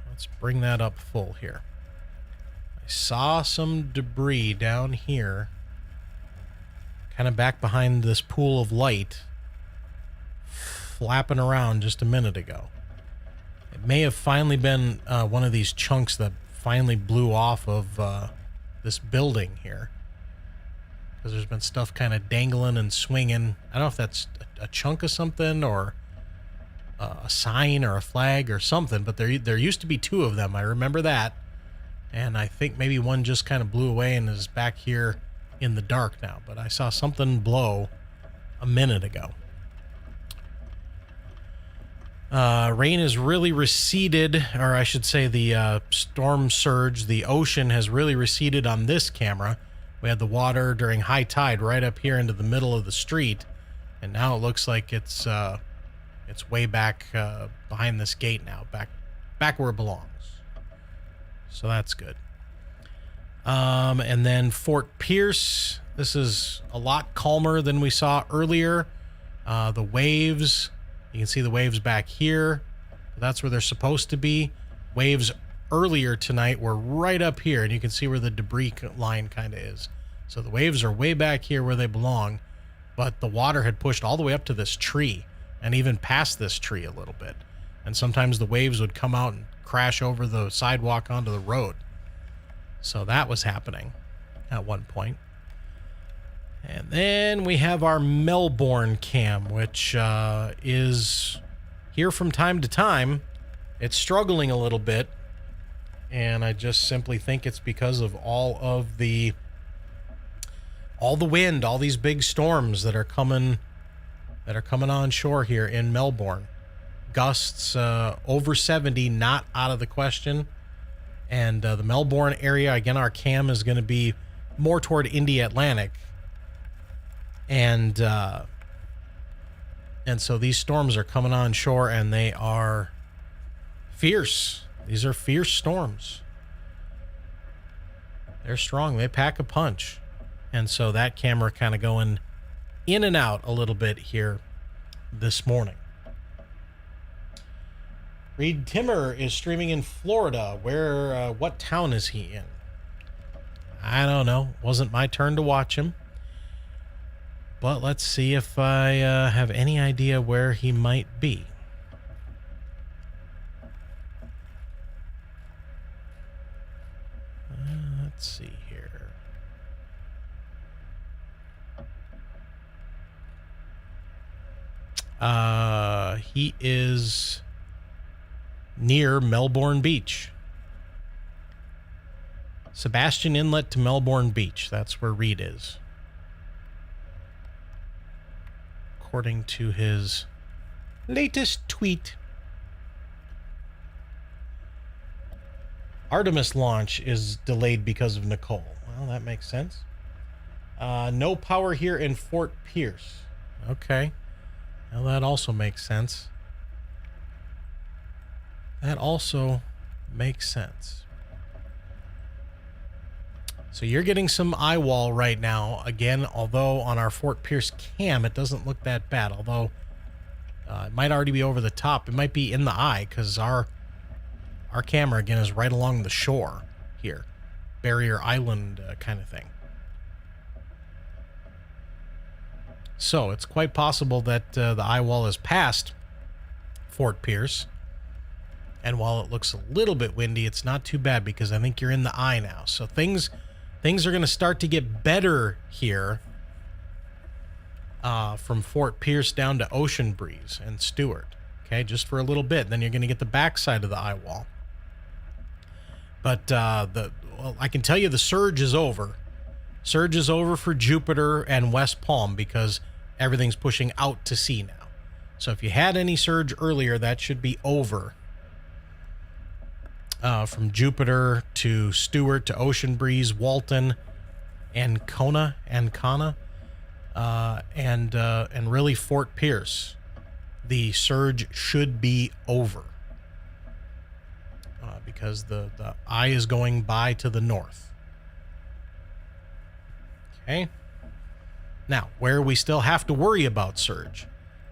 Let's bring that up full here. I saw some debris down here, kind of back behind this pool of light, flapping around just a minute ago. It may have finally been one of these chunks that finally blew off of this building here, because there's been stuff kind of dangling and swinging. I don't know if that's a chunk of something or a sign or a flag or something, but there used to be two of them. I remember that, and I think maybe one just kind of blew away and is back here in the dark now, but I saw something blow a minute ago. Rain has really receded, or I should say the storm surge, the ocean has really receded on this camera. We had the water during high tide right up here into the middle of the street, and now it looks like it's way back behind this gate now, back where it belongs. So that's good. And then Fort Pierce, this is a lot calmer than we saw earlier. The waves, you can see the waves back here. That's where they're supposed to be. Waves earlier tonight were right up here, and you can see where the debris line kind of is. So the waves are way back here where they belong, but the water had pushed all the way up to this tree and even past this tree a little bit. And sometimes the waves would come out and crash over the sidewalk onto the road. So that was happening at one point. And then we have our Melbourne cam, which is here from time to time. It's struggling a little bit, and I just simply think it's because of all the wind, all these big storms that are coming on shore here in Melbourne. Gusts over 70, not out of the question. And the Melbourne area, again, our cam is going to be more toward Indy Atlantic. And so these storms are coming on shore, and they are fierce. These are fierce storms. They're strong. They pack a punch. And so that camera kind of going in and out a little bit here this morning. Reed Timmer is streaming in Florida. What town is he in? I don't know. Wasn't my turn to watch him. But let's see if I have any idea where he might be. Let's see here. He is near Melbourne Beach. Sebastian Inlet to Melbourne Beach. That's where Reed is, according to his latest tweet. Artemis launch is delayed because of Nicole. Well, that makes sense. No power here in Fort Pierce. Okay. Well, that also makes sense. That also makes sense. So you're getting some eye wall right now. Again, although on our Fort Pierce cam, it doesn't look that bad. Although it might already be over the top. It might be in the eye because our camera, again, is right along the shore here. Barrier Island kind of thing. So it's quite possible that the eye wall is past Fort Pierce. And while it looks a little bit windy, it's not too bad because I think you're in the eye now. So things are going to start to get better here from Fort Pierce down to Ocean Breeze and Stewart. Okay, just for a little bit. Then you're going to get the backside of the eye wall. But well, I can tell you the surge is over. Surge is over for Jupiter and West Palm because everything's pushing out to sea now. So if you had any surge earlier, that should be over. From Jupiter to Stewart to Ocean Breeze, Walton, Ancona, and really Fort Pierce. The surge should be over because the eye is going by to the north. Okay. Now, where we still have to worry about surge: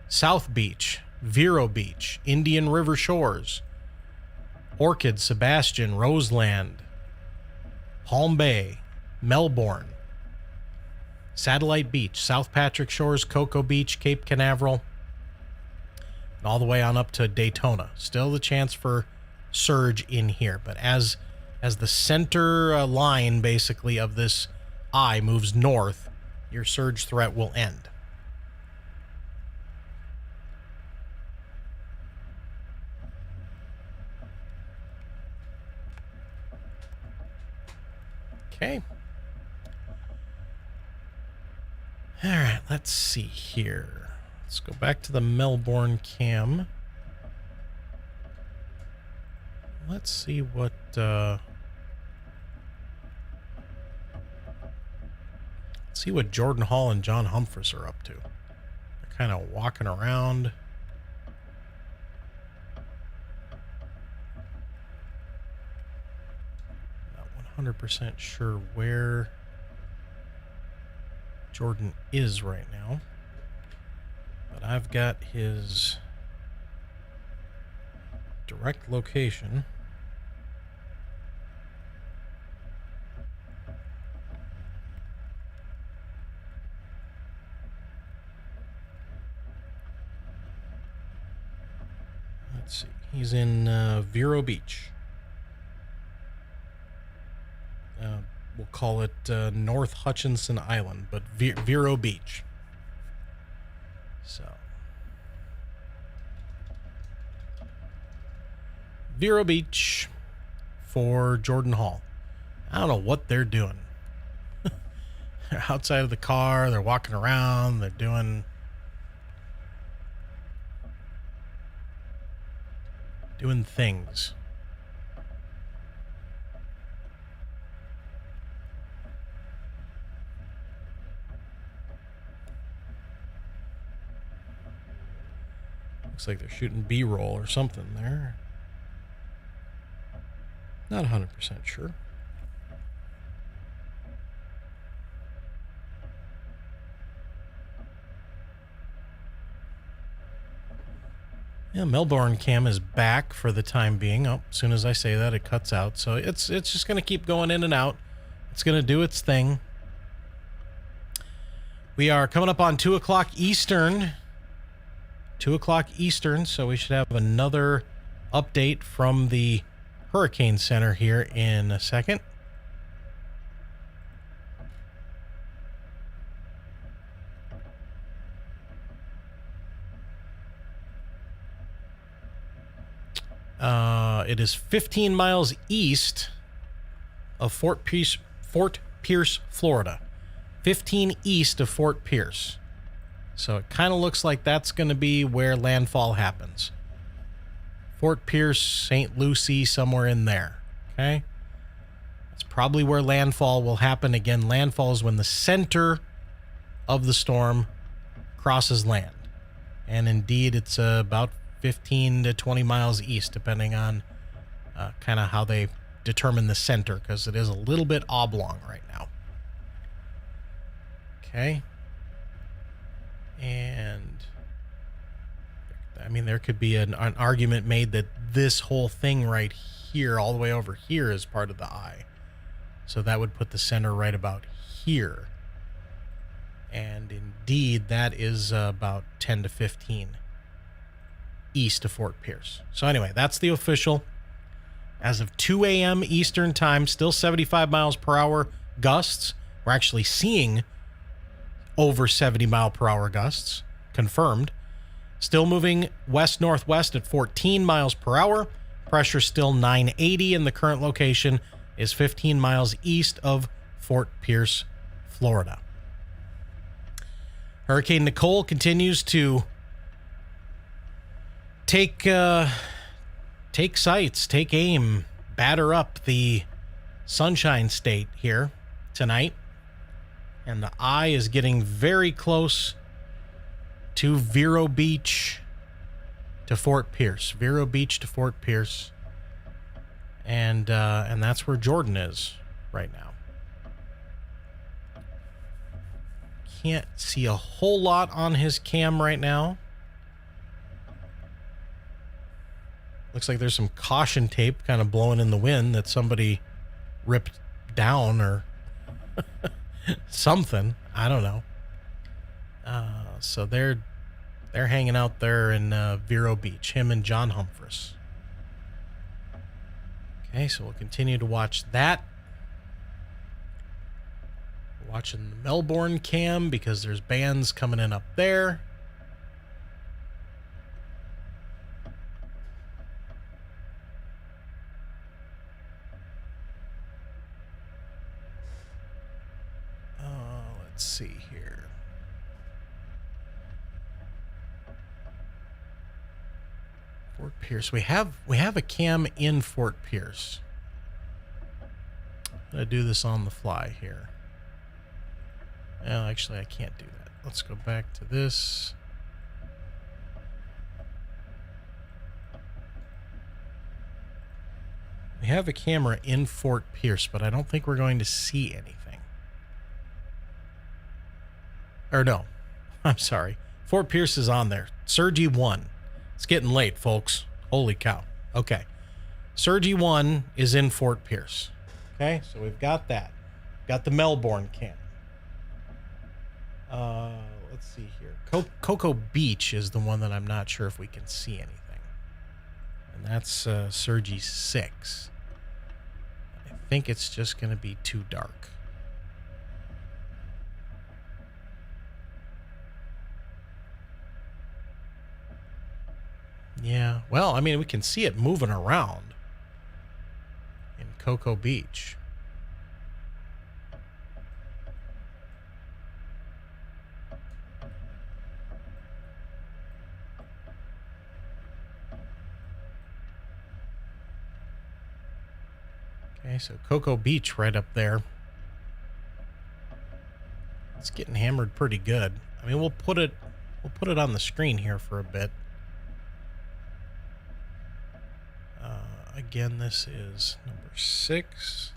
South Beach, Vero Beach, Indian River Shores, Orchid, Sebastian, Roseland, Palm Bay, Melbourne, Satellite Beach, South Patrick Shores, Cocoa Beach, Cape Canaveral, and all the way on up to Daytona. Still the chance for surge in here, but as the center line basically of this eye moves north, your surge threat will end. Okay. All right, let's see here. Let's go back to the Melbourne cam. Let's see what Jordan Hall and John Humphress are up to. They're kind of walking around. Not 100% sure where Jordan is right now, but I've got his direct location. Let's see. He's in Vero Beach. We'll call it North Hutchinson Island, but Vero Beach. So, Vero Beach for Jordan Hall. I don't know what they're doing. They're outside of the car. They're walking around. They're doing things. Looks like they're shooting B-roll or something there. Not 100% sure. Yeah, Melbourne cam is back for the time being. Oh, as soon as I say that, it cuts out. So it's just going to keep going in and out. It's going to do its thing. We are coming up on 2 o'clock Eastern. 2 o'clock Eastern, so we should have another update from the Hurricane Center here in a second. It is 15 miles east of Fort Pierce, Florida. 15 east of Fort Pierce. So it kind of looks like that's going to be where landfall happens. Fort Pierce, St. Lucie, somewhere in there. Okay. That's probably where landfall will happen. Again, landfall is when the center of the storm crosses land. And indeed, it's about 15 to 20 miles east, depending on kind of how they determine the center, because it is a little bit oblong right now. Okay. And I mean, there could be an argument made that this whole thing right here, all the way over here, is part of the eye. So that would put the center right about here. And indeed, that is about 10 to 15 east of Fort Pierce. So anyway, that's the official. As of 2 a.m. Eastern time, still 75 miles per hour gusts. We're actually seeing over 70 mile per hour gusts, confirmed. Still moving west-northwest at 14 miles per hour. Pressure still 980, and the current location is 15 miles east of Fort Pierce, Florida. Hurricane Nicole continues to take sights, take aim, batter up the Sunshine State here tonight. And the eye is getting very close to Vero Beach to Fort Pierce. Vero Beach to Fort Pierce. And that's where Jordan is right now. Can't see a whole lot on his cam right now. Looks like there's some caution tape kind of blowing in the wind that somebody ripped down or something. I don't know. So they're hanging out there in Vero Beach, him and John Humphress. Okay, so we'll continue to watch that. We're watching the Melbourne cam because there's bands coming in up there. Let's see here. Fort Pierce. We have a cam in Fort Pierce. I'm gonna do this on the fly here. Well, actually, I can't do that. Let's go back to this. We have a camera in Fort Pierce, but I don't think we're going to see anything. Or no, I'm sorry. Fort Pierce is on there. Surgy 1. It's getting late, folks. Holy cow. Okay. Surgy 1 is in Fort Pierce. Okay, so we've got that. Got the Melbourne cam. Let's see here. Cocoa Beach is the one that I'm not sure if we can see anything. And that's Surgy 6. I think it's just going to be too dark. Yeah, well, I mean, we can see it moving around in Cocoa Beach. Okay, so Cocoa Beach right up there. It's getting hammered pretty good. I mean, we'll put it on the screen here for a bit. Again, this is number 6.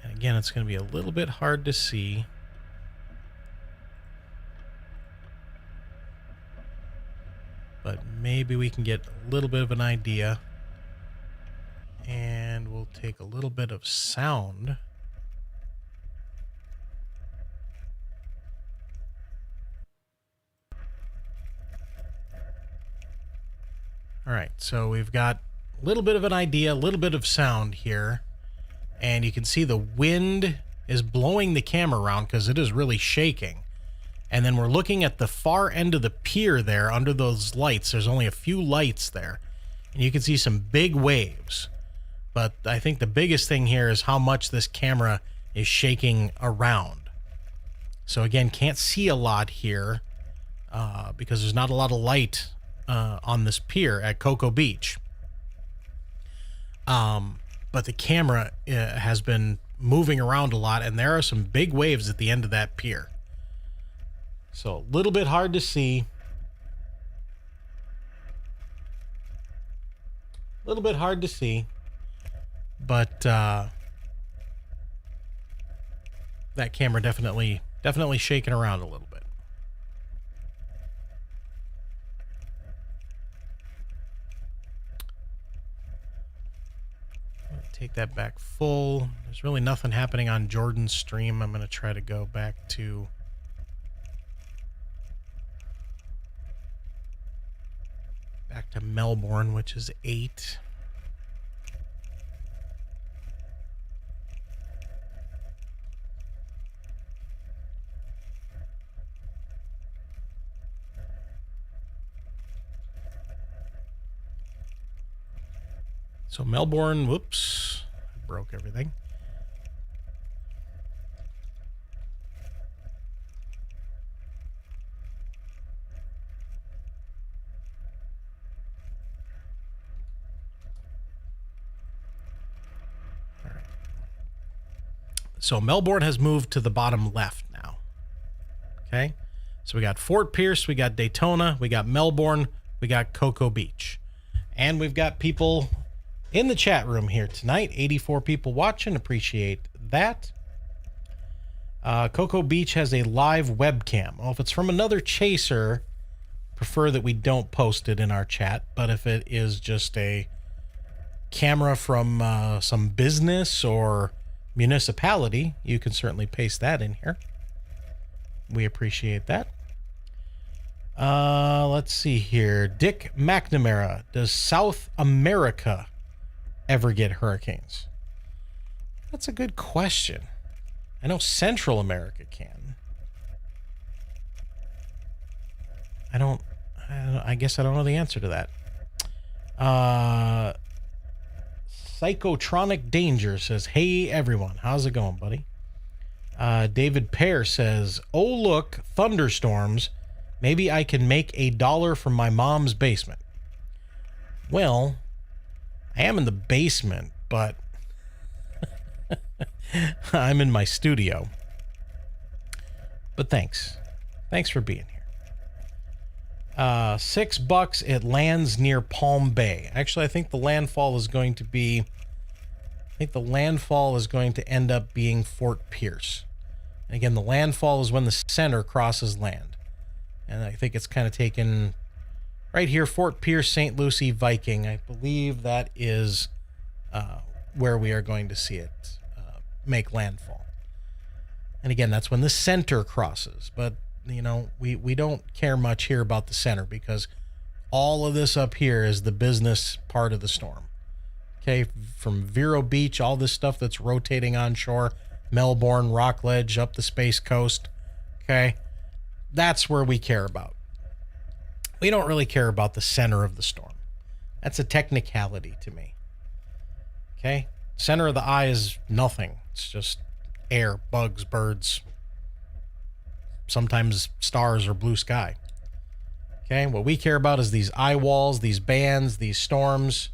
And again, it's going to be a little bit hard to see. But maybe we can get a little bit of an idea. And we'll take a little bit of sound. All right, so we've got a little bit of an idea, a little bit of sound here. And you can see the wind is blowing the camera around because it is really shaking. And then we're looking at the far end of the pier there under those lights. There's only a few lights there. And you can see some big waves. But I think the biggest thing here is how much this camera is shaking around. So again, can't see a lot here because there's not a lot of light on this pier at Cocoa Beach. But the camera has been moving around a lot, and there are some big waves at the end of that pier. So a little bit hard to see. A little bit hard to see. But that camera definitely shaking around a little bit. Take that back full. There's really nothing happening on Jordan's stream. I'm going to try to go back to Melbourne, which is 8. So Melbourne, whoops, I broke everything. All right. So Melbourne has moved to the bottom left now. Okay. So we got Fort Pierce, we got Daytona, we got Melbourne, we got Cocoa Beach. And we've got people in the chat room here tonight. 84 people watching. Appreciate that. Cocoa Beach has a live webcam. Well, if it's from another chaser, prefer that we don't post it in our chat. But if it is just a camera from some business or municipality, you can certainly paste that in here. We appreciate that. Let's see here. Dick McNamara. Does South America ever get hurricanes? That's a good question. I know Central America can. I guess I don't know the answer to that. Psychotronic Danger says, hey everyone, how's it going, buddy? David Pear says, oh look, thunderstorms. Maybe I can make $1 from my mom's basement. Well, I am in the basement, but I'm in my studio. But thanks. Thanks for being here. $6. It lands near Palm Bay. Actually, I think the landfall is going to end up being Fort Pierce. And again, the landfall is when the center crosses land. And I think it's kind of taken right here, Fort Pierce, St. Lucie, Viking. I believe that is where we are going to see it make landfall. And again, that's when the center crosses. But, you know, we don't care much here about the center because all of this up here is the business part of the storm. Okay, from Vero Beach, all this stuff that's rotating onshore, Melbourne, Rockledge, up the Space Coast. Okay, that's where we care about. We don't really care about the center of the storm. That's a technicality to me. Okay? Center of the eye is nothing. It's just air, bugs, birds, sometimes stars or blue sky. Okay? What we care about is these eye walls, these bands, these storms,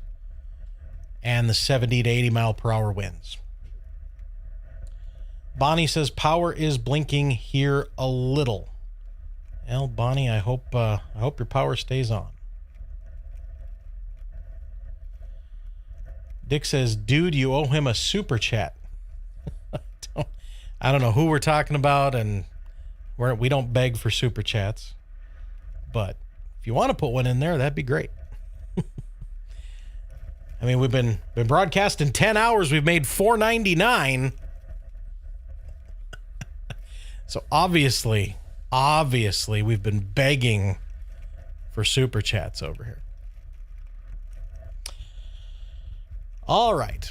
and the 70 to 80 mile per hour winds. Bonnie says power is blinking here a little. Well, Bonnie, I hope your power stays on. Dick says, dude, you owe him a super chat. I don't know who we're talking about, and we don't beg for super chats. But if you want to put one in there, that'd be great. I mean, we've been broadcasting 10 hours. We've made $4.99. So obviously, we've been begging for super chats over here. All right.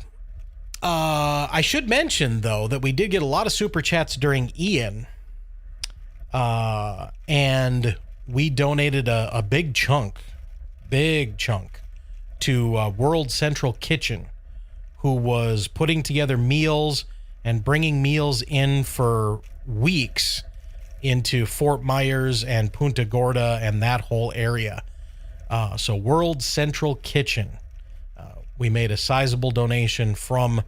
I should mention, though, that we did get a lot of super chats during Ian. And we donated a big chunk to World Central Kitchen, who was putting together meals and bringing meals in for weeks into Fort Myers and Punta Gorda and that whole area. So World Central Kitchen. We made a sizable donation from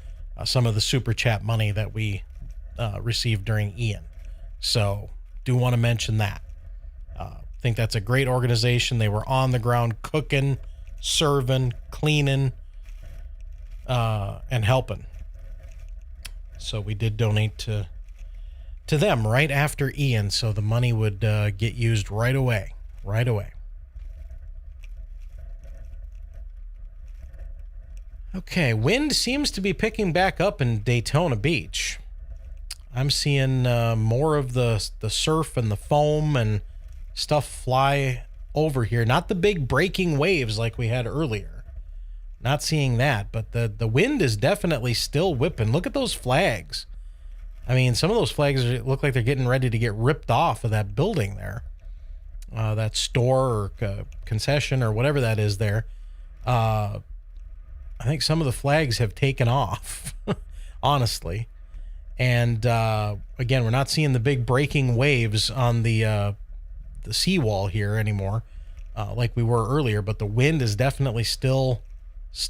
some of the super chat money that we received during Ian. So do want to mention that. I think that's a great organization. They were on the ground cooking, serving, cleaning, and helping. So we did donate to them right after Ian, so the money would get used right away. Okay, wind seems to be picking back up in Daytona Beach. I'm seeing more of the surf and the foam and stuff fly over here. Not the big breaking waves like we had earlier. Not seeing that, but the wind is definitely still whipping. Look at those flags. I mean, some of those flags look like they're getting ready to get ripped off of that building there. That store or concession or whatever that is there. I think some of the flags have taken off, honestly. And again, we're not seeing the big breaking waves on the seawall here anymore, like we were earlier. But the wind is definitely still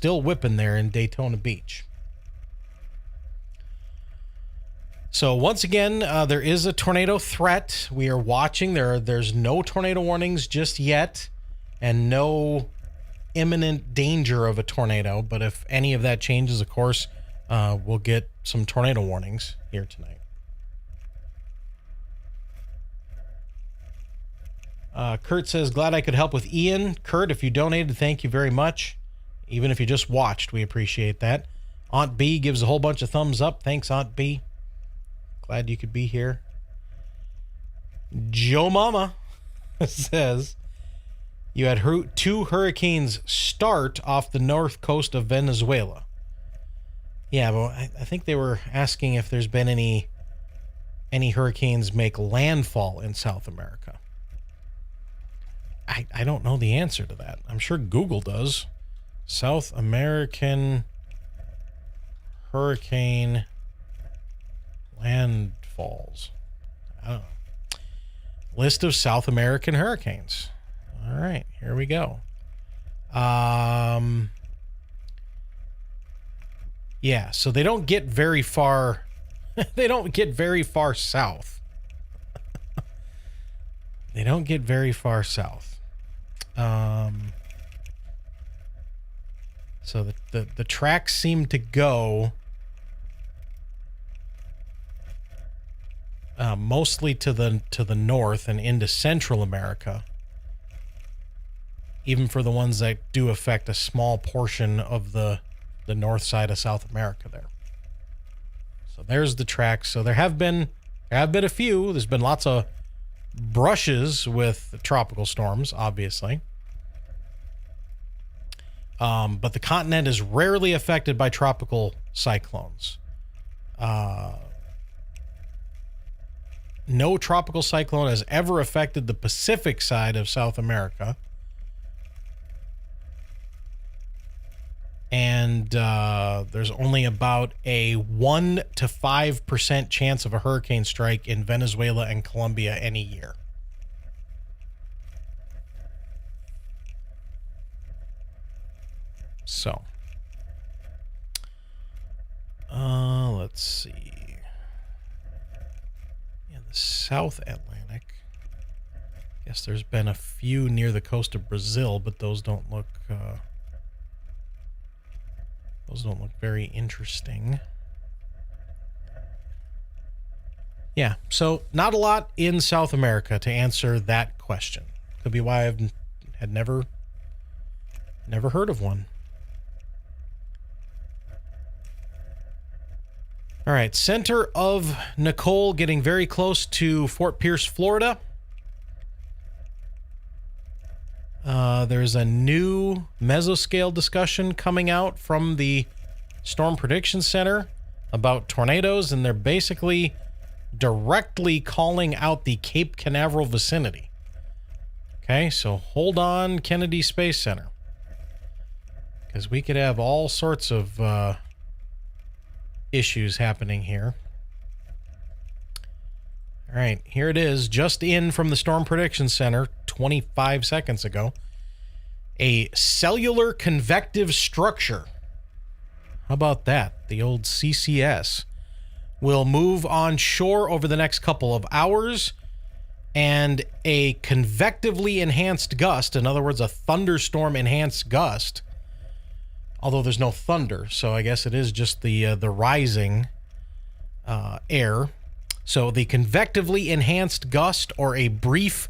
whipping there in Daytona Beach. So once again, there is a tornado threat. We are watching. There's no tornado warnings just yet, and no imminent danger of a tornado. But if any of that changes, of course, we'll get some tornado warnings here tonight. Kurt says, glad I could help with Ian. Kurt, if you donated, thank you very much. Even if you just watched, we appreciate that. Aunt B gives a whole bunch of thumbs up. Thanks, Aunt B. Glad you could be here. Joe Mama says, you had two hurricanes start off the north coast of Venezuela. Yeah, but I think they were asking if there's been any hurricanes make landfall in South America. I don't know the answer to that. I'm sure Google does. South American hurricane landfalls. I don't know. List of South American hurricanes. All right, here we go. Yeah, so they don't get very far. They don't get very far south. They don't get very far south. So the tracks seem to go mostly to the north and into Central America. Even for the ones that do affect a small portion of the north side of South America there. So there's the tracks. So there have been a few. There's been lots of brushes with tropical storms, obviously. But the continent is rarely affected by tropical cyclones. No tropical cyclone has ever affected the Pacific side of South America. And there's only about a 1 to 5% chance of a hurricane strike in Venezuela and Colombia any year. So, let's see. In the South Atlantic, I guess there's been a few near the coast of Brazil, but those don't look very interesting. Yeah, so not a lot in South America to answer that question. Could be why I've had never heard of one. All right, center of Nicole getting very close to Fort Pierce, Florida. There's a new mesoscale discussion coming out from the Storm Prediction Center about tornadoes, and they're basically directly calling out the Cape Canaveral vicinity. Okay, so hold on, Kennedy Space Center, because we could have all sorts of issues happening here. All right, here it is, just in from the Storm Prediction Center 25 seconds ago. A cellular convective structure. How about that? The old CCS will move on shore over the next couple of hours, and a convectively enhanced gust, in other words, a thunderstorm enhanced gust, although there's no thunder, so I guess it is just the rising air. So the convectively enhanced gust or a brief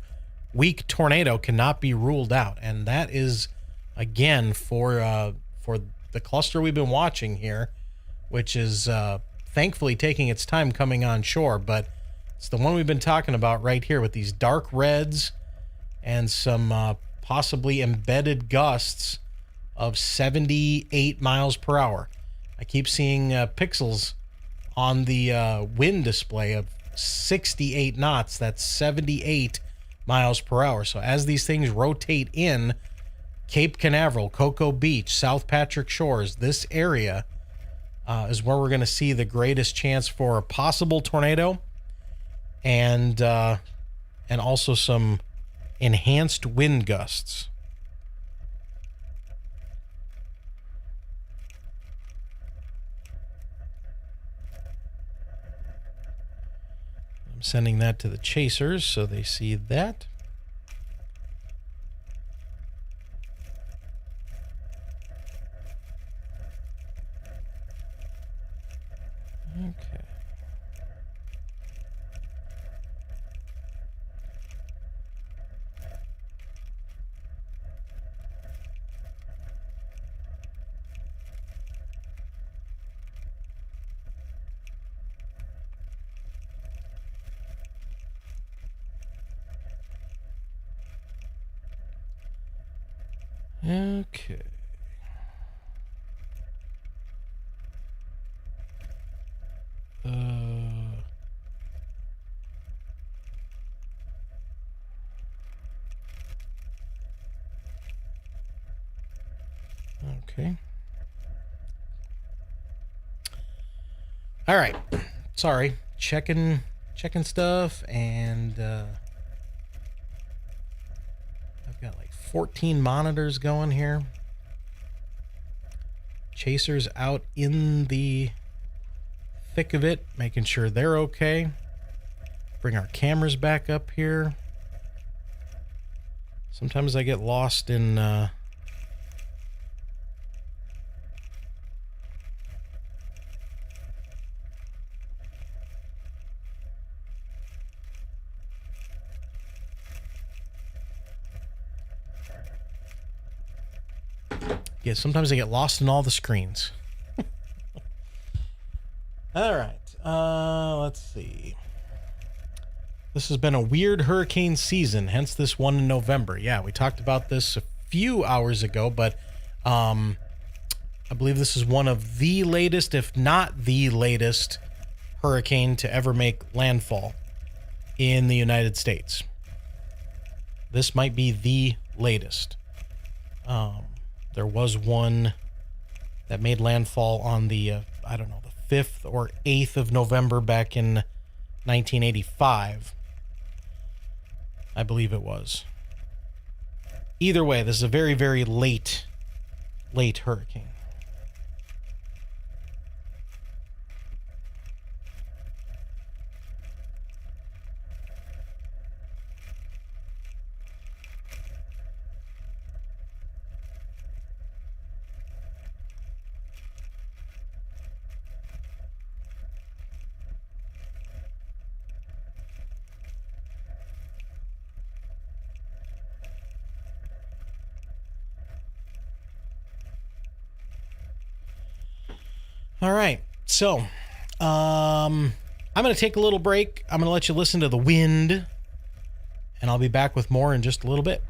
weak tornado cannot be ruled out, and that is again for the cluster we've been watching here, which is thankfully taking its time coming on shore, but it's the one we've been talking about right here with these dark reds and some possibly embedded gusts of 78 miles per hour. I keep seeing pixels on the wind display of 68 knots. That's 78 miles per hour. So as these things rotate in, Cape Canaveral, Cocoa Beach, South Patrick Shores, this area is where we're going to see the greatest chance for a possible tornado and also some enhanced wind gusts. I'm sending that to the chasers so they see that. Okay. Okay. Okay. All right. Sorry. Checking stuff, and I've got like 14 monitors going here. Chasers out in the thick of it, making sure they're okay. Bring our cameras back up here. Sometimes I get lost in sometimes I get lost in all the screens. All right. Let's see. This has been a weird hurricane season, hence this one in November. Yeah, we talked about this a few hours ago, but I believe this is one of the latest, if not the latest, hurricane to ever make landfall in the United States. This might be the latest. There was one that made landfall on the, I don't know, the 5th or 8th of November back in 1985. I believe it was. Either way, this is a very, very late hurricane. All right, so I'm going to take a little break. I'm going to let you listen to the wind, and I'll be back with more in just a little bit.